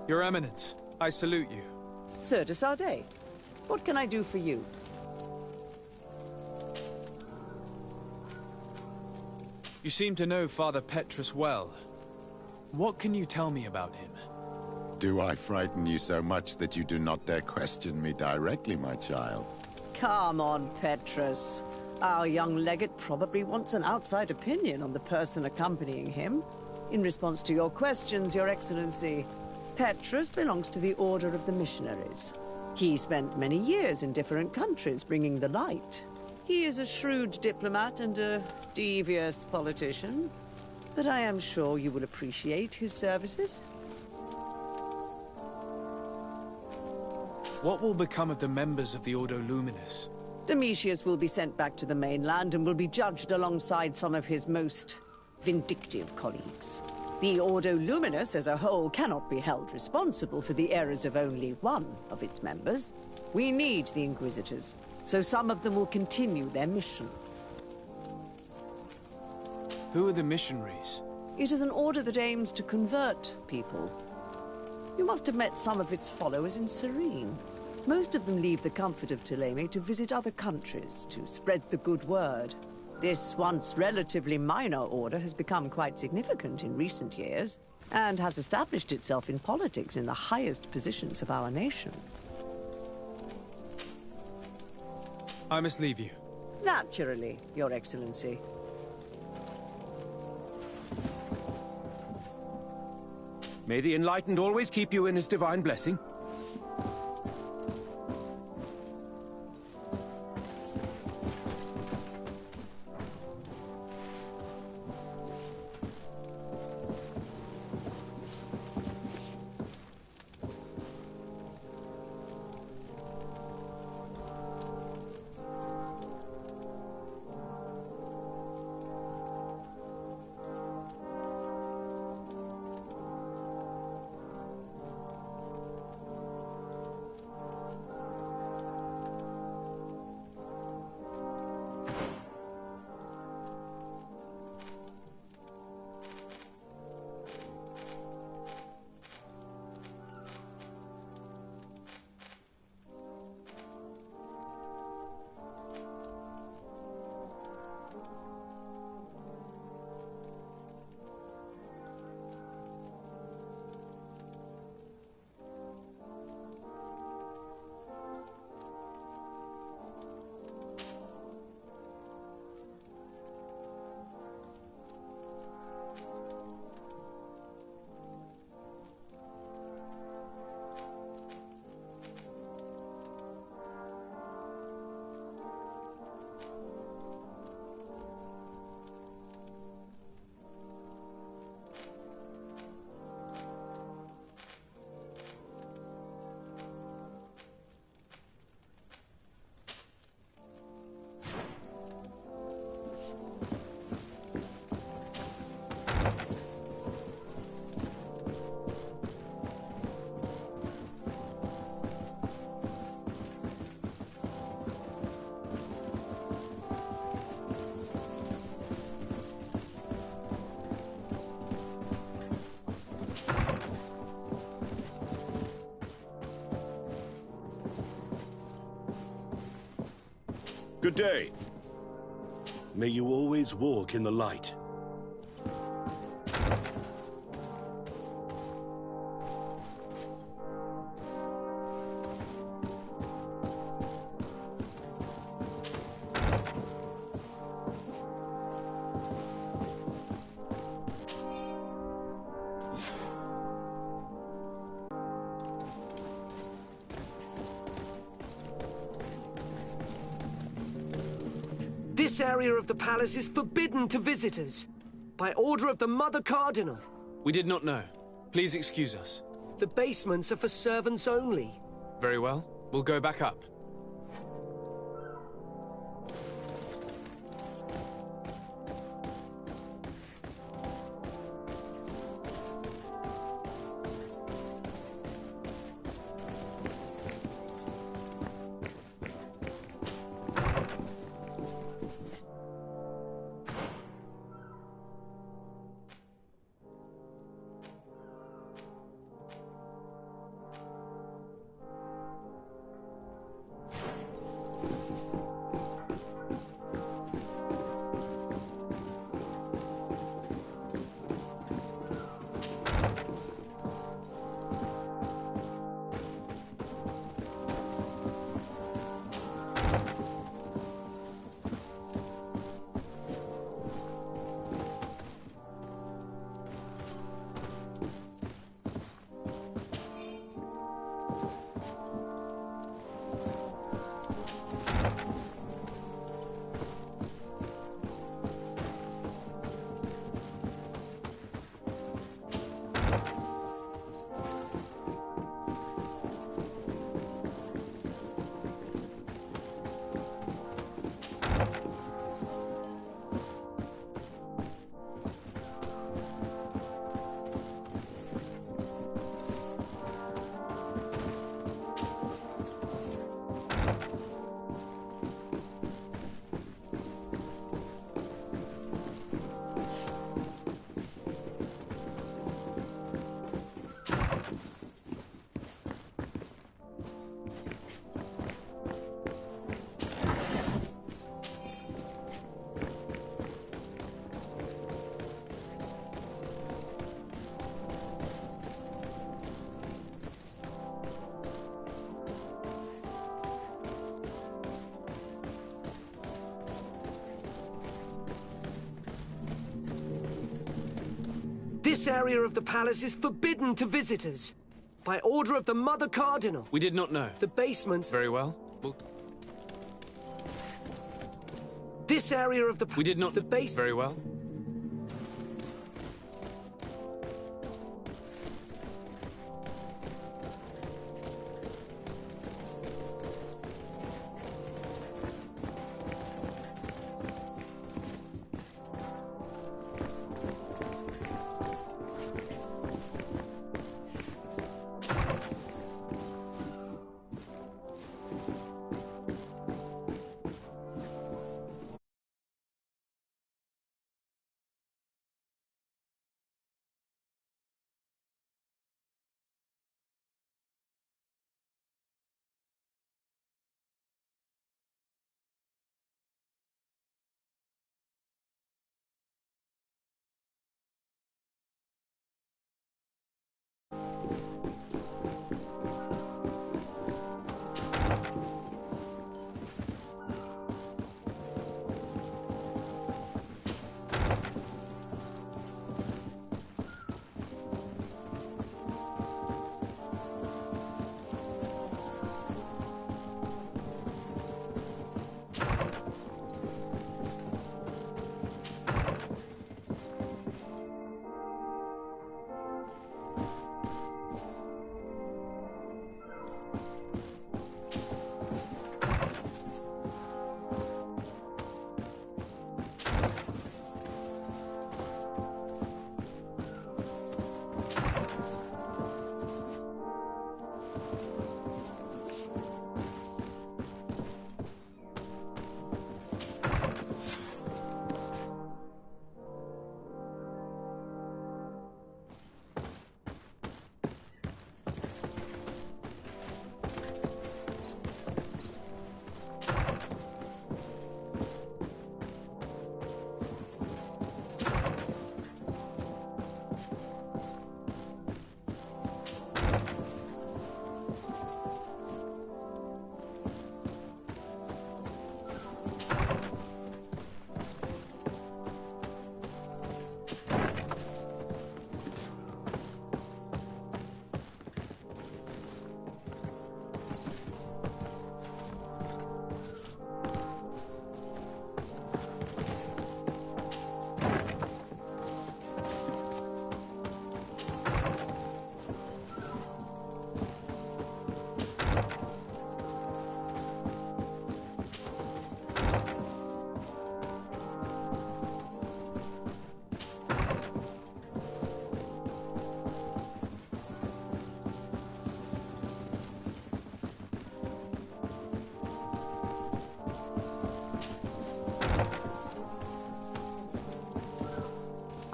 Speaker 4: Your Eminence, I salute you.
Speaker 6: Sir de Sardet, what can I do for you?
Speaker 4: You seem to know Father Petrus well. What can you tell me about him?
Speaker 8: Do I frighten you so much that you do not dare question me directly, my child?
Speaker 6: Come on, Petrus. Our young legate probably wants an outside opinion on the person accompanying him. In response to your questions, Your Excellency, Petrus belongs to the Order of the Missionaries. He spent many years in different countries bringing the light. He is a shrewd diplomat and a devious politician, but I am sure you will appreciate his services.
Speaker 4: What will become of the members of the Ordo Luminis?
Speaker 6: Domitius will be sent back to the mainland and will be judged alongside some of his most vindictive colleagues. The Ordo Luminus as a whole cannot be held responsible for the errors of only one of its members. We need the Inquisitors, so some of them will continue their mission.
Speaker 4: Who are the missionaries?
Speaker 6: It is an order that aims to convert people. You must have met some of its followers in Serene. Most of them leave the comfort of Thélème to visit other countries, to spread the good word. This once relatively minor order has become quite significant in recent years, and has established itself in politics in the highest positions of our nation.
Speaker 4: I must leave you.
Speaker 6: Naturally, Your Excellency.
Speaker 18: May the Enlightened always keep you in his divine blessing.
Speaker 17: Good day. May you always walk in the light.
Speaker 23: This area of the palace is forbidden to visitors, by order of the Mother Cardinal.
Speaker 4: We did not know. Please excuse us.
Speaker 23: The basements are for servants only.
Speaker 4: Very well. We'll go back up.
Speaker 23: This area of the palace is forbidden to visitors. By order of the Mother Cardinal.
Speaker 4: We did not know.
Speaker 23: The basements...
Speaker 4: Very well.
Speaker 23: This area of the...
Speaker 4: We did not...
Speaker 23: The base...
Speaker 4: Very well.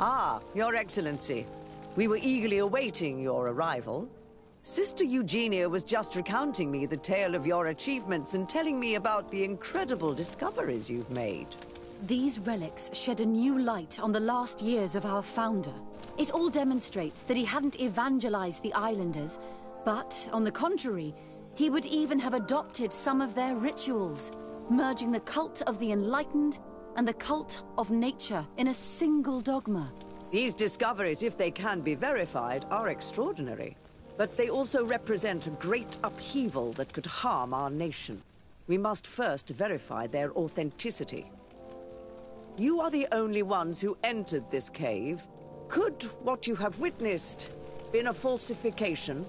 Speaker 6: Ah, Your Excellency. We were eagerly awaiting your arrival. Sister Eugenia was just recounting me the tale of your achievements and telling me about the incredible discoveries you've made.
Speaker 1: These relics shed a new light on the last years of our founder. It all demonstrates that he hadn't evangelized the islanders, but, on the contrary, he would even have adopted some of their rituals, merging the cult of the enlightened and the cult of nature in a single dogma.
Speaker 6: These discoveries, if they can be verified, are extraordinary. But they also represent a great upheaval that could harm our nation. We must first verify their authenticity. You are the only ones who entered this cave. Could what you have witnessed been a falsification?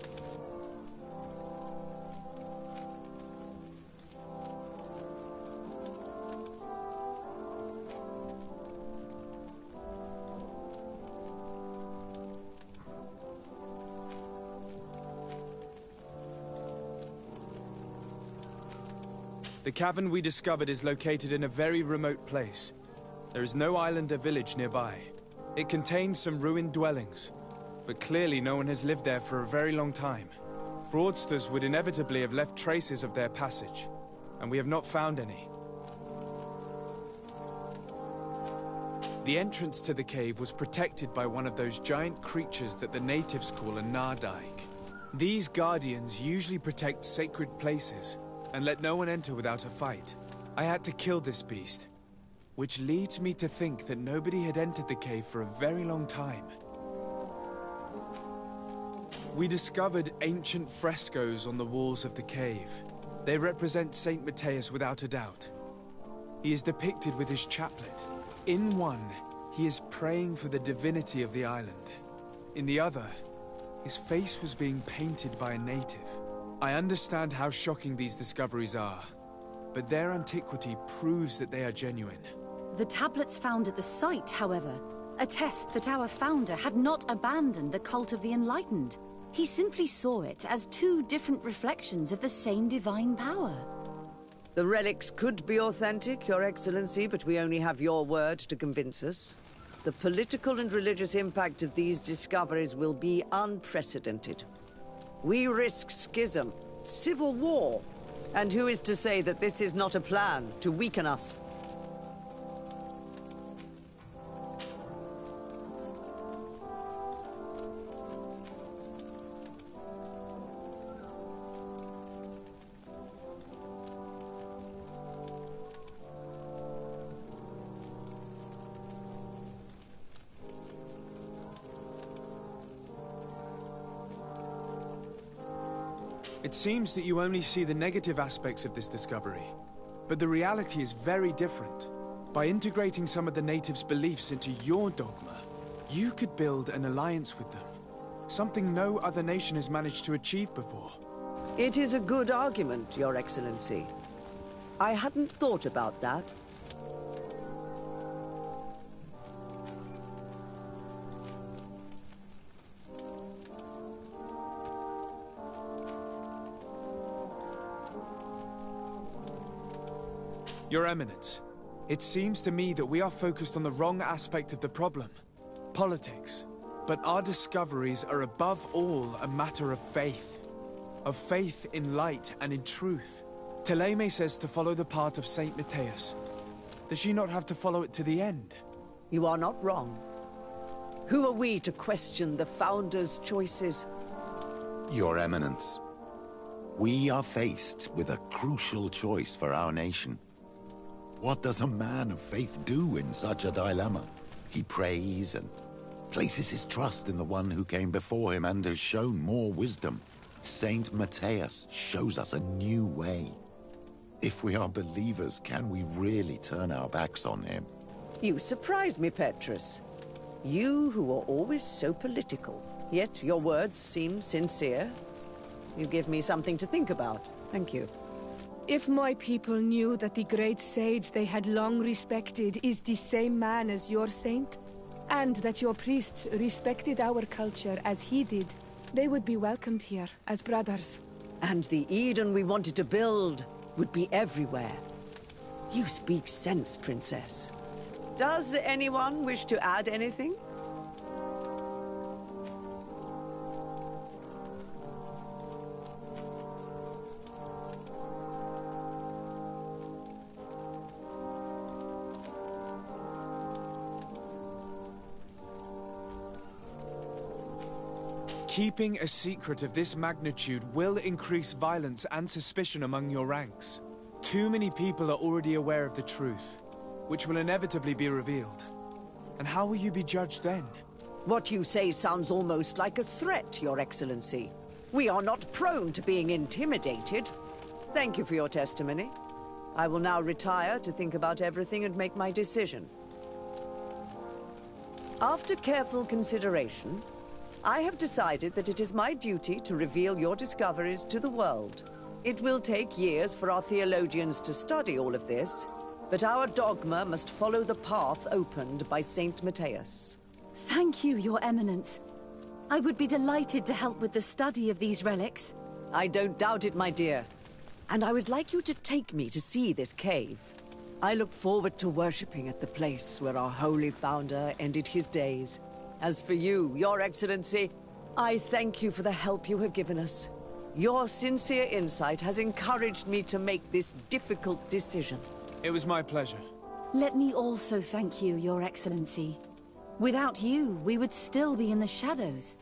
Speaker 4: The cavern we discovered is located in a very remote place. There is no island or village nearby. It contains some ruined dwellings, but clearly no one has lived there for a very long time. Fraudsters would inevitably have left traces of their passage, and we have not found any. The entrance to the cave was protected by one of those giant creatures that the natives call a Nardaig. These guardians usually protect sacred places, and let no one enter without a fight. I had to kill this beast, which leads me to think that nobody had entered the cave for a very long time. We discovered ancient frescoes on the walls of the cave. They represent Saint Matthias without a doubt. He is depicted with his chaplet. In one, he is praying for the divinity of the island. In the other, his face was being painted by a native. I understand how shocking these discoveries are, but their antiquity proves that they are genuine.
Speaker 1: The tablets found at the site, however, attest that our founder had not abandoned the cult of the Enlightened. He simply saw it as two different reflections of the same divine power.
Speaker 6: The relics could be authentic, Your Excellency, but we only have your word to convince us. The political and religious impact of these discoveries will be unprecedented. We risk schism, civil war, and who is to say that this is not a plan to weaken us?
Speaker 4: It seems that you only see the negative aspects of this discovery, but the reality is very different. By integrating some of the natives' beliefs into your dogma, you could build an alliance with them, something no other nation has managed to achieve before.
Speaker 6: It is a good argument, Your Excellency. I hadn't thought about that.
Speaker 4: Your Eminence, it seems to me that we are focused on the wrong aspect of the problem, politics. But our discoveries are above all a matter of faith in light and in truth. Thélème says to follow the path of Saint Matthias. Does she not have to follow it to the end?
Speaker 6: You are not wrong. Who are we to question the Founder's choices?
Speaker 8: Your Eminence, we are faced with a crucial choice for our nation. What does a man of faith do in such a dilemma? He prays and places his trust in the one who came before him and has shown more wisdom. Saint Matthias shows us a new way. If we are believers, can we really turn our backs on him?
Speaker 6: You surprise me, Petrus. You who are always so political, yet your words seem sincere. You give me something to think about. Thank you.
Speaker 9: If my people knew that the great sage they had long respected is the same man as your saint, and that your priests respected our culture as he did, they would be welcomed here as brothers.
Speaker 6: And the Eden we wanted to build would be everywhere. You speak sense, Princess. Does anyone wish to add anything?
Speaker 4: Keeping a secret of this magnitude will increase violence and suspicion among your ranks. Too many people are already aware of the truth, which will inevitably be revealed. And how will you be judged then?
Speaker 6: What you say sounds almost like a threat, Your Excellency. We are not prone to being intimidated. Thank you for your testimony. I will now retire to think about everything and make my decision. After careful consideration, I have decided that it is my duty to reveal your discoveries to the world. It will take years for our theologians to study all of this, but our dogma must follow the path opened by Saint Matthias.
Speaker 1: Thank you, Your Eminence. I would be delighted to help with the study of these relics.
Speaker 6: I don't doubt it, my dear. And I would like you to take me to see this cave. I look forward to worshipping at the place where our holy founder ended his days. As for you, Your Excellency, I thank you for the help you have given us. Your sincere insight has encouraged me to make this difficult decision.
Speaker 4: It was my pleasure.
Speaker 1: Let me also thank you, Your Excellency. Without you, we would still be in the shadows.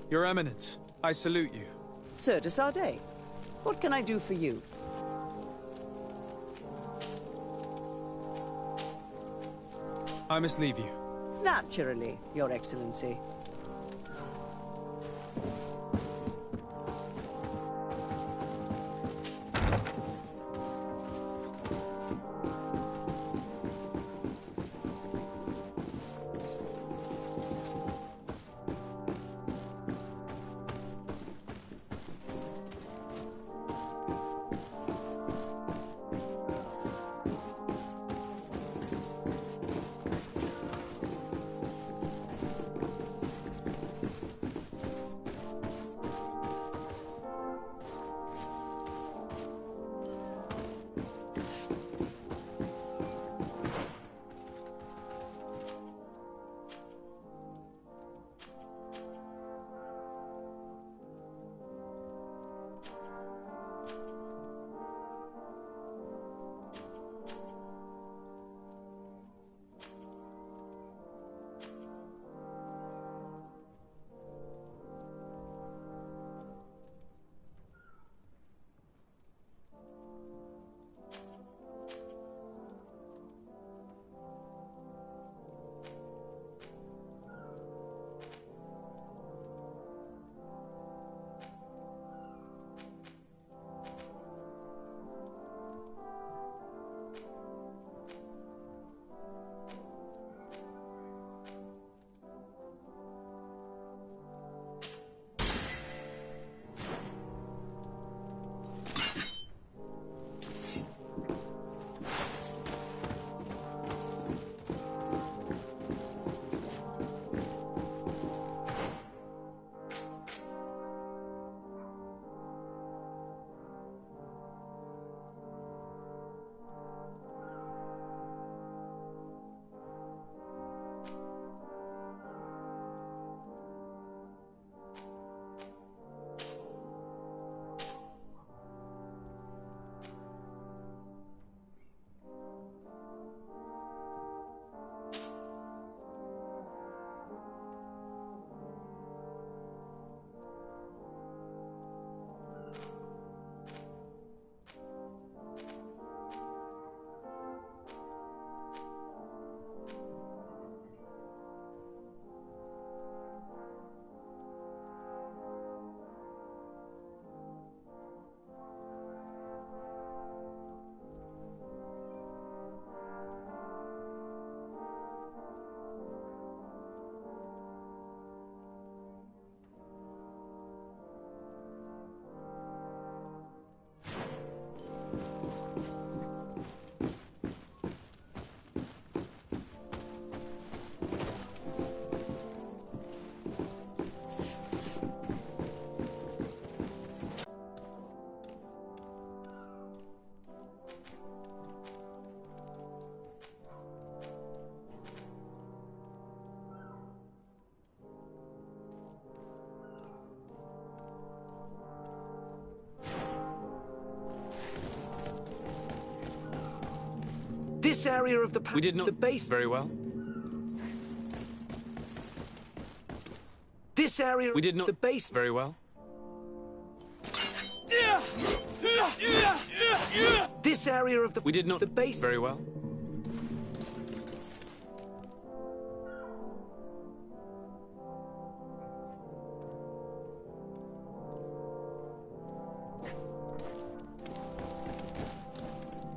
Speaker 4: Your Eminence, I salute you.
Speaker 6: Sir de Sardet, what can I do for you?
Speaker 4: I must leave you.
Speaker 6: Naturally, Your Excellency.
Speaker 23: This area of the
Speaker 4: We did not...
Speaker 23: the base...
Speaker 4: Very well.
Speaker 23: This area...
Speaker 4: We did not...
Speaker 23: The base...
Speaker 4: Very well.
Speaker 23: This area of the...
Speaker 4: We did not...
Speaker 23: The base...
Speaker 4: Very well.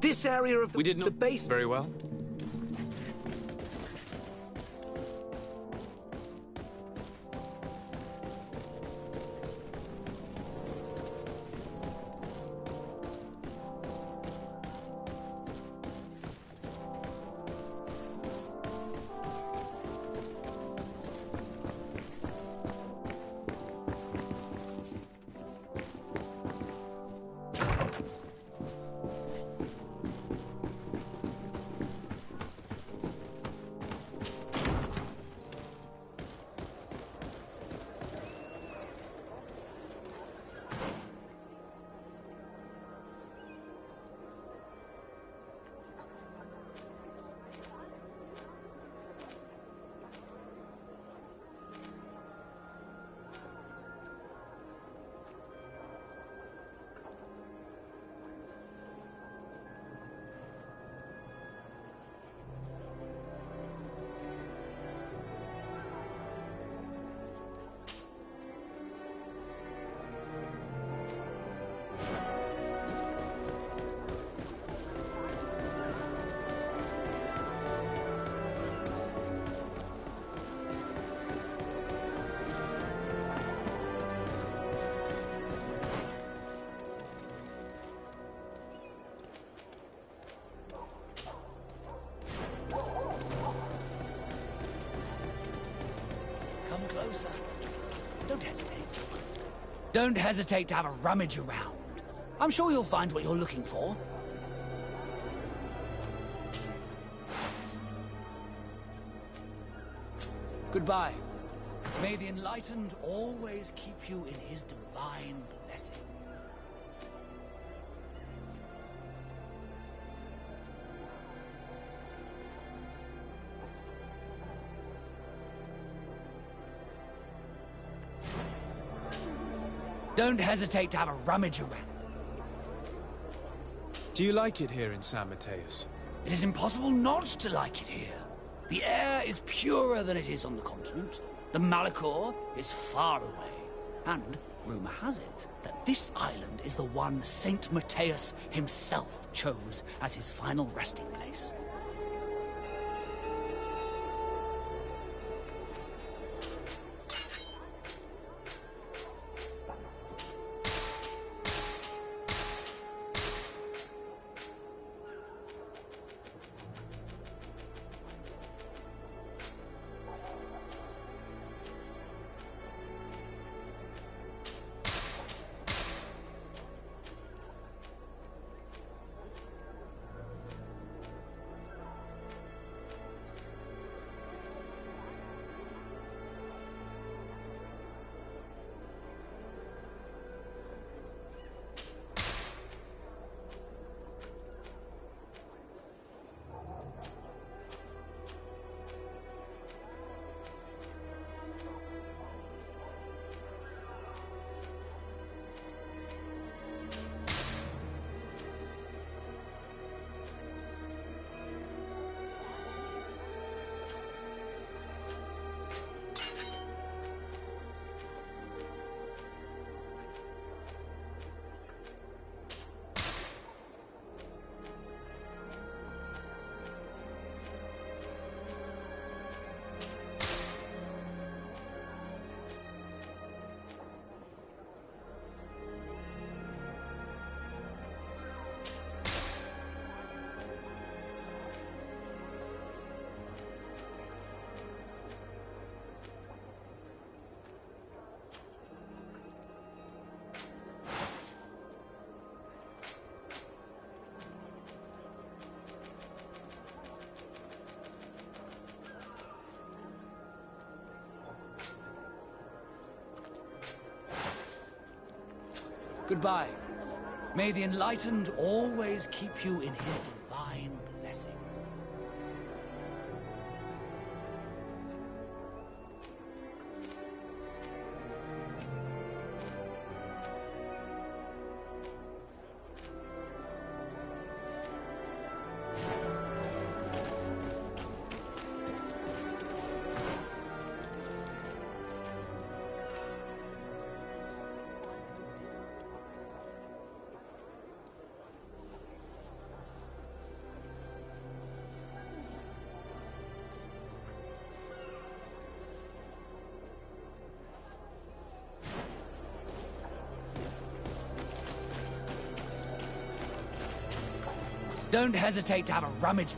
Speaker 23: This area of the...
Speaker 4: We did not...
Speaker 23: The base...
Speaker 4: Very well.
Speaker 2: come closer. Don't hesitate. Don't hesitate to have a rummage around. I'm sure you'll find what you're looking for. Goodbye. May the Enlightened always keep you in his divine blessing. Don't hesitate to have a rummage around.
Speaker 4: Do you like it here in San Mateus?
Speaker 2: It is impossible not to like it here. The air is purer than it is on the continent. The Malachor is far away. And rumor has it that this island is the one Saint Mateus himself chose as his final resting place. Goodbye. May the Enlightened always keep you in his divine blessing. Don't hesitate to have a rummage.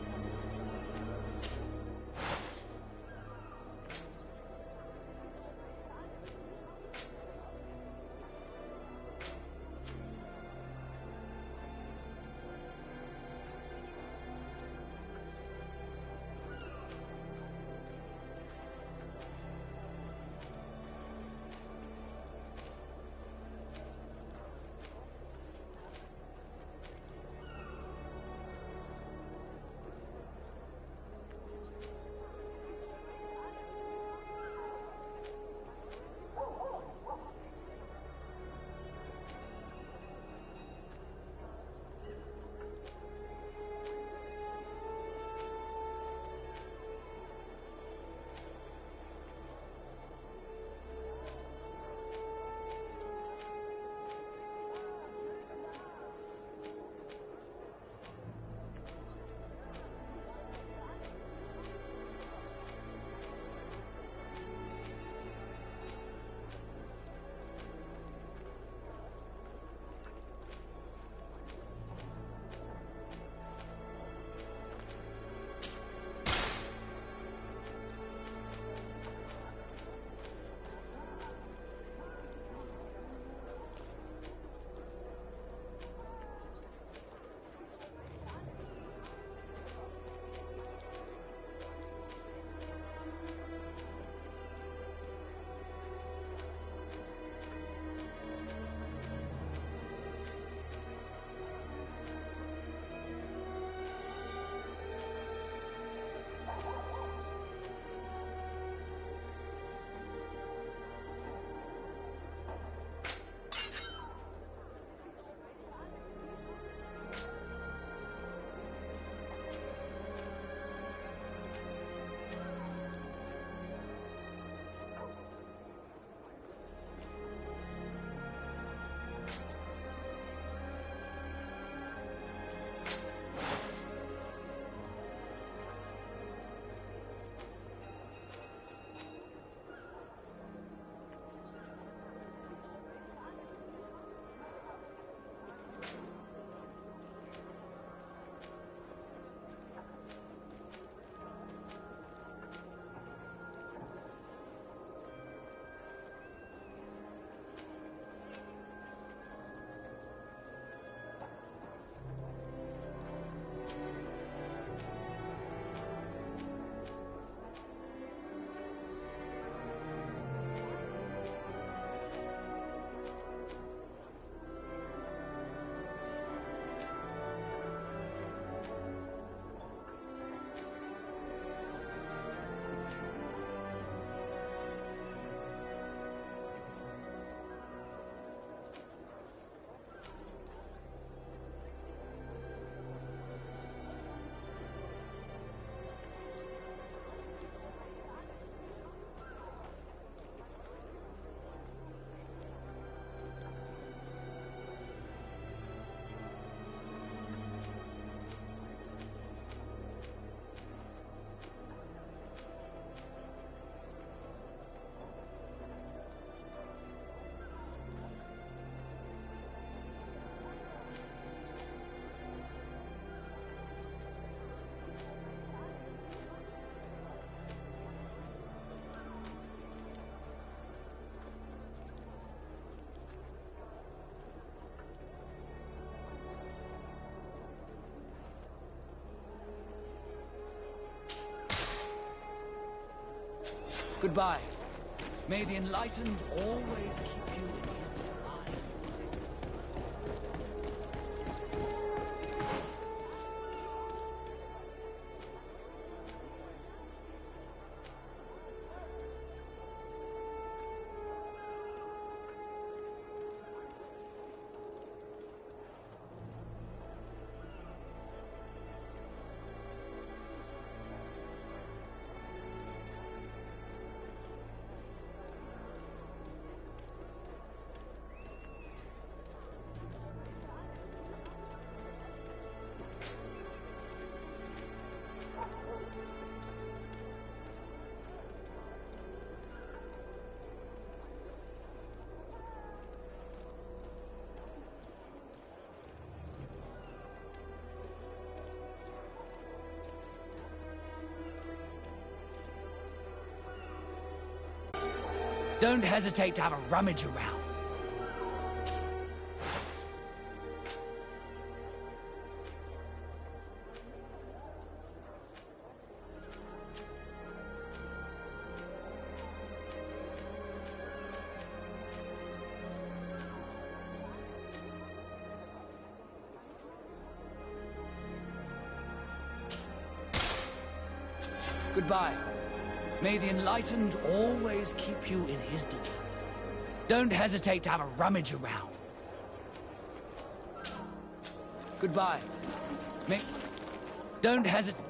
Speaker 2: Goodbye. May the Enlightened always keep you in his divine blessing. Don't hesitate to have a rummage around. Goodbye. May the Enlightened always keep you in his domain. Don't hesitate to have a rummage around. Goodbye. Don't hesitate.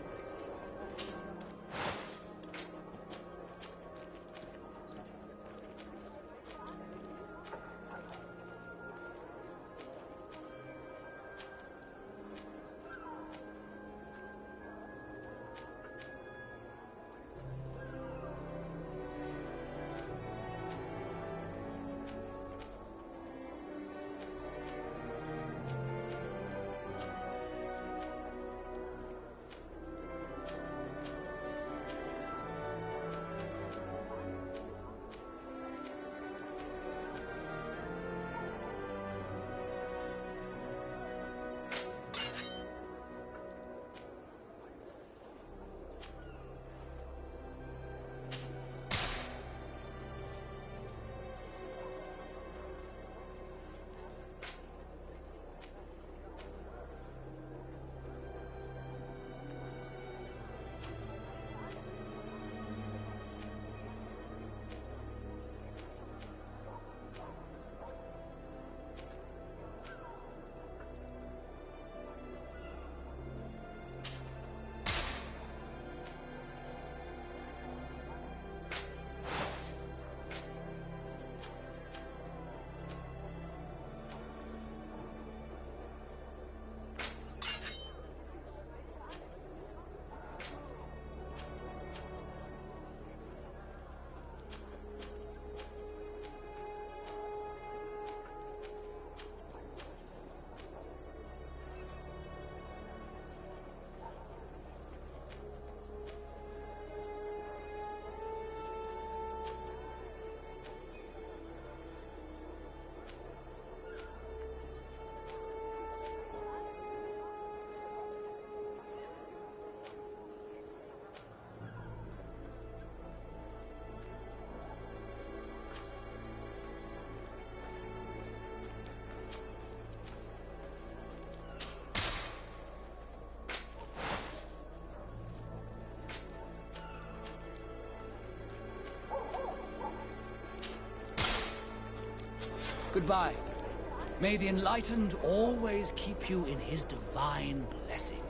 Speaker 2: Goodbye. May the Enlightened always keep you in his divine blessing.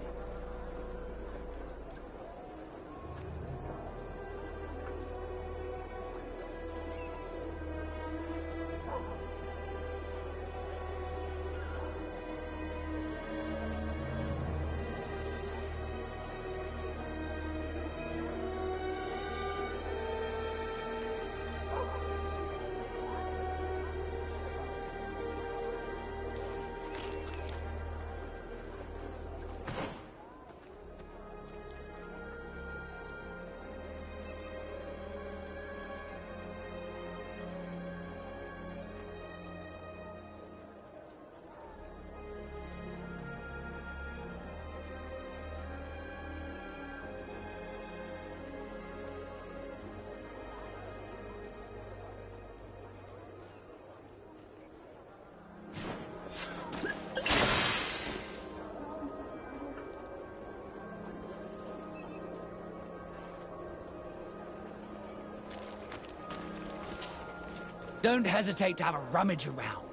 Speaker 2: Don't hesitate to have a rummage around.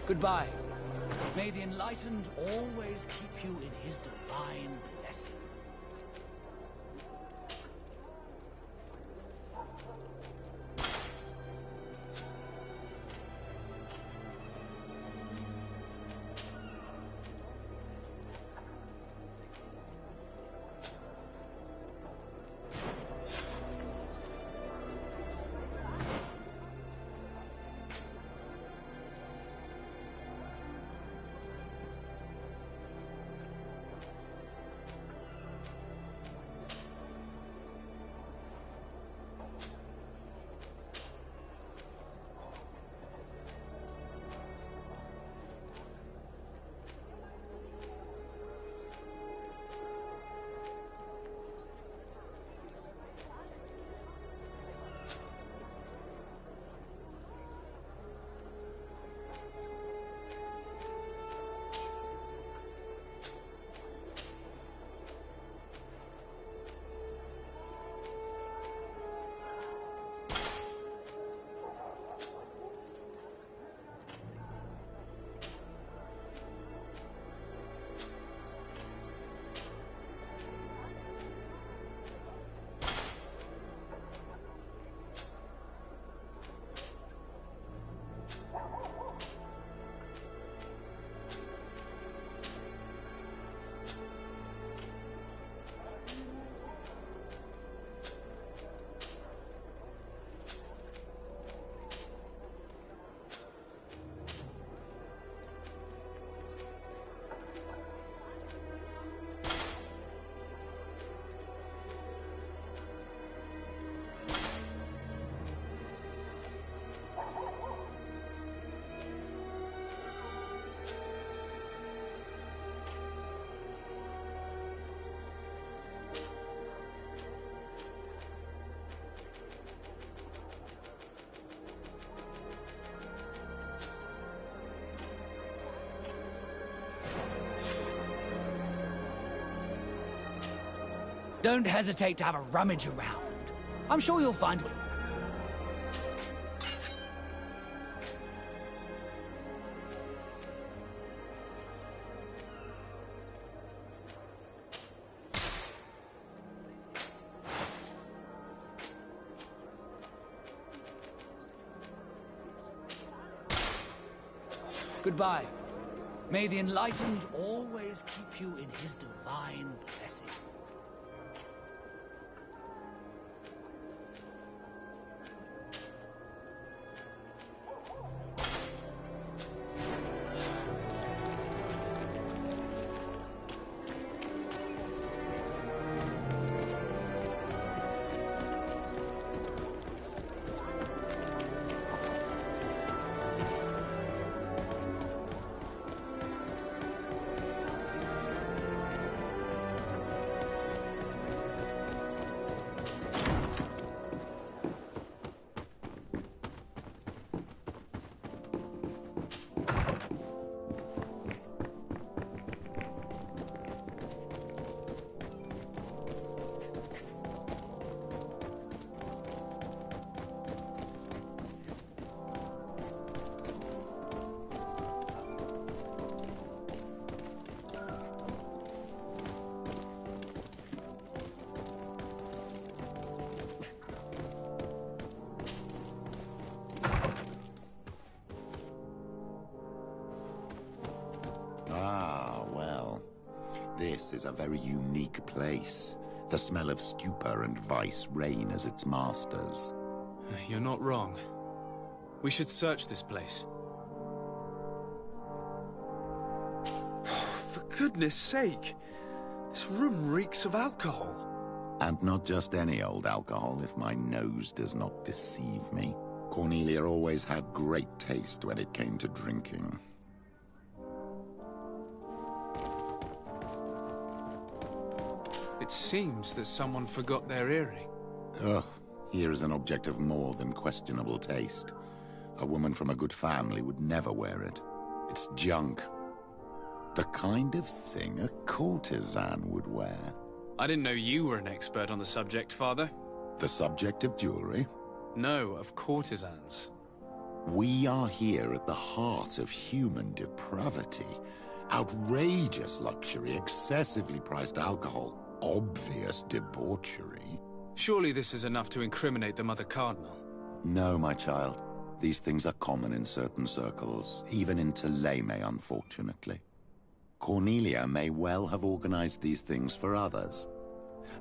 Speaker 2: Goodbye. May the Enlightened always keep you in his divine blessing. Don't hesitate to have a rummage around. I'm sure you'll find what... Goodbye. May the Enlightened always keep you in his divine blessing.
Speaker 8: This is a very unique place. The smell of stupor and vice reign as its masters.
Speaker 4: You're not wrong. We should search this place.
Speaker 7: For goodness sake!
Speaker 4: This room reeks of alcohol.
Speaker 8: And not just any old alcohol, if my nose does not deceive me. Cornelia always had great taste when it came to drinking.
Speaker 4: It seems that someone forgot their earring.
Speaker 8: Ugh, here is an object of more than questionable taste. A woman from a good family would never wear it. It's junk. The kind of thing a courtesan would wear.
Speaker 4: I didn't know you were an expert on the subject, Father.
Speaker 8: The subject of jewelry?
Speaker 4: No, of courtesans.
Speaker 8: We are here at the heart of human depravity. Outrageous luxury, excessively priced alcohol, obvious debauchery.
Speaker 4: Surely this is enough to incriminate the Mother Cardinal.
Speaker 8: No, my child. These things are common in certain circles, even in Thélème, unfortunately. Cornelia may well have organized these things for others.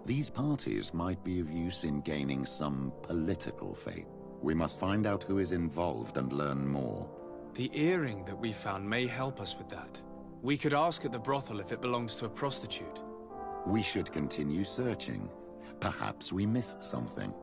Speaker 8: These parties might be of use in gaining some political fate. We must find out who is involved and learn more.
Speaker 4: The earring that we found may help us with that. We could ask at the brothel if it belongs to a prostitute.
Speaker 8: We should continue searching. Perhaps we missed something.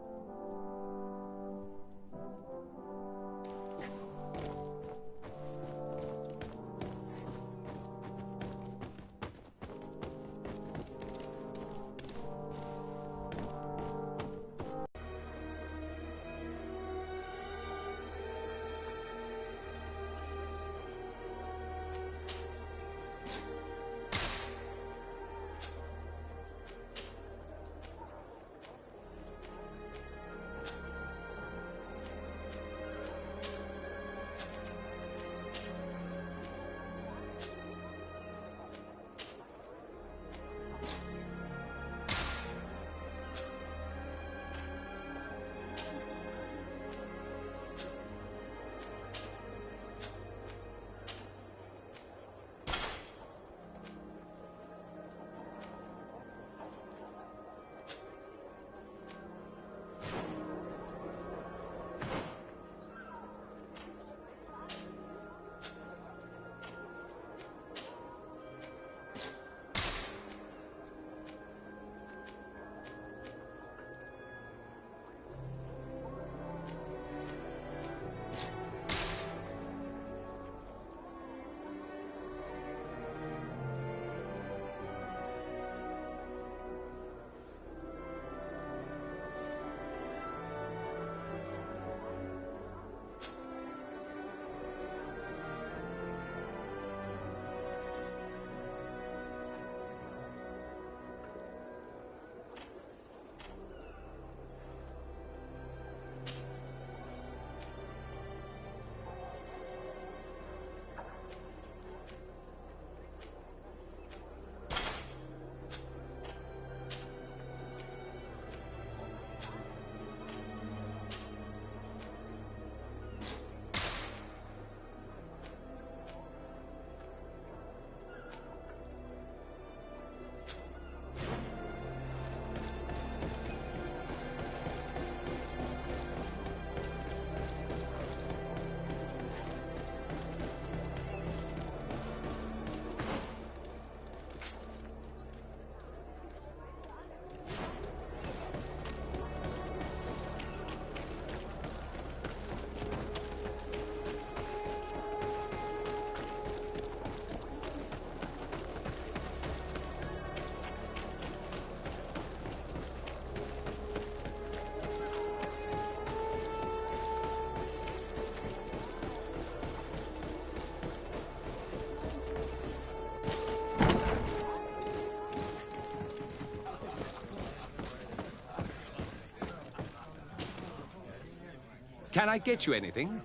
Speaker 7: Can I get you anything?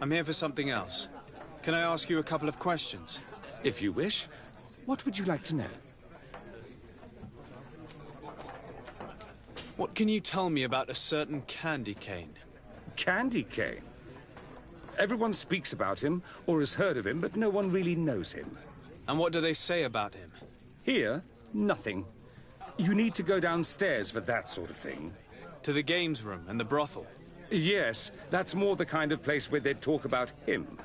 Speaker 4: I'm here for something else. Can I ask you a couple of questions?
Speaker 7: If you wish. What would you like to know?
Speaker 4: What can you tell me about a certain Candy Cane?
Speaker 7: Candy Cane? Everyone speaks about him, or has heard of him, but no one really knows him.
Speaker 4: And what do they say about him?
Speaker 7: Here, nothing. You need to go downstairs for that sort of thing.
Speaker 4: To the games room and the brothel?
Speaker 7: Yes, that's more the kind of place where they'd talk about him.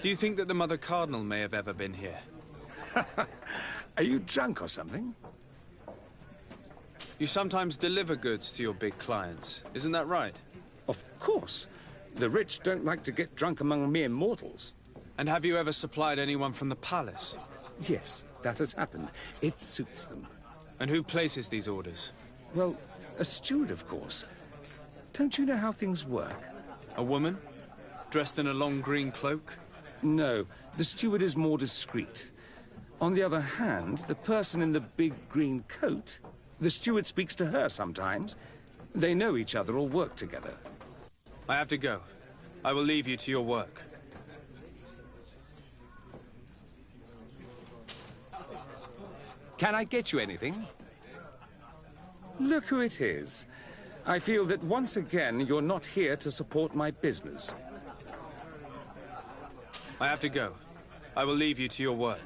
Speaker 4: Do you think that the Mother Cardinal may have ever been here?
Speaker 7: Are you drunk or something?
Speaker 4: You sometimes deliver goods to your big clients, isn't that right?
Speaker 7: Of course. The rich don't like to get drunk among mere mortals.
Speaker 4: And have you ever supplied anyone from the palace?
Speaker 7: Yes, that has happened. It suits them.
Speaker 4: And who places these orders?
Speaker 7: Well, a steward, of course. Don't you know how things work?
Speaker 4: A woman? Dressed in a long green cloak?
Speaker 7: No, the steward is more discreet. On the other hand, the person in the big green coat, the steward speaks to her sometimes. They know each other or work together.
Speaker 4: I have to go. I will leave you to your work.
Speaker 7: Can I get you anything? Look who it is. I feel that once again you're not here to support my business.
Speaker 4: I have to go. I will leave you to your work.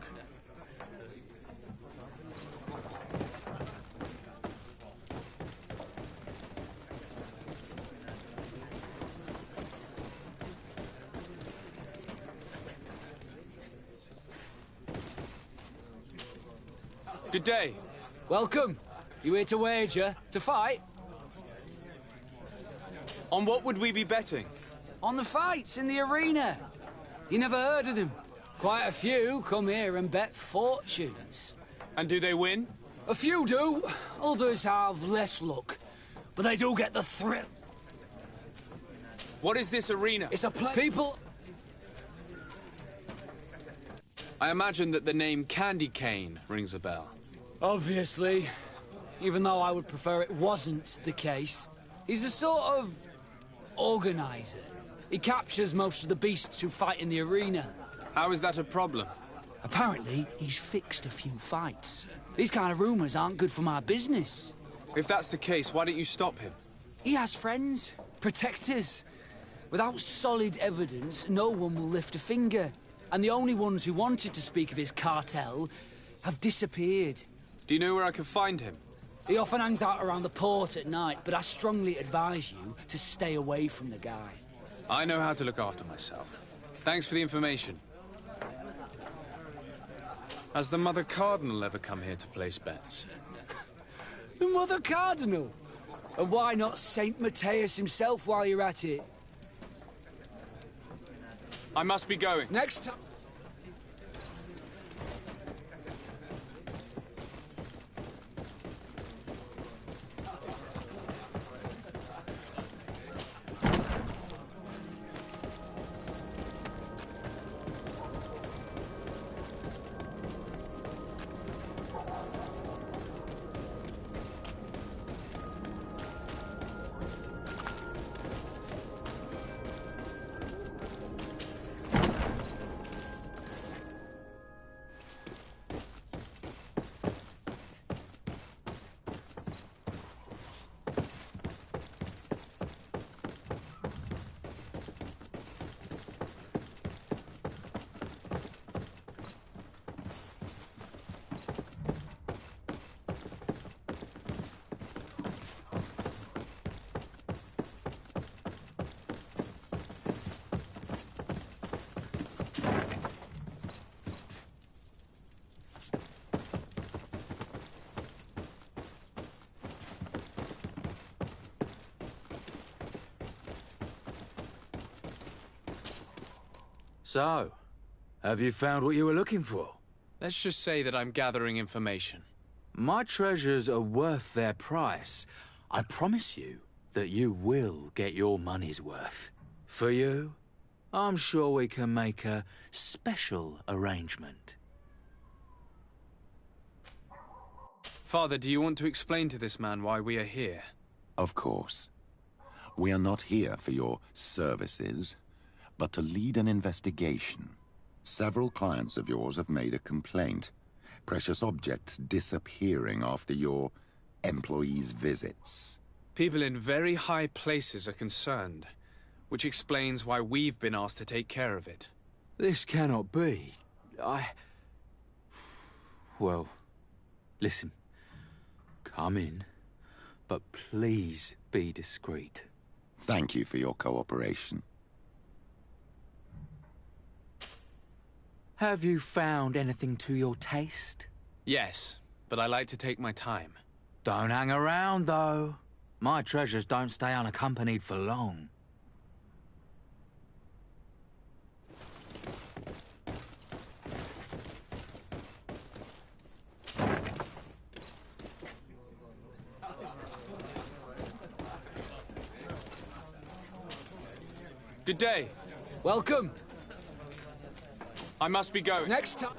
Speaker 4: Good day.
Speaker 2: Welcome. You here to wager? To fight?
Speaker 4: On what would we be betting?
Speaker 2: On the fights in the arena. You never heard of them? Quite a few come here and bet fortunes.
Speaker 4: And do they win?
Speaker 2: A few do. Others have less luck. But they do get the thrill.
Speaker 4: What is this arena?
Speaker 2: It's a place. People...
Speaker 4: I imagine that the name Candy Cane rings a bell.
Speaker 2: Obviously. Even though I would prefer it wasn't the case. He's a sort of... organizer. He captures most of the beasts who fight in the arena.
Speaker 4: How is that a problem?
Speaker 2: Apparently, he's fixed a few fights. These kind of rumors aren't good for my business.
Speaker 4: If that's the case, why don't you stop him?
Speaker 2: He has friends, protectors. Without solid evidence, no one will lift a finger. And the only ones who wanted to speak of his cartel have disappeared.
Speaker 4: Do you know where I can find him?
Speaker 2: He often hangs out around the port at night, but I strongly advise you to stay away from the guy.
Speaker 4: I know how to look after myself. Thanks for the information. Has the Mother Cardinal ever come here to place bets?
Speaker 2: The Mother Cardinal? And why not Saint Matthias himself while you're at it?
Speaker 4: I must be going.
Speaker 2: Next time...
Speaker 11: So, have you found what you were looking for?
Speaker 4: Let's just say that I'm gathering information.
Speaker 11: My treasures are worth their price. I promise you that you will get your money's worth. For you, I'm sure we can make a special arrangement.
Speaker 4: Father, do you want to explain to this man why we are here?
Speaker 8: Of course. We are not here for your services, but to lead an investigation. Several clients of yours have made a complaint. Precious objects disappearing after your employees' visits.
Speaker 4: People in very high places are concerned, which explains why we've been asked to take care of it.
Speaker 11: This cannot be. Well, listen. Come in, but please be discreet.
Speaker 8: Thank you for your cooperation.
Speaker 5: Have you found anything to your taste?
Speaker 4: Yes, but I like to take my time.
Speaker 5: Don't hang around, though. My treasures don't stay unaccompanied for long.
Speaker 4: Good day.
Speaker 23: Welcome.
Speaker 4: I must be going.
Speaker 23: Next time.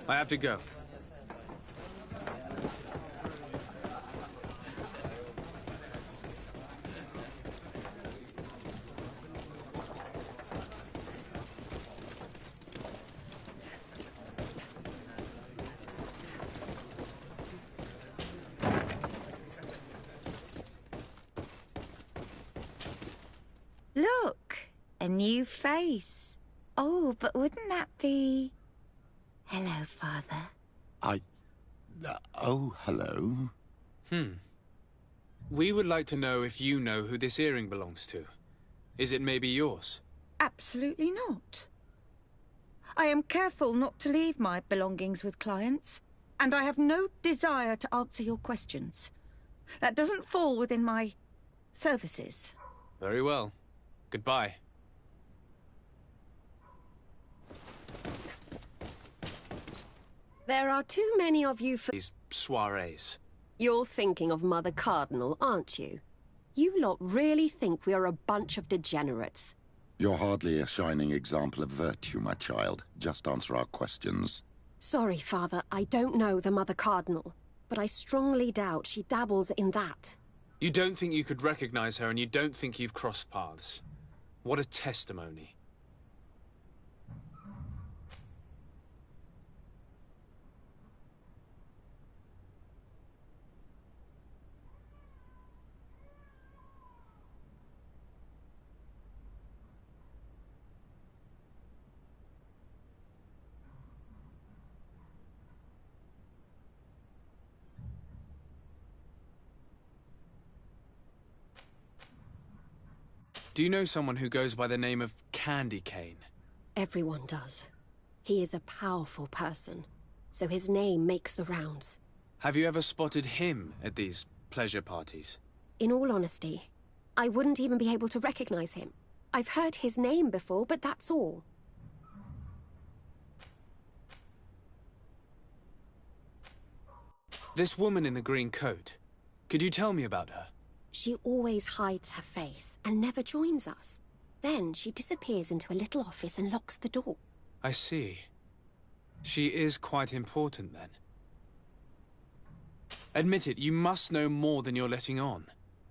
Speaker 4: I have to go.
Speaker 12: Look, a new face. Oh, but wouldn't that be... Hello, Father.
Speaker 8: Oh, hello.
Speaker 4: We would like to know if you know who this earring belongs to. Is it maybe yours?
Speaker 12: Absolutely not. I am careful not to leave my belongings with clients, and I have no desire to answer your questions. That doesn't fall within my services.
Speaker 4: Very well. Goodbye.
Speaker 20: There are too many of you for
Speaker 4: these soirees.
Speaker 20: You're thinking of Mother Cardinal, aren't you? You lot really think we are a bunch of degenerates.
Speaker 8: You're hardly a shining example of virtue, my child. Just answer our questions.
Speaker 20: Sorry, Father, I don't know the Mother Cardinal, but I strongly doubt she dabbles in that.
Speaker 4: You don't think you could recognize her, and you don't think you've crossed paths. What a testimony. Do you know someone who goes by the name of Candy Cane?
Speaker 20: Everyone does. He is a powerful person, so his name makes the rounds.
Speaker 4: Have you ever spotted him at these pleasure parties?
Speaker 20: In all honesty, I wouldn't even be able to recognize him. I've heard his name before, but that's all.
Speaker 4: This woman in the green coat, could you tell me about her?
Speaker 20: She always hides her face and never joins us. Then she disappears into a little office and locks the door.
Speaker 4: I see. She is quite important, then. Admit it, you must know more than you're letting on.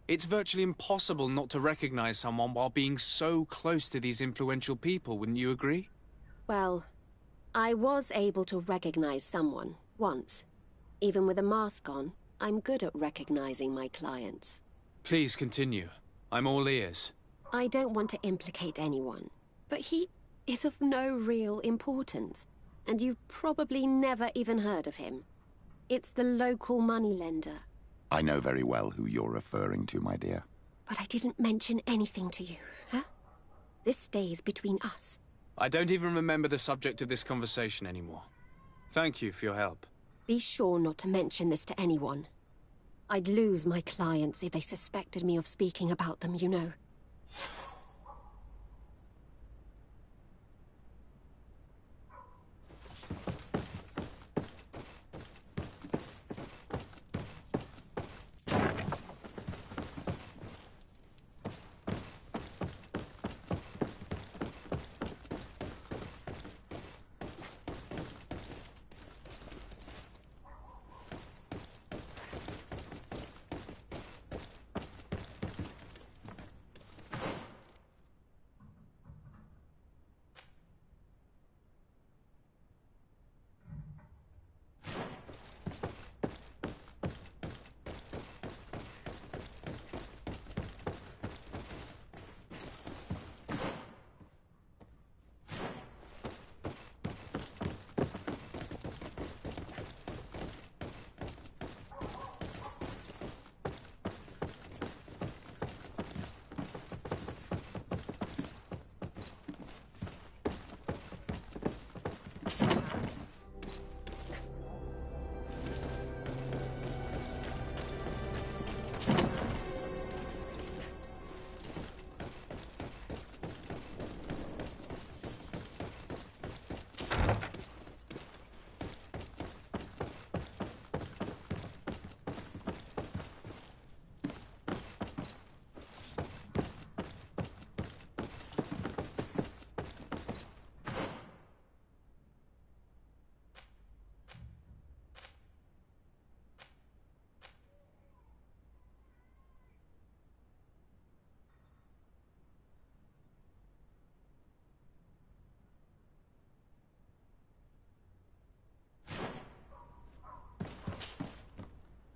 Speaker 4: It's virtually impossible not to recognize someone while being so close to these influential people, wouldn't you agree?
Speaker 20: Well, I was able to recognize someone, once. Even with a mask on, I'm good at recognizing my clients.
Speaker 4: Please continue. I'm all ears.
Speaker 20: I don't want to implicate anyone, but he is of no real importance, and you've probably never even heard of him. It's the local moneylender.
Speaker 8: I know very well who you're referring to, my dear.
Speaker 20: But I didn't mention anything to you, huh? This stays between us.
Speaker 4: I don't even remember the subject of this conversation anymore. Thank you for your help.
Speaker 20: Be sure not to mention this to anyone. I'd lose my clients if they suspected me of speaking about them, you know.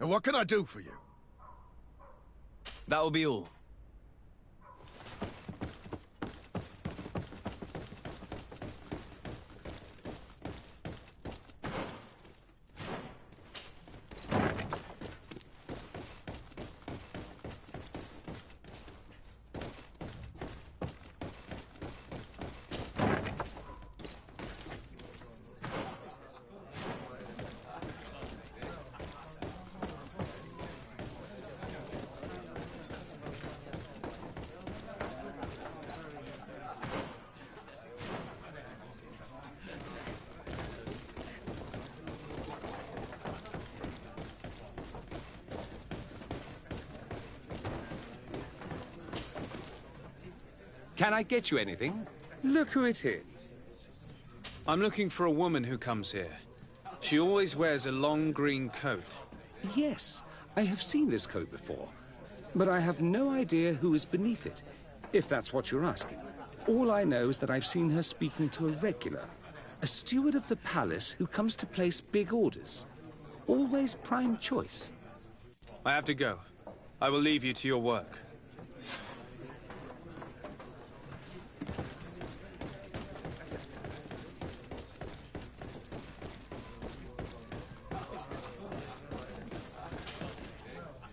Speaker 10: And what can I do for you?
Speaker 4: That will be all.
Speaker 7: Can I get you anything? Look who it is.
Speaker 4: I'm looking for a woman who comes here. She always wears a long green coat.
Speaker 7: Yes, I have seen this coat before, but I have no idea who is beneath it, if that's what you're asking. All I know is that I've seen her speaking to a regular, a steward of the palace who comes to place big orders. Always prime choice.
Speaker 4: I have to go. I will leave you to your work.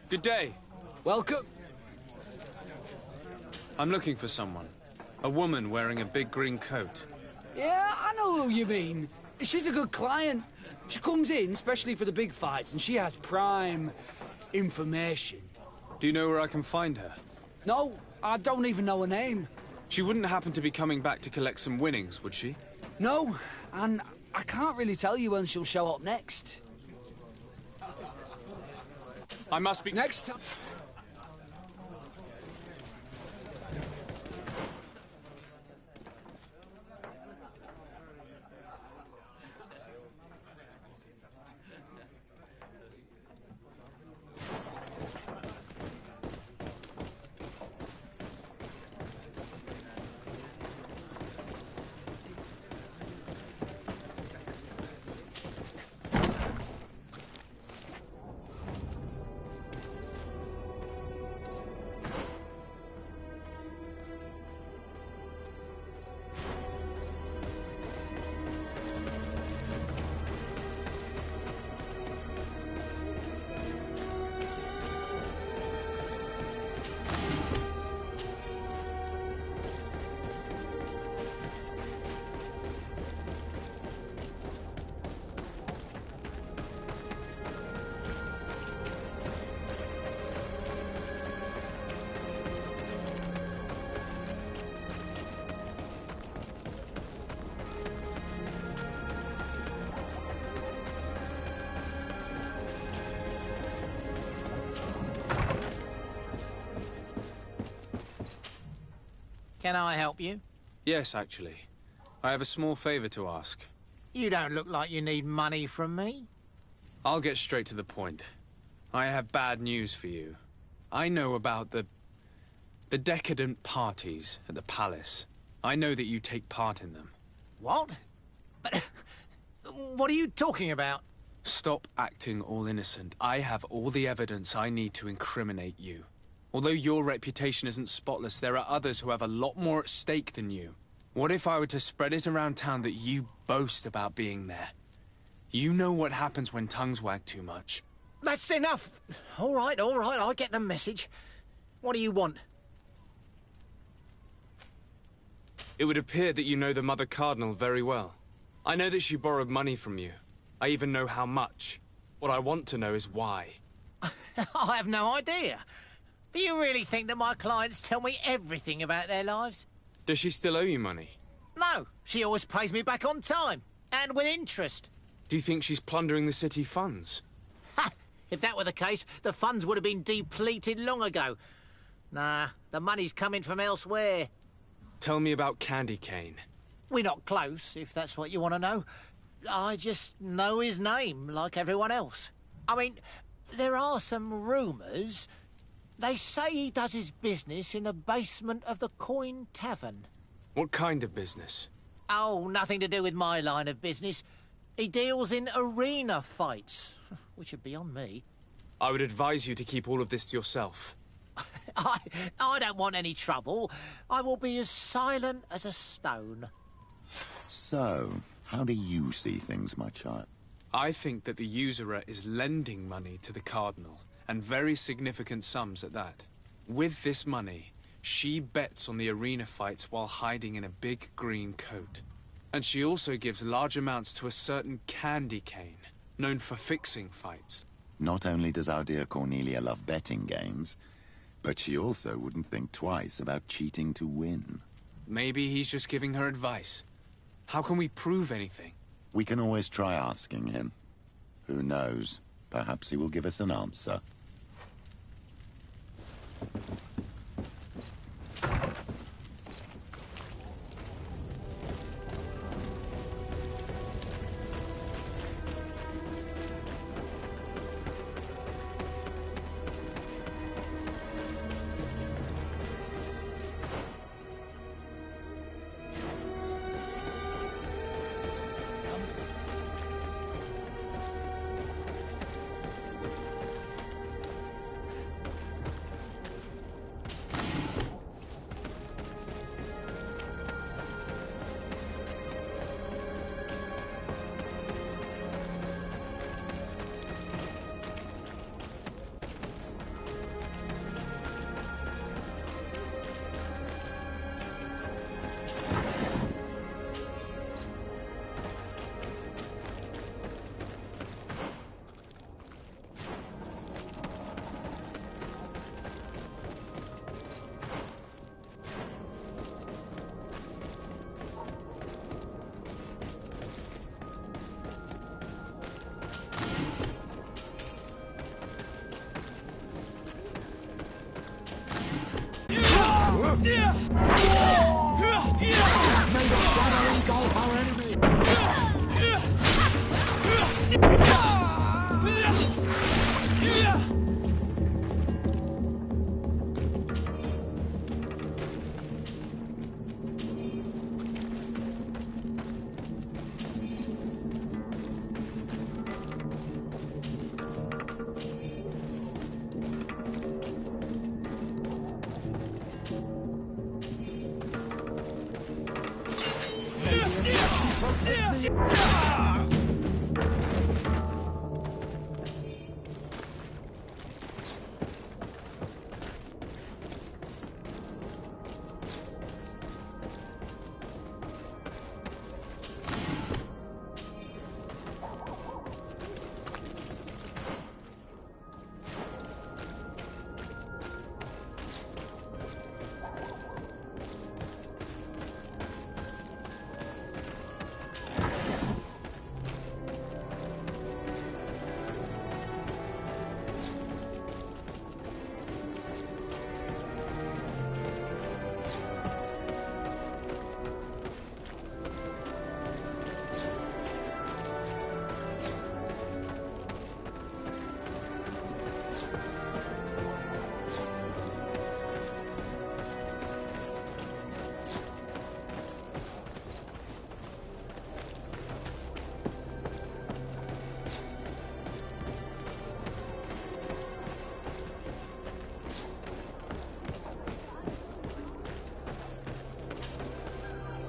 Speaker 4: Good day.
Speaker 2: Welcome.
Speaker 4: I'm looking for someone. A woman wearing a big green coat.
Speaker 2: Yeah, I know who you mean. She's a good client. She comes in especially for the big fights, and she has prime information.
Speaker 4: Do you know where I can find her?
Speaker 2: No, I don't even know her name.
Speaker 4: She wouldn't happen to be coming back to collect some winnings, would she?
Speaker 2: No, and I can't really tell you when she'll show up next.
Speaker 4: I must be...
Speaker 2: Next time...
Speaker 3: Can I help you?
Speaker 4: Yes, actually. I have a small favor to ask.
Speaker 3: You don't look like you need money from me.
Speaker 4: I'll get straight to the point. I have bad news for you. I know about the decadent parties at the palace. I know that you take part in them.
Speaker 3: What? But what are you talking about?
Speaker 4: Stop acting all innocent. I have all the evidence I need to incriminate you. Although your reputation isn't spotless, there are others who have a lot more at stake than you. What if I were to spread it around town that you boast about being there? You know what happens when tongues wag too much.
Speaker 3: That's enough. All right, I get the message. What do you want?
Speaker 4: It would appear that you know the Mother Cardinal very well. I know that she borrowed money from you. I even know how much. What I want to know is why.
Speaker 3: I have no idea. Do you really think that my clients tell me everything about their lives?
Speaker 4: Does she still owe you money?
Speaker 3: No, she always pays me back on time, and with interest.
Speaker 4: Do you think she's plundering the city funds?
Speaker 3: Ha! If that were the case, the funds would have been depleted long ago. Nah, the money's coming from elsewhere.
Speaker 4: Tell me about Candy Cane.
Speaker 3: We're not close, if that's what you want to know. I just know his name, like everyone else. I mean, there are some rumours. They say he does his business in the basement of the Coin Tavern.
Speaker 4: What kind of business?
Speaker 3: Oh, nothing to do with my line of business. He deals in arena fights, which would be on me.
Speaker 4: I would advise you to keep all of this to yourself.
Speaker 3: I don't want any trouble. I will be as silent as a stone.
Speaker 8: So, how do you see things, my child?
Speaker 4: I think that the usurer is lending money to the Cardinal, and very significant sums at that. With this money, she bets on the arena fights while hiding in a big green coat. And she also gives large amounts to a certain Candy Cane, known for fixing fights.
Speaker 8: Not only does our dear Cornelia love betting games, but she also wouldn't think twice about cheating to win.
Speaker 4: Maybe he's just giving her advice. How can we prove anything?
Speaker 8: We can always try asking him. Who knows? Perhaps he will give us an answer.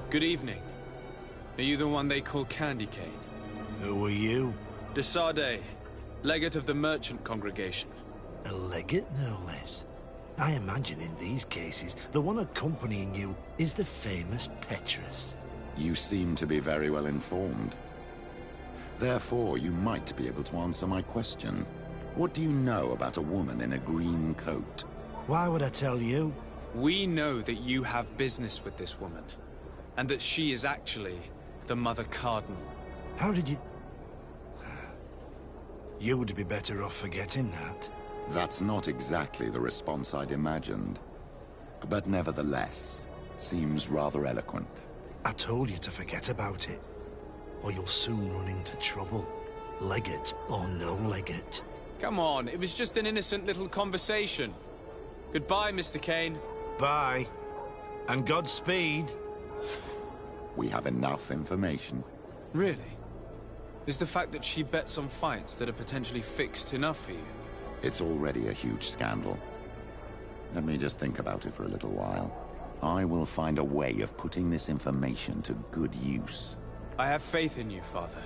Speaker 4: Good evening. Are you the one they call Candy Cane?
Speaker 10: Who are you?
Speaker 4: De Sardet, legate of the merchant congregation.
Speaker 10: A legate, no less. I imagine in these cases, the one accompanying you is the famous Petrus.
Speaker 8: You seem to be very well informed. Therefore, you might be able to answer my question. What do you know about a woman in a green coat?
Speaker 10: Why would I tell you?
Speaker 4: We know that you have business with this woman, and that she is actually the Mother Cardinal.
Speaker 10: How did you... You would be better off forgetting that.
Speaker 8: That's not exactly the response I'd imagined. But nevertheless, seems rather eloquent.
Speaker 10: I told you to forget about it, or you'll soon run into trouble. Legate or no legate.
Speaker 4: Come on, it was just an innocent little conversation. Goodbye, Mr. Kane.
Speaker 10: Bye. And Godspeed.
Speaker 8: We have enough information.
Speaker 4: Really? Is the fact that she bets on fights that are potentially fixed enough for you?
Speaker 8: It's already a huge scandal. Let me just think about it for a little while. I will find a way of putting this information to good use.
Speaker 4: I have faith in you, Father.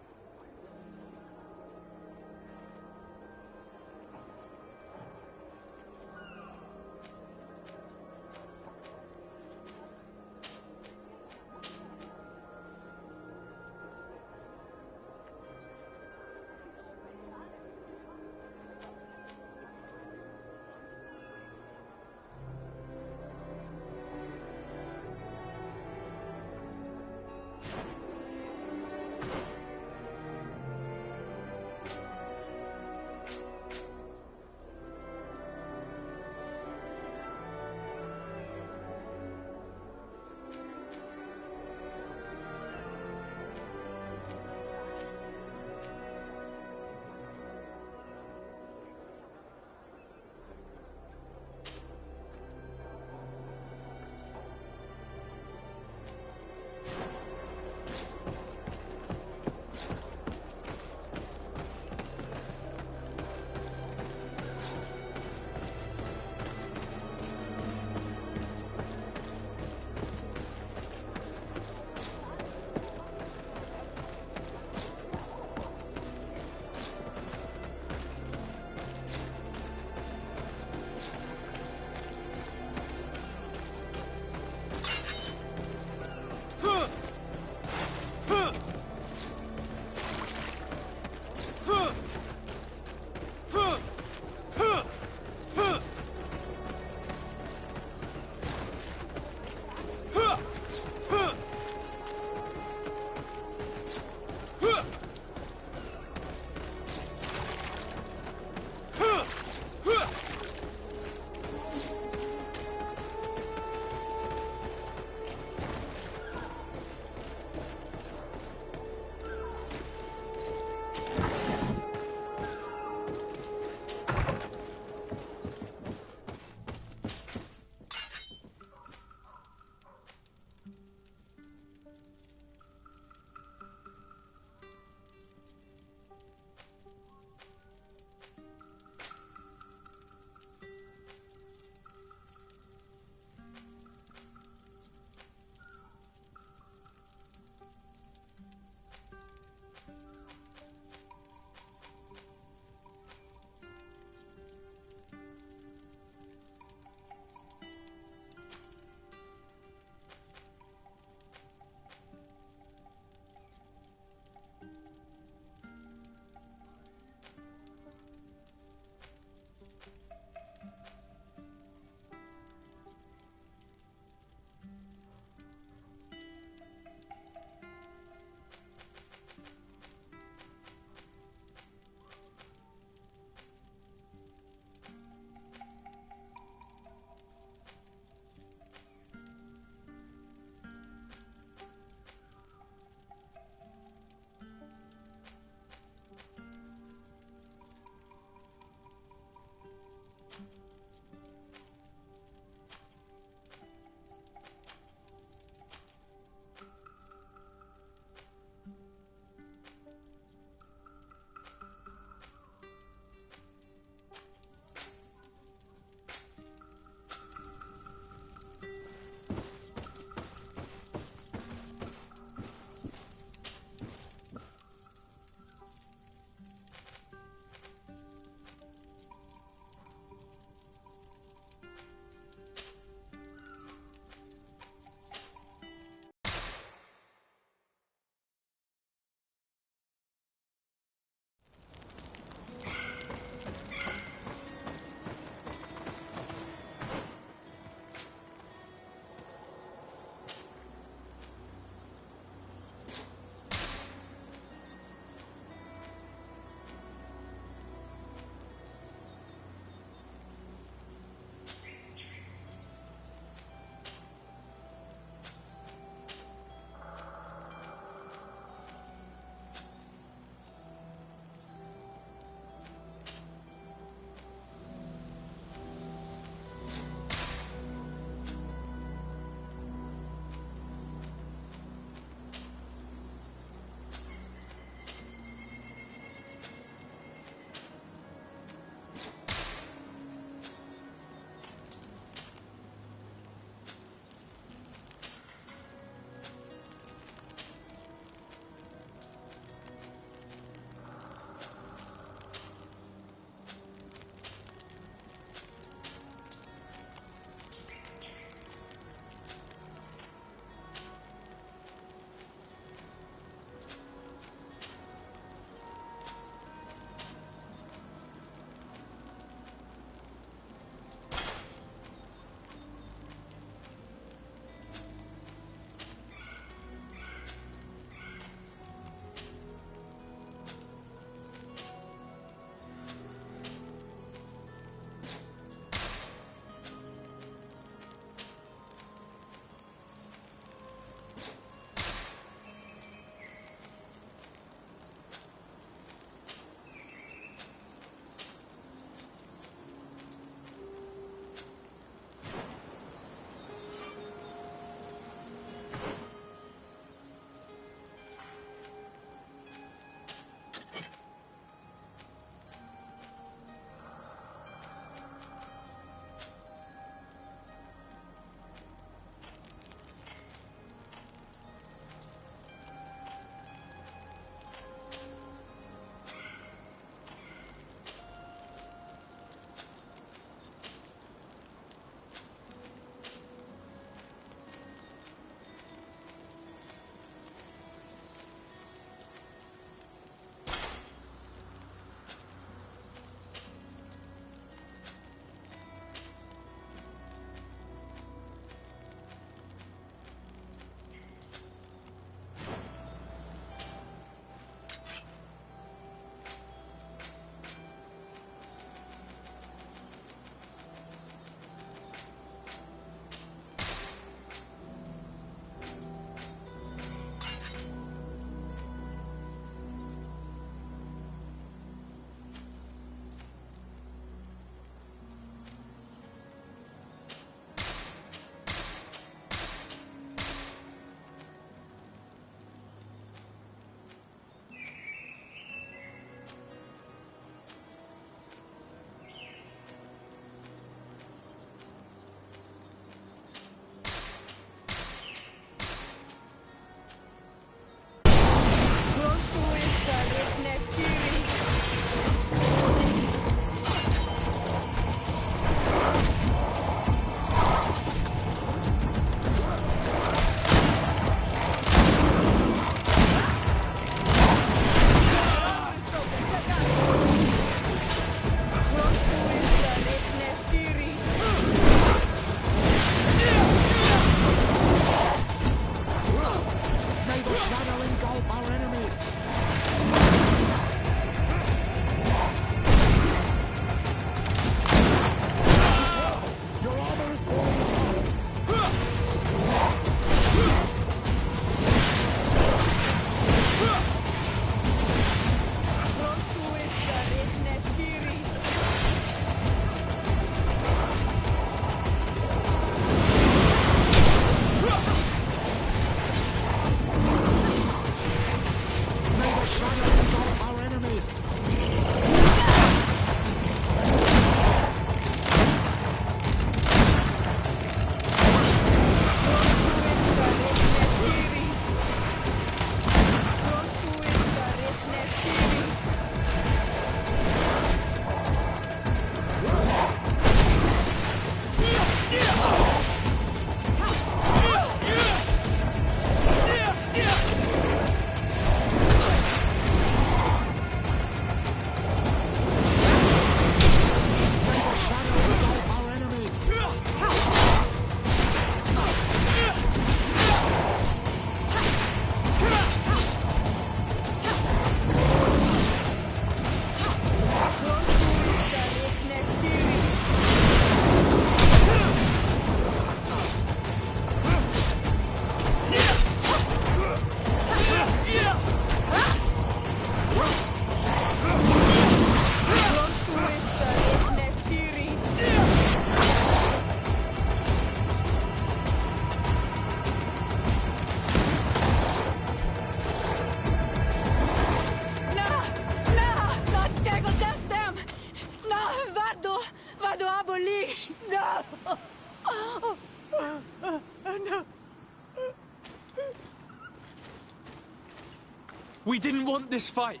Speaker 4: We didn't want this fight.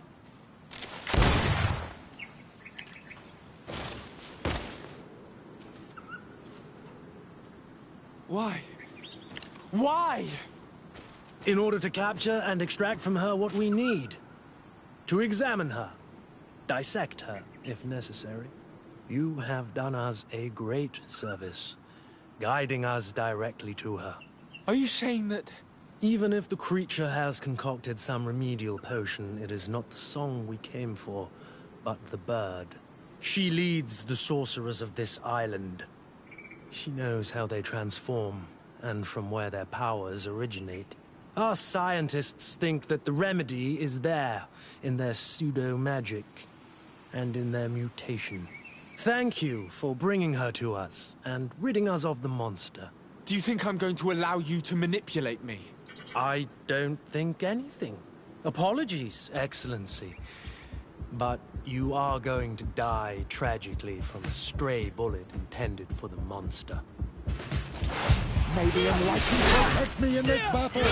Speaker 4: Why? Why?
Speaker 13: In order to capture and extract from her what we need. To examine her. Dissect her, if necessary. You have done us a great service, guiding us directly to her.
Speaker 4: Are you saying that...
Speaker 13: Even if the creature has concocted some remedial potion, it is not the song we came for, but the bird. She leads the sorcerers of this island. She knows how they transform, and from where their powers originate. Our scientists think that the remedy is there, in their pseudo-magic, and in their mutation. Thank you for bringing her to us, and ridding us of the monster.
Speaker 4: Do you think I'm going to allow you to manipulate me?
Speaker 13: I don't think anything. Apologies, Excellency. But you are going to die tragically from a stray bullet intended for the monster.
Speaker 10: May the Enlightened protect me in this battle!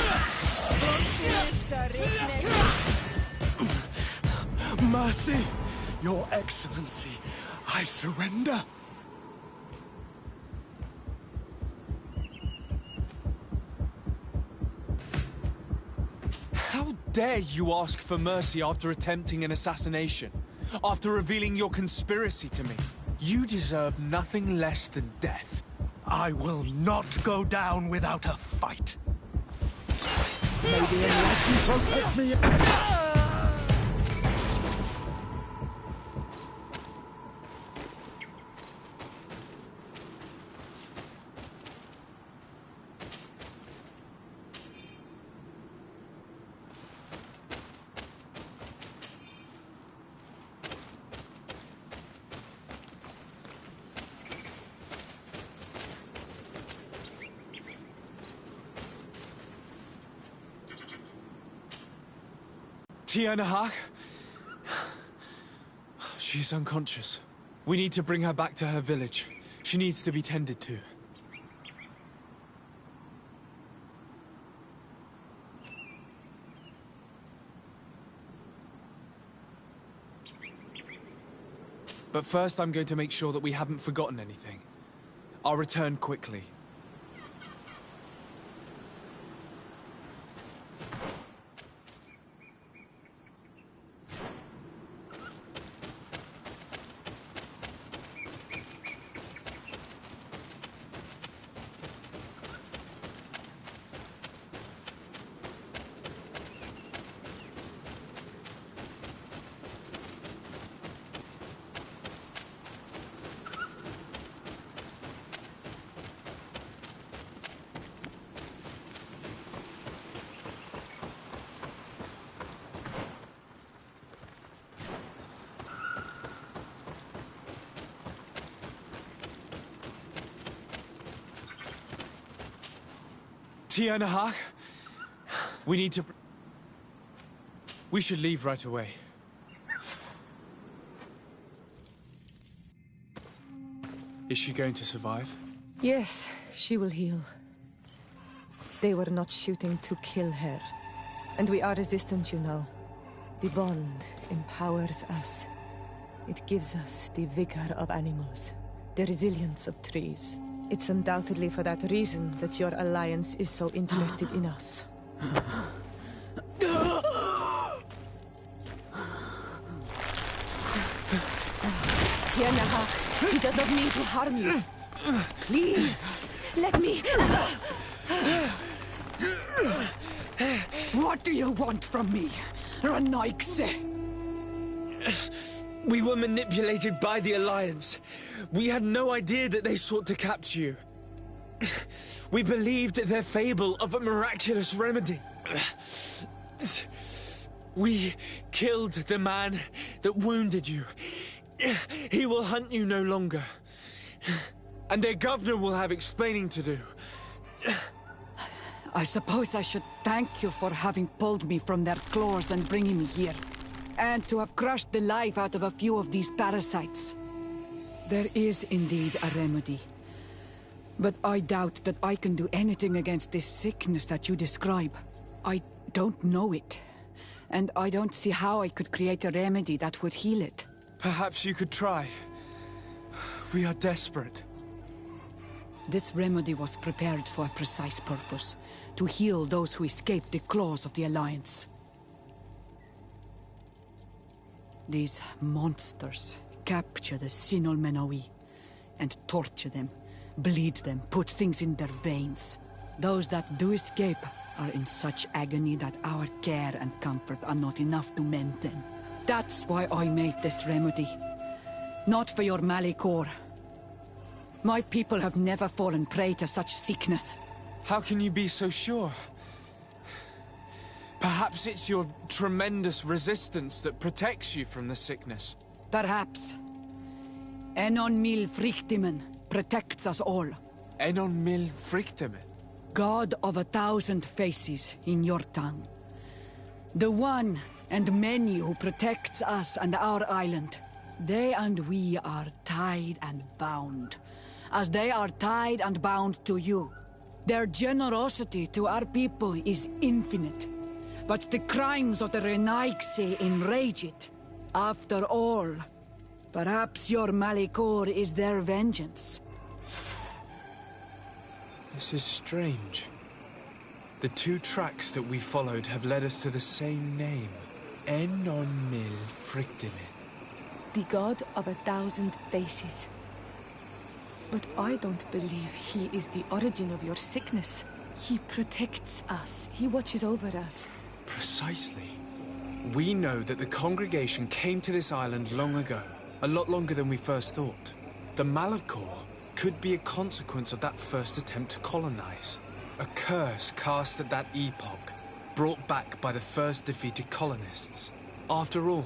Speaker 4: Mercy, Your Excellency, I surrender. How dare you ask for mercy after attempting an assassination? After revealing your conspiracy to me? You deserve nothing less than death.
Speaker 10: I will not go down without a fight. May the Enlightened protect me.
Speaker 4: Tia Nahak? She is unconscious. We need to bring her back to her village. She needs to be tended to. But first, I'm going to make sure that we haven't forgotten anything. I'll return quickly. Tia Nahak? We need to... We should leave right away. Is she going to survive?
Speaker 9: Yes, she will heal. They were not shooting to kill her. And we are resistant, you know. The bond empowers us. It gives us the vigor of animals, the resilience of trees. It's undoubtedly for that reason that your alliance is so interested in us. Tia Nahak, he does not mean to harm you. Please, let me...
Speaker 22: What do you want from me, Ranaikse?
Speaker 4: We were manipulated by the Alliance. We had no idea that they sought to capture you. We believed their fable of a miraculous remedy. We killed the man that wounded you. He will hunt you no longer. And their governor will have explaining to do.
Speaker 22: I suppose I should thank you for having pulled me from their claws and bringing me here. And to have crushed the life out of a few of these parasites. There is indeed a remedy. But I doubt that I can do anything against this sickness that you describe. I don't know it. and I don't see how I could create a remedy that would heal it.
Speaker 4: Perhaps you could try. We are desperate.
Speaker 22: This remedy was prepared for a precise purpose, to heal those who escaped the claws of the Alliance. These monsters capture the Sinol Menawi and torture them, bleed them, put things in their veins. Those that do escape are in such agony that our care and comfort are not enough to mend them. That's why I made this remedy. Not for your Malicor. My people have never fallen prey to such sickness.
Speaker 4: How can you be so sure? Perhaps it's your tremendous resistance that protects you from the sickness.
Speaker 22: Perhaps. Enon Mil Frictimen protects us all.
Speaker 4: Enon Mil Frictimen?
Speaker 22: God of 1,000 faces in your tongue. The one and many who protects us and our island. They and we are tied and bound, as they are tied and bound to you. Their generosity to our people is infinite, but the crimes of the Renaigse enrage it. After all, perhaps your Malicor is their vengeance.
Speaker 4: This is strange. The two tracks that we followed have led us to the same name. Enon Mil Frictimen.
Speaker 9: The god of 1,000 faces. But I don't believe he is the origin of your sickness. He protects us. He watches over us.
Speaker 4: Precisely. We know that the congregation came to this island long ago, a lot longer than we first thought. The Malicor could be a consequence of that first attempt to colonize. A curse cast at that epoch, brought back by the first defeated colonists. After all,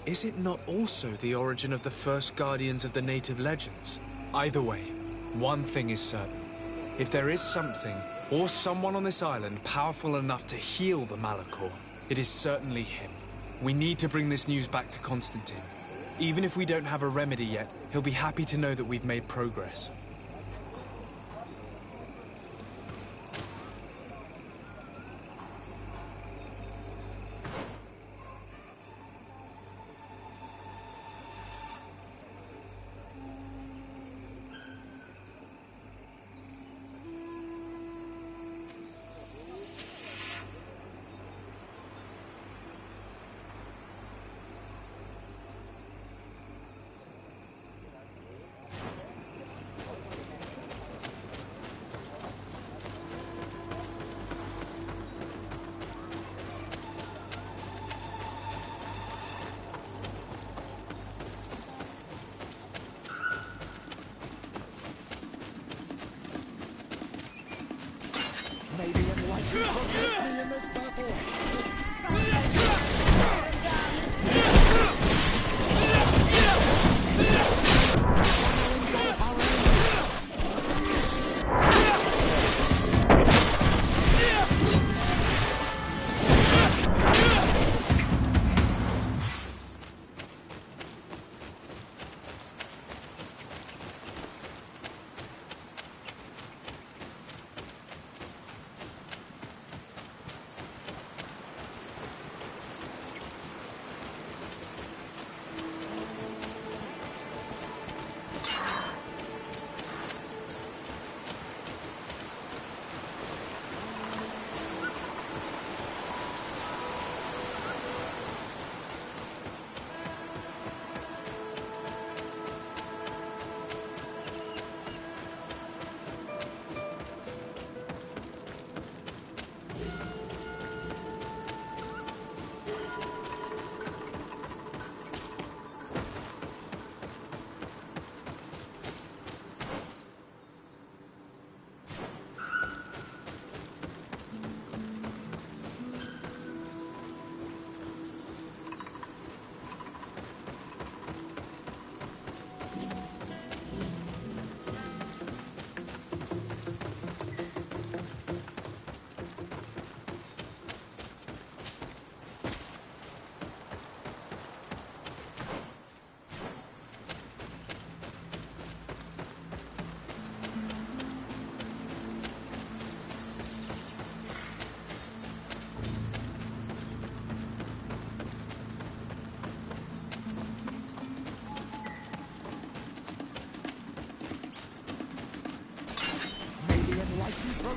Speaker 4: is it not also the origin of the first guardians of the native legends? Either way, one thing is certain. If there is something, or someone on this island powerful enough to heal the Malicor, it is certainly him. We need to bring this news back to Constantine. Even if we don't have a remedy yet, he'll be happy to know that we've made progress.
Speaker 14: Maybe enlightenment will take me in this battle.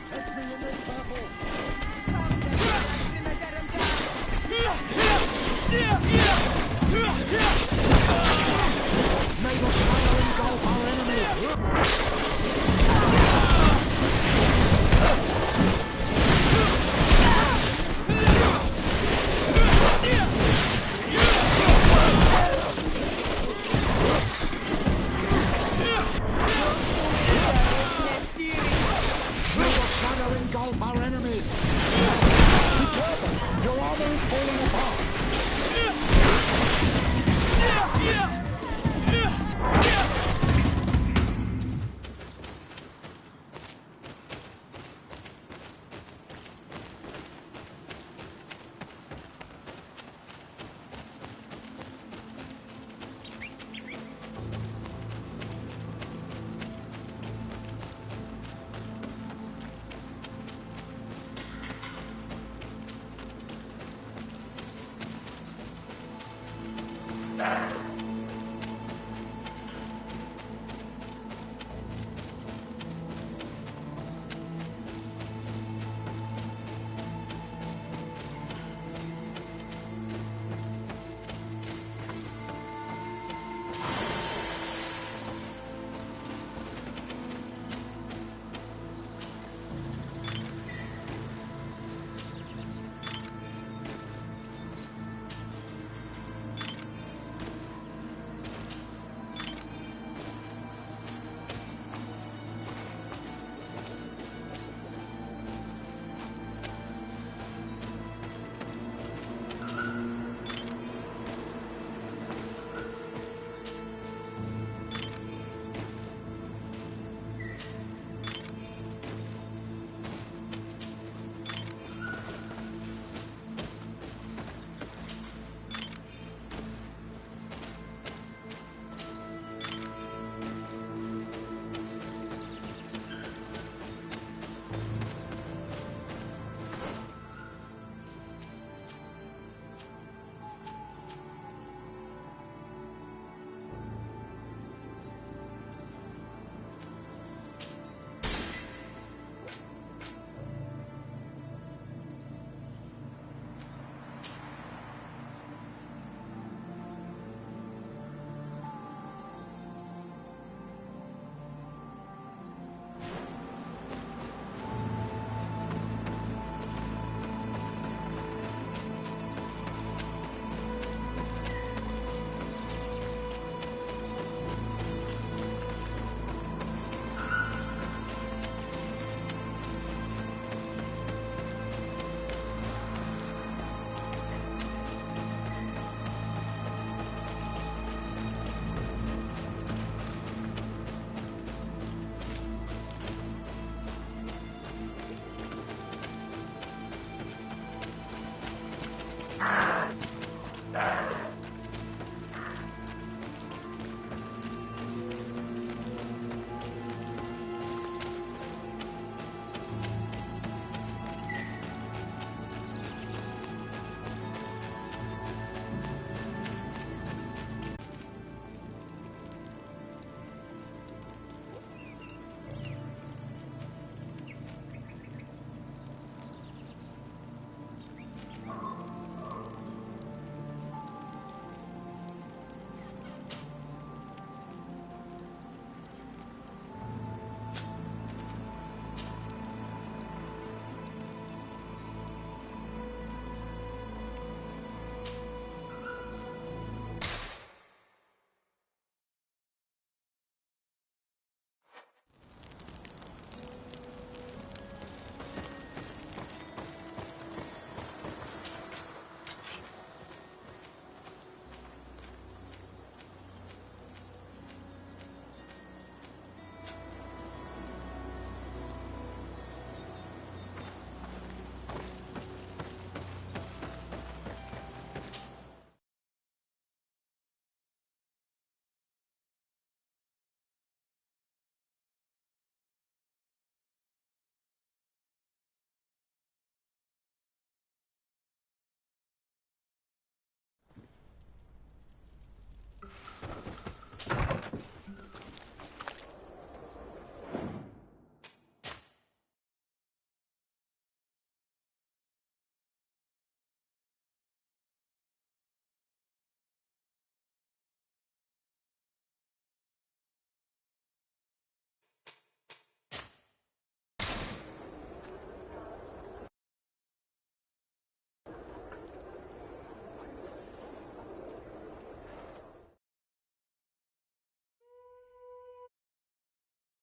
Speaker 14: protect me in this battle. May the shadow engulf our enemies. Engulf our enemies! Be careful! Your armor is falling apart!